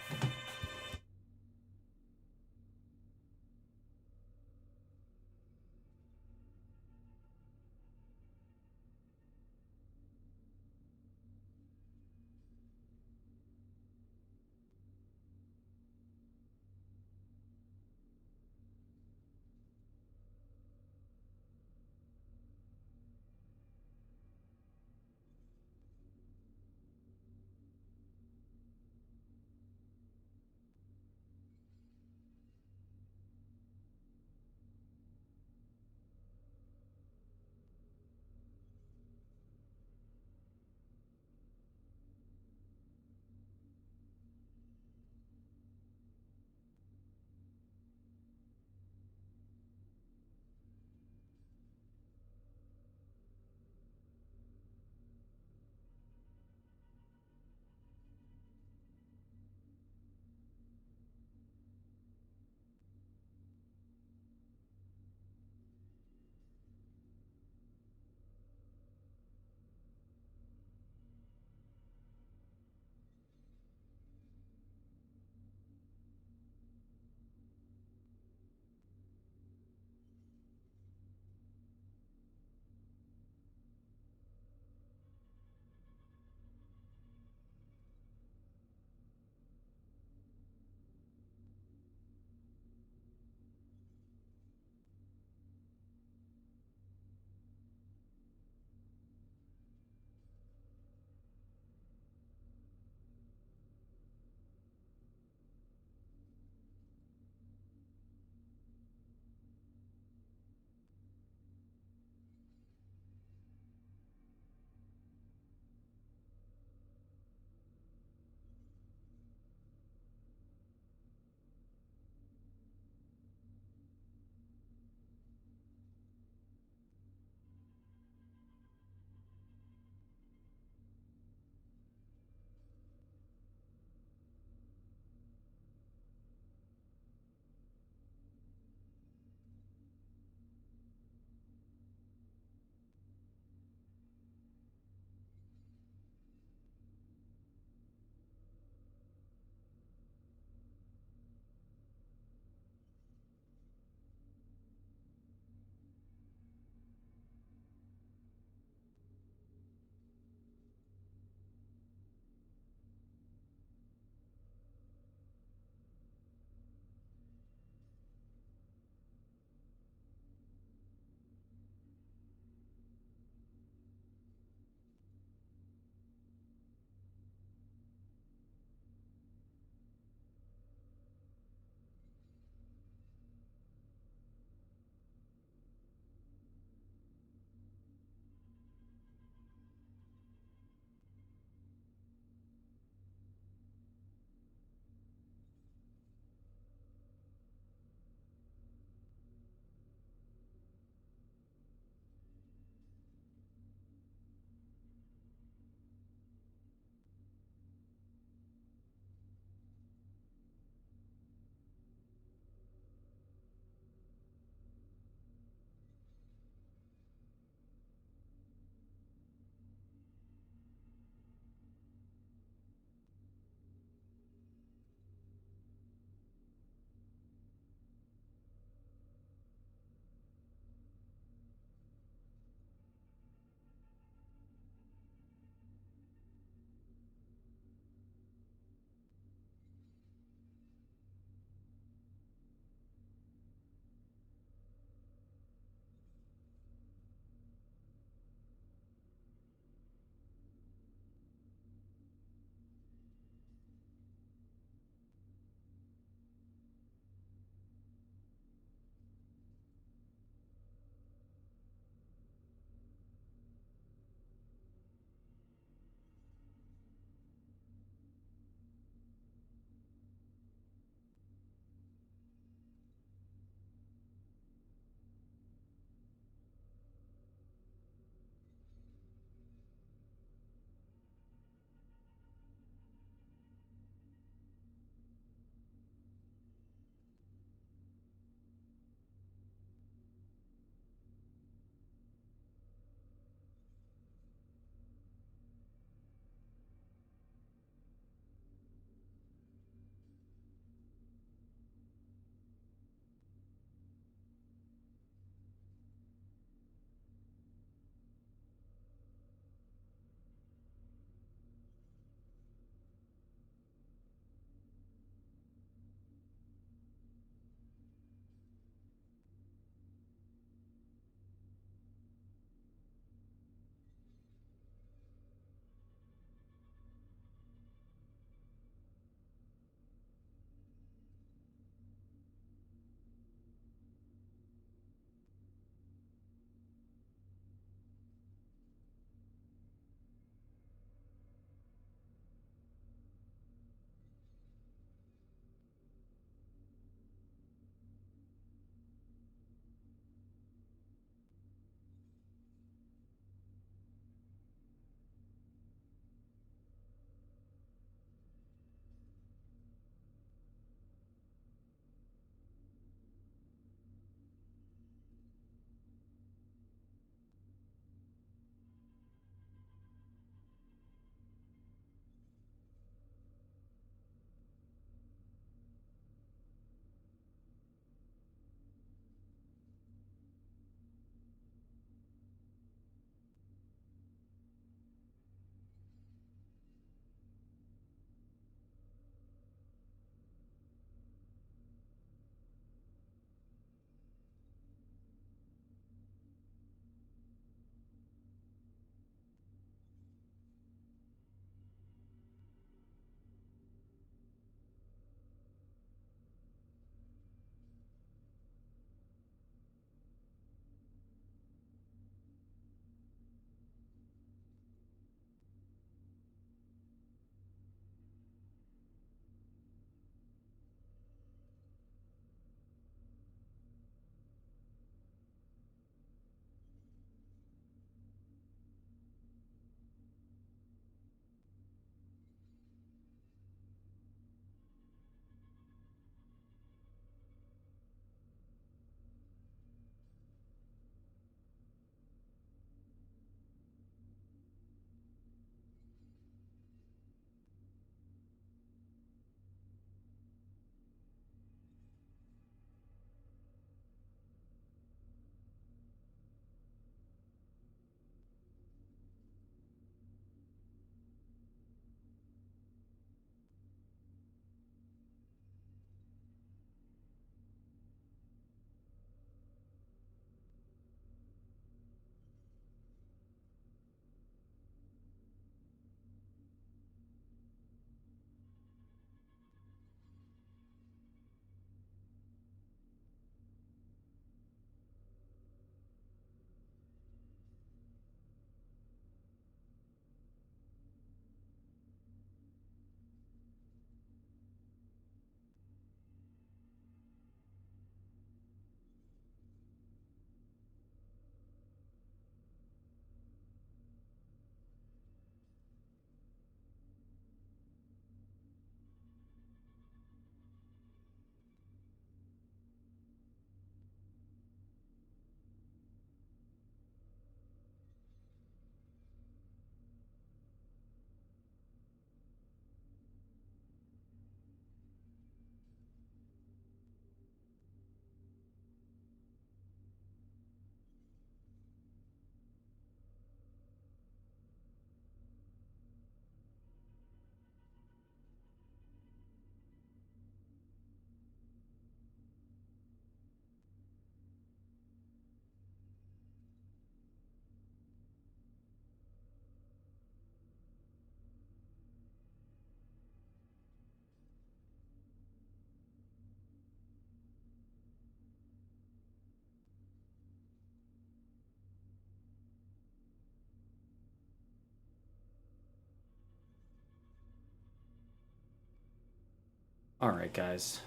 Alright, guys.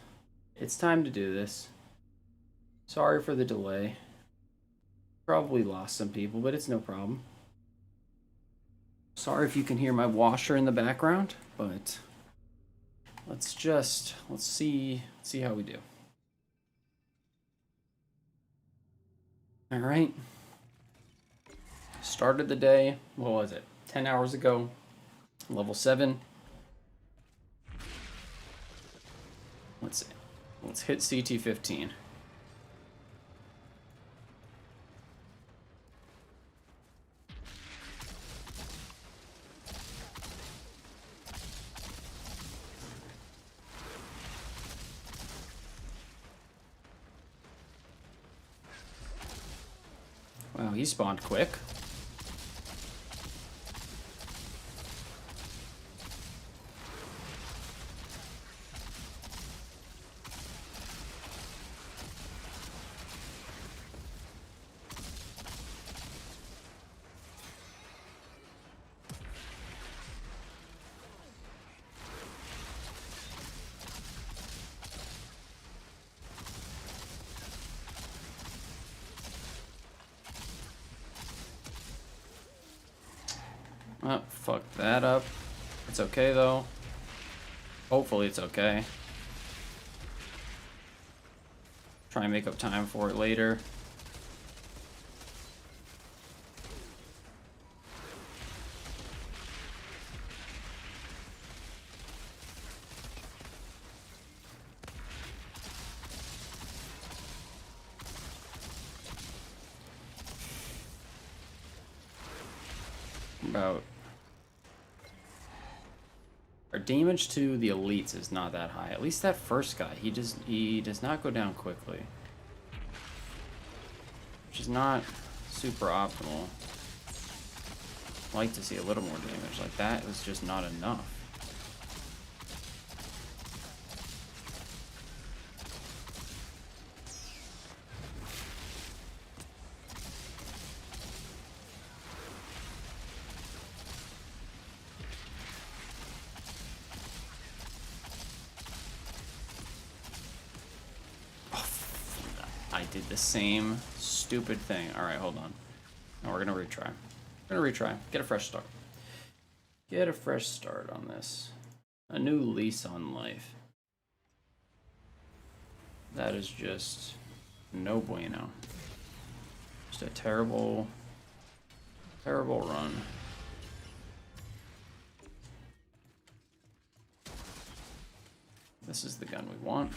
It's time to do this. Sorry for the delay. Probably lost some people, but it's no problem. Sorry if you can hear my washer in the background, but let's see how we do. All right. Started the day, what was it? 10 hours ago. Level 7. Let's hit CT15. Wow, he spawned quick. Oh, fuck that up. It's okay, though. Hopefully it's okay. Try and make up time for it later. About our damage to the elites is not that high. At least that first guy, he does not go down quickly, which is not super optimal. I'd like to see a little more damage. Like that was just not enough. I did the same stupid thing. Alright, hold on. Now we're gonna retry. Get a fresh start. Get a fresh start on this. A new lease on life. That is just no bueno. Just a terrible, terrible run. This is the gun we want.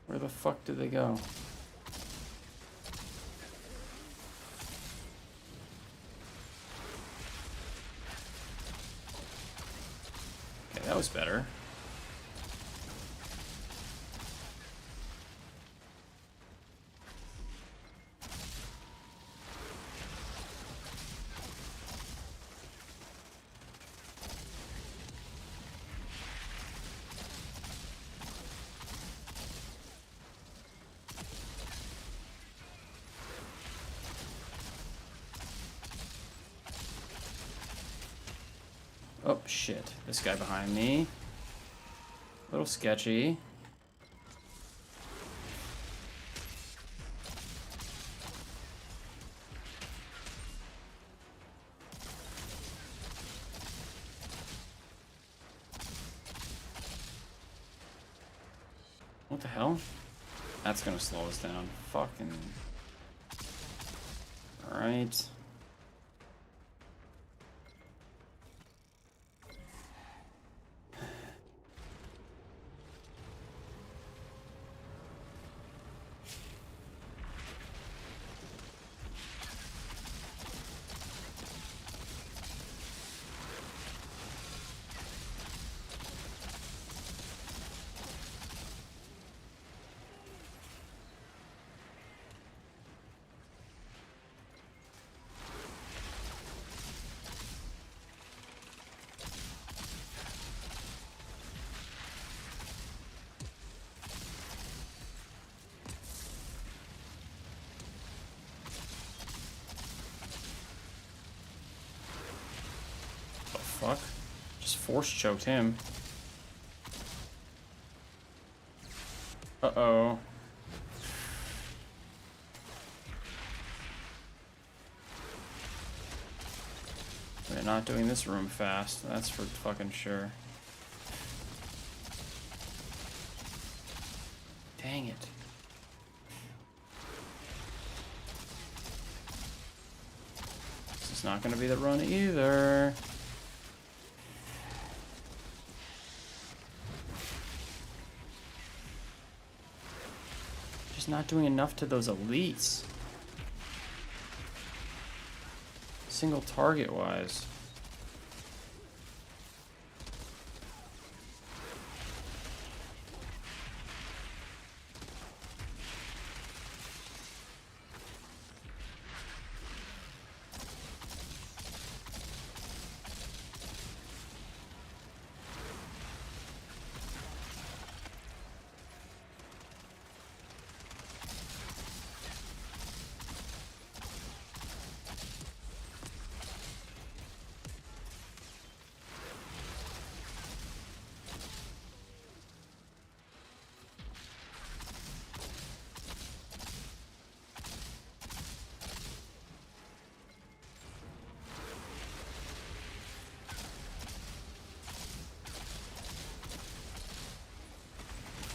Where the fuck did they go? Okay, that was better. Oh, shit. This guy behind me. A little sketchy. What the hell? That's gonna slow us down. Fucking... Alright. force choked him. Uh-oh. They're not doing this room fast. That's for fucking sure. Dang it. This is not going to be the run either. Just not doing enough to those elites. Single target wise.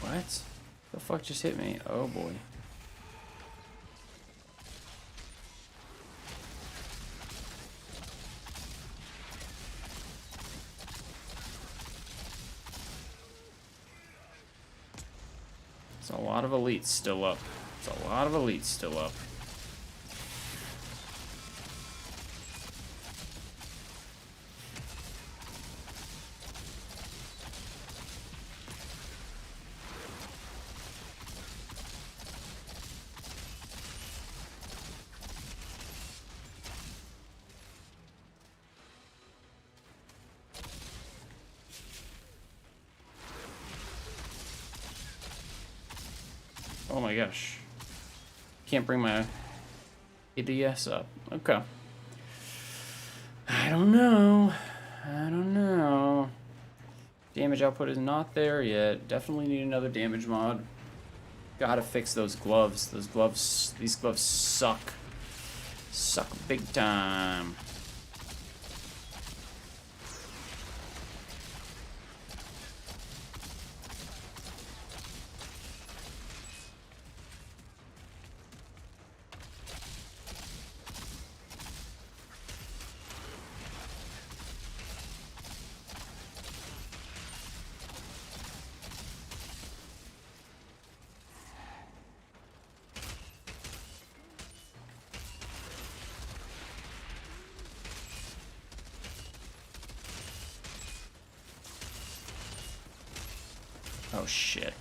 What? The fuck just hit me? Oh boy. It's a lot of elites still up. It's a lot of elites still up. Oh my gosh. Can't bring my ADS up. Okay. I don't know. I don't know. Damage output is not there yet. Definitely need another damage mod. Gotta fix those gloves. Those gloves, these gloves suck. Suck big time. Oh shit.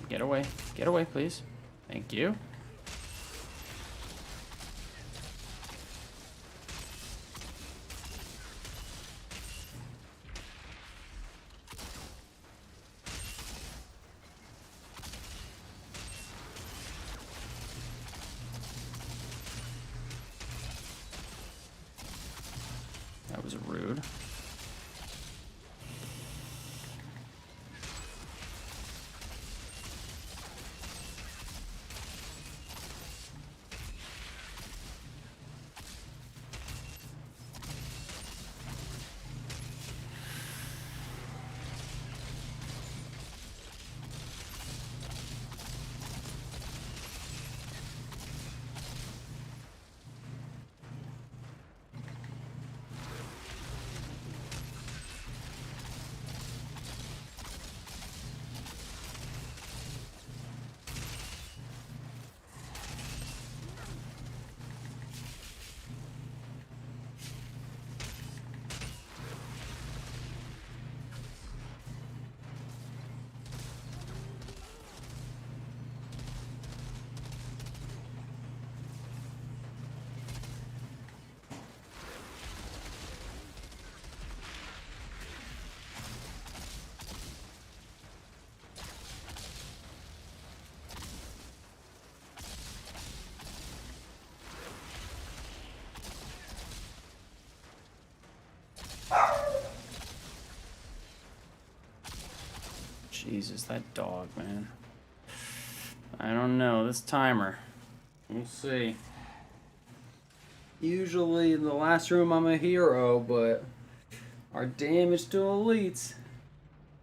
Get away. Get away, please. Thank you. That was rude. Jesus, that dog, man. I don't know. This timer. We'll see. Usually in the last room I'm a hero, but our damage to elites.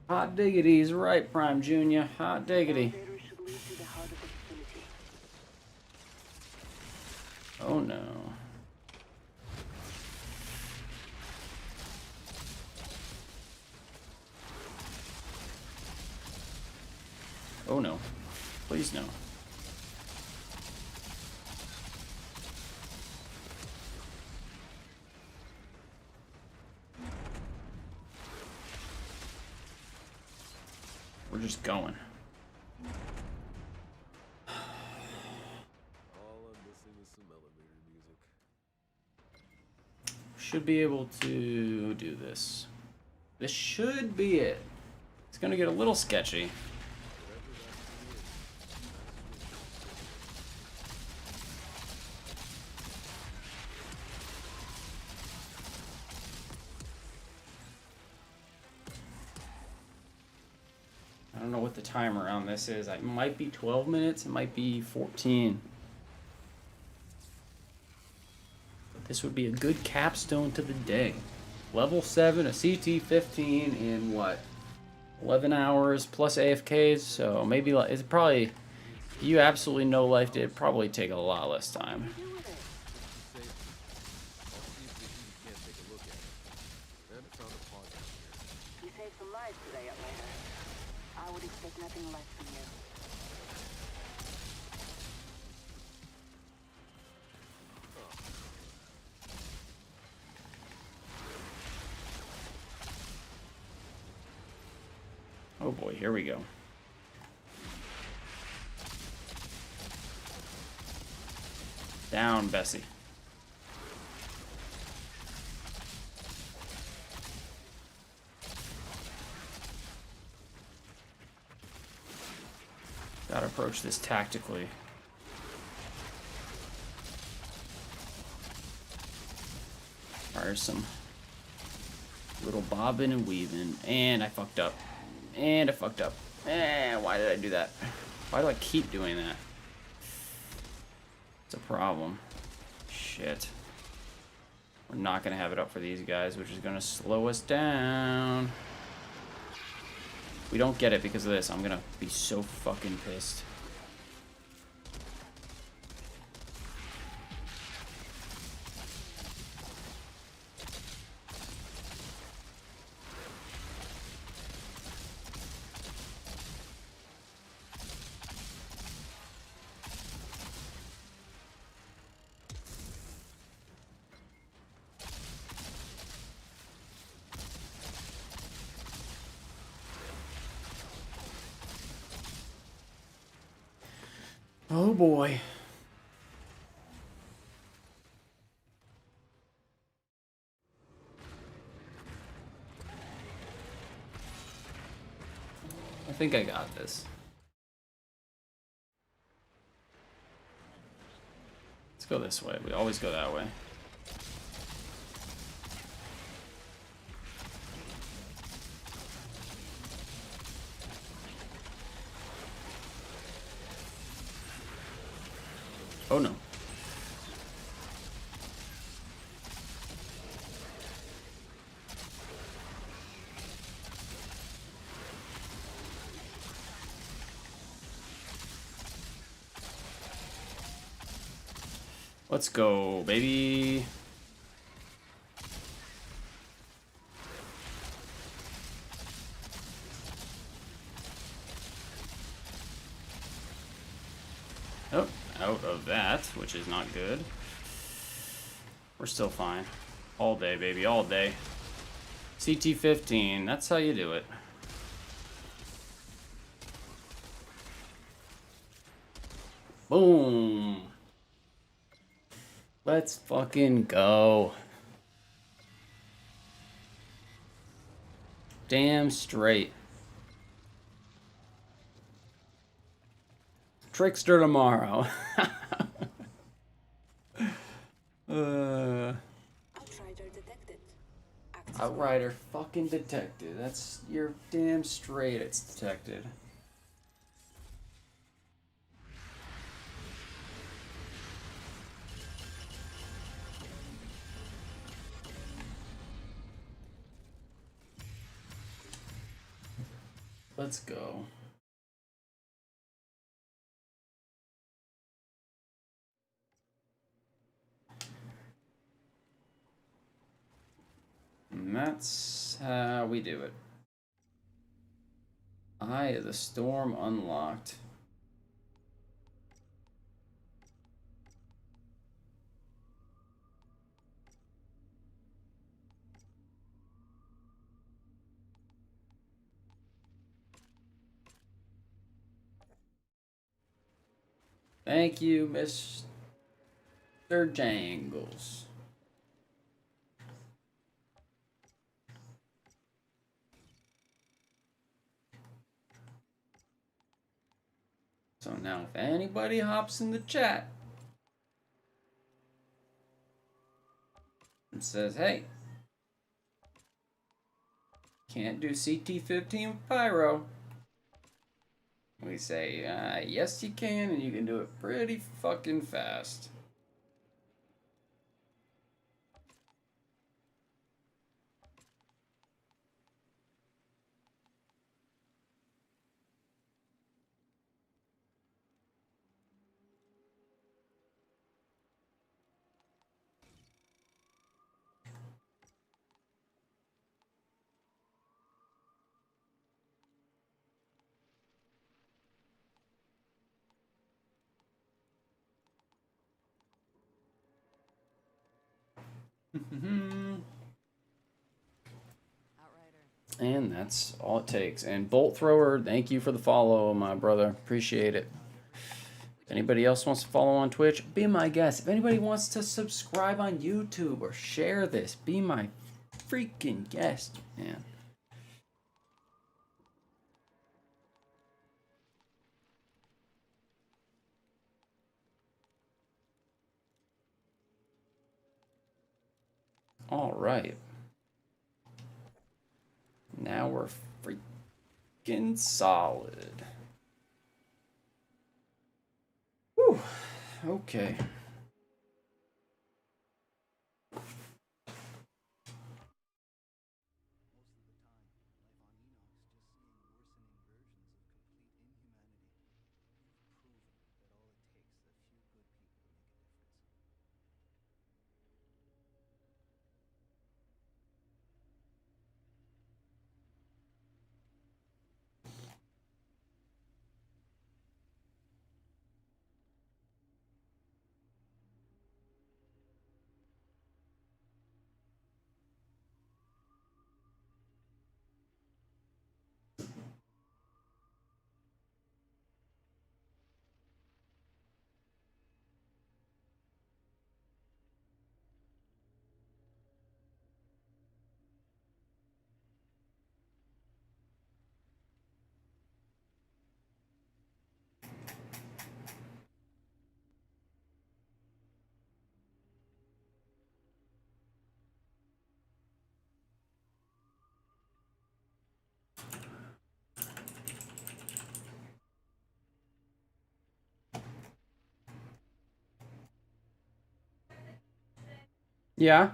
Hot diggity, he's right, Prime Junior. Hot diggity. Oh no. Oh no. Please no. We're just going. All I'm missing is some elevator music. Should be able to do this. This should be it. It's gonna get a little sketchy. I don't know what the timer on this is. It might be 12 minutes, it might be 14. But this would be a good capstone to the day. Level 7, a CT15 in what? 11 hours plus AFKs, so maybe it's probably, if you absolutely no life, it'd probably take a lot less time. You saved some lives today, Outriders. I would expect nothing less from you. Oh boy, here we go. Down, Bessie. Gotta approach this tactically. There's some little bobbing and weaving, and I fucked up. And I fucked up. Why did I do that? Why do I keep doing that? It's a problem. Shit. We're not gonna have it up for these guys, which is gonna slow us down. If we don't get it because of this, I'm gonna be so fucking pissed. Oh boy. I think I got this. Let's go this way. We always go that way. Oh no. Let's go, baby. Oh, out of that, which is not good. We're still fine. All day, baby, all day. CT15, that's how you do it. Boom. Let's fucking go. Damn straight. Trickster tomorrow. Outrider detected. Outrider. Outrider fucking detected. That's, you're damn straight it's detected. Let's go. And that's how we do it. Eye of the Storm unlocked. Thank you, Mr. Jangles. So now if anybody hops in the chat and says, hey, can't do CT15 with Pyro, we say, yes you can, and you can do it pretty fucking fast. And that's all it takes. And Bolt Thrower, thank you for the follow, my brother. Appreciate it. If anybody else wants to follow on Twitch, be my guest. If anybody wants to subscribe on YouTube or share this, be my freaking guest, man. All right. Now we're freaking solid. Whew. Okay. Yeah.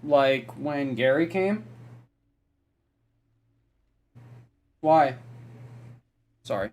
Like when Gary came? Why? Sorry.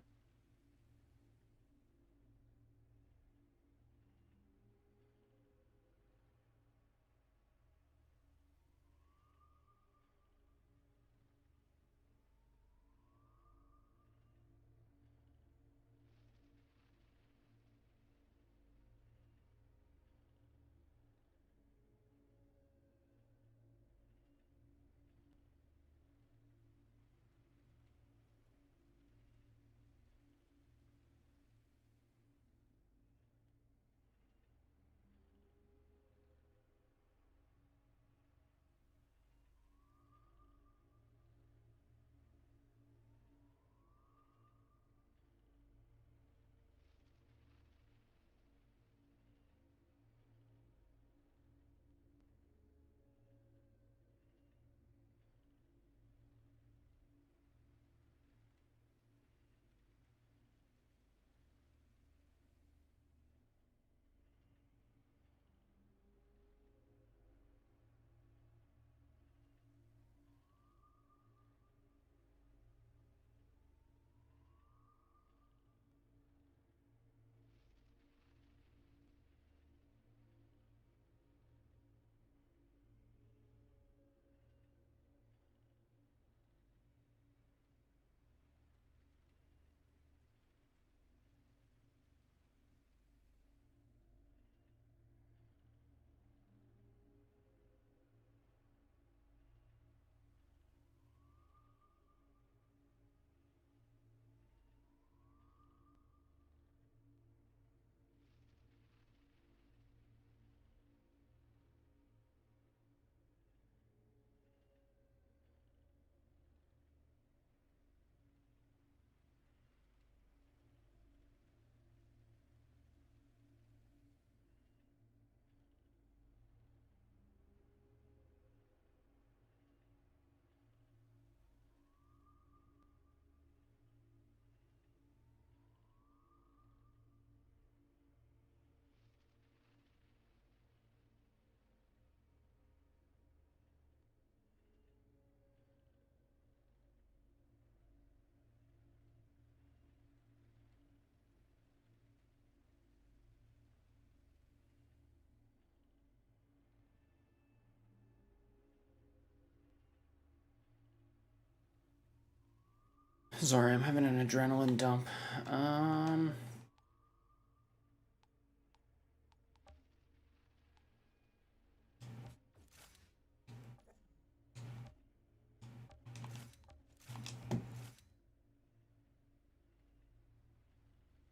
Sorry, I'm having an adrenaline dump.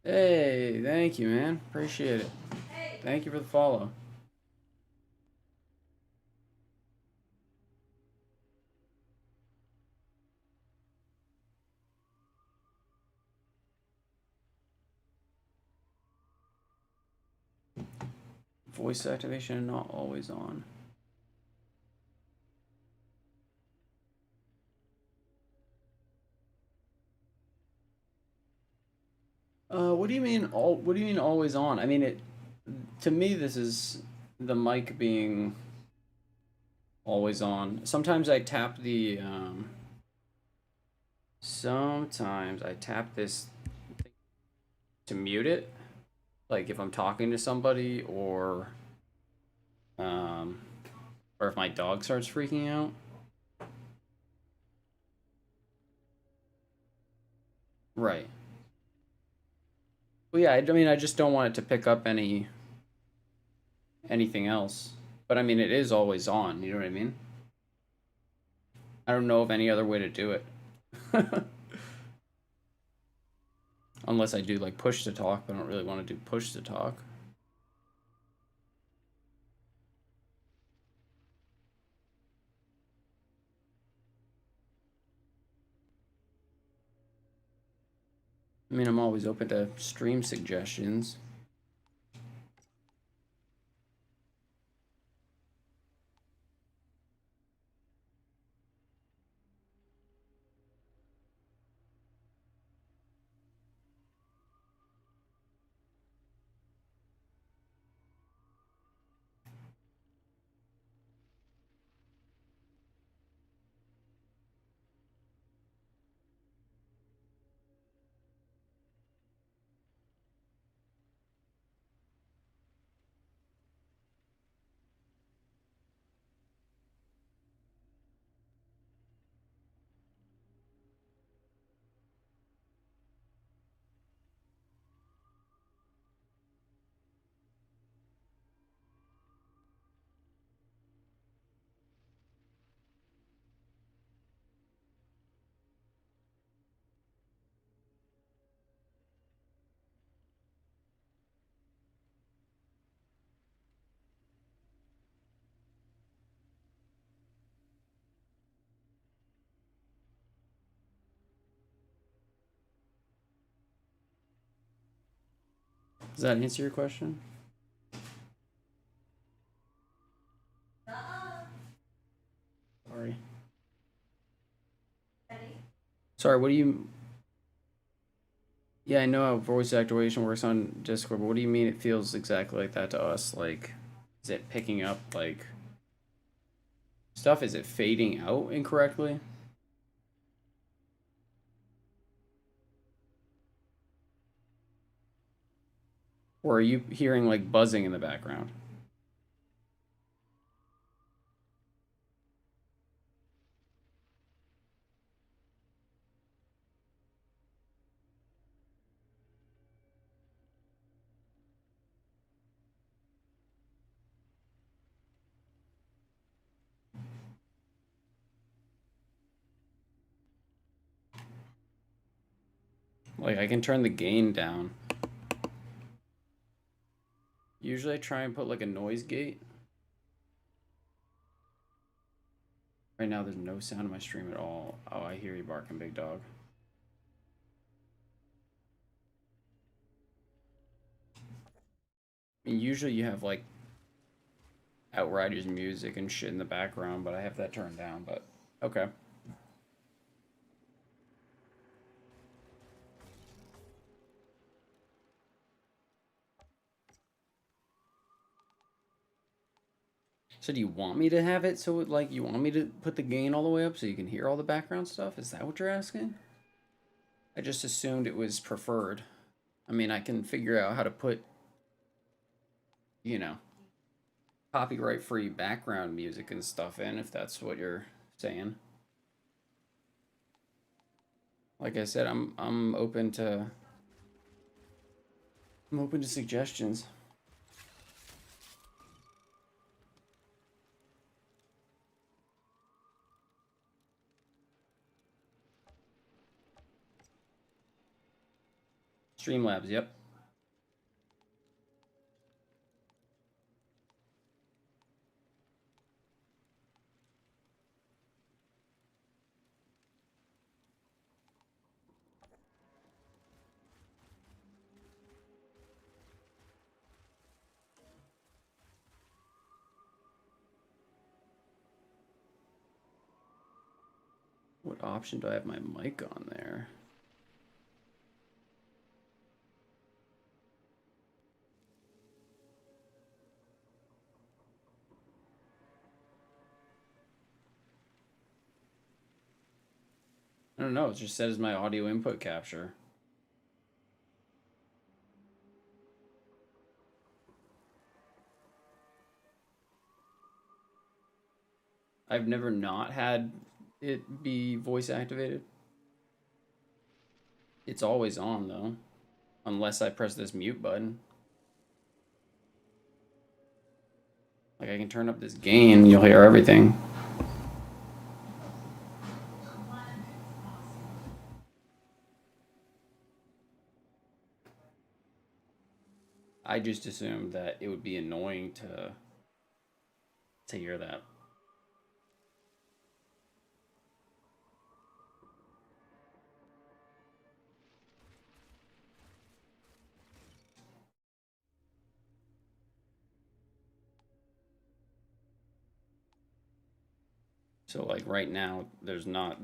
Hey, thank you, man. Appreciate it. Thank you for the follow. Voice activation not always on. What do you mean what do you mean always on? I mean it to me this is the mic being always on. Sometimes I tap the sometimes I tap this thing to mute it. Like if I'm talking to somebody or if my dog starts freaking out. Right. Well, yeah, I mean, I just don't want it to pick up anything else. But I mean, it is always on, you know what I mean? I don't know of any other way to do it. Unless I do like push to talk, but I don't really want to do push to talk. I mean, I'm always open to stream suggestions. Does that answer your question? Sorry. Sorry, what do you... Yeah, I know how voice activation works on Discord, but what do you mean it feels exactly like that to us? Like, is it picking up, like, stuff? Is it fading out incorrectly? Or are you hearing, like, buzzing in the background? Like, I can turn the gain down. Usually I try and put, like, a noise gate. Right now there's no sound in my stream at all. Oh, I hear you barking, big dog. I mean, usually you have, like, Outriders music and shit in the background, but I have that turned down, but okay. So do you want me to have it so like you want me to put the gain all the way up so you can hear all the background stuff? Is that what you're asking? I just assumed it was preferred. I mean, I can figure out how to put, you know, copyright-free background music and stuff in if that's what you're saying. Like I said, I'm open to suggestions. Streamlabs, yep. What option do I have my mic on there? I don't know, it just says my audio input capture. I've never not had it be voice activated. It's always on though, unless I press this mute button. Like I can turn up this gain, you'll hear everything. I just assumed that it would be annoying to hear that. So like right now, there's not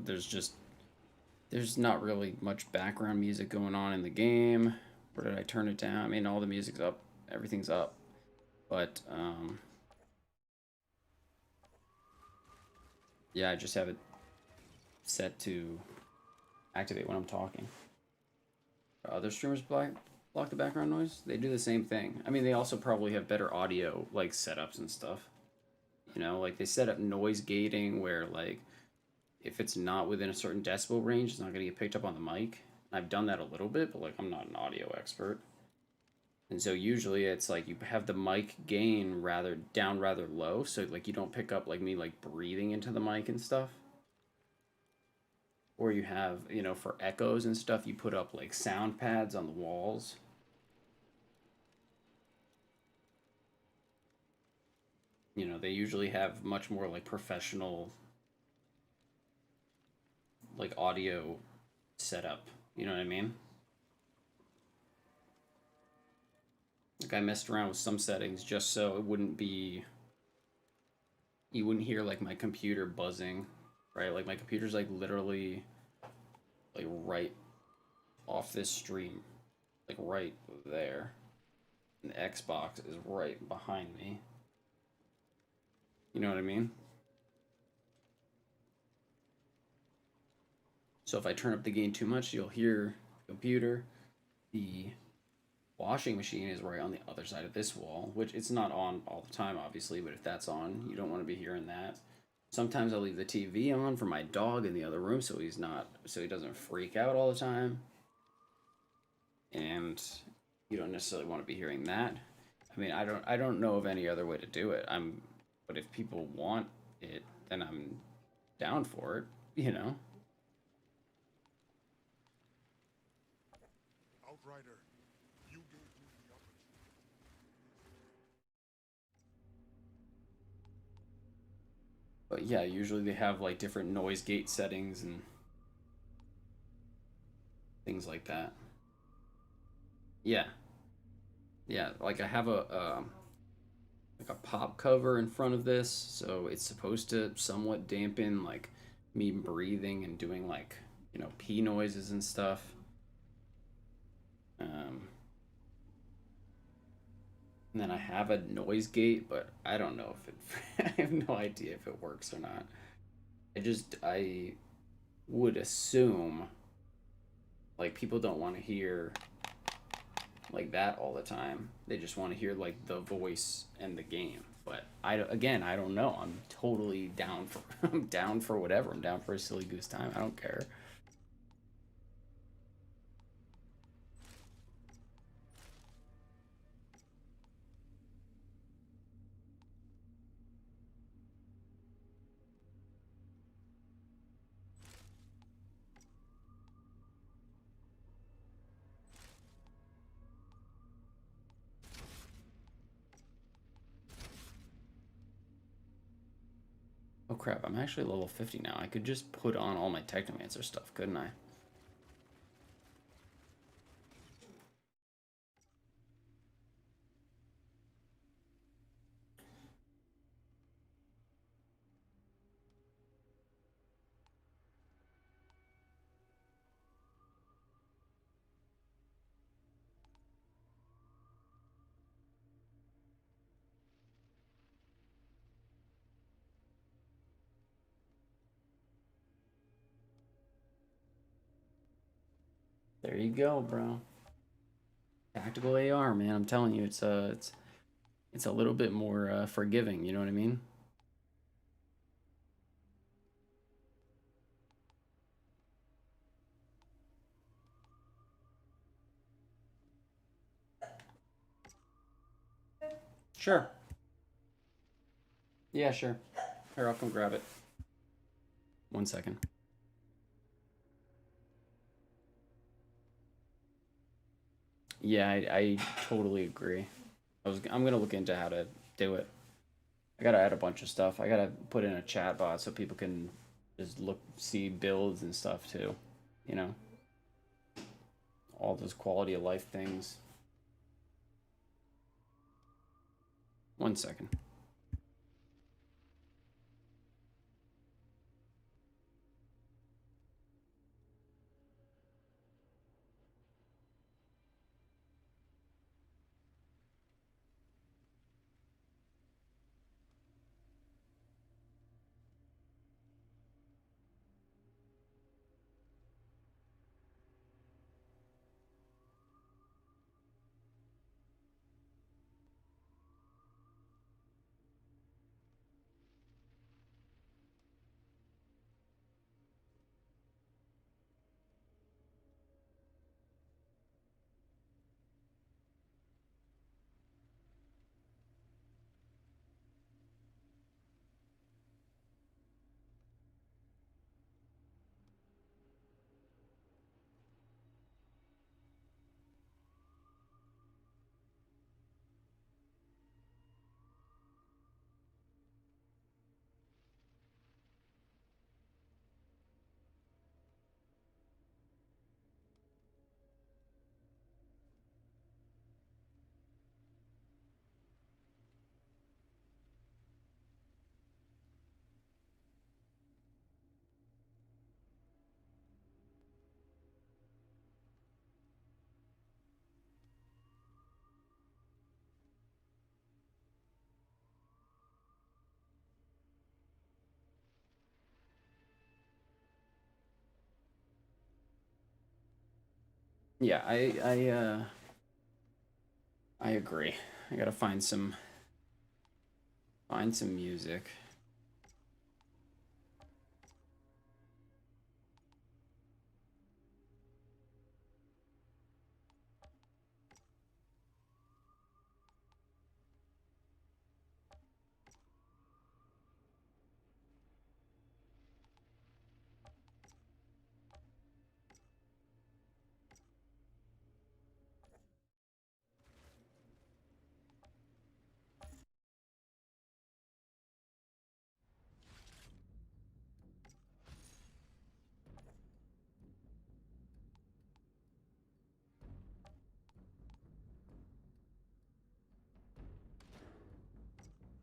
really much background music going on in the game. Where did I turn it down? I mean, all the music's up, everything's up, but yeah, I just have it set to activate when I'm talking. Other streamers block the background noise? They do the same thing. I mean, they also probably have better audio like setups and stuff. You know, like they set up noise gating where like if it's not within a certain decibel range, it's not going to get picked up on the mic. I've done that a little bit, but like I'm not an audio expert. And so usually it's like you have the mic gain rather low, so like you don't pick up like me like breathing into the mic and stuff. Or you have, you know, for echoes and stuff, you put up like sound pads on the walls. You know, they usually have much more like professional like audio setup. You know what I mean? Like I messed around with some settings just so it wouldn't be, you wouldn't hear like my computer buzzing, right? Like my computer's like literally like right off this stream, like right there. And the Xbox is right behind me. You know what I mean? So if I turn up the gain too much, you'll hear the computer. The washing machine is right on the other side of this wall, which it's not on all the time, obviously, but if that's on, you don't want to be hearing that. Sometimes I'll leave the TV on for my dog in the other room so he doesn't freak out all the time. And you don't necessarily want to be hearing that. I mean, I don't know of any other way to do it. But if people want it, then I'm down for it, you know. Outrider, you gave me the opportunity. But yeah, usually they have like different noise gate settings and things like that. Yeah. Yeah, like I have a like a pop cover in front of this, so it's supposed to somewhat dampen like me breathing and doing like, you know, pee noises and stuff. And then I have a noise gate, but I don't know if it I have no idea if it works or not. I would assume like people don't want to hear like that all the time. They just want to hear like the voice and the game. But I don't know. I'm totally down for I'm down for whatever. I'm down for a silly goose time. I don't care. Oh crap, I'm actually level 50 now. I could just put on all my technomancer stuff, couldn't I? There you go, bro. Tactical AR, man. I'm telling you, it's a little bit more forgiving. You know what I mean? Sure. Yeah, sure. Here, I'll come grab it. 1 second. Yeah, I totally agree. I'm gonna look into how to do it. I gotta add a bunch of stuff. I gotta put in a chat bot so people can just see builds and stuff too. You know, all those quality of life things. 1 second. Yeah, I agree. I gotta find some music.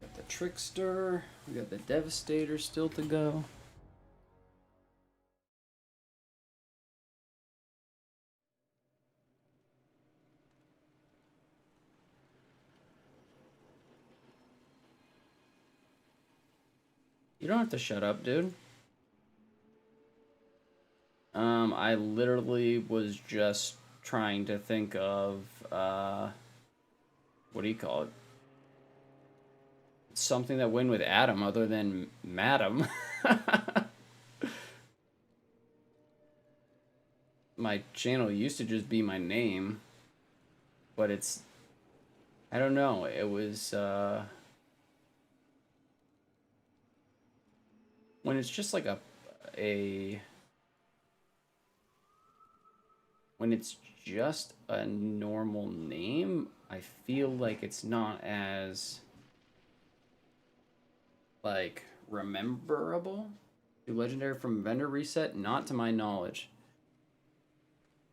Got the Trickster. We got the Devastator still to go. You don't have to shut up, dude. I literally was just trying to think of, what do you call it? Something that went with Adam other than Madam. My channel used to just be my name, but it's, I don't know, it was, when it's just like when it's just a normal name, I feel like it's not as, like, rememberable. Do legendary from vendor reset? Not to my knowledge.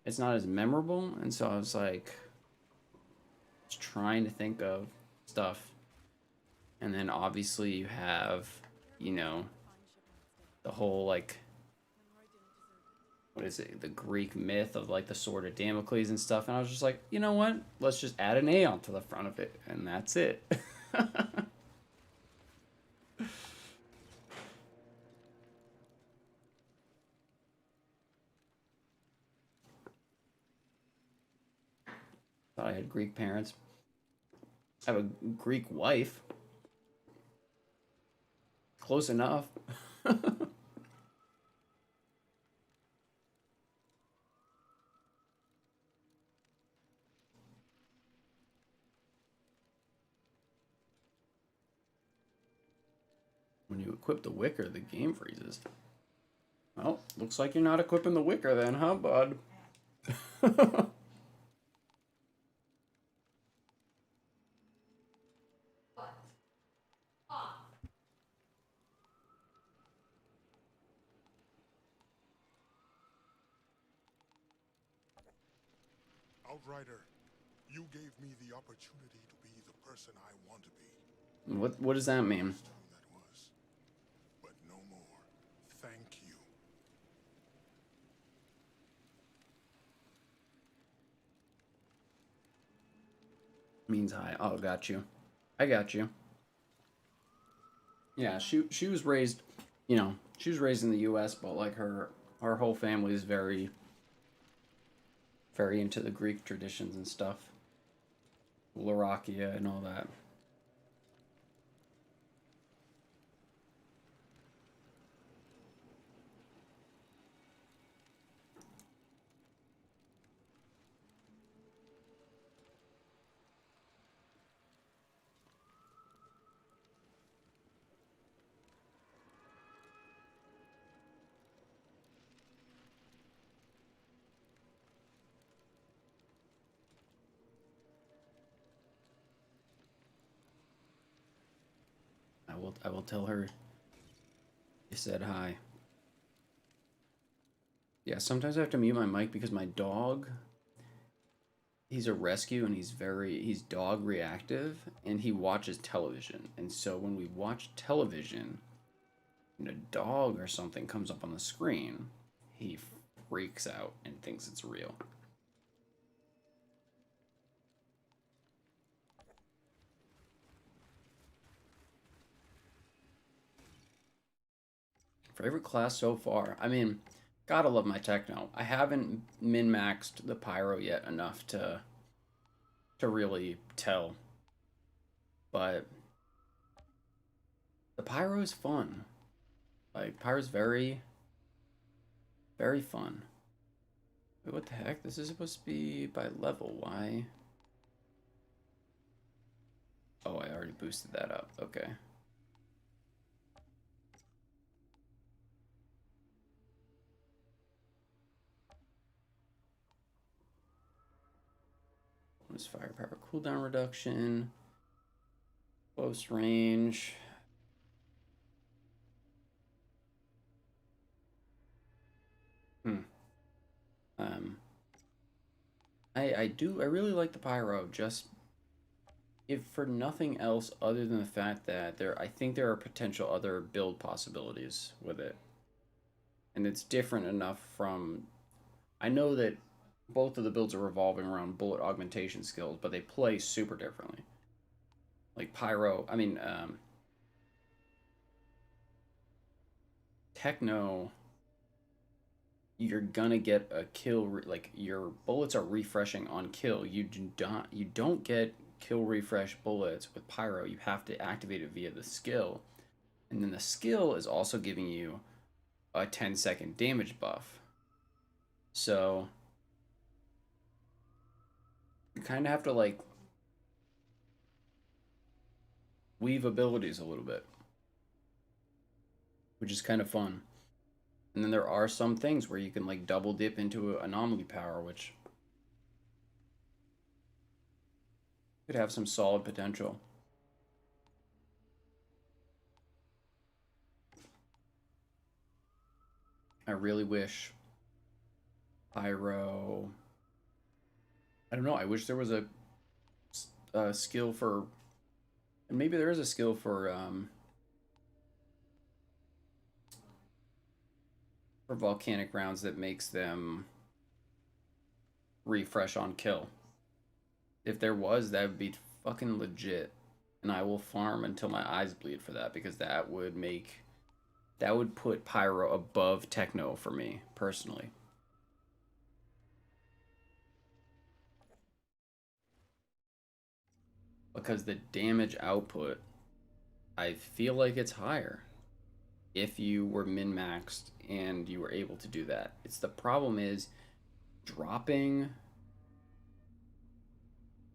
It's not as memorable, and so I was like, just trying to think of stuff. And then obviously you have, you know, the whole like, what is it, the Greek myth of like the sword of Damocles and stuff. And I was just like, you know what? Let's just add an A onto the front of it, and that's it. Thought I had Greek parents. I have a Greek wife. Close enough. When you equip the Wicker, the game freezes. Well, looks like you're not equipping the Wicker then, huh, bud? Outrider, you gave me the opportunity to be the person I want to be. What does that mean? That was. But no more. Thank you. Means hi. Oh, got you. I got you. Yeah, she was raised, you know, she was raised in the U.S., but like her whole family is very into the Greek traditions and stuff. Laurakia and all that. I will tell her you said hi. Yeah, sometimes I have to mute my mic because my dog, he's a rescue and he's dog reactive and he watches television. And so when we watch television and a dog or something comes up on the screen, he freaks out and thinks it's real. Favorite class so far? I mean, gotta love my techno. I haven't min-maxed the pyro yet enough to really tell. But the pyro is fun. Like, pyro's very fun. Wait, what the heck? This is supposed to be by level. Why? Oh, I already boosted that up. Okay. What is firepower? Cooldown reduction. Close range. I really like the pyro, just if for nothing else other than the fact that I think there are potential other build possibilities with it. And it's different enough from, I know that both of the builds are revolving around bullet augmentation skills, but they play super differently. Like pyro, I mean, techno, you're gonna get a kill, like your bullets are refreshing on kill. You don't get kill refresh bullets with pyro. You have to activate it via the skill, and then the skill is also giving you a 10-second damage buff. So you kind of have to like weave abilities a little bit, which is kind of fun. And then there are some things where you can like double dip into anomaly power, which could have some solid potential. I really wish Pyro. I don't know. I wish there was a skill for, and maybe there is a skill for volcanic rounds that makes them refresh on kill. If there was, that would be fucking legit. And I will farm until my eyes bleed for that, because that would put Pyro above Techno for me personally. Because the damage output, I feel like it's higher if you were min-maxed and you were able to do that. It's the problem is dropping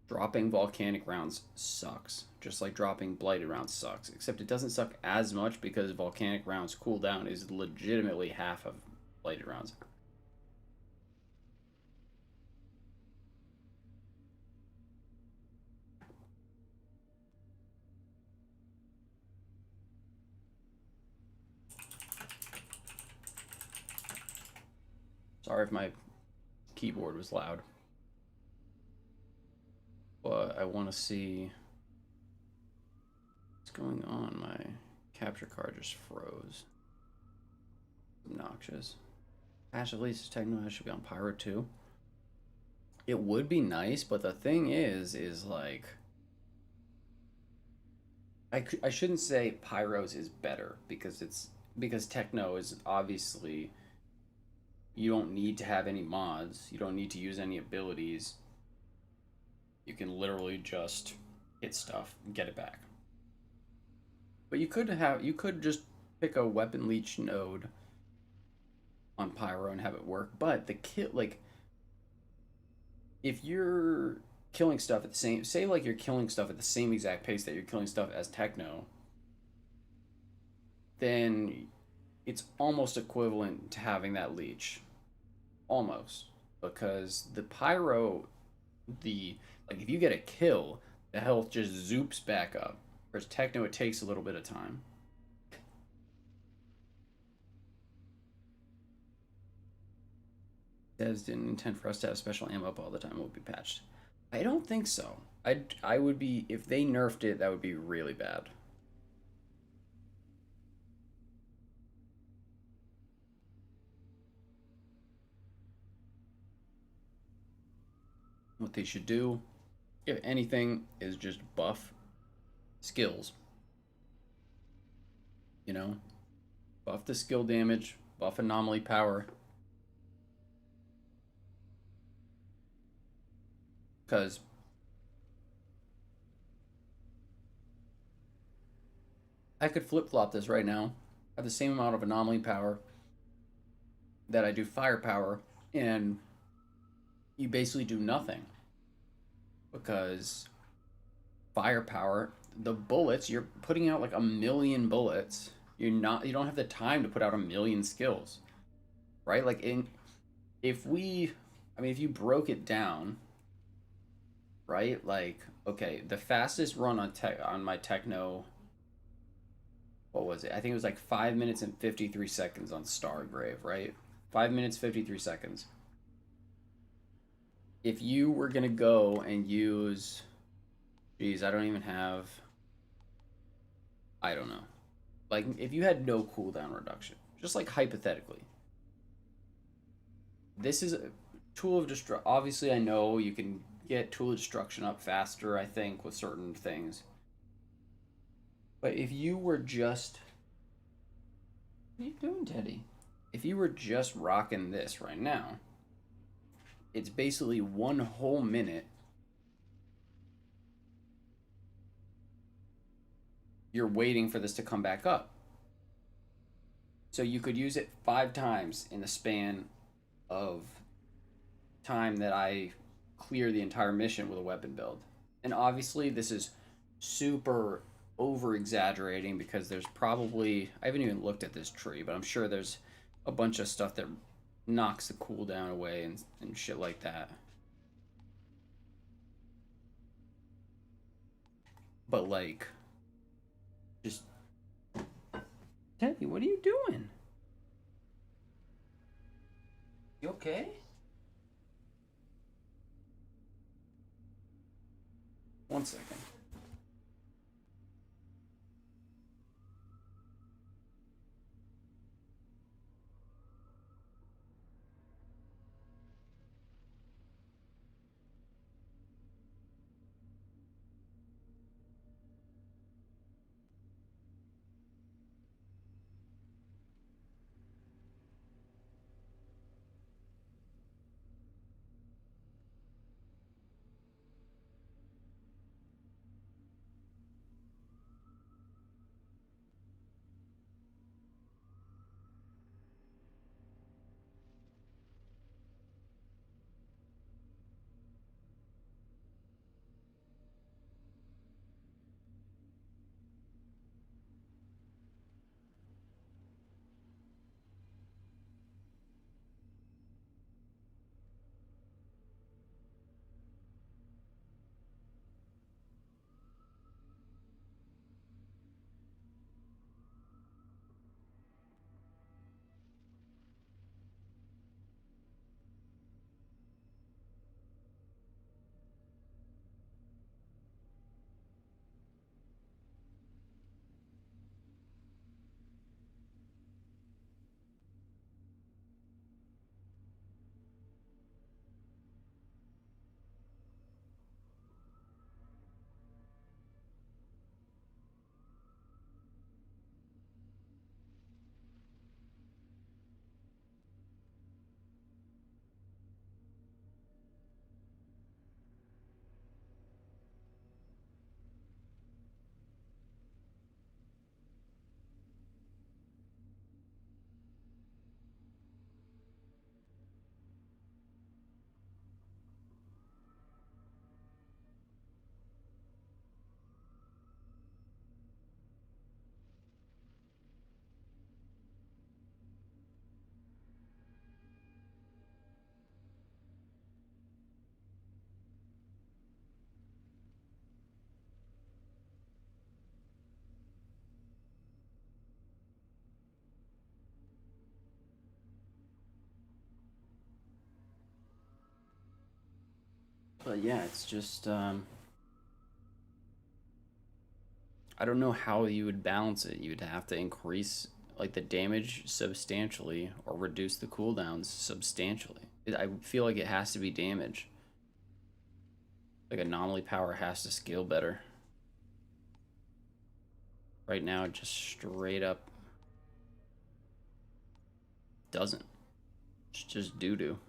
volcanic rounds sucks. Just like dropping blighted rounds sucks. Except it doesn't suck as much because volcanic rounds cooldown is legitimately half of blighted rounds. Sorry if my keyboard was loud. But I want to see what's going on. My capture card just froze. Obnoxious. Ash, at least techno should be on Pyro too. It would be nice, but the thing is like, I shouldn't say Pyro's is better because techno is obviously, you don't need to have any mods, you don't need to use any abilities. You can literally just hit stuff and get it back. But you could just pick a weapon leech node on Pyro and have it work. But the if you're killing stuff at the same, say like you're killing stuff at the same exact pace that you're killing stuff as techno, then it's almost equivalent to having that leech. Almost. Because the Pyro, like if you get a kill, the health just zoops back up. Whereas techno, it takes a little bit of time. Devs didn't intend for us to have special ammo up all the time. It will be patched. I don't think so. I would be, if they nerfed it, that would be really bad. What they should do, if anything, is just buff skills. You know? Buff the skill damage, buff anomaly power. Because I could flip-flop this right now. Have the same amount of anomaly power that I do firepower, and you basically do nothing. Because firepower, the bullets, you're putting out like 1,000,000 bullets. You don't have the time to put out 1,000,000 skills. Right? Like if you broke it down, right? Like, okay, the fastest run on my techno, what was it? I think it was like 5 minutes and 53 seconds on Stargrave, right? 5 minutes 53 seconds. If you were gonna go and use, geez, I don't even have, I don't know. Like, if you had no cooldown reduction, just like hypothetically, this is a tool of destruction. Obviously, I know you can get tool of destruction up faster, I think, with certain things. But if you were just, what are you doing, Teddy? If you were just rocking this right now, it's basically 1 whole minute. You're waiting for this to come back up. So you could use it 5 times in the span of time that I clear the entire mission with a weapon build. And obviously this is super over exaggerating because there's probably, I haven't even looked at this tree, but I'm sure there's a bunch of stuff that knocks the cooldown away and shit like that. But like, just Teddy, what are you doing? You okay? One second. But yeah, it's just I don't know how you would balance it. You'd have to increase like the damage substantially or reduce the cooldowns substantially. I feel like it has to be damage. Like anomaly power has to scale better. Right now, it just straight up doesn't. It's just doo-doo.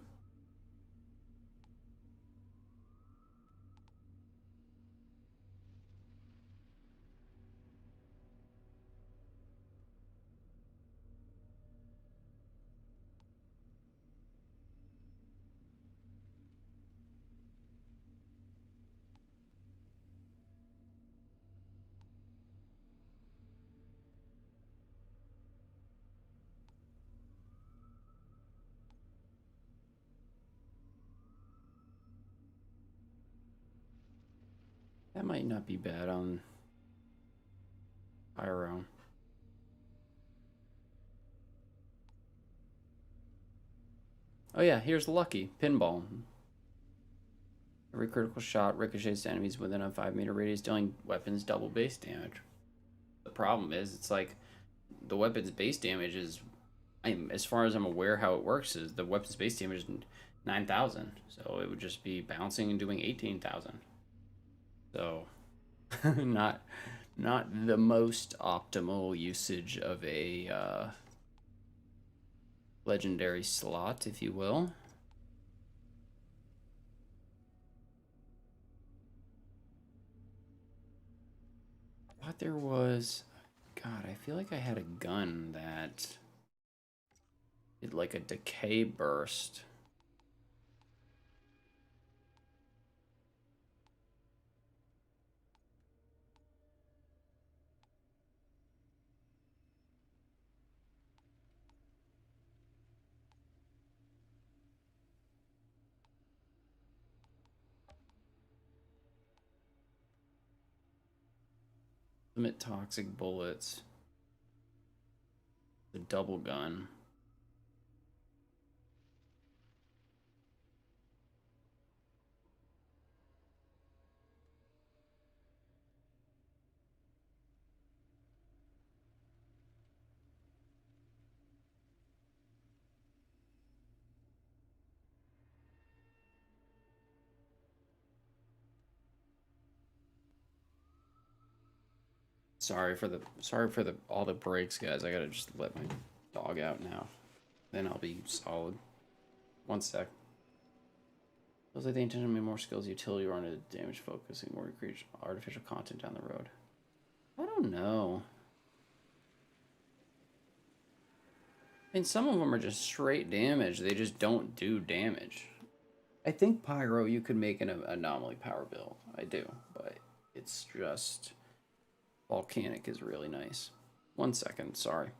That might not be bad on Pyro. Oh yeah, here's Lucky. Pinball. Every critical shot ricochets to enemies within a 5-meter radius, dealing weapons double base damage. The problem is, it's like, the weapon's base damage is, as far as I'm aware how it works, is the weapon's base damage is 9,000. So it would just be bouncing and doing 18,000. So, not the most optimal usage of a legendary slot, if you will. But there was, God, I feel like I had a gun that did like a decay burst. Limit toxic bullets. The double gun. Sorry for the all the breaks, guys. I gotta just let my dog out now. Then I'll be solid. One sec. Feels like they intended to make more skills utility oriented damage focusing more create artificial content down the road. I don't know. I mean, some of them are just straight damage. They just don't do damage. I think Pyro, you could make an anomaly power build. I do, but it's just Volcanic is really nice. 1 second, sorry.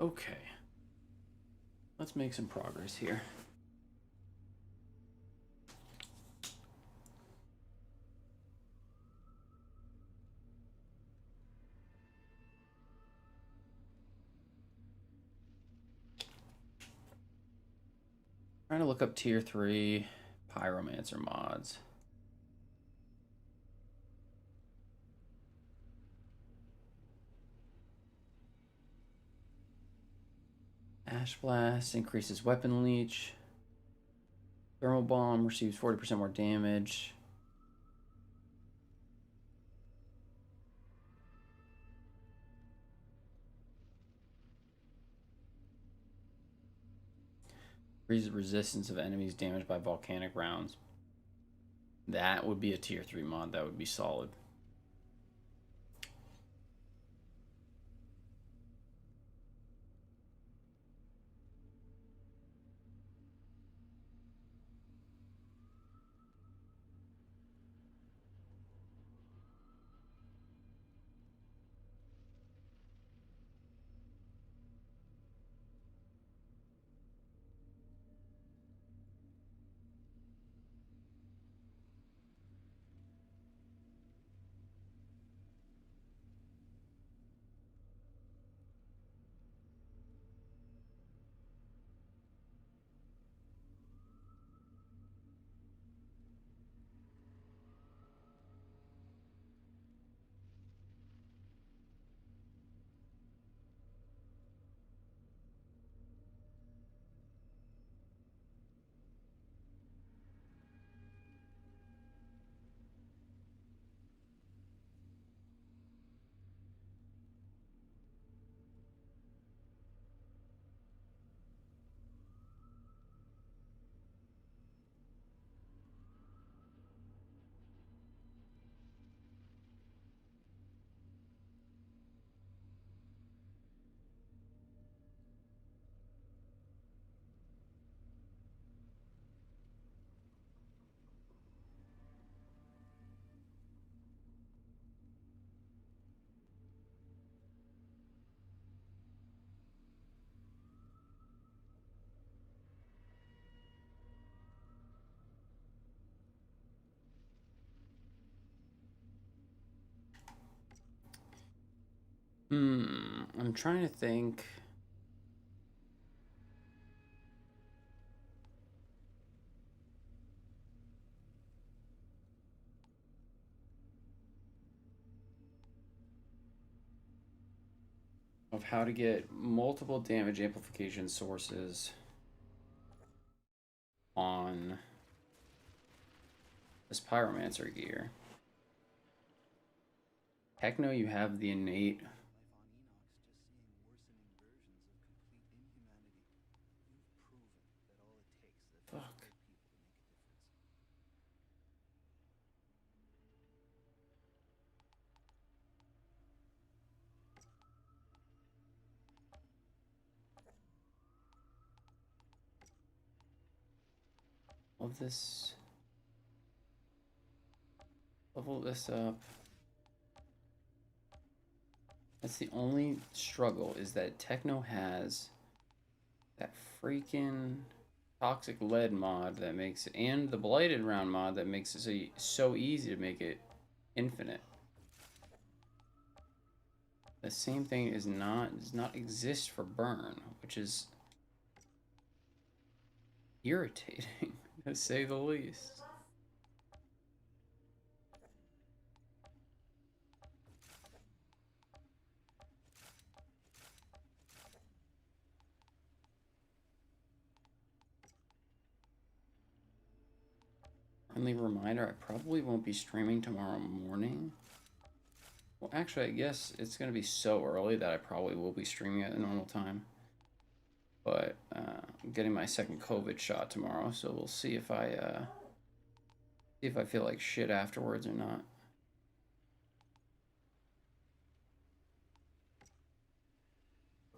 Okay. Let's make some progress here. Trying to look up tier 3 pyromancer mods. Ash Blast increases weapon leech. Thermal Bomb receives 40% more damage. Increases resistance of enemies damaged by volcanic rounds. That would be a tier 3 mod. That would be solid. I'm trying to think. Of how to get multiple damage amplification sources on this pyromancer gear. Techno, you have the innate. Fuck. Of this. Level this up. That's the only struggle, is that Techno has that freaking toxic lead mod that makes it, and the blighted round mod that makes it so easy to make it infinite. The same thing does not exist for burn, which is irritating to say the least. Friendly reminder, I probably won't be streaming tomorrow morning. Well, actually, I guess it's going to be so early that I probably will be streaming at a normal time. But I'm getting my second COVID shot tomorrow, so we'll see if I feel like shit afterwards or not.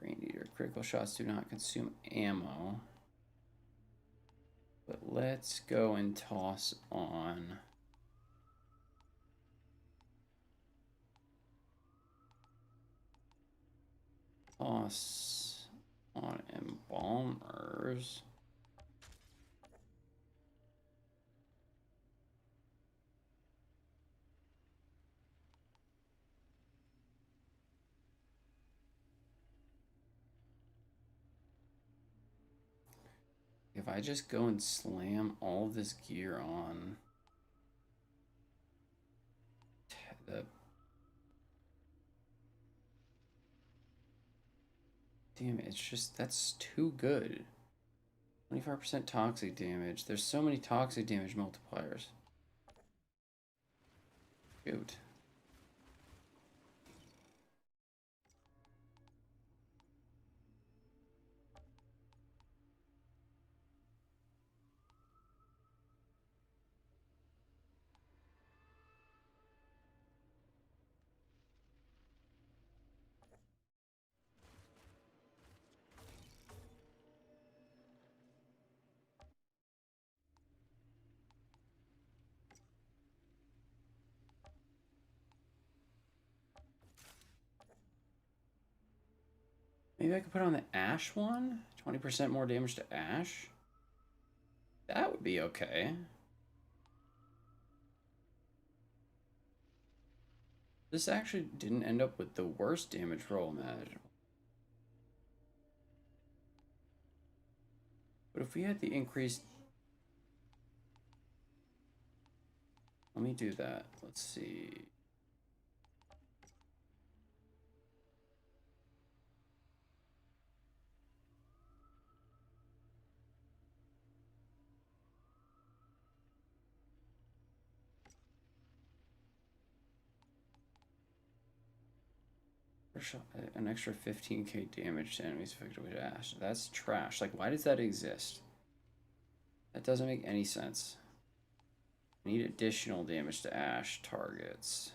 Brain Eater. Critical shots do not consume ammo. But let's go and toss on. Toss On embalmers. If I just go and slam all this gear on the... Damn it, it's just, that's too good. 25% toxic damage. There's so many toxic damage multipliers. Shoot. Maybe I could put on the Ash one? 20% more damage to Ash? That would be okay. This actually didn't end up with the worst damage roll imaginable. But if we had the increased... Let me do that. Let's see. An extra 15k damage to enemies affected with Ash. That's trash. Like, why does that exist? That doesn't make any sense. I need additional damage to Ash targets.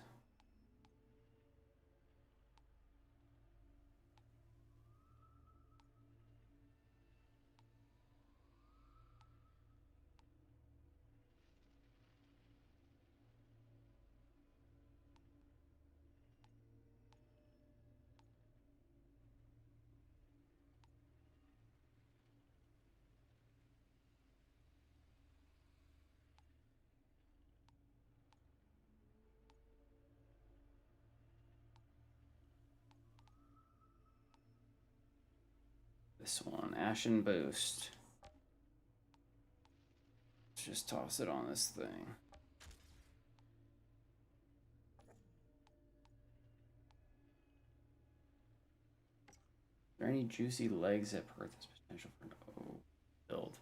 This one, Ashen Boost. Let's just toss it on this thing. Are there any juicy legs that perk this potential for no build?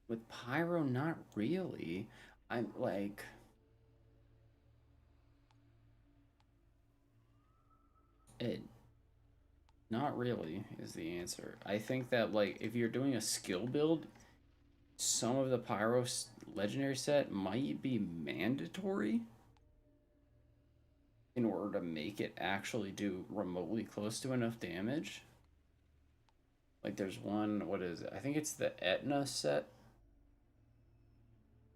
With Pyro, not really. I'm like... Not really is the answer. I think that, like, if you're doing a skill build, some of the Pyro legendary set might be mandatory in order to make it actually do remotely close to enough damage. Like, there's one, what is it? I think it's the Etna set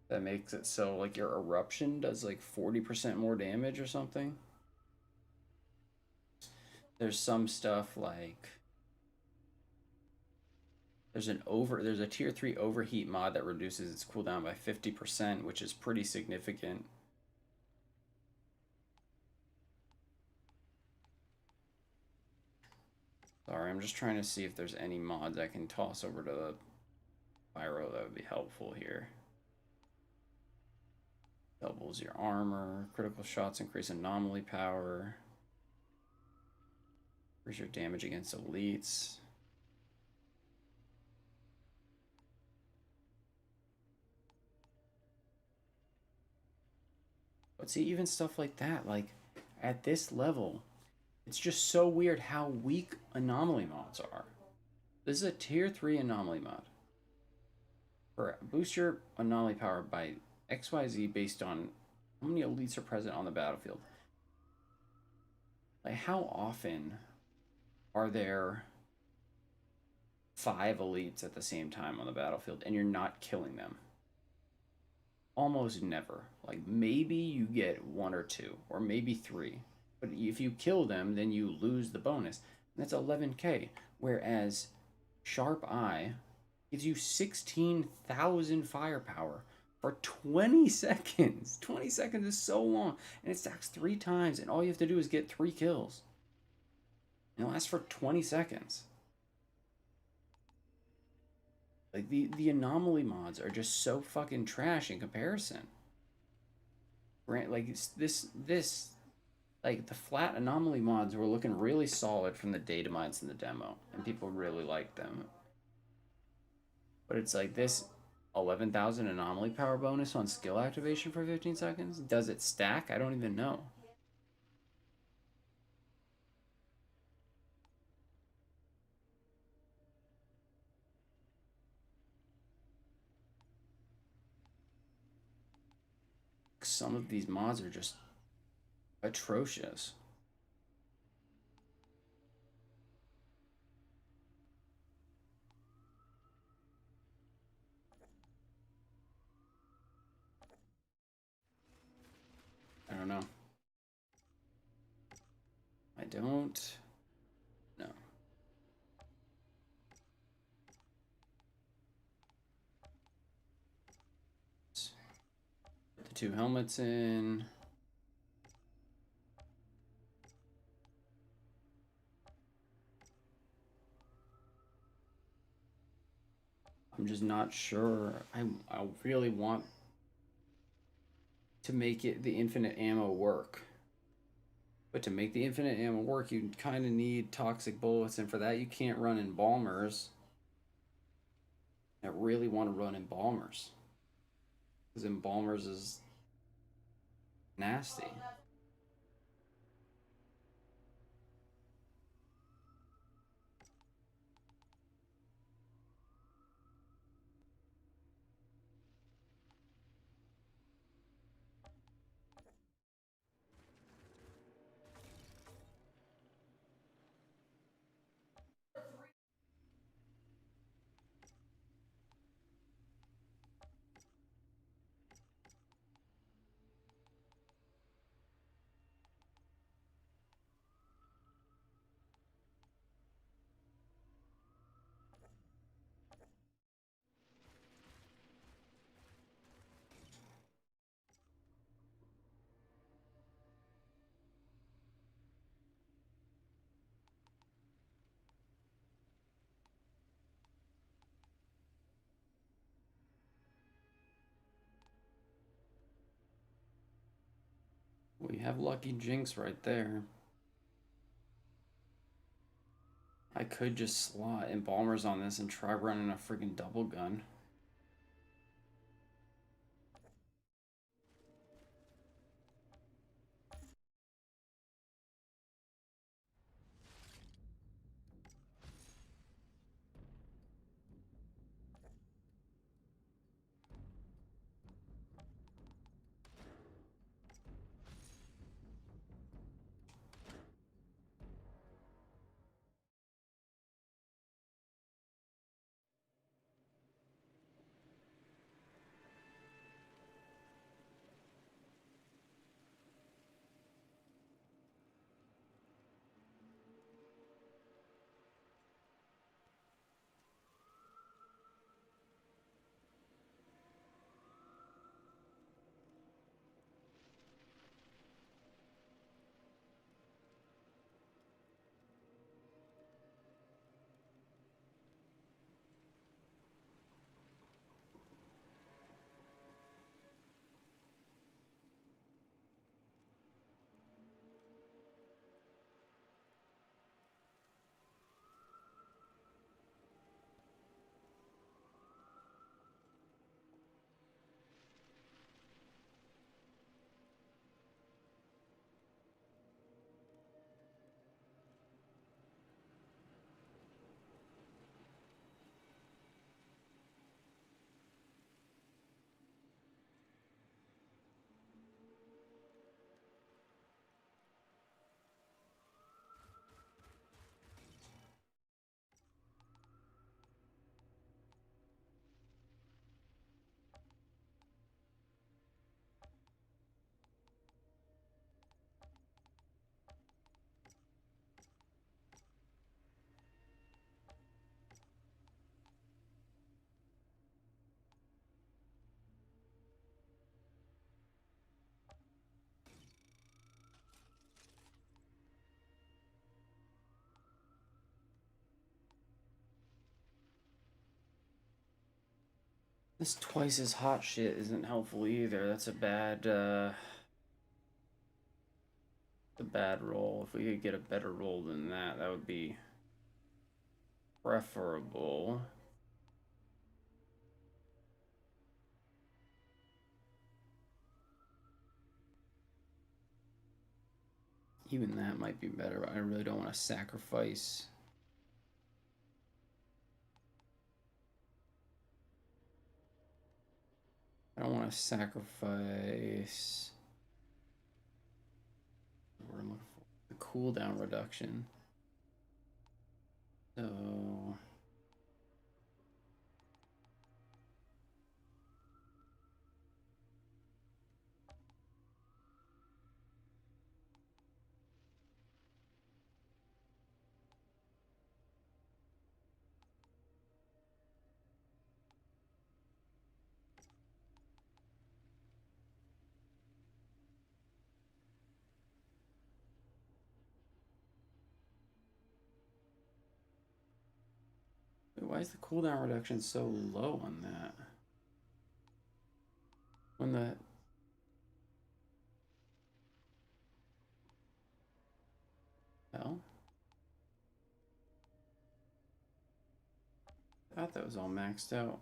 that makes it so, like, your eruption does, like, 40% more damage or something. There's some stuff like... There's a tier 3 overheat mod that reduces its cooldown by 50%, which is pretty significant. Sorry, I'm just trying to see if there's any mods I can toss over to the Pyro that would be helpful here. Doubles your armor, critical shots increase anomaly power. Increase your damage against elites. But see, even stuff like that, like, at this level, it's just so weird how weak anomaly mods are. This is a tier 3 anomaly mod. Boost your anomaly power by XYZ based on how many elites are present on the battlefield. Like, how often are there 5 elites at the same time on the battlefield and you're not killing them? Almost never. Like, maybe you get 1 or 2, or maybe 3. But if you kill them, then you lose the bonus. And that's 11k. Whereas Sharp Eye gives you 16,000 firepower for 20 seconds. 20 seconds is so long. And it stacks 3 times, and all you have to do is get 3 kills. And it lasts for 20 seconds. Like, the anomaly mods are just so fucking trash in comparison. Like, this, like, the flat anomaly mods were looking really solid from the data mines in the demo, and people really liked them. But it's like this 11,000 anomaly power bonus on skill activation for 15 seconds? Does it stack? I don't even know. Some of these mods are just atrocious. I don't know. I don't know. Put the 2 helmets in. I'm just not sure. I really want to make it the infinite ammo work. But to make the infinite ammo work, you kind of need toxic bullets, and for that you can't run embalmers. I really want to run embalmers. Because embalmers is nasty. We have Lucky Jinx right there. I could just slot embalmers on this and try running a freaking double gun. This twice as hot shit isn't helpful either. That's a bad roll. If we could get a better roll than that, that would be preferable. Even that might be better, but I really don't want to sacrifice. I don't want to sacrifice. What I'm looking for, the cooldown reduction. So why is the cooldown reduction so low on that? When the hell? I thought that was all maxed out.